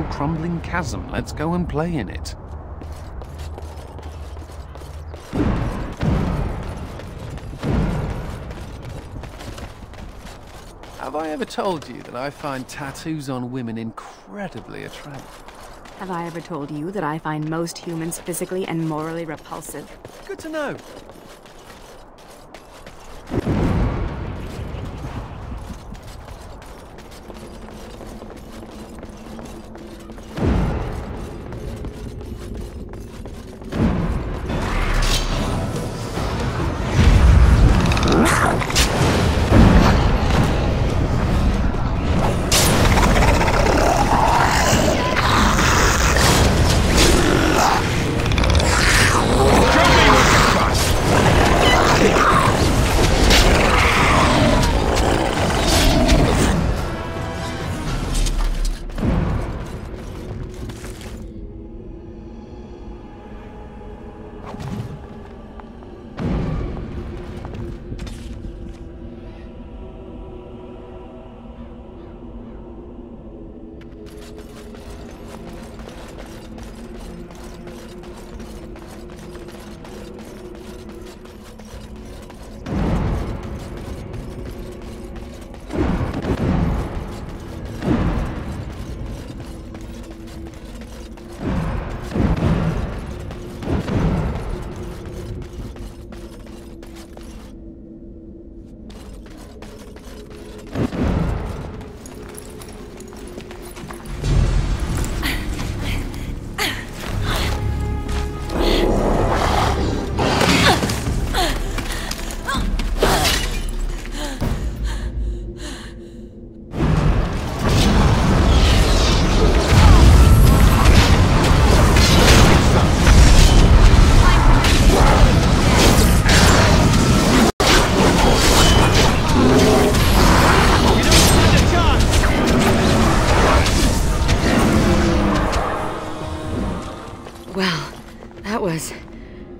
little crumbling chasm. Let's go and play in it. Have I ever told you that I find tattoos on women incredibly attractive? Have I ever told you that I find most humans physically and morally repulsive? Good to know.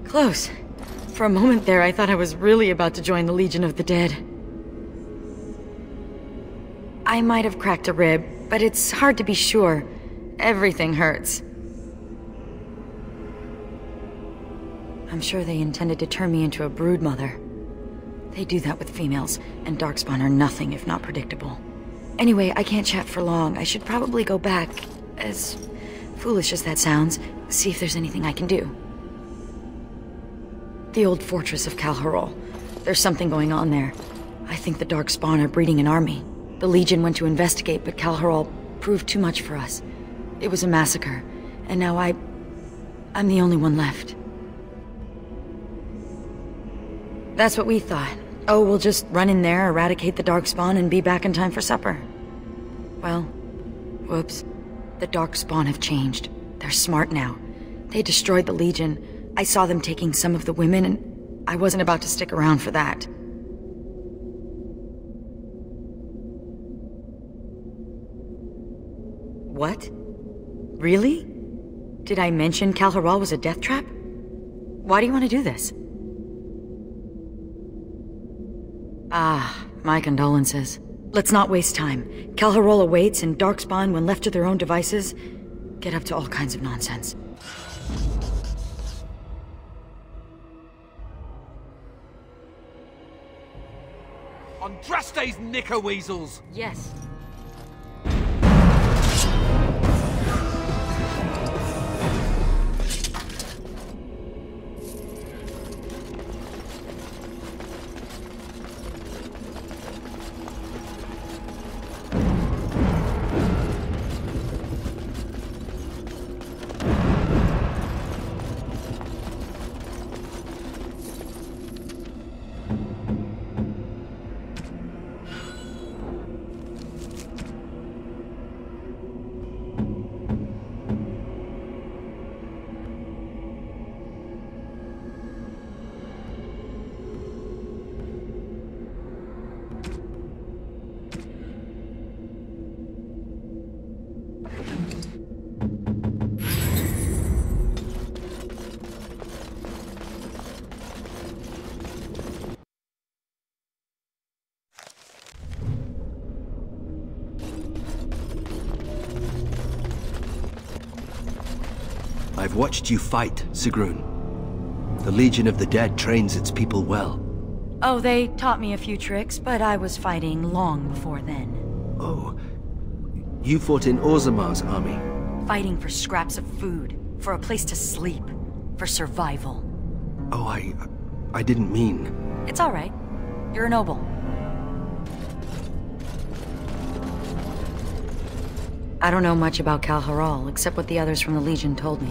Close. For a moment there, I thought I was really about to join the Legion of the Dead. I might have cracked a rib, but it's hard to be sure. Everything hurts. I'm sure they intended to turn me into a broodmother. They do that with females, and Darkspawn are nothing if not predictable. Anyway, I can't chat for long. I should probably go back, as foolish as that sounds, see if there's anything I can do. The old fortress of Calharol. There's something going on there. I think the Darkspawn are breeding an army. The Legion went to investigate, but Calharol proved too much for us. It was a massacre, and now I'm the only one left. That's what we thought. Oh, we'll just run in there, eradicate the Darkspawn, and be back in time for supper. Well, whoops. The Darkspawn have changed. They're smart now. They destroyed the Legion. I saw them taking some of the women, and I wasn't about to stick around for that. What? Really? Did I mention Calharol was a death trap? Why do you want to do this? Ah, my condolences. Let's not waste time. Calharol awaits, and Darkspawn, when left to their own devices, get up to all kinds of nonsense. Andraste's knickerweasels! Yes. I've watched you fight, Sigrun. The Legion of the Dead trains its people well. Oh, they taught me a few tricks, but I was fighting long before then. Oh. You fought in Orzammar's army? Fighting for scraps of food, for a place to sleep, for survival. Oh, I didn't mean... It's all right. You're a noble. I don't know much about Kal Haral, except what the others from the Legion told me.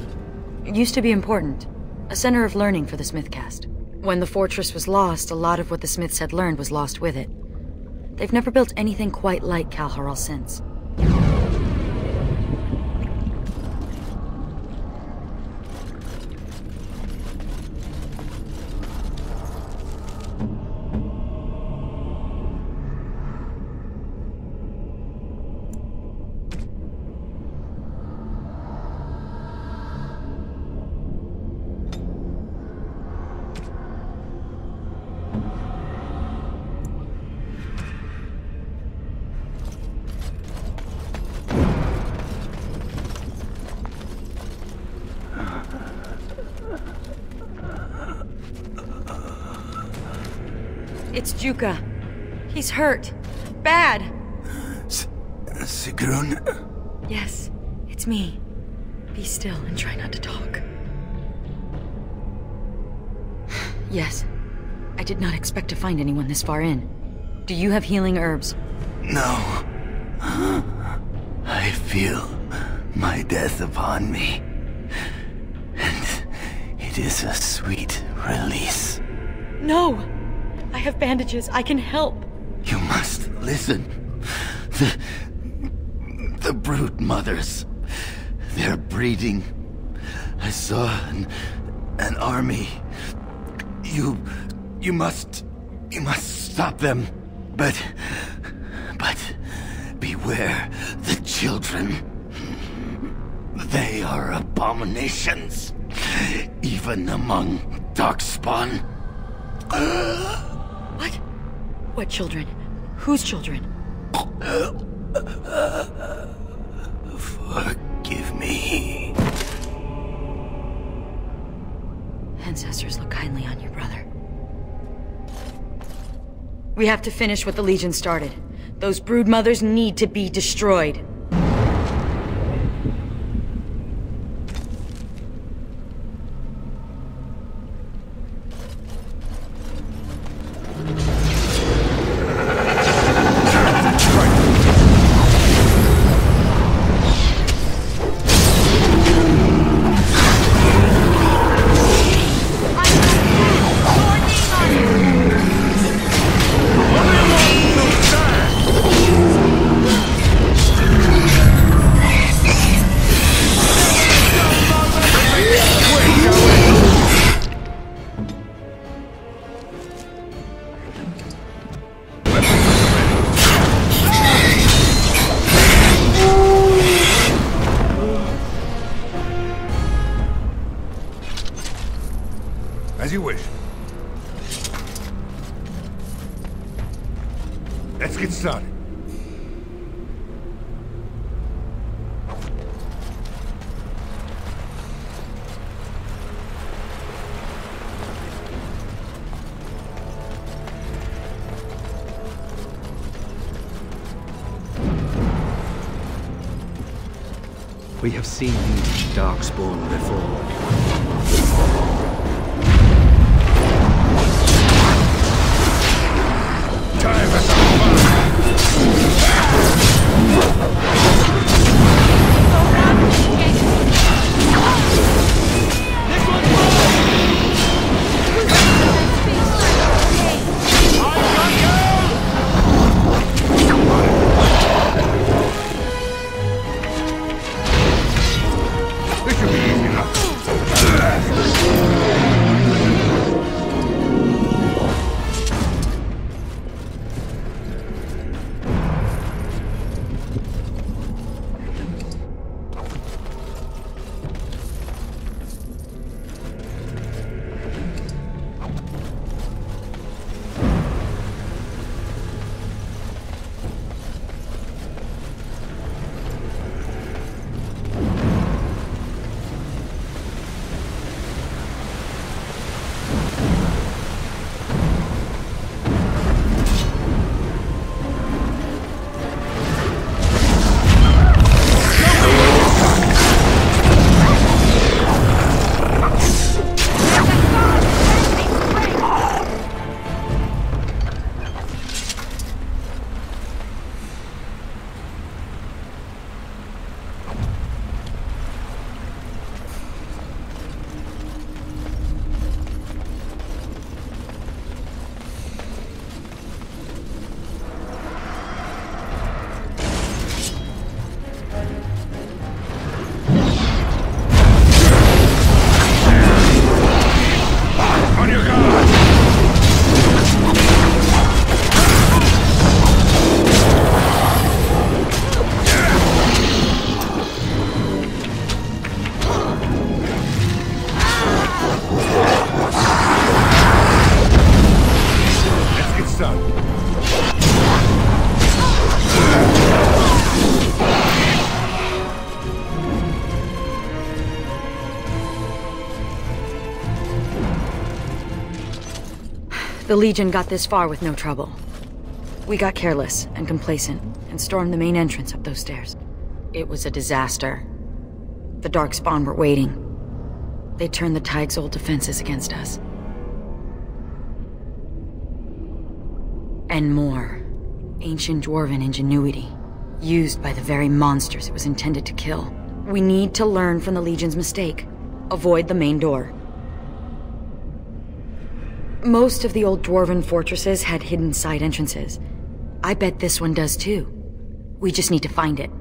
It used to be important. A center of learning for the Smithcast. When the fortress was lost, a lot of what the Smiths had learned was lost with it. They've never built anything quite like Kal Haral since. It's Juka. He's hurt. Bad. Sigrun? Yes, it's me. Be still and try not to talk. Yes. I did not expect to find anyone this far in. Do you have healing herbs? No. I feel my death upon me. And it is a sweet release. No! I have bandages. I can help. You must listen. The brood mothers. They're breeding. I saw an army. You must stop them. But beware the children. They are abominations. Even among Darkspawn. What? What children? Whose children? Forgive me. Ancestors look kindly on you, brother. We have to finish what the Legion started. Those brood mothers need to be destroyed. As you wish. Let's get started. We have seen Darkspawn before. Time for some The Legion got this far with no trouble. We got careless and complacent and stormed the main entrance up those stairs. It was a disaster. The Darkspawn were waiting. They turned the Tig's old defenses against us. And more. Ancient Dwarven ingenuity, used by the very monsters it was intended to kill. We need to learn from the Legion's mistake. Avoid the main door. Most of the old Dwarven fortresses had hidden side entrances. I bet this one does too. We just need to find it.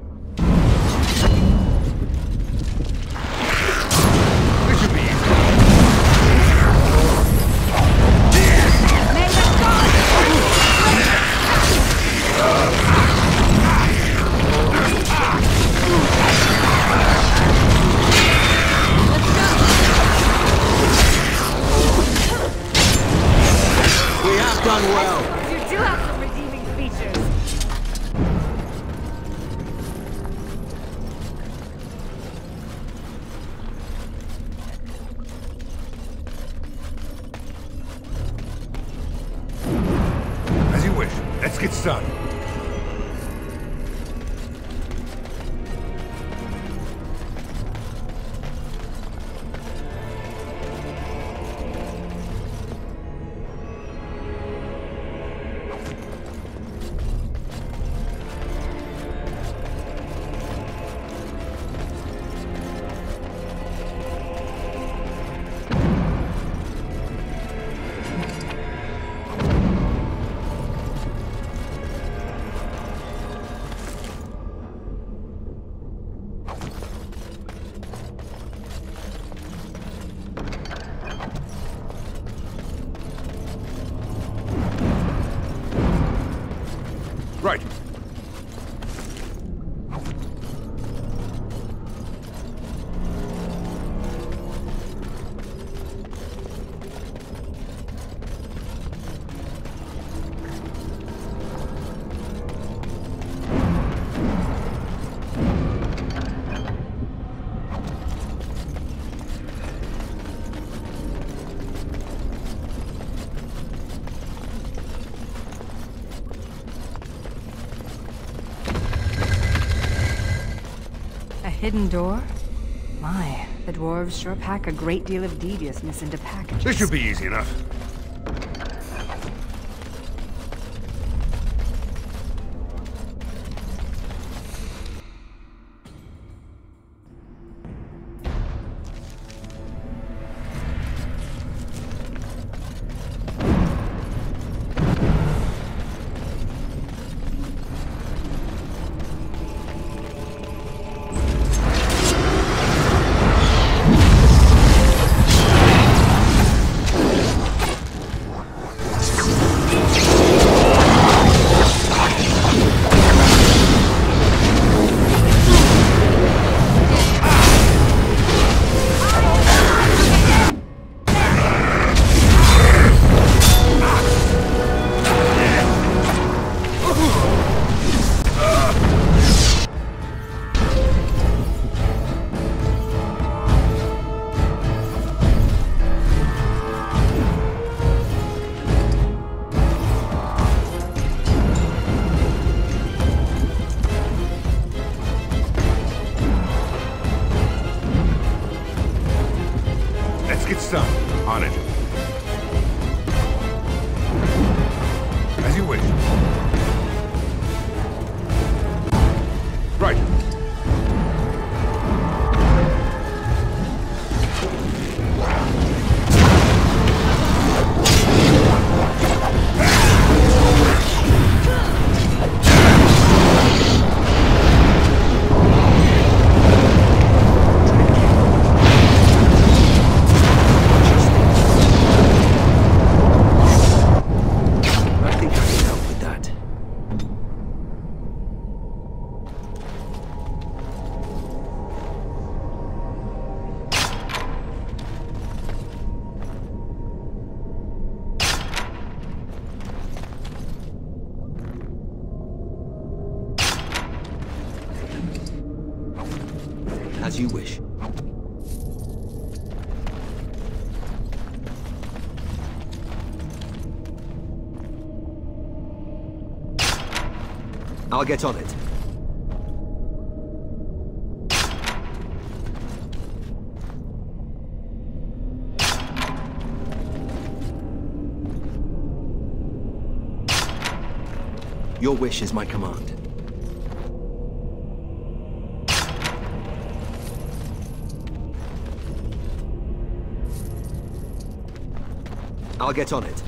Done well. You do have some redeeming features. As you wish. Let's get started. Right. Hidden door? My, the dwarves sure pack a great deal of deviousness into packages. This should be easy enough. Get started. On it. As you wish. Right. As you wish. I'll get on it. Your wish is my command. I'll get on it.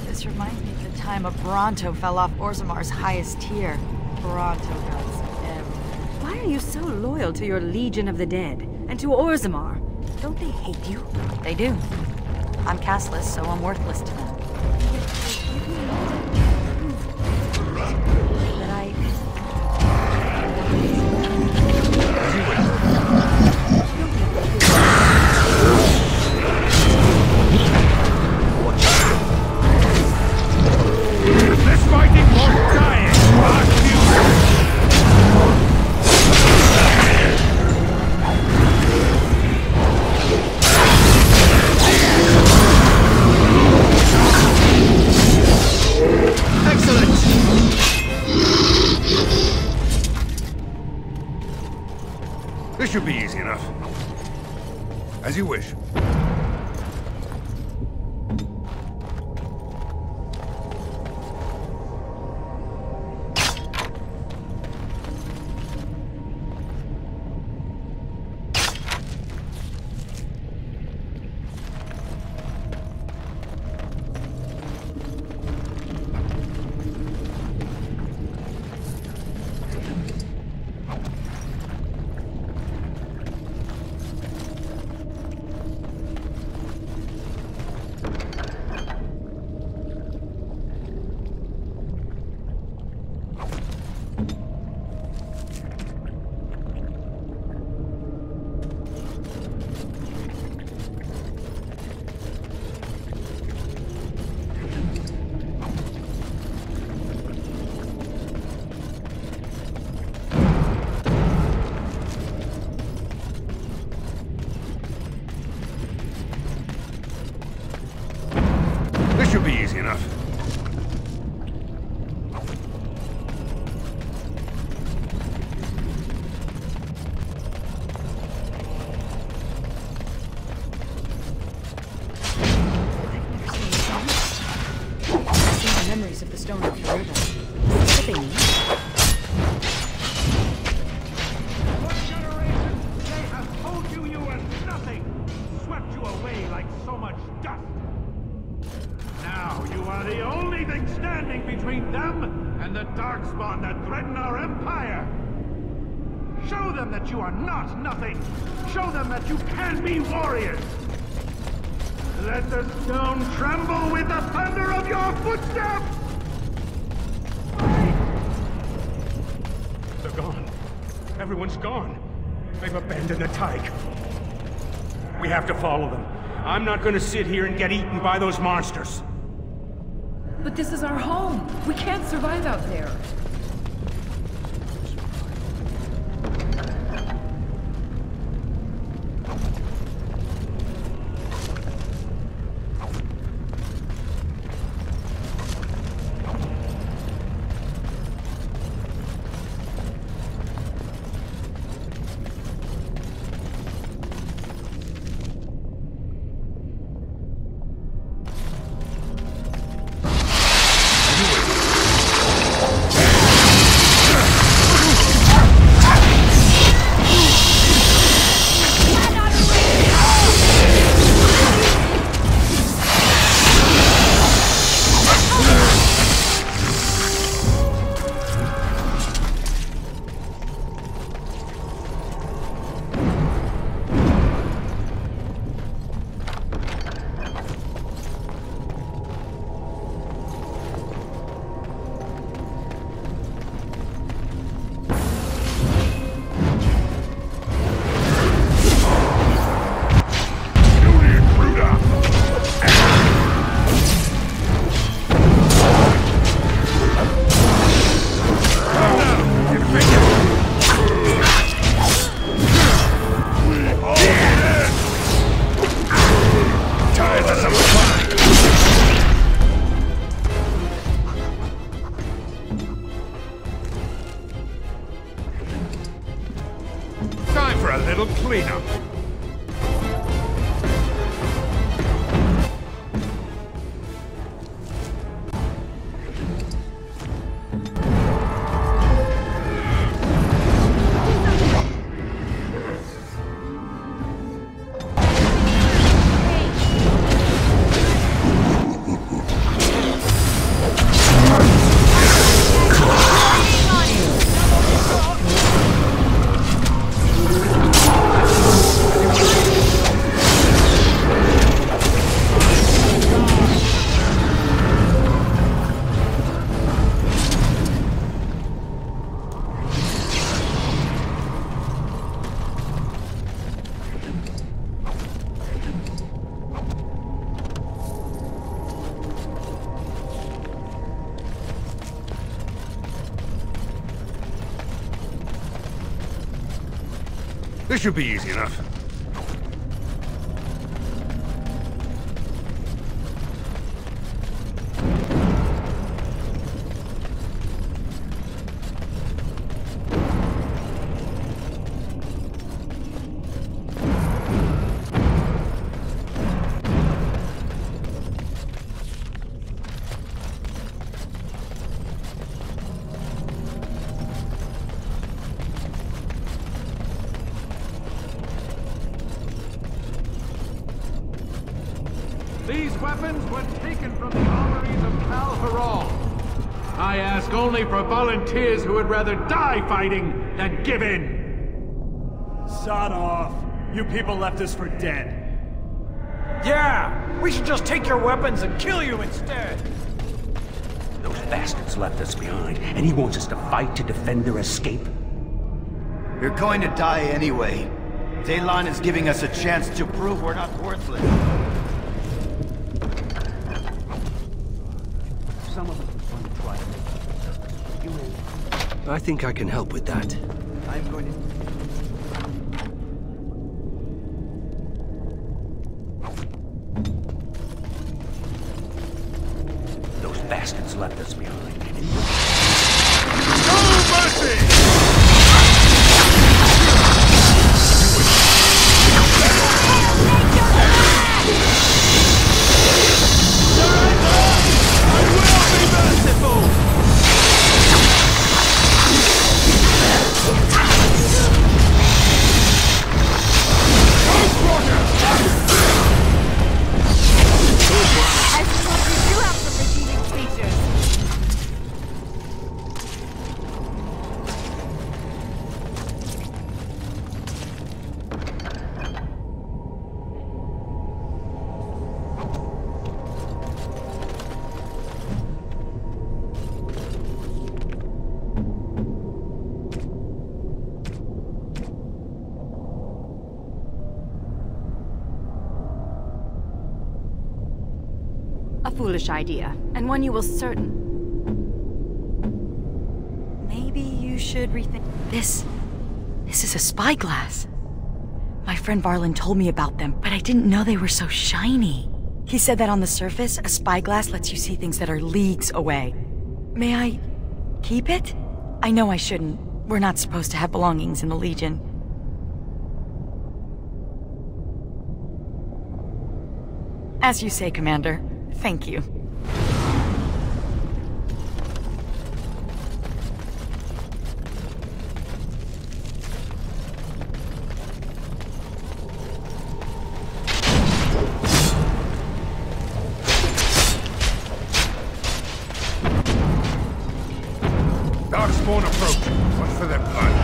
This reminds me of the time a Bronto fell off Orzamar's highest tier. Bronto goes everywhere. Why are you so loyal to your Legion of the Dead? And to Orzammar? Don't they hate you? They do. I'm castless, so I'm worthless to them. That I... This fighting won't die! Excellent! This should be easy enough. As you wish. Should be easy enough. I see the memories of the stone of Frodo. Is this what they need? What generation? They have told you you were nothing! Swept you away like so much dust! Now you are the only thing standing between them and the Darkspawn that threaten our empire! Show them that you are not nothing! Show them that you can be warriors! Let the stone tremble with the thunder of your footsteps! They're gone. Everyone's gone. They've abandoned the Tyke. We have to follow them. I'm not gonna sit here and get eaten by those monsters. But this is our home. We can't survive out there. for a little cleanup. This should be easy enough. These weapons were taken from the armories of Kal Haral. I ask only for volunteers who would rather die fighting than give in. Sod off. You people left us for dead. Yeah! We should just take your weapons and kill you instead! Those bastards left us behind, and he wants us to fight to defend their escape. You're going to die anyway. Daylon is giving us a chance to prove we're not worthless. Some of us want to try to make you in. I think I can help with that. I'm going to... Those bastards left us behind. No mercy! A foolish idea, and one you will certain... Maybe you should rethink... This is a spyglass. My friend Varlin told me about them, but I didn't know they were so shiny. He said that on the surface, a spyglass lets you see things that are leagues away. May I keep it? I know I shouldn't. We're not supposed to have belongings in the Legion. As you say, Commander. Thank you. Darkspawn approach. Watch for their blood.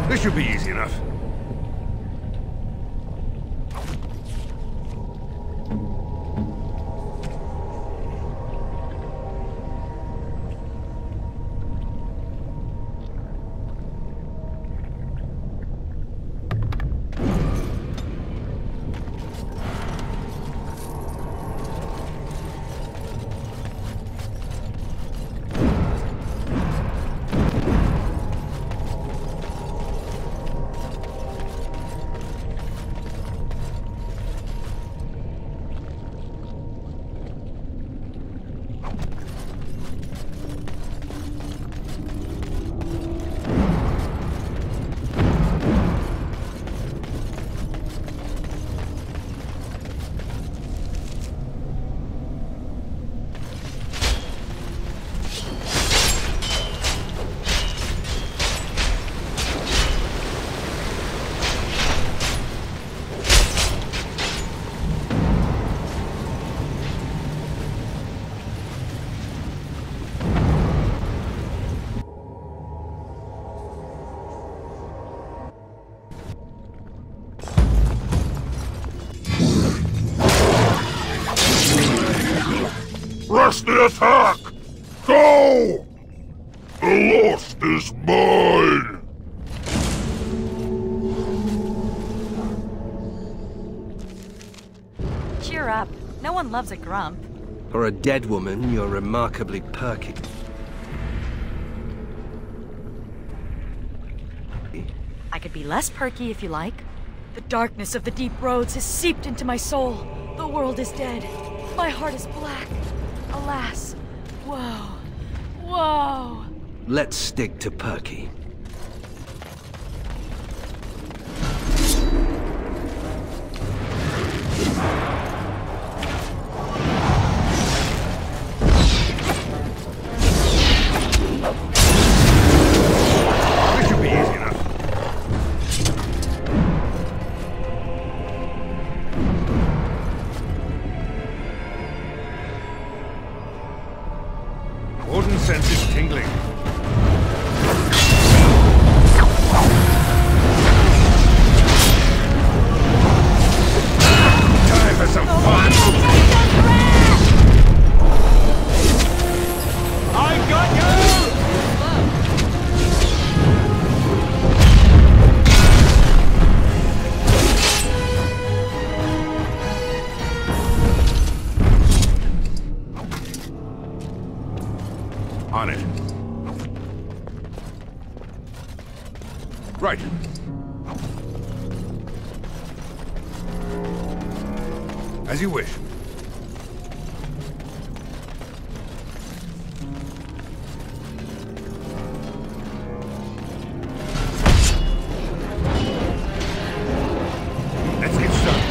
This should be easy enough. Reverse the attack! Go! The lost is mine! Cheer up. No one loves a grump. For a dead woman, you're remarkably perky. I could be less perky if you like. The darkness of the deep roads has seeped into my soul. The world is dead. My heart is black. Alas. Whoa. Whoa. Let's stick to perky. Warden's sense is tingling. Time for some fun! I got you! On it. Right. As you wish. Let's get started.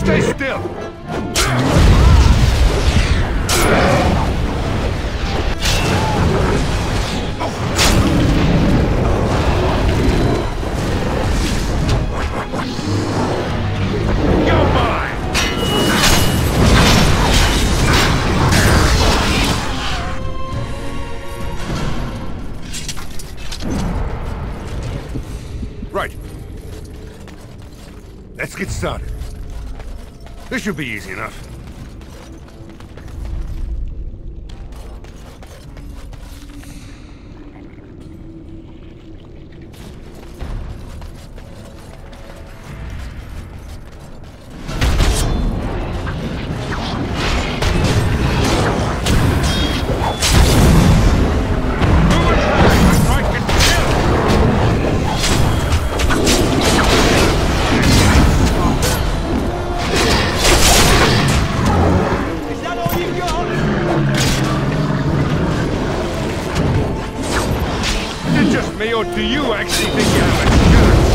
Stay still! You're mine! Right. Let's get started. This should be easy enough. Me, or do you actually think you have a chance?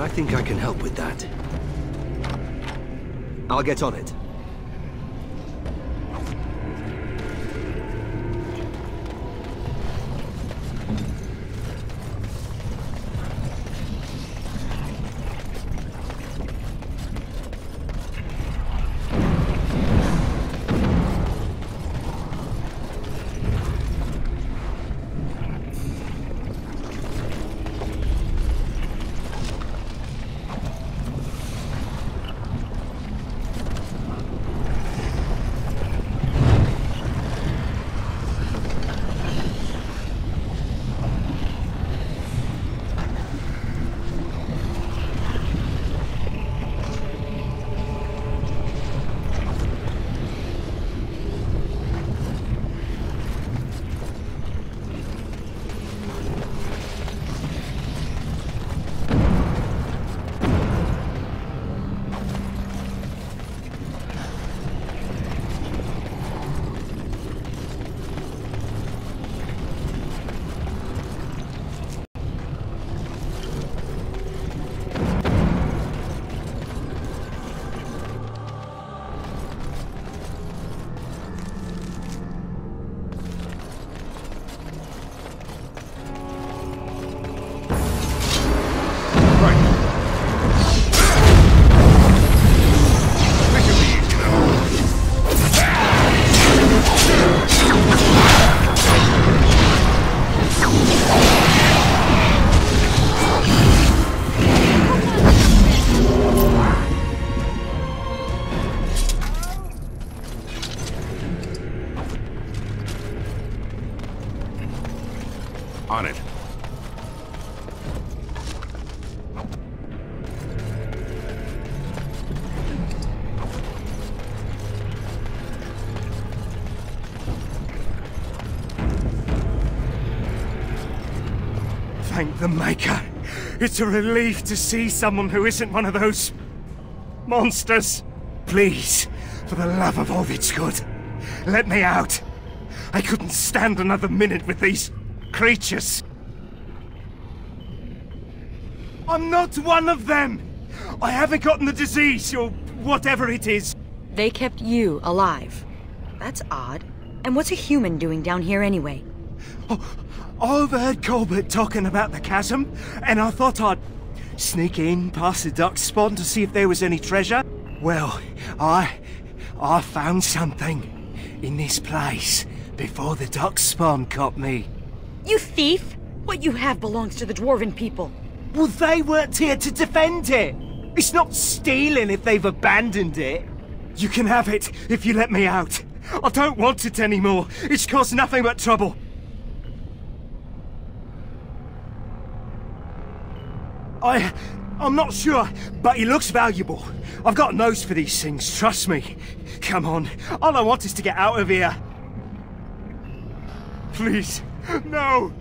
I think I can help with that. I'll get on it. On it. Thank the Maker. It's a relief to see someone who isn't one of those monsters. Please, for the love of all that's good, let me out. I couldn't stand another minute with these creatures. I'm not one of them. I haven't gotten the disease, or whatever it is. They kept you alive. That's odd. And what's a human doing down here anyway? I overheard Colbert talking about the chasm, and I thought I'd sneak in past the duck spawn to see if there was any treasure. Well, I found something in this place before the duck spawn caught me. You thief! What you have belongs to the Dwarven people. Well, they weren't here to defend it. It's not stealing if they've abandoned it. You can have it if you let me out. I don't want it anymore. It's caused nothing but trouble. I'm not sure, but it looks valuable. I've got a nose for these things, trust me. Come on, all I want is to get out of here. Please, no!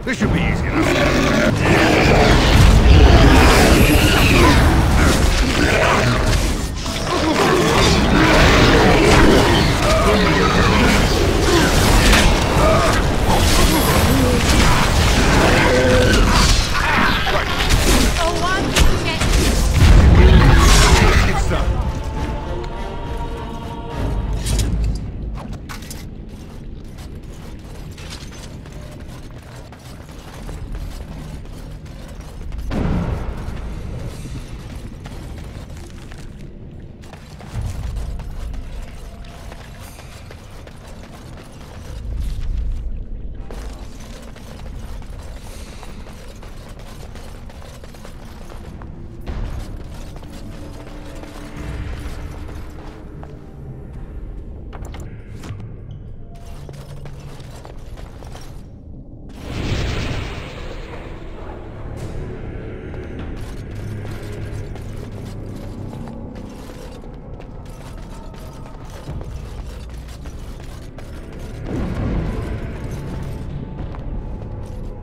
This should be easy enough.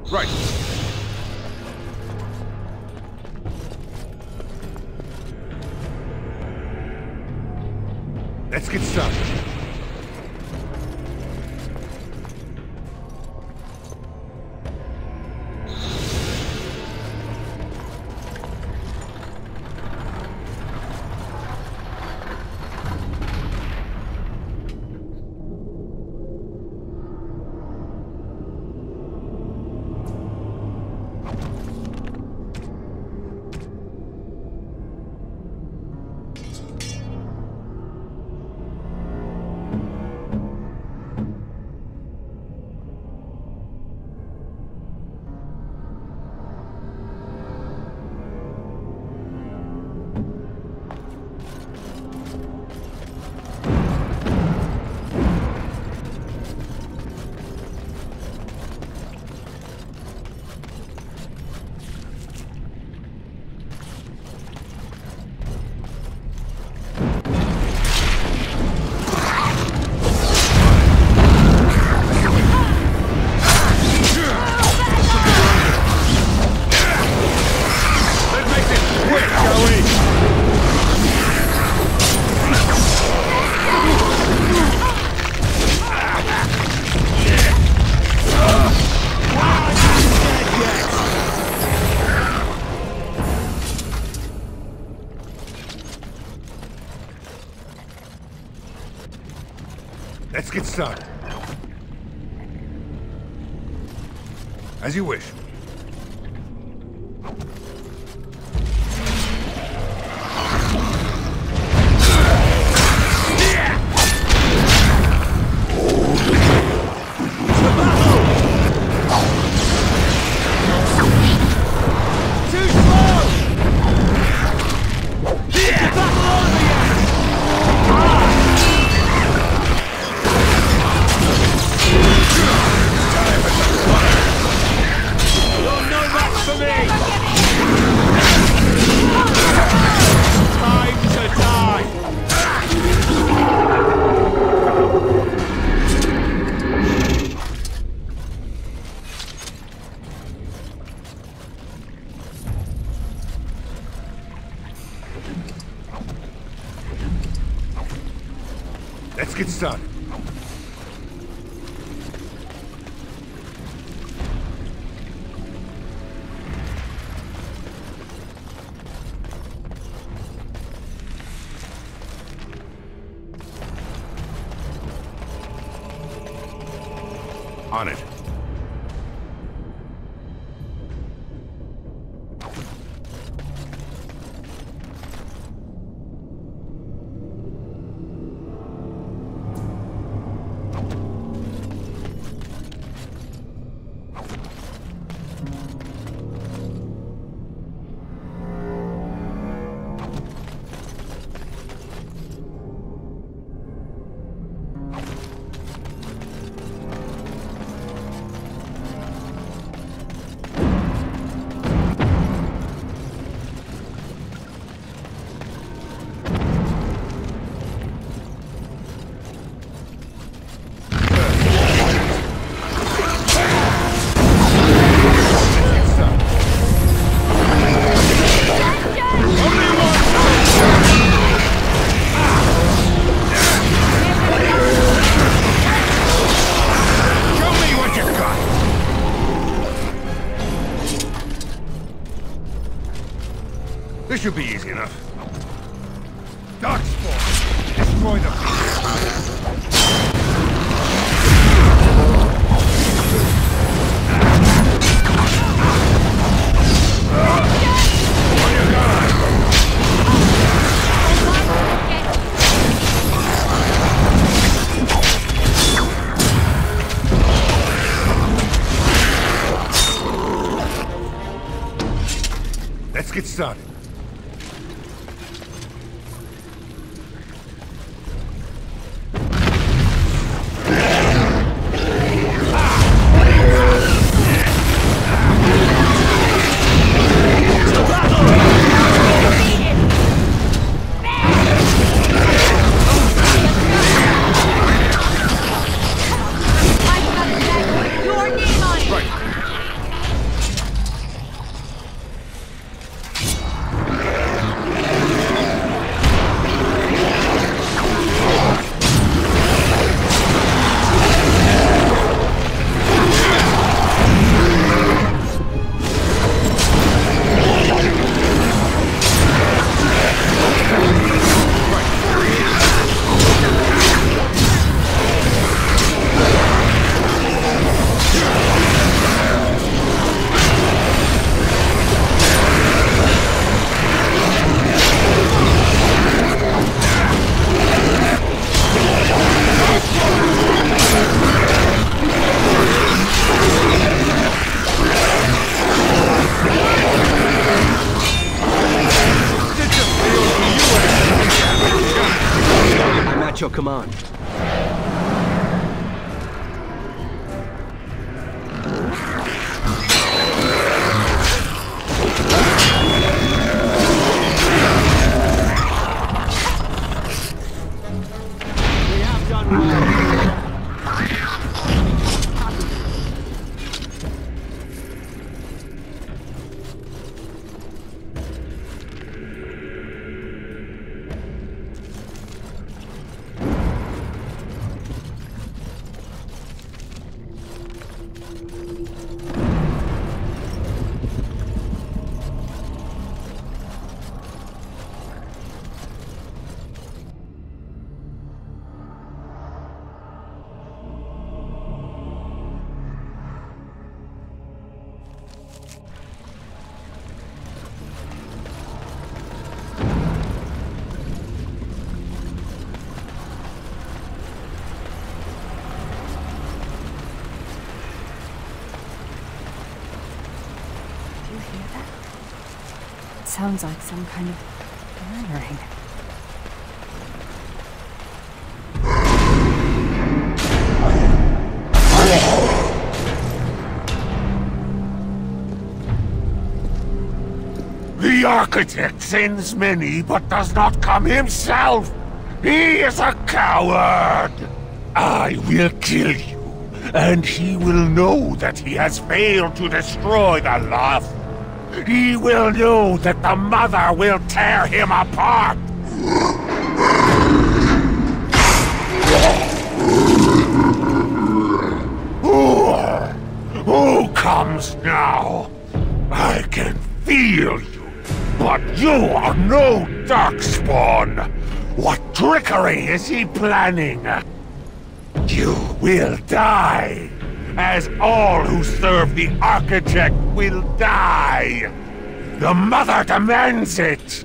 Right. Let's get started. Let's get started. As you wish. Let's get started. On it. This should be easy enough. Darkspawn! Destroy them! Let's get started. At your command. We have done well. sounds like some kind of murmuring. The Architect sends many, but does not come himself. He is a coward. I will kill you, and he will know that he has failed to destroy the Loth. He will know that the Mother will tear him apart. Who comes now? I can feel you. But you are no Darkspawn! What trickery is he planning? You will die, as all who serve the Architect will die! The Mother demands it!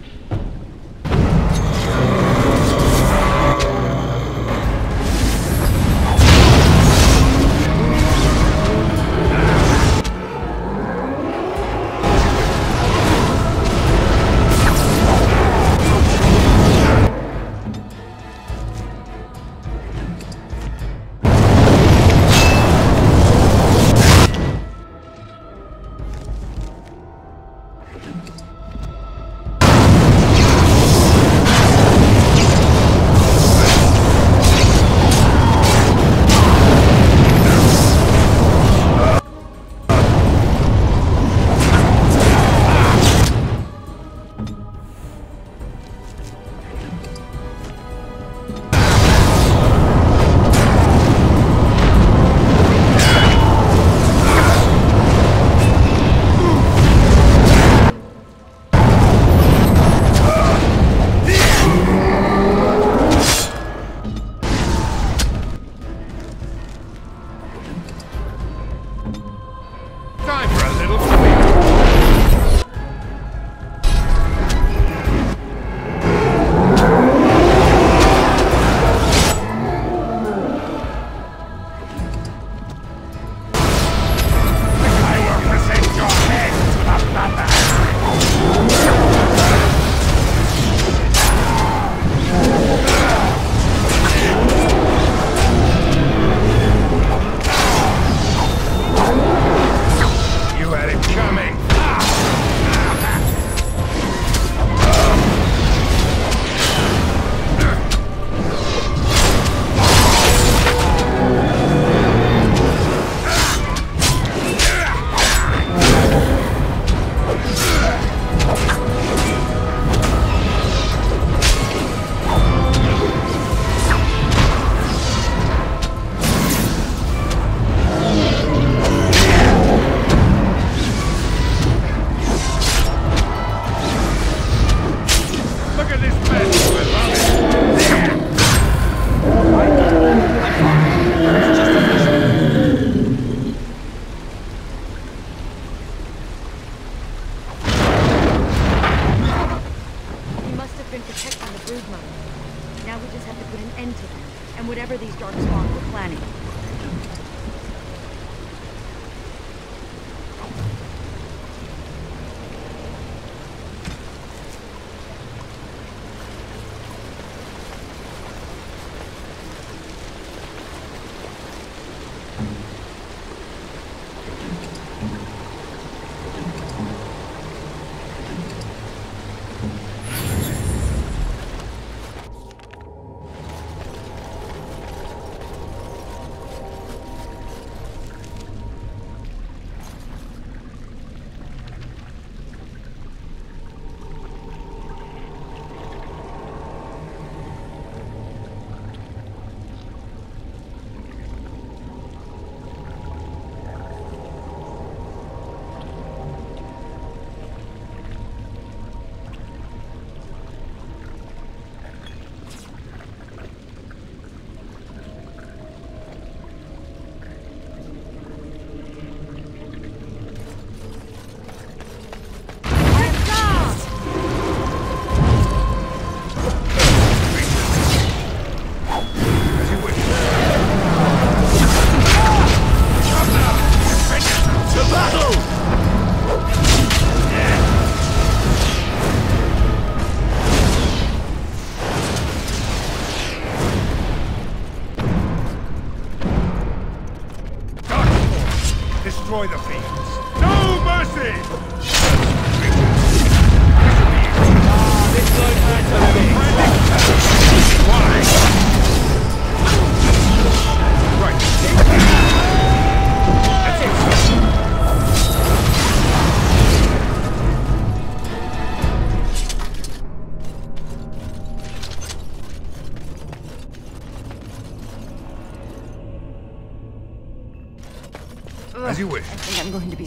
As you wish. I think I'm going to be...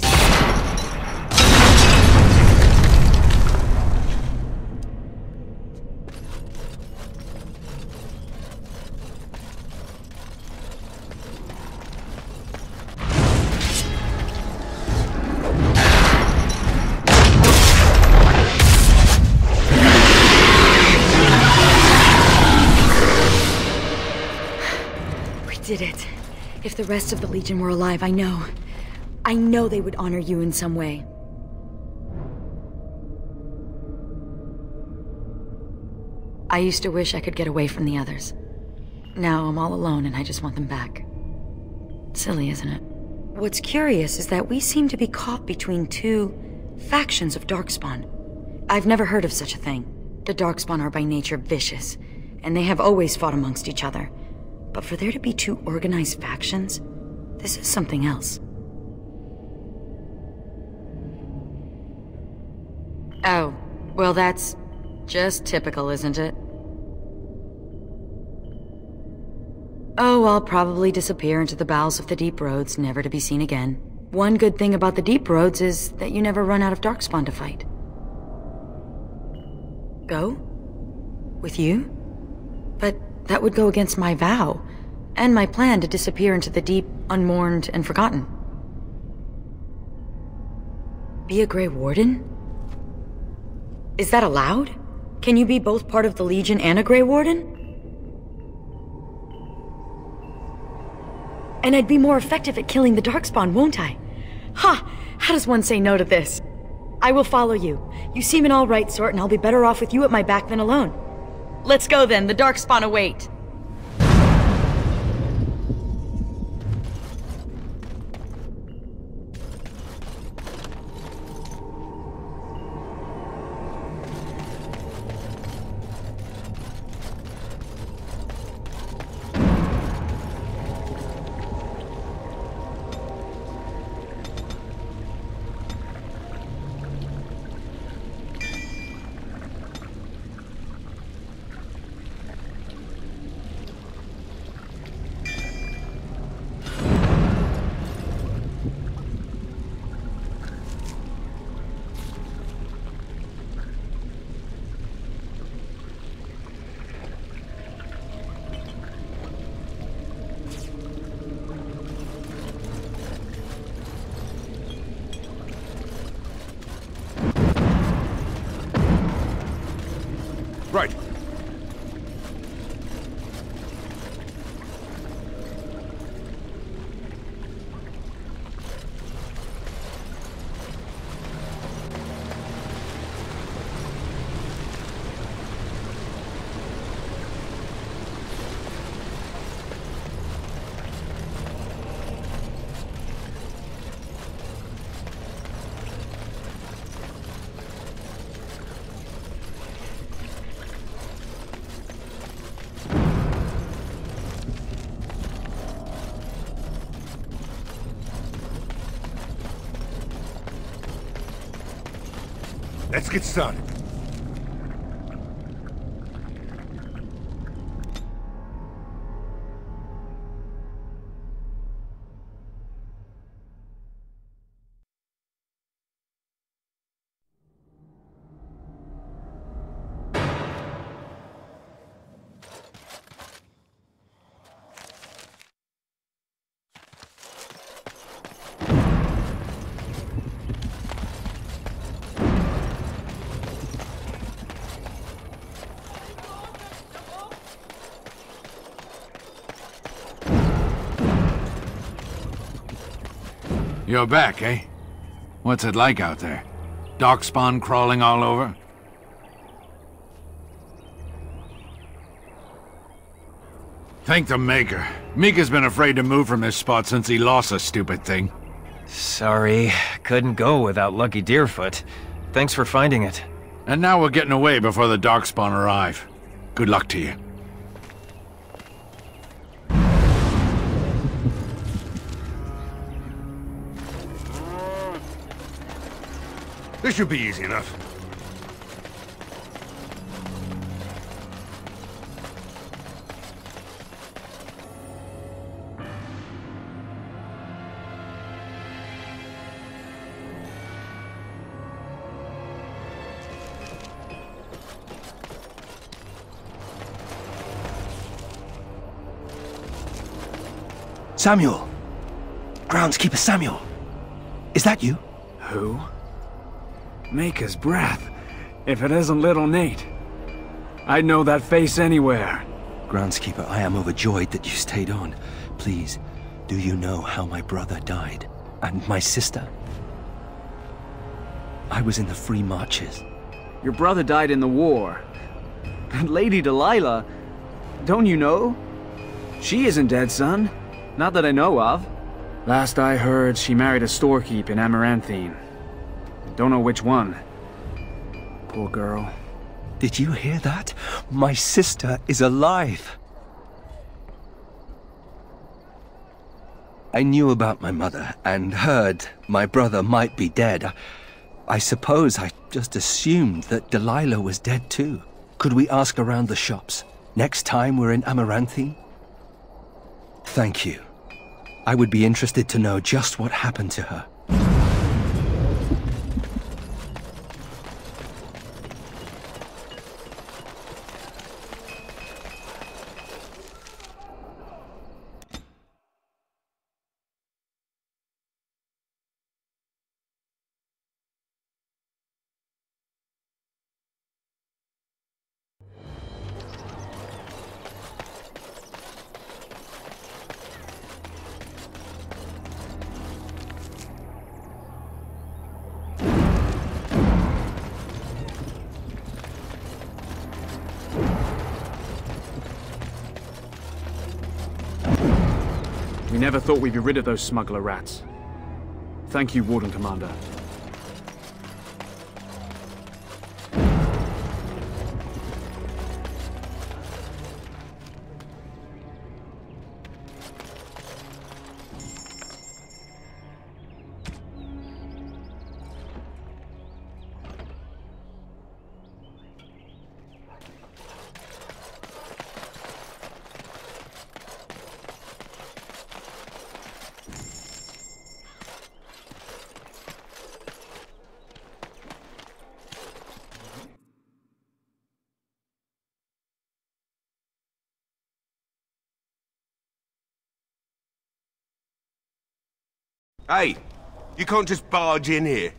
Did it. If the rest of the Legion were alive, I know they would honor you in some way. I used to wish I could get away from the others. Now I'm all alone and I just want them back. Silly, isn't it? What's curious is that we seem to be caught between two factions of Darkspawn. I've never heard of such a thing. The Darkspawn are by nature vicious, and they have always fought amongst each other. But for there to be two organized factions, this is something else. Oh, well that's just typical, isn't it? Oh, I'll probably disappear into the bowels of the Deep Roads, never to be seen again. One good thing about the Deep Roads is that you never run out of Darkspawn to fight. Go? With you? But that would go against my vow, and my plan to disappear into the deep, unmourned, and forgotten. Be a Grey Warden? Is that allowed? Can you be both part of the Legion and a Grey Warden? And I'd be more effective at killing the Darkspawn, won't I? Ha! How does one say no to this? I will follow you. You seem an all-right sort, and I'll be better off with you at my back than alone. Let's go then, the Darkspawn await. Right. Let's get started. You're back, eh? What's it like out there? Darkspawn crawling all over? Thank the Maker. Mika's been afraid to move from this spot since he lost the stupid thing. Sorry, couldn't go without Lucky Deerfoot. Thanks for finding it. And now we're getting away before the Darkspawn arrive. Good luck to you. This should be easy enough. Samuel! Groundskeeper Samuel! Is that you? Who? Maker's breath. If it isn't little Nate. I'd know that face anywhere. Groundskeeper, I am overjoyed that you stayed on. Please, do you know how my brother died? And my sister? I was in the Free Marches. Your brother died in the war. And Lady Delilah, don't you know? She isn't dead, son. Not that I know of. Last I heard, she married a storekeep in Amaranthine. Don't know which one. Poor girl. Did you hear that? My sister is alive. I knew about my mother and heard my brother might be dead. I suppose I just assumed that Delilah was dead too. Could we ask around the shops next time we're in Amaranthine? Thank you. I would be interested to know just what happened to her. We never thought we'd be rid of those smuggler rats. Thank you, Warden Commander. Hey, you can't just barge in here.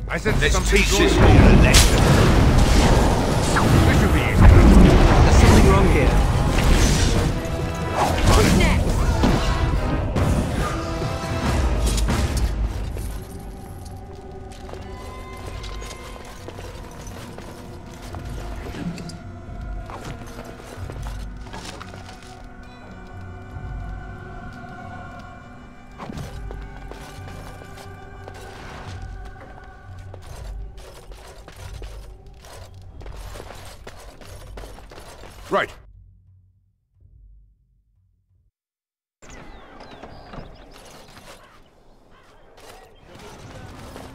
I said let's something teach good. this fool a lesson. This should be it. There's something wrong here. Who's next? Right.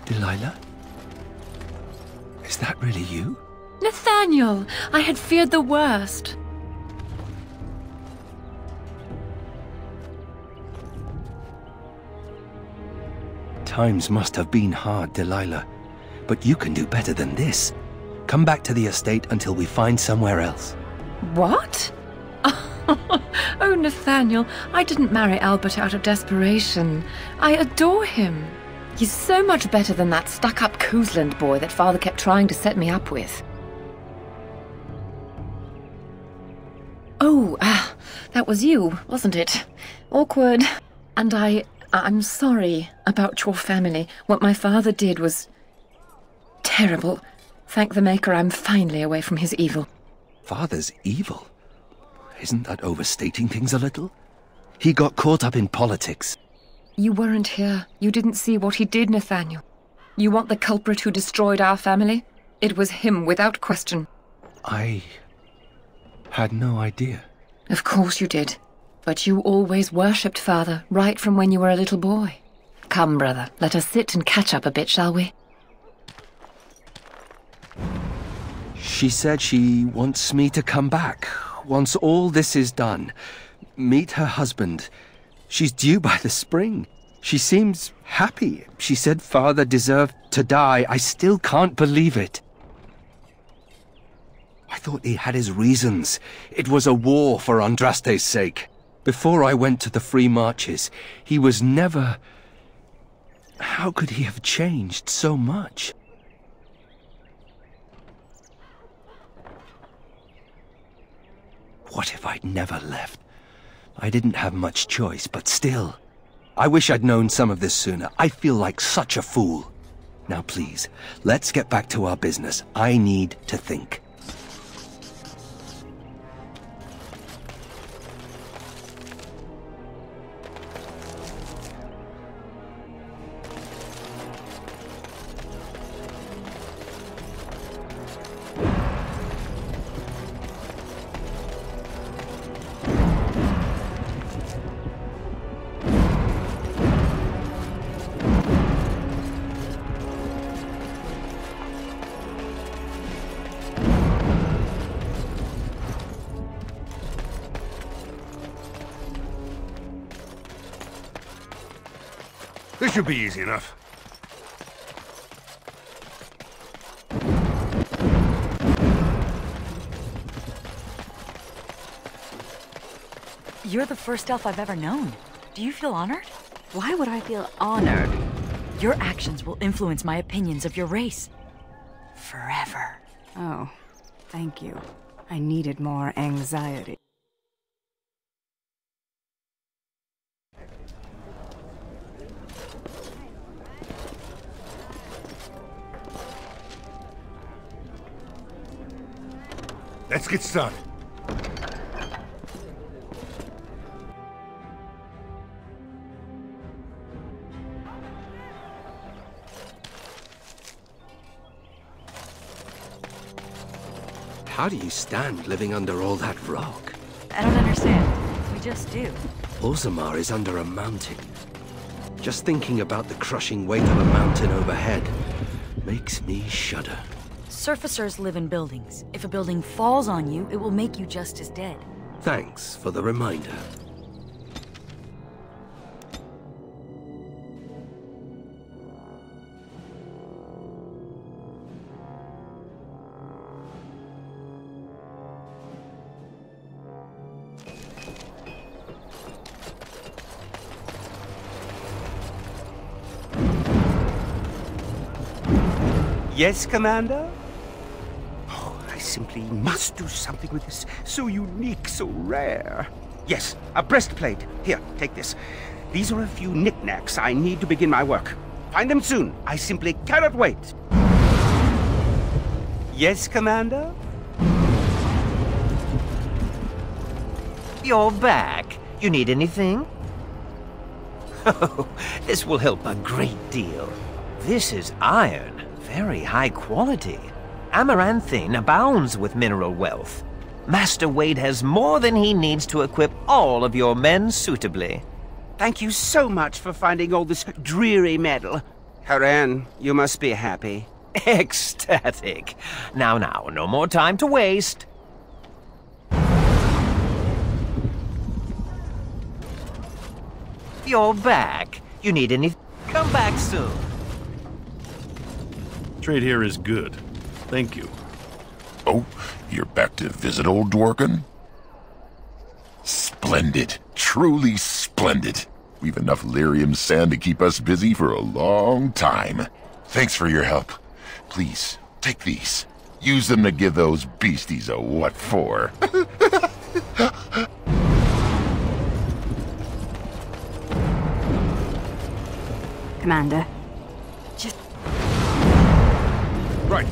Delilah? Is that really you? Nathaniel! I had feared the worst. Times must have been hard, Delilah. But you can do better than this. Come back to the estate until we find somewhere else. What? Oh, Nathaniel, I didn't marry Albert out of desperation. I adore him. He's so much better than that stuck-up Cousland boy that Father kept trying to set me up with. Oh, that was you, wasn't it? Awkward. And I'm sorry about your family. What my father did was terrible. Thank the Maker I'm finally away from his evil. Father's evil? Isn't that overstating things a little? He got caught up in politics. You weren't here. You didn't see what he did, Nathaniel. You want the culprit who destroyed our family? It was him, without question. I had no idea. Of course you did. But you always worshipped Father, right from when you were a little boy. Come, brother, let us sit and catch up a bit, shall we? She said she wants me to come back. Once all this is done. Meet her husband. She's due by the spring. She seems happy. She said Father deserved to die. I still can't believe it. I thought he had his reasons. It was a war for Andraste's sake. Before I went to the Free Marches, he was never... How could he have changed so much? What if I'd never left? I didn't have much choice, but still. I wish I'd known some of this sooner. I feel like such a fool. Now please, let's get back to our business. I need to think. This should be easy enough. You're the first elf I've ever known. Do you feel honored? Why would I feel honored? Your actions will influence my opinions of your race. Forever. Oh, thank you. I needed more anxiety. Let's get started. How do you stand living under all that rock? I don't understand. We just do. Orzammar is under a mountain. Just thinking about the crushing weight of a mountain overhead makes me shudder. Surfacers live in buildings. If a building falls on you, it will make you just as dead. Thanks for the reminder. Yes, Commander? I simply must do something with this. So unique, so rare. Yes, a breastplate. Here, take this. These are a few knickknacks I need to begin my work. Find them soon. I simply cannot wait. Yes, Commander? You're back. You need anything? Oh, this will help a great deal. This is iron. Very high quality. Amaranthine abounds with mineral wealth. Master Wade has more than he needs to equip all of your men suitably. Thank you so much for finding all this dreary metal. Haran, you must be happy. Ecstatic. Now, no more time to waste. You're back. You need any... Come back soon. Trade here is good. Thank you. Oh, you're back to visit old Dworkin? Splendid. Truly splendid. We've enough lyrium sand to keep us busy for a long time. Thanks for your help. Please, take these. Use them to give those beasties a what for. Commander. Right.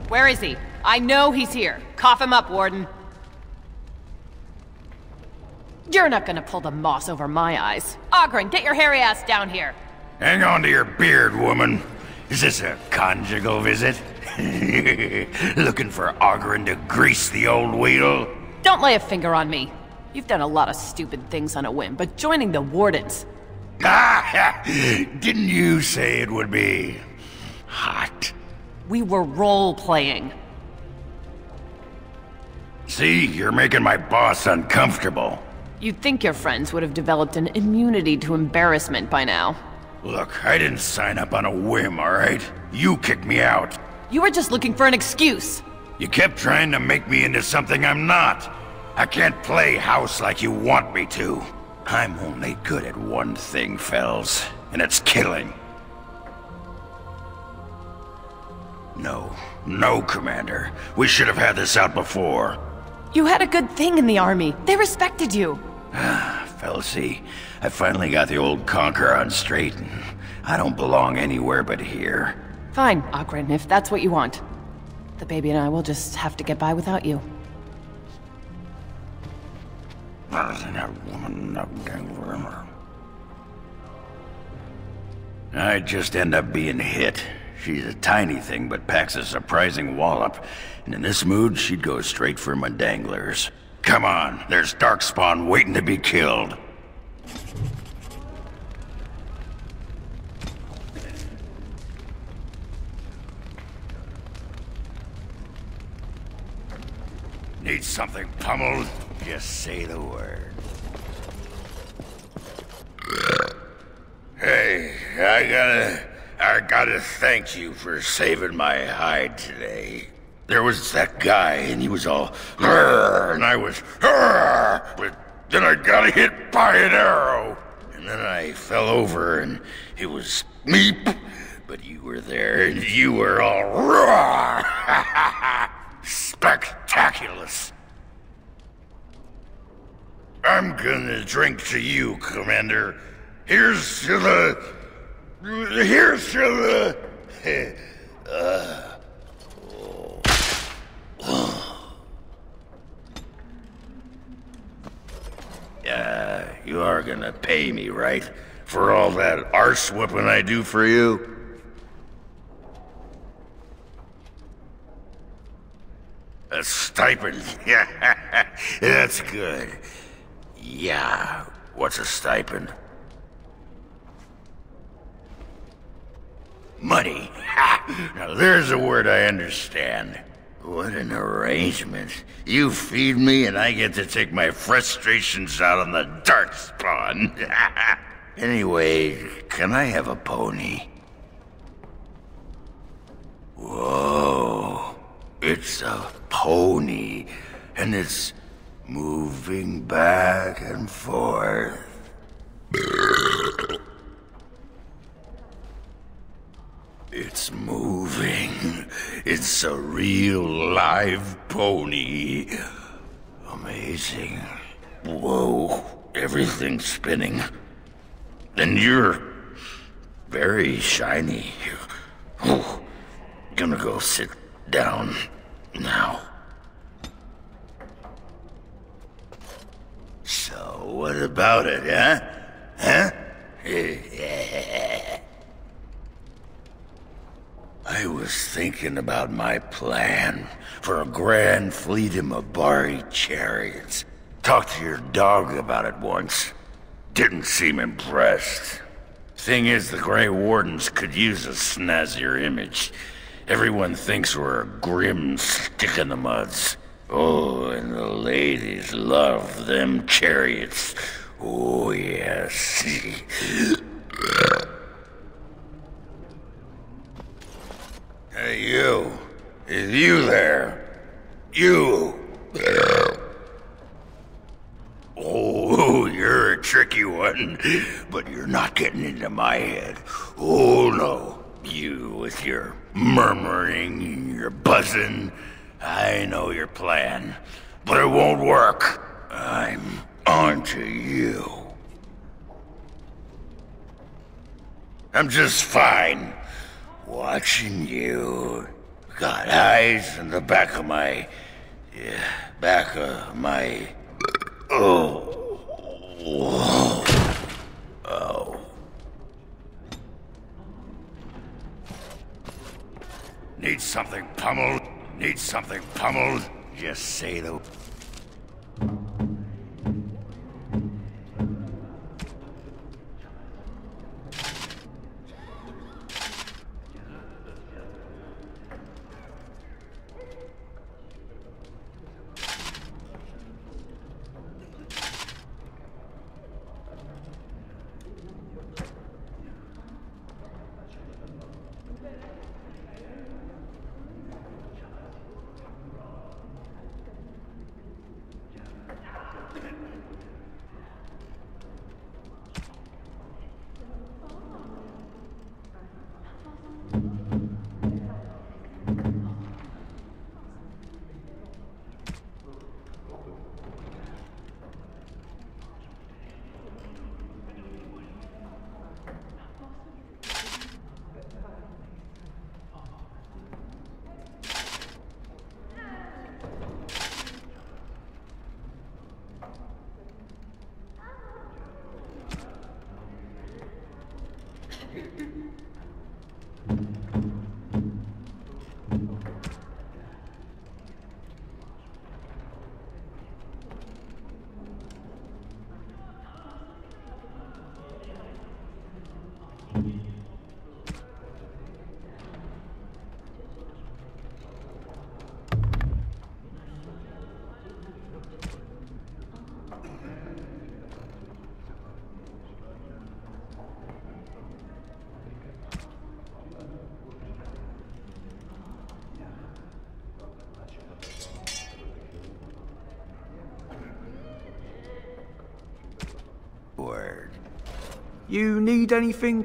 Where is he? I know he's here. Cough him up, Warden. You're not gonna pull the moss over my eyes. Oghren, get your hairy ass down here. Hang on to your beard, woman. Is this a conjugal visit? Looking for Oghren to grease the old wheel? Don't lay a finger on me. You've done a lot of stupid things on a whim, but joining the Wardens... Didn't you say it would be... hot? We were role-playing. See, you're making my boss uncomfortable. You'd think your friends would have developed an immunity to embarrassment by now. Look, I didn't sign up on a whim, alright? You kicked me out. You were just looking for an excuse. You kept trying to make me into something I'm not. I can't play house like you want me to. I'm only good at one thing, Fells, and it's killing. No, Commander. We should have had this out before. You had a good thing in the army. They respected you. Felsie, I finally got the old Conqueror on straight, and I don't belong anywhere but here. Fine, Oghren, if that's what you want. The baby and I will just have to get by without you. I'd just end up being hit. She's a tiny thing, but packs a surprising wallop. And in this mood, she'd go straight for my danglers. Come on, there's Darkspawn waiting to be killed. Need something pummeled? Just say the word. Hey, I gotta thank you for saving my hide today. There was that guy, and he was all, and I was, but then I got hit by an arrow. And then I fell over, and it was meep, but you were there, and you were all, spectaculous. I'm gonna drink to you, Commander. Here's to the... You are gonna pay me, right? For all that arse-whooping I do for you? A stipend. Yeah, that's good. Yeah, what's a stipend? Money. Now there's a word I understand. What an arrangement. You feed me and I get to take my frustrations out on the Darkspawn. Anyway, can I have a pony? Whoa. It's a pony. And it's moving back and forth. It's moving. It's a real live pony. Amazing. Whoa, everything's spinning. And you're very shiny. Oh, gonna go sit down now. So, what about it, huh? Huh? I was thinking about my plan for a grand fleet of Mabari chariots. Talked to your dog about it once. Didn't seem impressed. Thing is, the Grey Wardens could use a snazzier image. Everyone thinks we're a grim stick-in-the-muds. Oh, and the ladies love them chariots. Oh, yes. Hey, you. Is you there? You. Oh, you're a tricky one, but you're not getting into my head. Oh, no. You with your murmuring and your buzzing. I know your plan, but it won't work. I'm onto you. I'm just fine. Watching you. Got eyes in the back of my... Oh. Oh. Need something pummeled? Need something pummeled? Just say the... You need anything?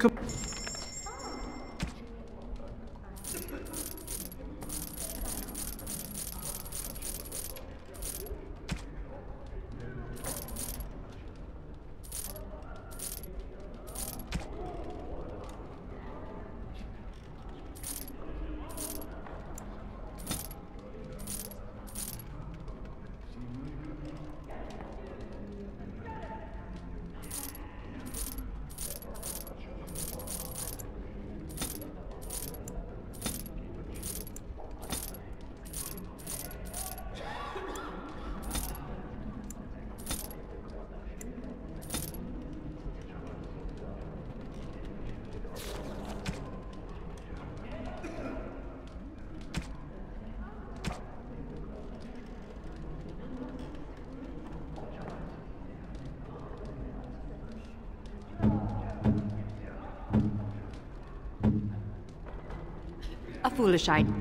A foolish idea.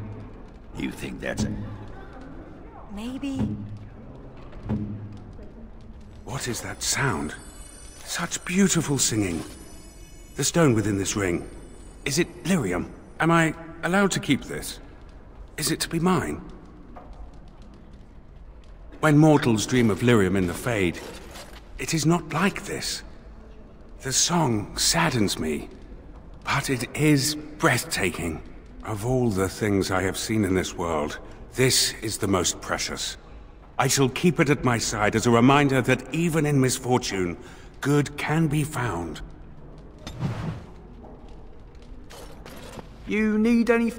You think that's it? Maybe. What is that sound? Such beautiful singing. The stone within this ring. Is it lyrium? Am I allowed to keep this? Is it to be mine? When mortals dream of lyrium in the Fade, it is not like this. The song saddens me, but it is breathtaking. Of all the things I have seen in this world, this is the most precious. I shall keep it at my side as a reminder that even in misfortune, good can be found. You need any...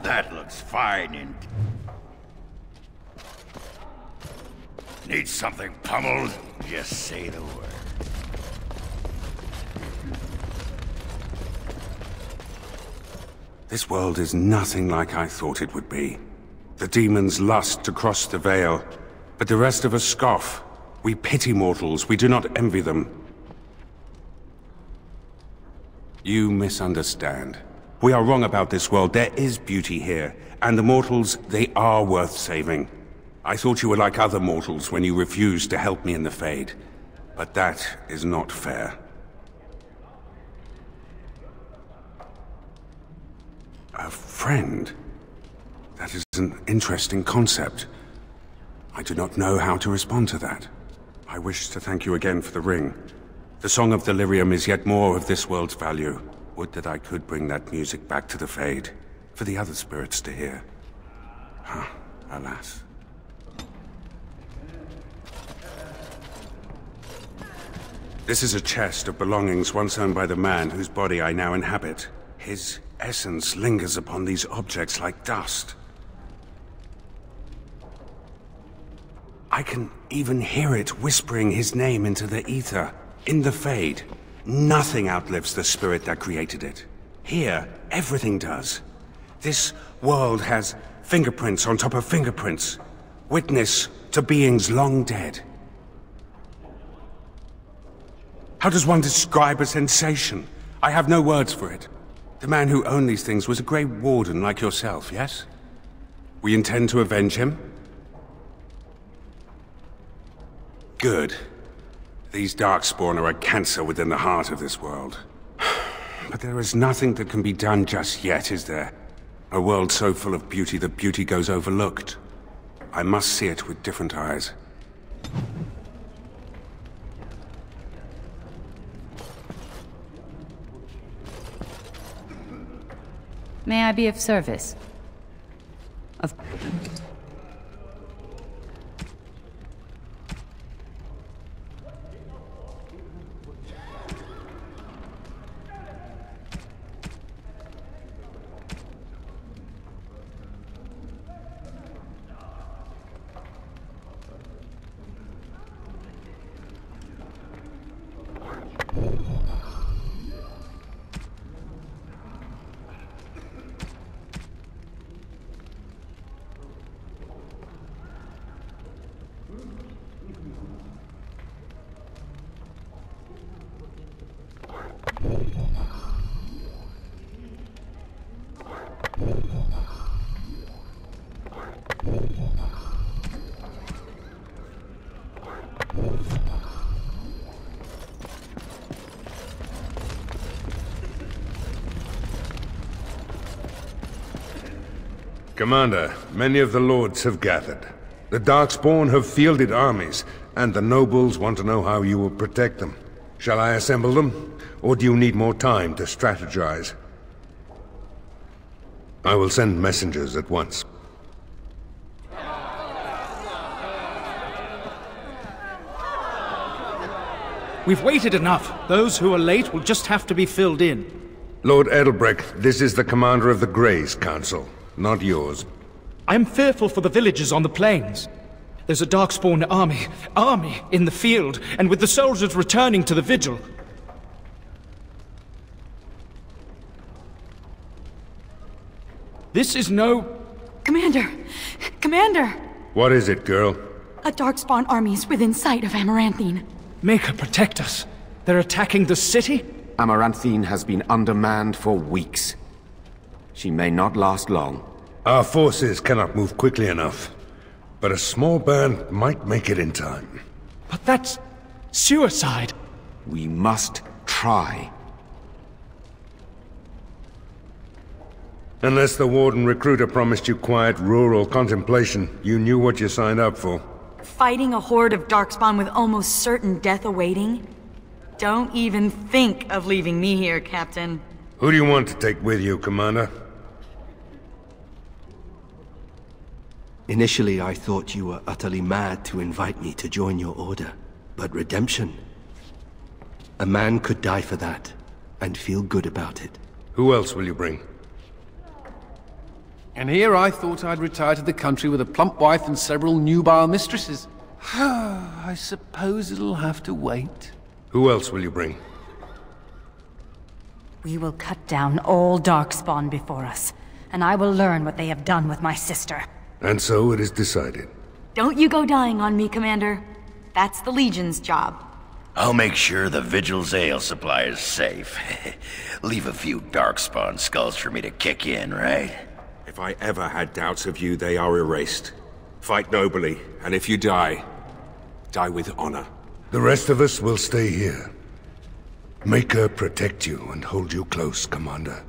That looks fine and... Need something pummeled? Just say the word. This world is nothing like I thought it would be. The demons lust to cross the veil, but the rest of us scoff. We pity mortals, we do not envy them. You misunderstand. We are wrong about this world. There is beauty here, and the mortals, they are worth saving. I thought you were like other mortals when you refused to help me in the Fade, but that is not fair. A friend? That is an interesting concept. I do not know how to respond to that. I wish to thank you again for the ring. The Song of Delirium is yet more of this world's value. Would that I could bring that music back to the Fade, for the other spirits to hear. Ah, alas. This is a chest of belongings once owned by the man whose body I now inhabit. His essence lingers upon these objects like dust. I can even hear it whispering his name into the ether. In the Fade, nothing outlives the spirit that created it. Here, everything does. This world has fingerprints on top of fingerprints. Witness to beings long dead. How does one describe a sensation? I have no words for it. The man who owned these things was a Grey Warden like yourself, yes? We intend to avenge him? Good. These Darkspawn are a cancer within the heart of this world. But there is nothing that can be done just yet, is there? A world so full of beauty that beauty goes overlooked. I must see it with different eyes. May I be of service? Of... Commander, many of the lords have gathered. The Darkspawn have fielded armies, and the nobles want to know how you will protect them. Shall I assemble them, or do you need more time to strategize? I will send messengers at once. We've waited enough. Those who are late will just have to be filled in. Lord Edelbrecht, this is the commander of the Greys Council, not yours. I'm fearful for the villagers on the plains. There's a Darkspawn army in the field, and with the soldiers returning to the vigil. This is no... Commander! Commander! What is it, girl? A Darkspawn army is within sight of Amaranthine. Maker, protect us. They're attacking the city? Amaranthine has been undermanned for weeks. She may not last long. Our forces cannot move quickly enough, but a small band might make it in time. But that's... suicide. We must try. Unless the Warden Recruiter promised you quiet rural contemplation, you knew what you signed up for. Fighting a horde of Darkspawn with almost certain death awaiting? Don't even think of leaving me here, Captain. Who do you want to take with you, Commander? Initially, I thought you were utterly mad to invite me to join your order. But redemption... a man could die for that, and feel good about it. Who else will you bring? And here I thought I'd retire to the country with a plump wife and several nubile mistresses. I suppose it'll have to wait. Who else will you bring? We will cut down all Darkspawn before us, and I will learn what they have done with my sister. And so it is decided. Don't you go dying on me, Commander. That's the Legion's job. I'll make sure the Vigil's ale supply is safe. Leave a few Darkspawn skulls for me to kick in, right? If I ever had doubts of you, they are erased. Fight nobly, and if you die, die with honor. The rest of us will stay here. Make her protect you and hold you close, Commander.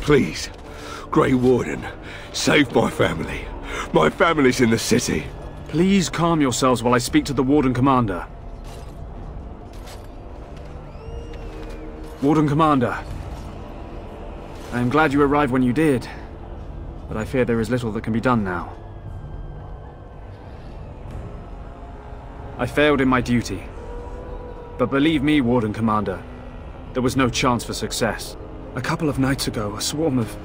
Please, Grey Warden, save my family. My family's in the city. Please calm yourselves while I speak to the Warden Commander. Warden Commander. I am glad you arrived when you did, but I fear there is little that can be done now. I failed in my duty. But believe me, Warden Commander, there was no chance for success. A couple of nights ago, a swarm of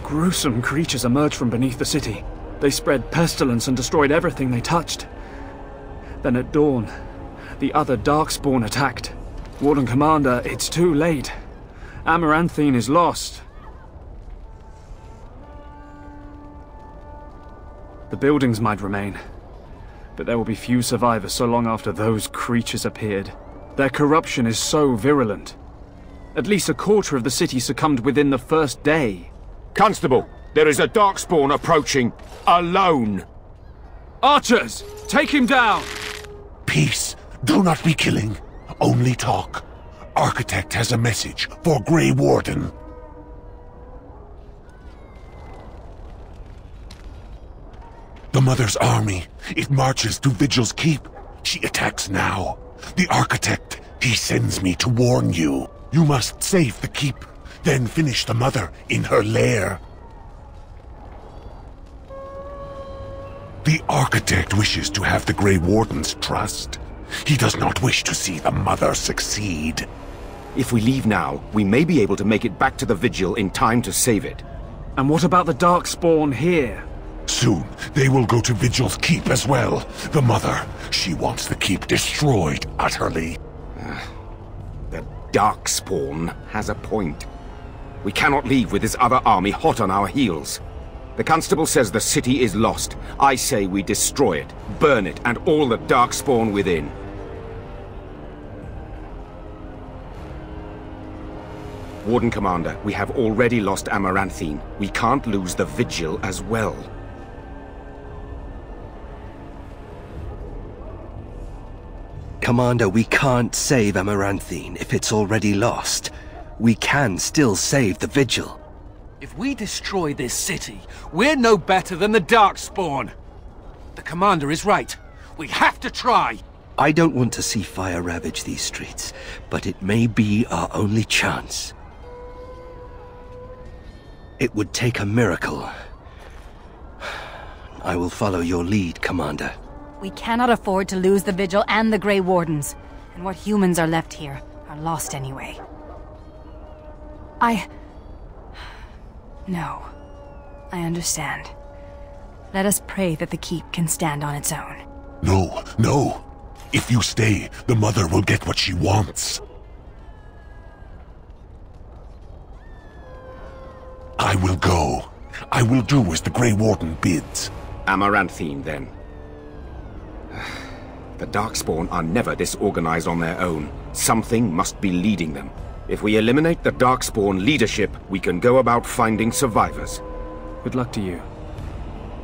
gruesome creatures emerged from beneath the city. They spread pestilence and destroyed everything they touched. Then at dawn, the other Darkspawn attacked. Warden Commander, it's too late. Amaranthine is lost. The buildings might remain, but there will be few survivors so long after those creatures appeared. Their corruption is so virulent. At least a quarter of the city succumbed within the first day. Constable, there is a Darkspawn approaching, alone. Archers, take him down! Peace. Do not be killing. Only talk. Architect has a message for Grey Warden. The Mother's army. It marches to Vigil's Keep. She attacks now. The Architect, he sends me to warn you. You must save the Keep, then finish the Mother in her lair. The Architect wishes to have the Grey Warden's trust. He does not wish to see the Mother succeed. If we leave now, we may be able to make it back to the Vigil in time to save it. And what about the Darkspawn here? Soon, they will go to Vigil's Keep as well. The Mother, she wants the Keep destroyed utterly. The Darkspawn has a point. We cannot leave with this other army hot on our heels. The Constable says the city is lost. I say we destroy it, burn it, and all the Darkspawn within. Warden Commander, we have already lost Amaranthine. We can't lose the Vigil as well. Commander, we can't save Amaranthine if it's already lost. We can still save the Vigil. If we destroy this city, we're no better than the Darkspawn. The Commander is right. We have to try. I don't want to see fire ravage these streets, but it may be our only chance. It would take a miracle. I will follow your lead, Commander. We cannot afford to lose the Vigil and the Grey Wardens. And what humans are left here are lost anyway. No. I understand. Let us pray that the Keep can stand on its own. No, no. If you stay, the Mother will get what she wants. I will go. I will do as the Grey Warden bids. Amaranthine, then. The Darkspawn are never disorganized on their own. Something must be leading them. If we eliminate the Darkspawn leadership, we can go about finding survivors. Good luck to you.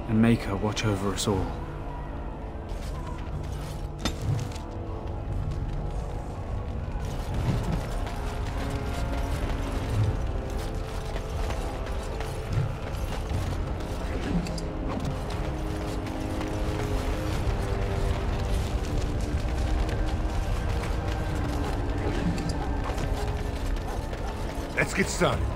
And make her watch over us all. Let's get started.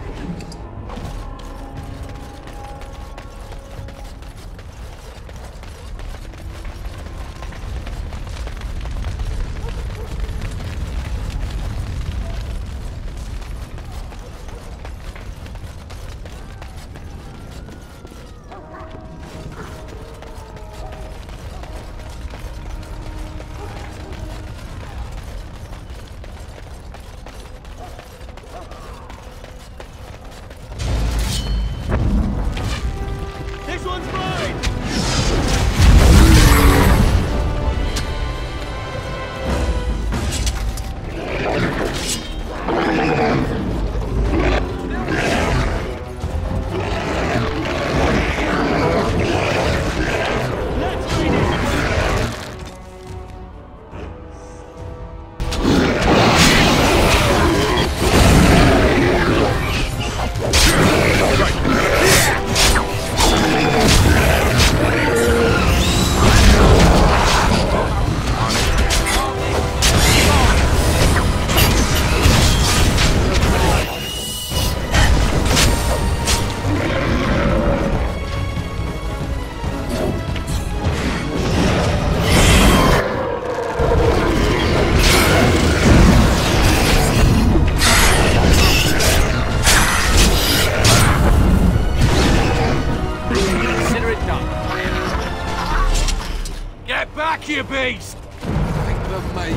You beast! Think of me.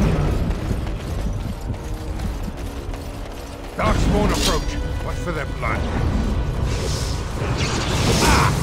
Darkspawn approach. Watch for their blood. Ah!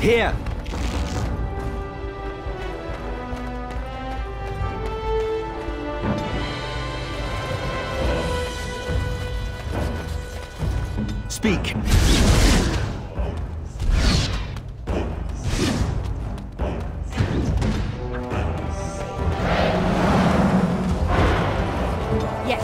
Here! Speak. Yes.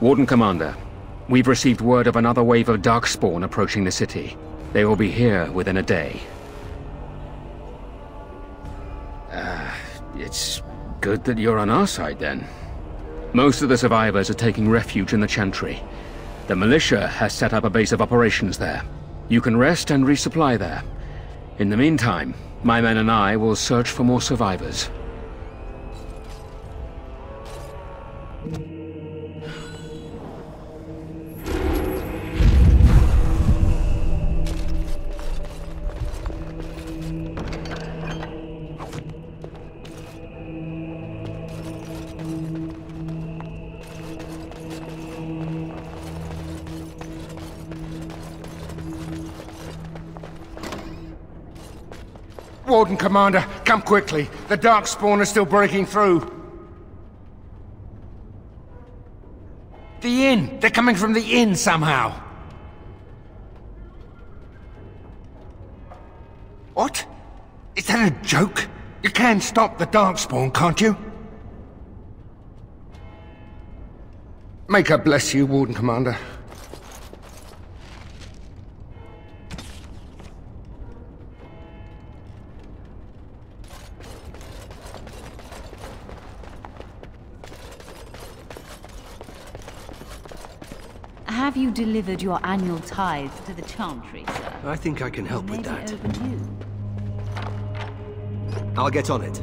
Warden Commander, we've received word of another wave of Darkspawn approaching the city. They will be here within a day. It's good that you're on our side, then. Most of the survivors are taking refuge in the Chantry. The militia has set up a base of operations there. You can rest and resupply there. In the meantime, my men and I will search for more survivors. Warden Commander, come quickly. The Darkspawn are still breaking through. The inn! They're coming from the inn somehow! What? Is that a joke? You can stop the Darkspawn, can't you? May God bless you, Warden Commander. Have you delivered your annual tithe to the Chantry, sir? I think I can help with that. Overdue. I'll get on it.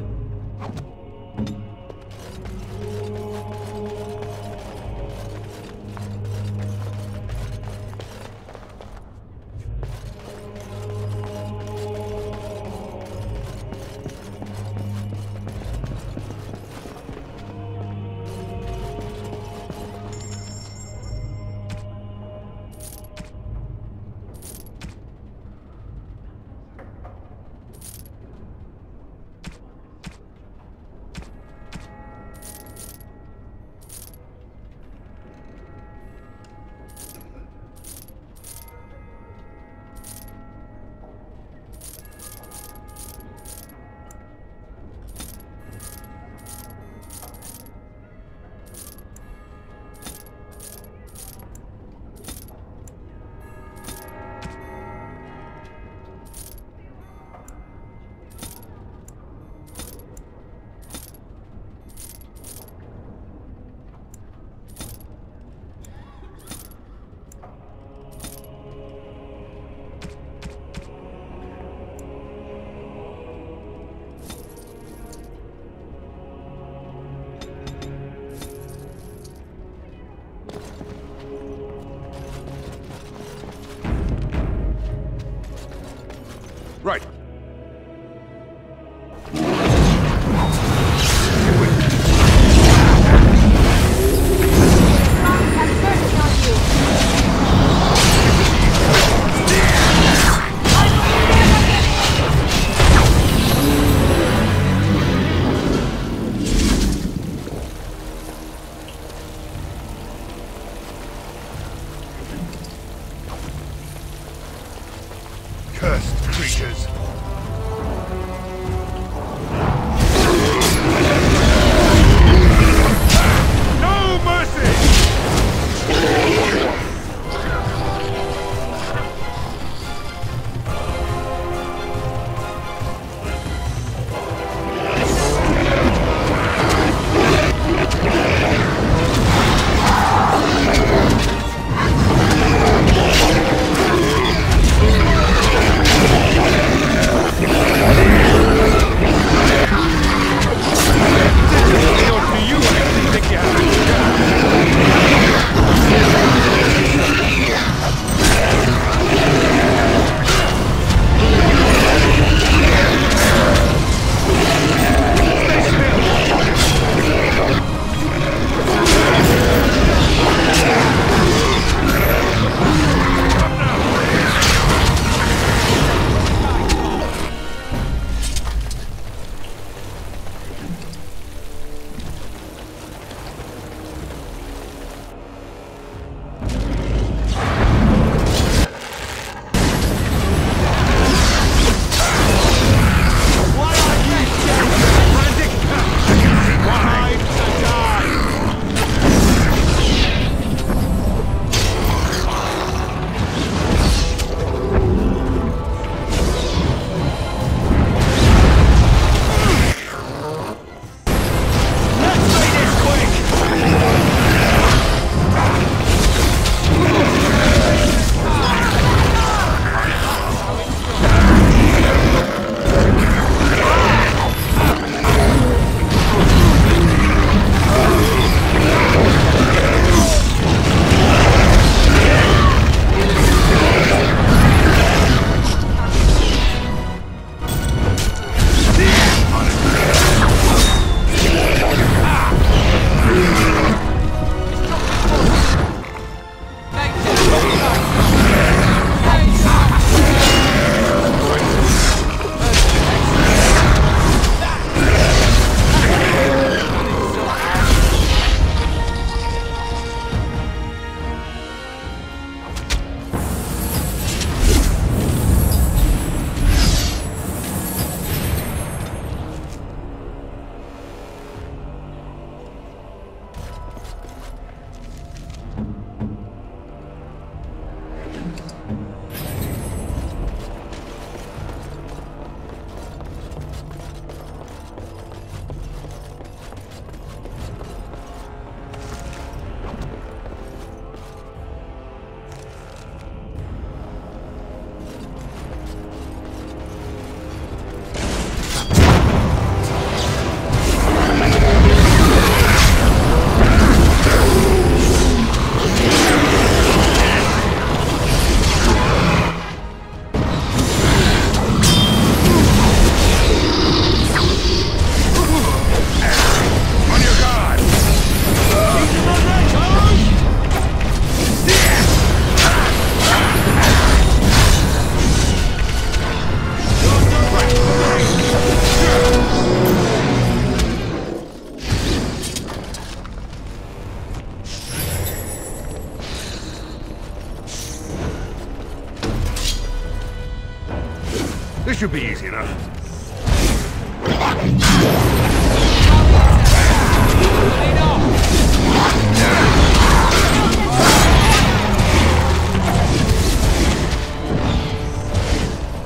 This should be easy enough.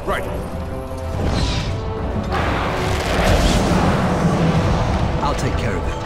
Right. I'll take care of it.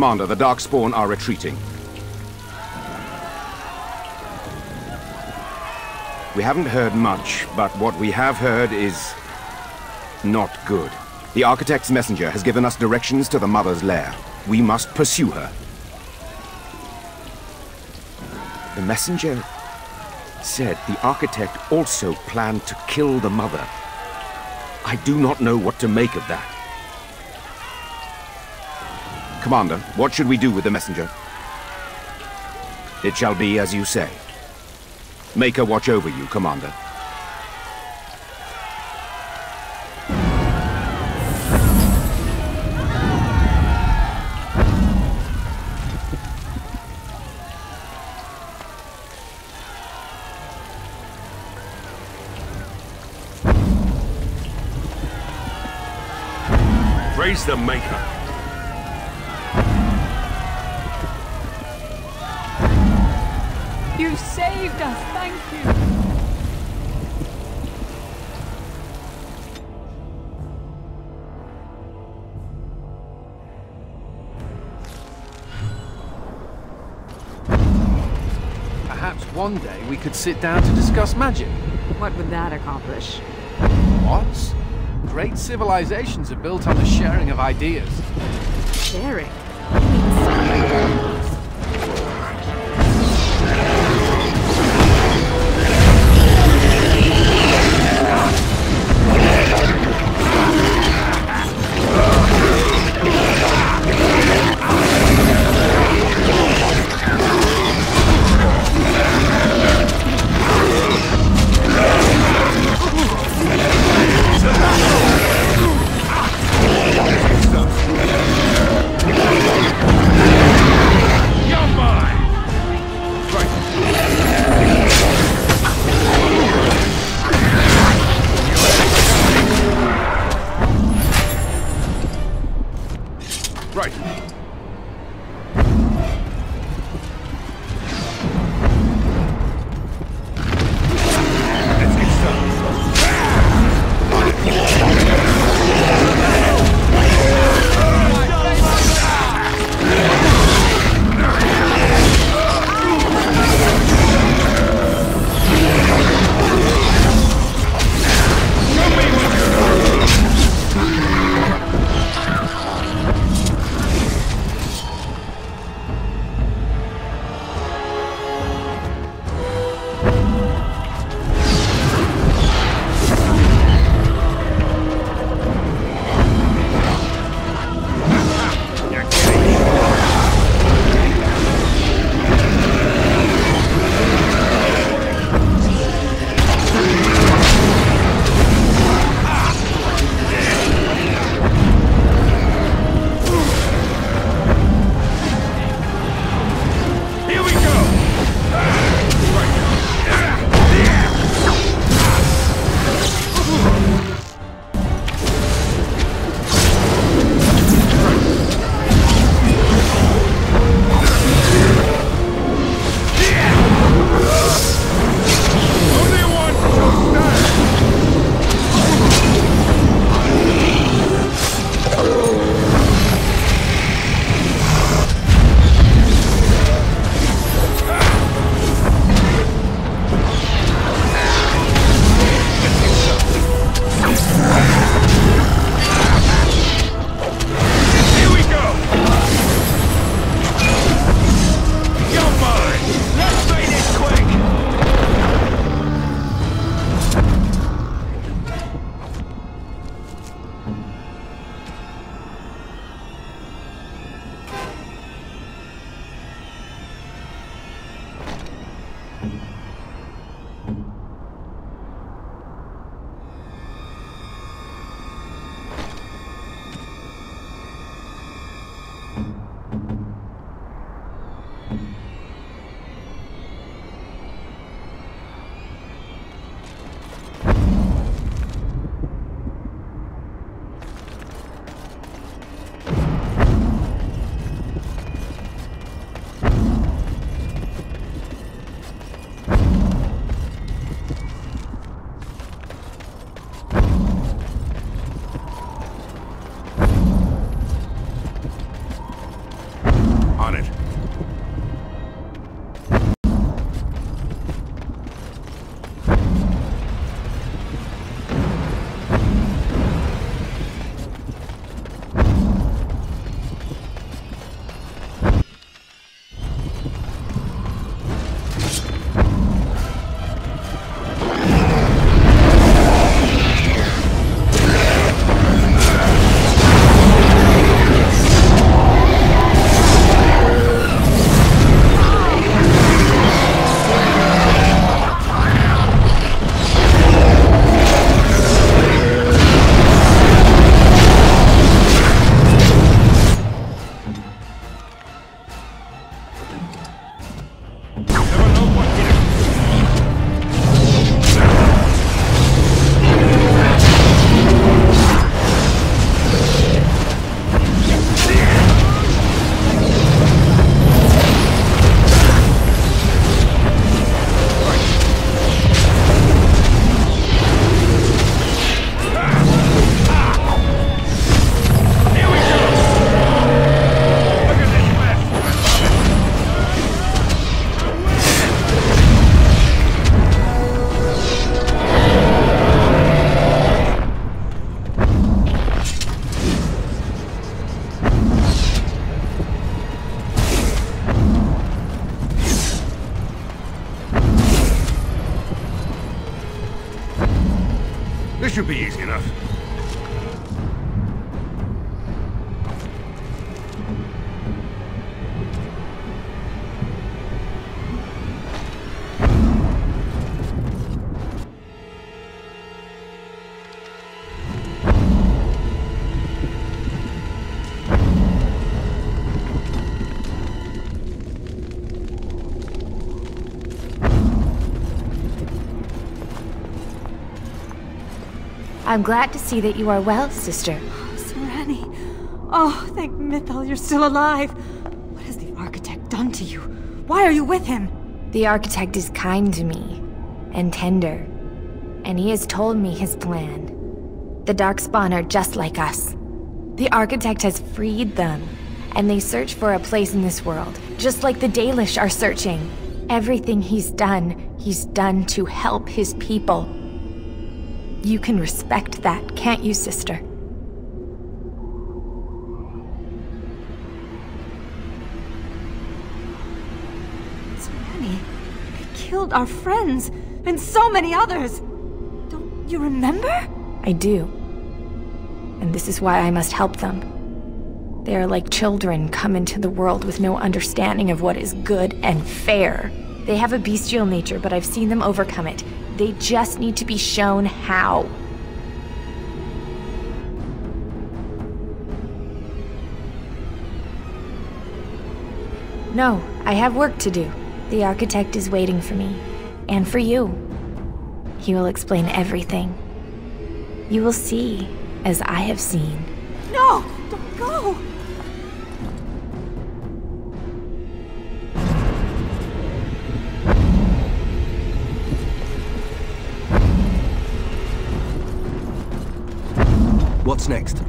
Commander, the Darkspawn are retreating. We haven't heard much, but what we have heard is not good. The Architect's messenger has given us directions to the Mother's lair. We must pursue her. The messenger said the Architect also planned to kill the Mother. I do not know what to make of that. Commander, what should we do with the messenger? It shall be as you say. Make her watch over you, Commander. Praise the Maker. You've saved us, thank you. one day we could sit down to discuss magic. What would that accomplish? What? Great civilizations are built on the sharing of ideas. Sharing? This should be easy enough. I'm glad to see that you are well, sister. Sereni. Oh, thank Mythal you're still alive. What has the Architect done to you? Why are you with him? The Architect is kind to me, and tender, and he has told me his plan. The Darkspawn are just like us. The Architect has freed them, and they search for a place in this world, just like the Dalish are searching. Everything he's done to help his people. You can respect that, can't you, sister? Sereni, they killed our friends, and so many others. Don't you remember? I do. And this is why I must help them. They are like children come into the world with no understanding of what is good and fair. They have a bestial nature, but I've seen them overcome it. They just need to be shown how. No, I have work to do. The Architect is waiting for me. And for you. He will explain everything. You will see, as I have seen. No! Don't go! What's next?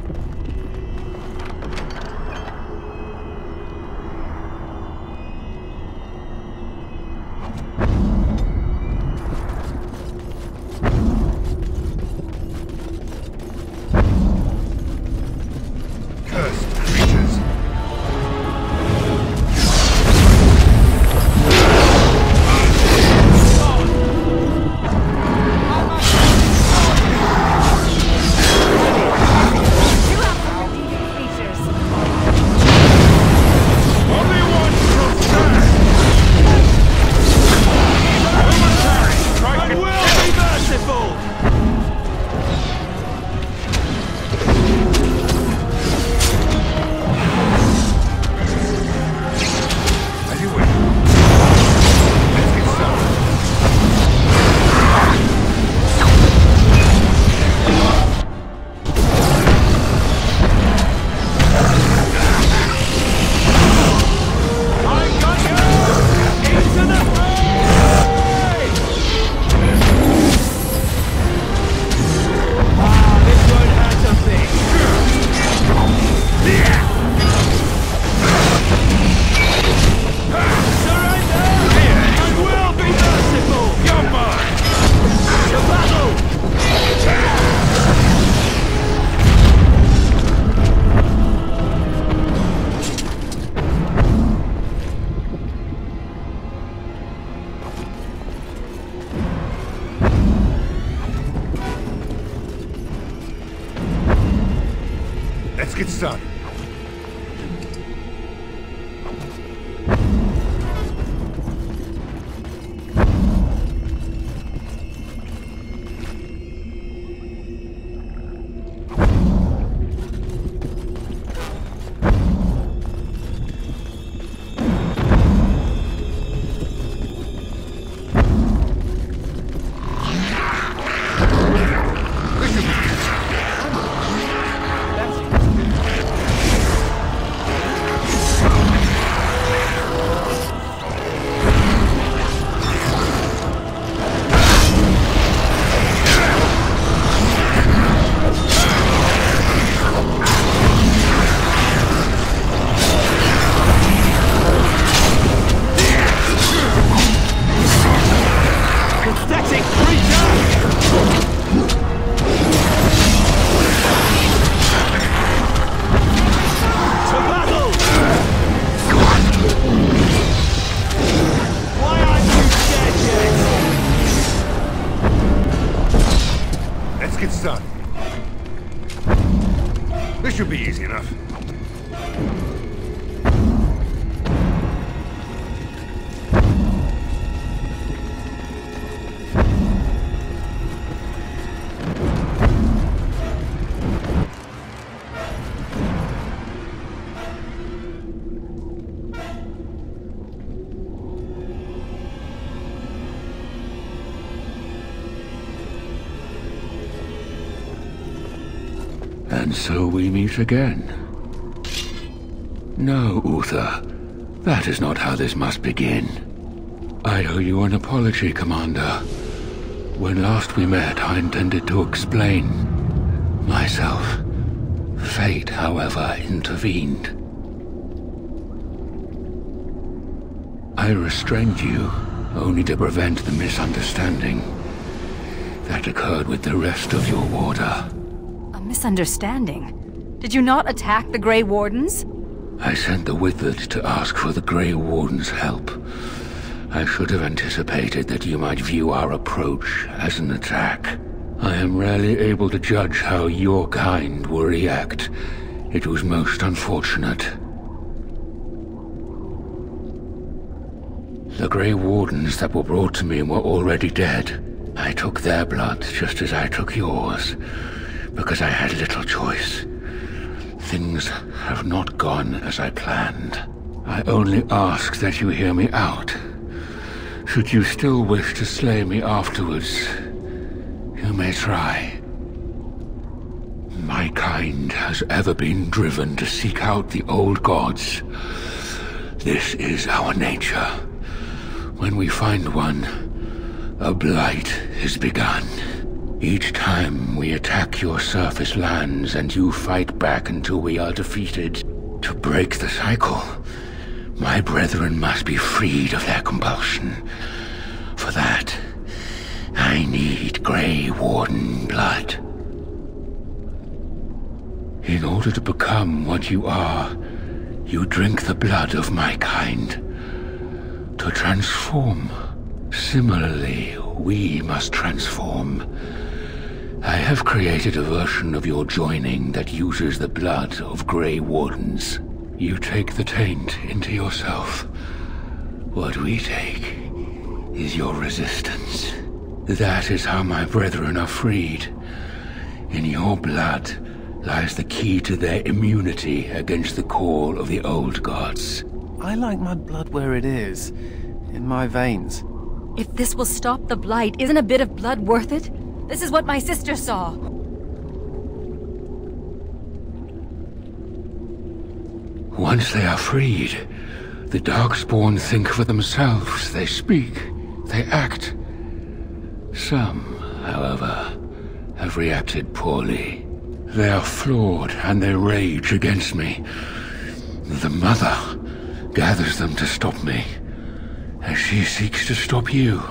Let's get started. it's done. This should be easy enough. And so we meet again. No, Uther. That is not how this must begin. I owe you an apology, Commander. When last we met, I intended to explain myself. Fate, however, intervened. I restrained you, only to prevent the misunderstanding that occurred with the rest of your order. Misunderstanding? Did you not attack the Grey Wardens? I sent the Withered to ask for the Grey Warden's help. I should have anticipated that you might view our approach as an attack. I am rarely able to judge how your kind will react. It was most unfortunate. The Grey Wardens that were brought to me were already dead. I took their blood just as I took yours, because I had little choice. Things have not gone as I planned. I only ask that you hear me out. Should you still wish to slay me afterwards, you may try. My kind has ever been driven to seek out the old gods. This is our nature. When we find one, a blight is begun. Each time we attack your surface lands and you fight back until we are defeated. To break the cycle, my brethren must be freed of their compulsion. For that, I need Grey Warden blood. In order to become what you are, you drink the blood of my kind. To transform, similarly, we must transform. I have created a version of your joining that uses the blood of Grey Wardens. You take the taint into yourself. What we take is your resistance. That is how my brethren are freed. In your blood lies the key to their immunity against the call of the old gods. I like my blood where it is, in my veins. If this will stop the blight, isn't a bit of blood worth it? This is what my sister saw. Once they are freed, the Darkspawn think for themselves. They speak, they act. Some, however, have reacted poorly. They are flawed and they rage against me. The Mother gathers them to stop me, as she seeks to stop you.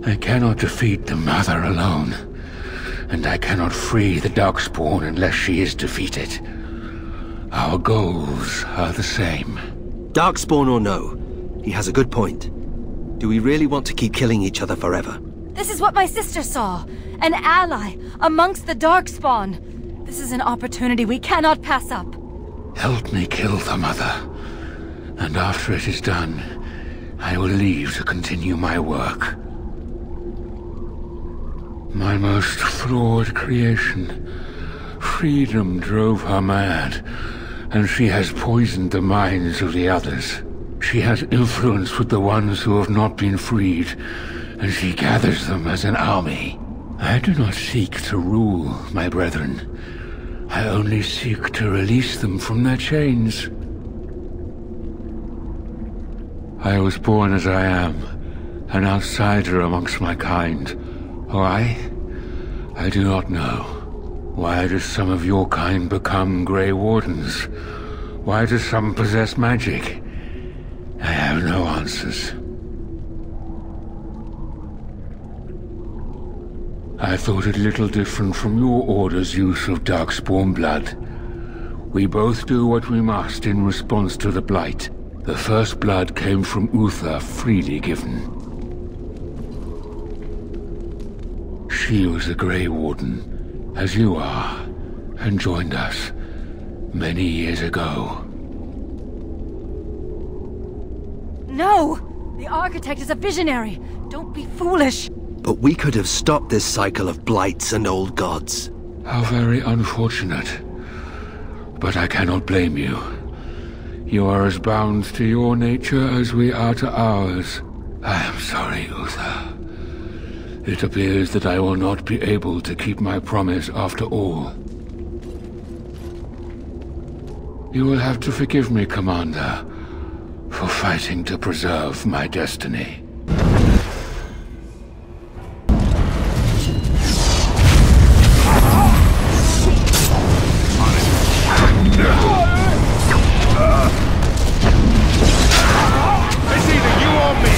I cannot defeat the Mother alone. And I cannot free the Darkspawn unless she is defeated. Our goals are the same. Darkspawn or no, he has a good point. Do we really want to keep killing each other forever? This is what my sister saw. An ally amongst the Darkspawn. This is an opportunity we cannot pass up. Help me kill the Mother. And after it is done, I will leave to continue my work. My most flawed creation. Freedom drove her mad, and she has poisoned the minds of the others. She has influence with the ones who have not been freed, and she gathers them as an army. I do not seek to rule, my brethren. I only seek to release them from their chains. I was born as I am, an outsider amongst my kind. Why? I do not know. Why do some of your kind become Grey Wardens? Why do some possess magic? I have no answers. I thought it little different from your order's use of Darkspawn blood. We both do what we must in response to the Blight. The first blood came from Uther, freely given. She was a Grey Warden, as you are, and joined us many years ago. No! The Architect is a visionary! Don't be foolish! But we could have stopped this cycle of blights and old gods. How very unfortunate. But I cannot blame you. You are as bound to your nature as we are to ours. I am sorry, Uther. It appears that I will not be able to keep my promise after all. You will have to forgive me, Commander, for fighting to preserve my destiny. It's either you or me.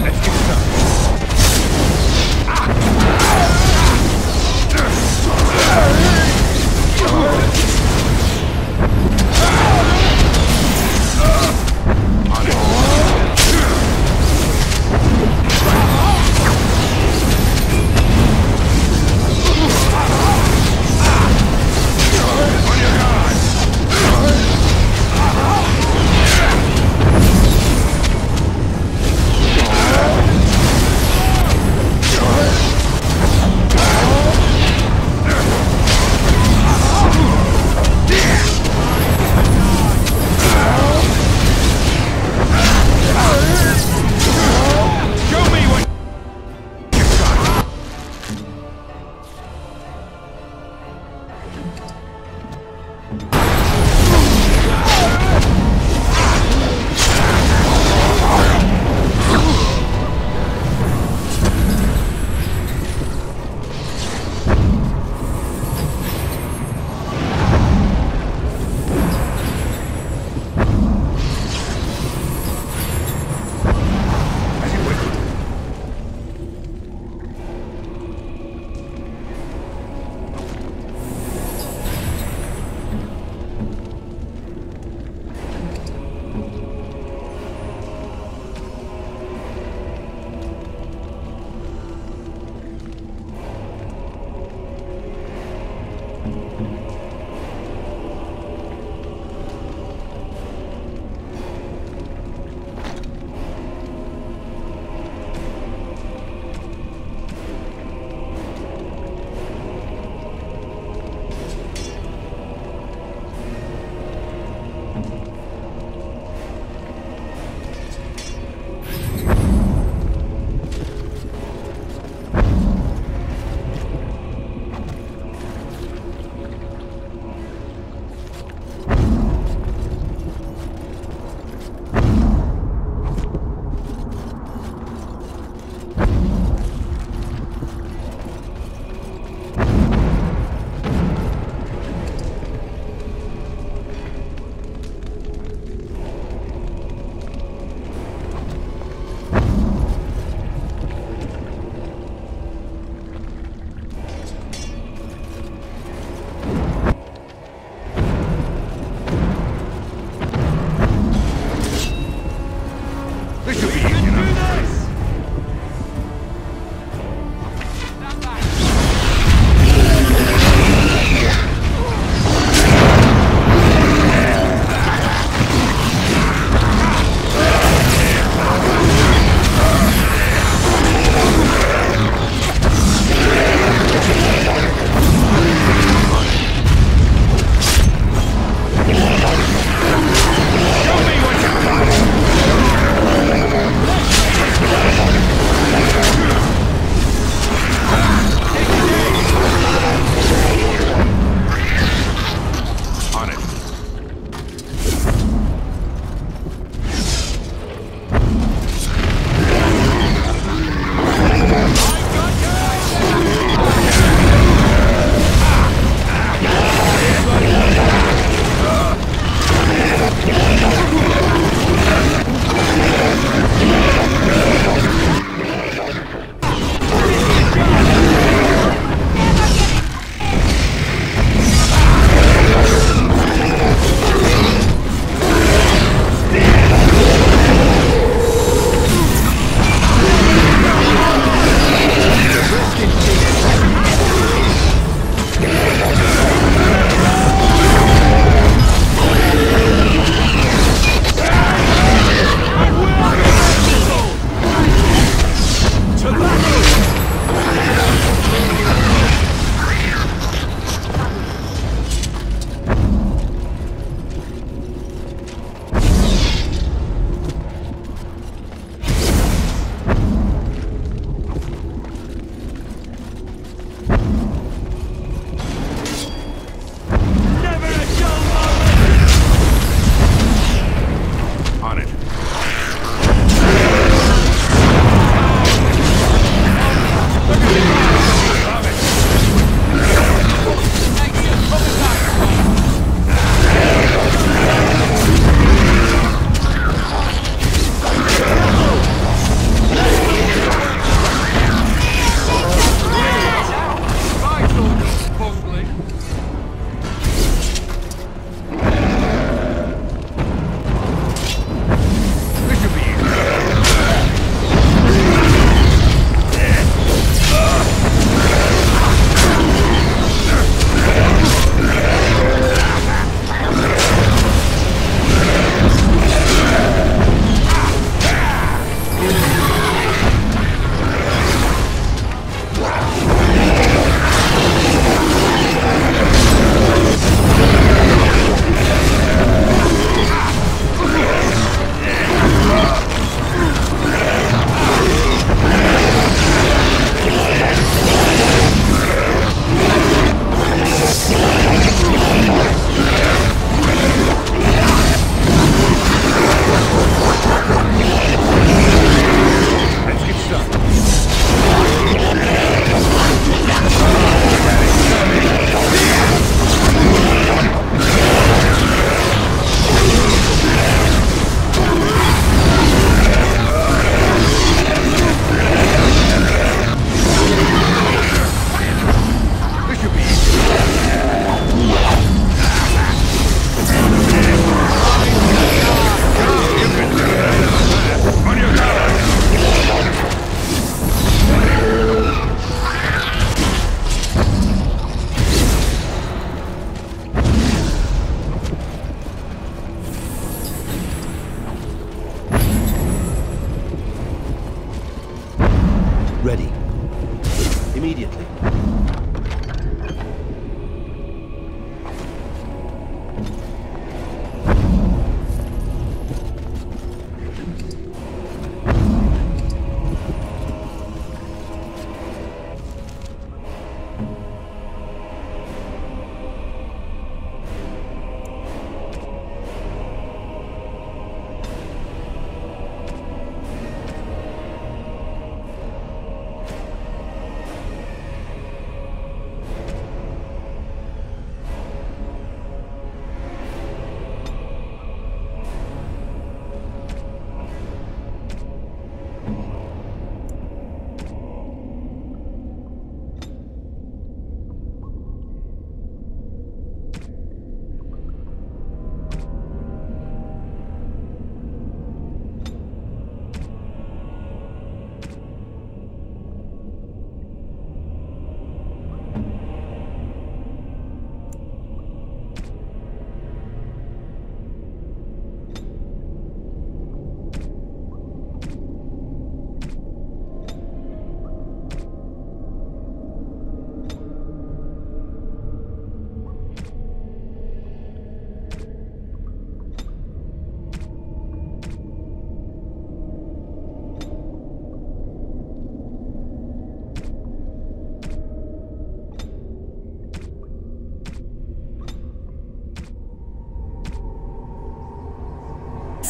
Let's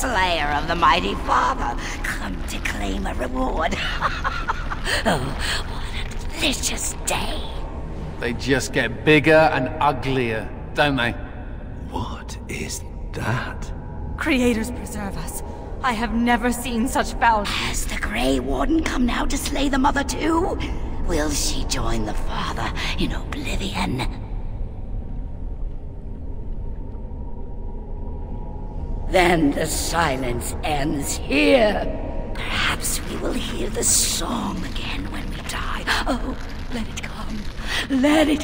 slayer of the mighty father, come to claim a reward. Oh, what a delicious day. They just get bigger and uglier, don't they? What is that? Creators preserve us. I have never seen such foul. Has the Grey Warden come now to slay the mother too? Will she join the father in oblivion? Then the silence ends here. Perhaps we will hear the song again when we die. Oh, let it come. Let it...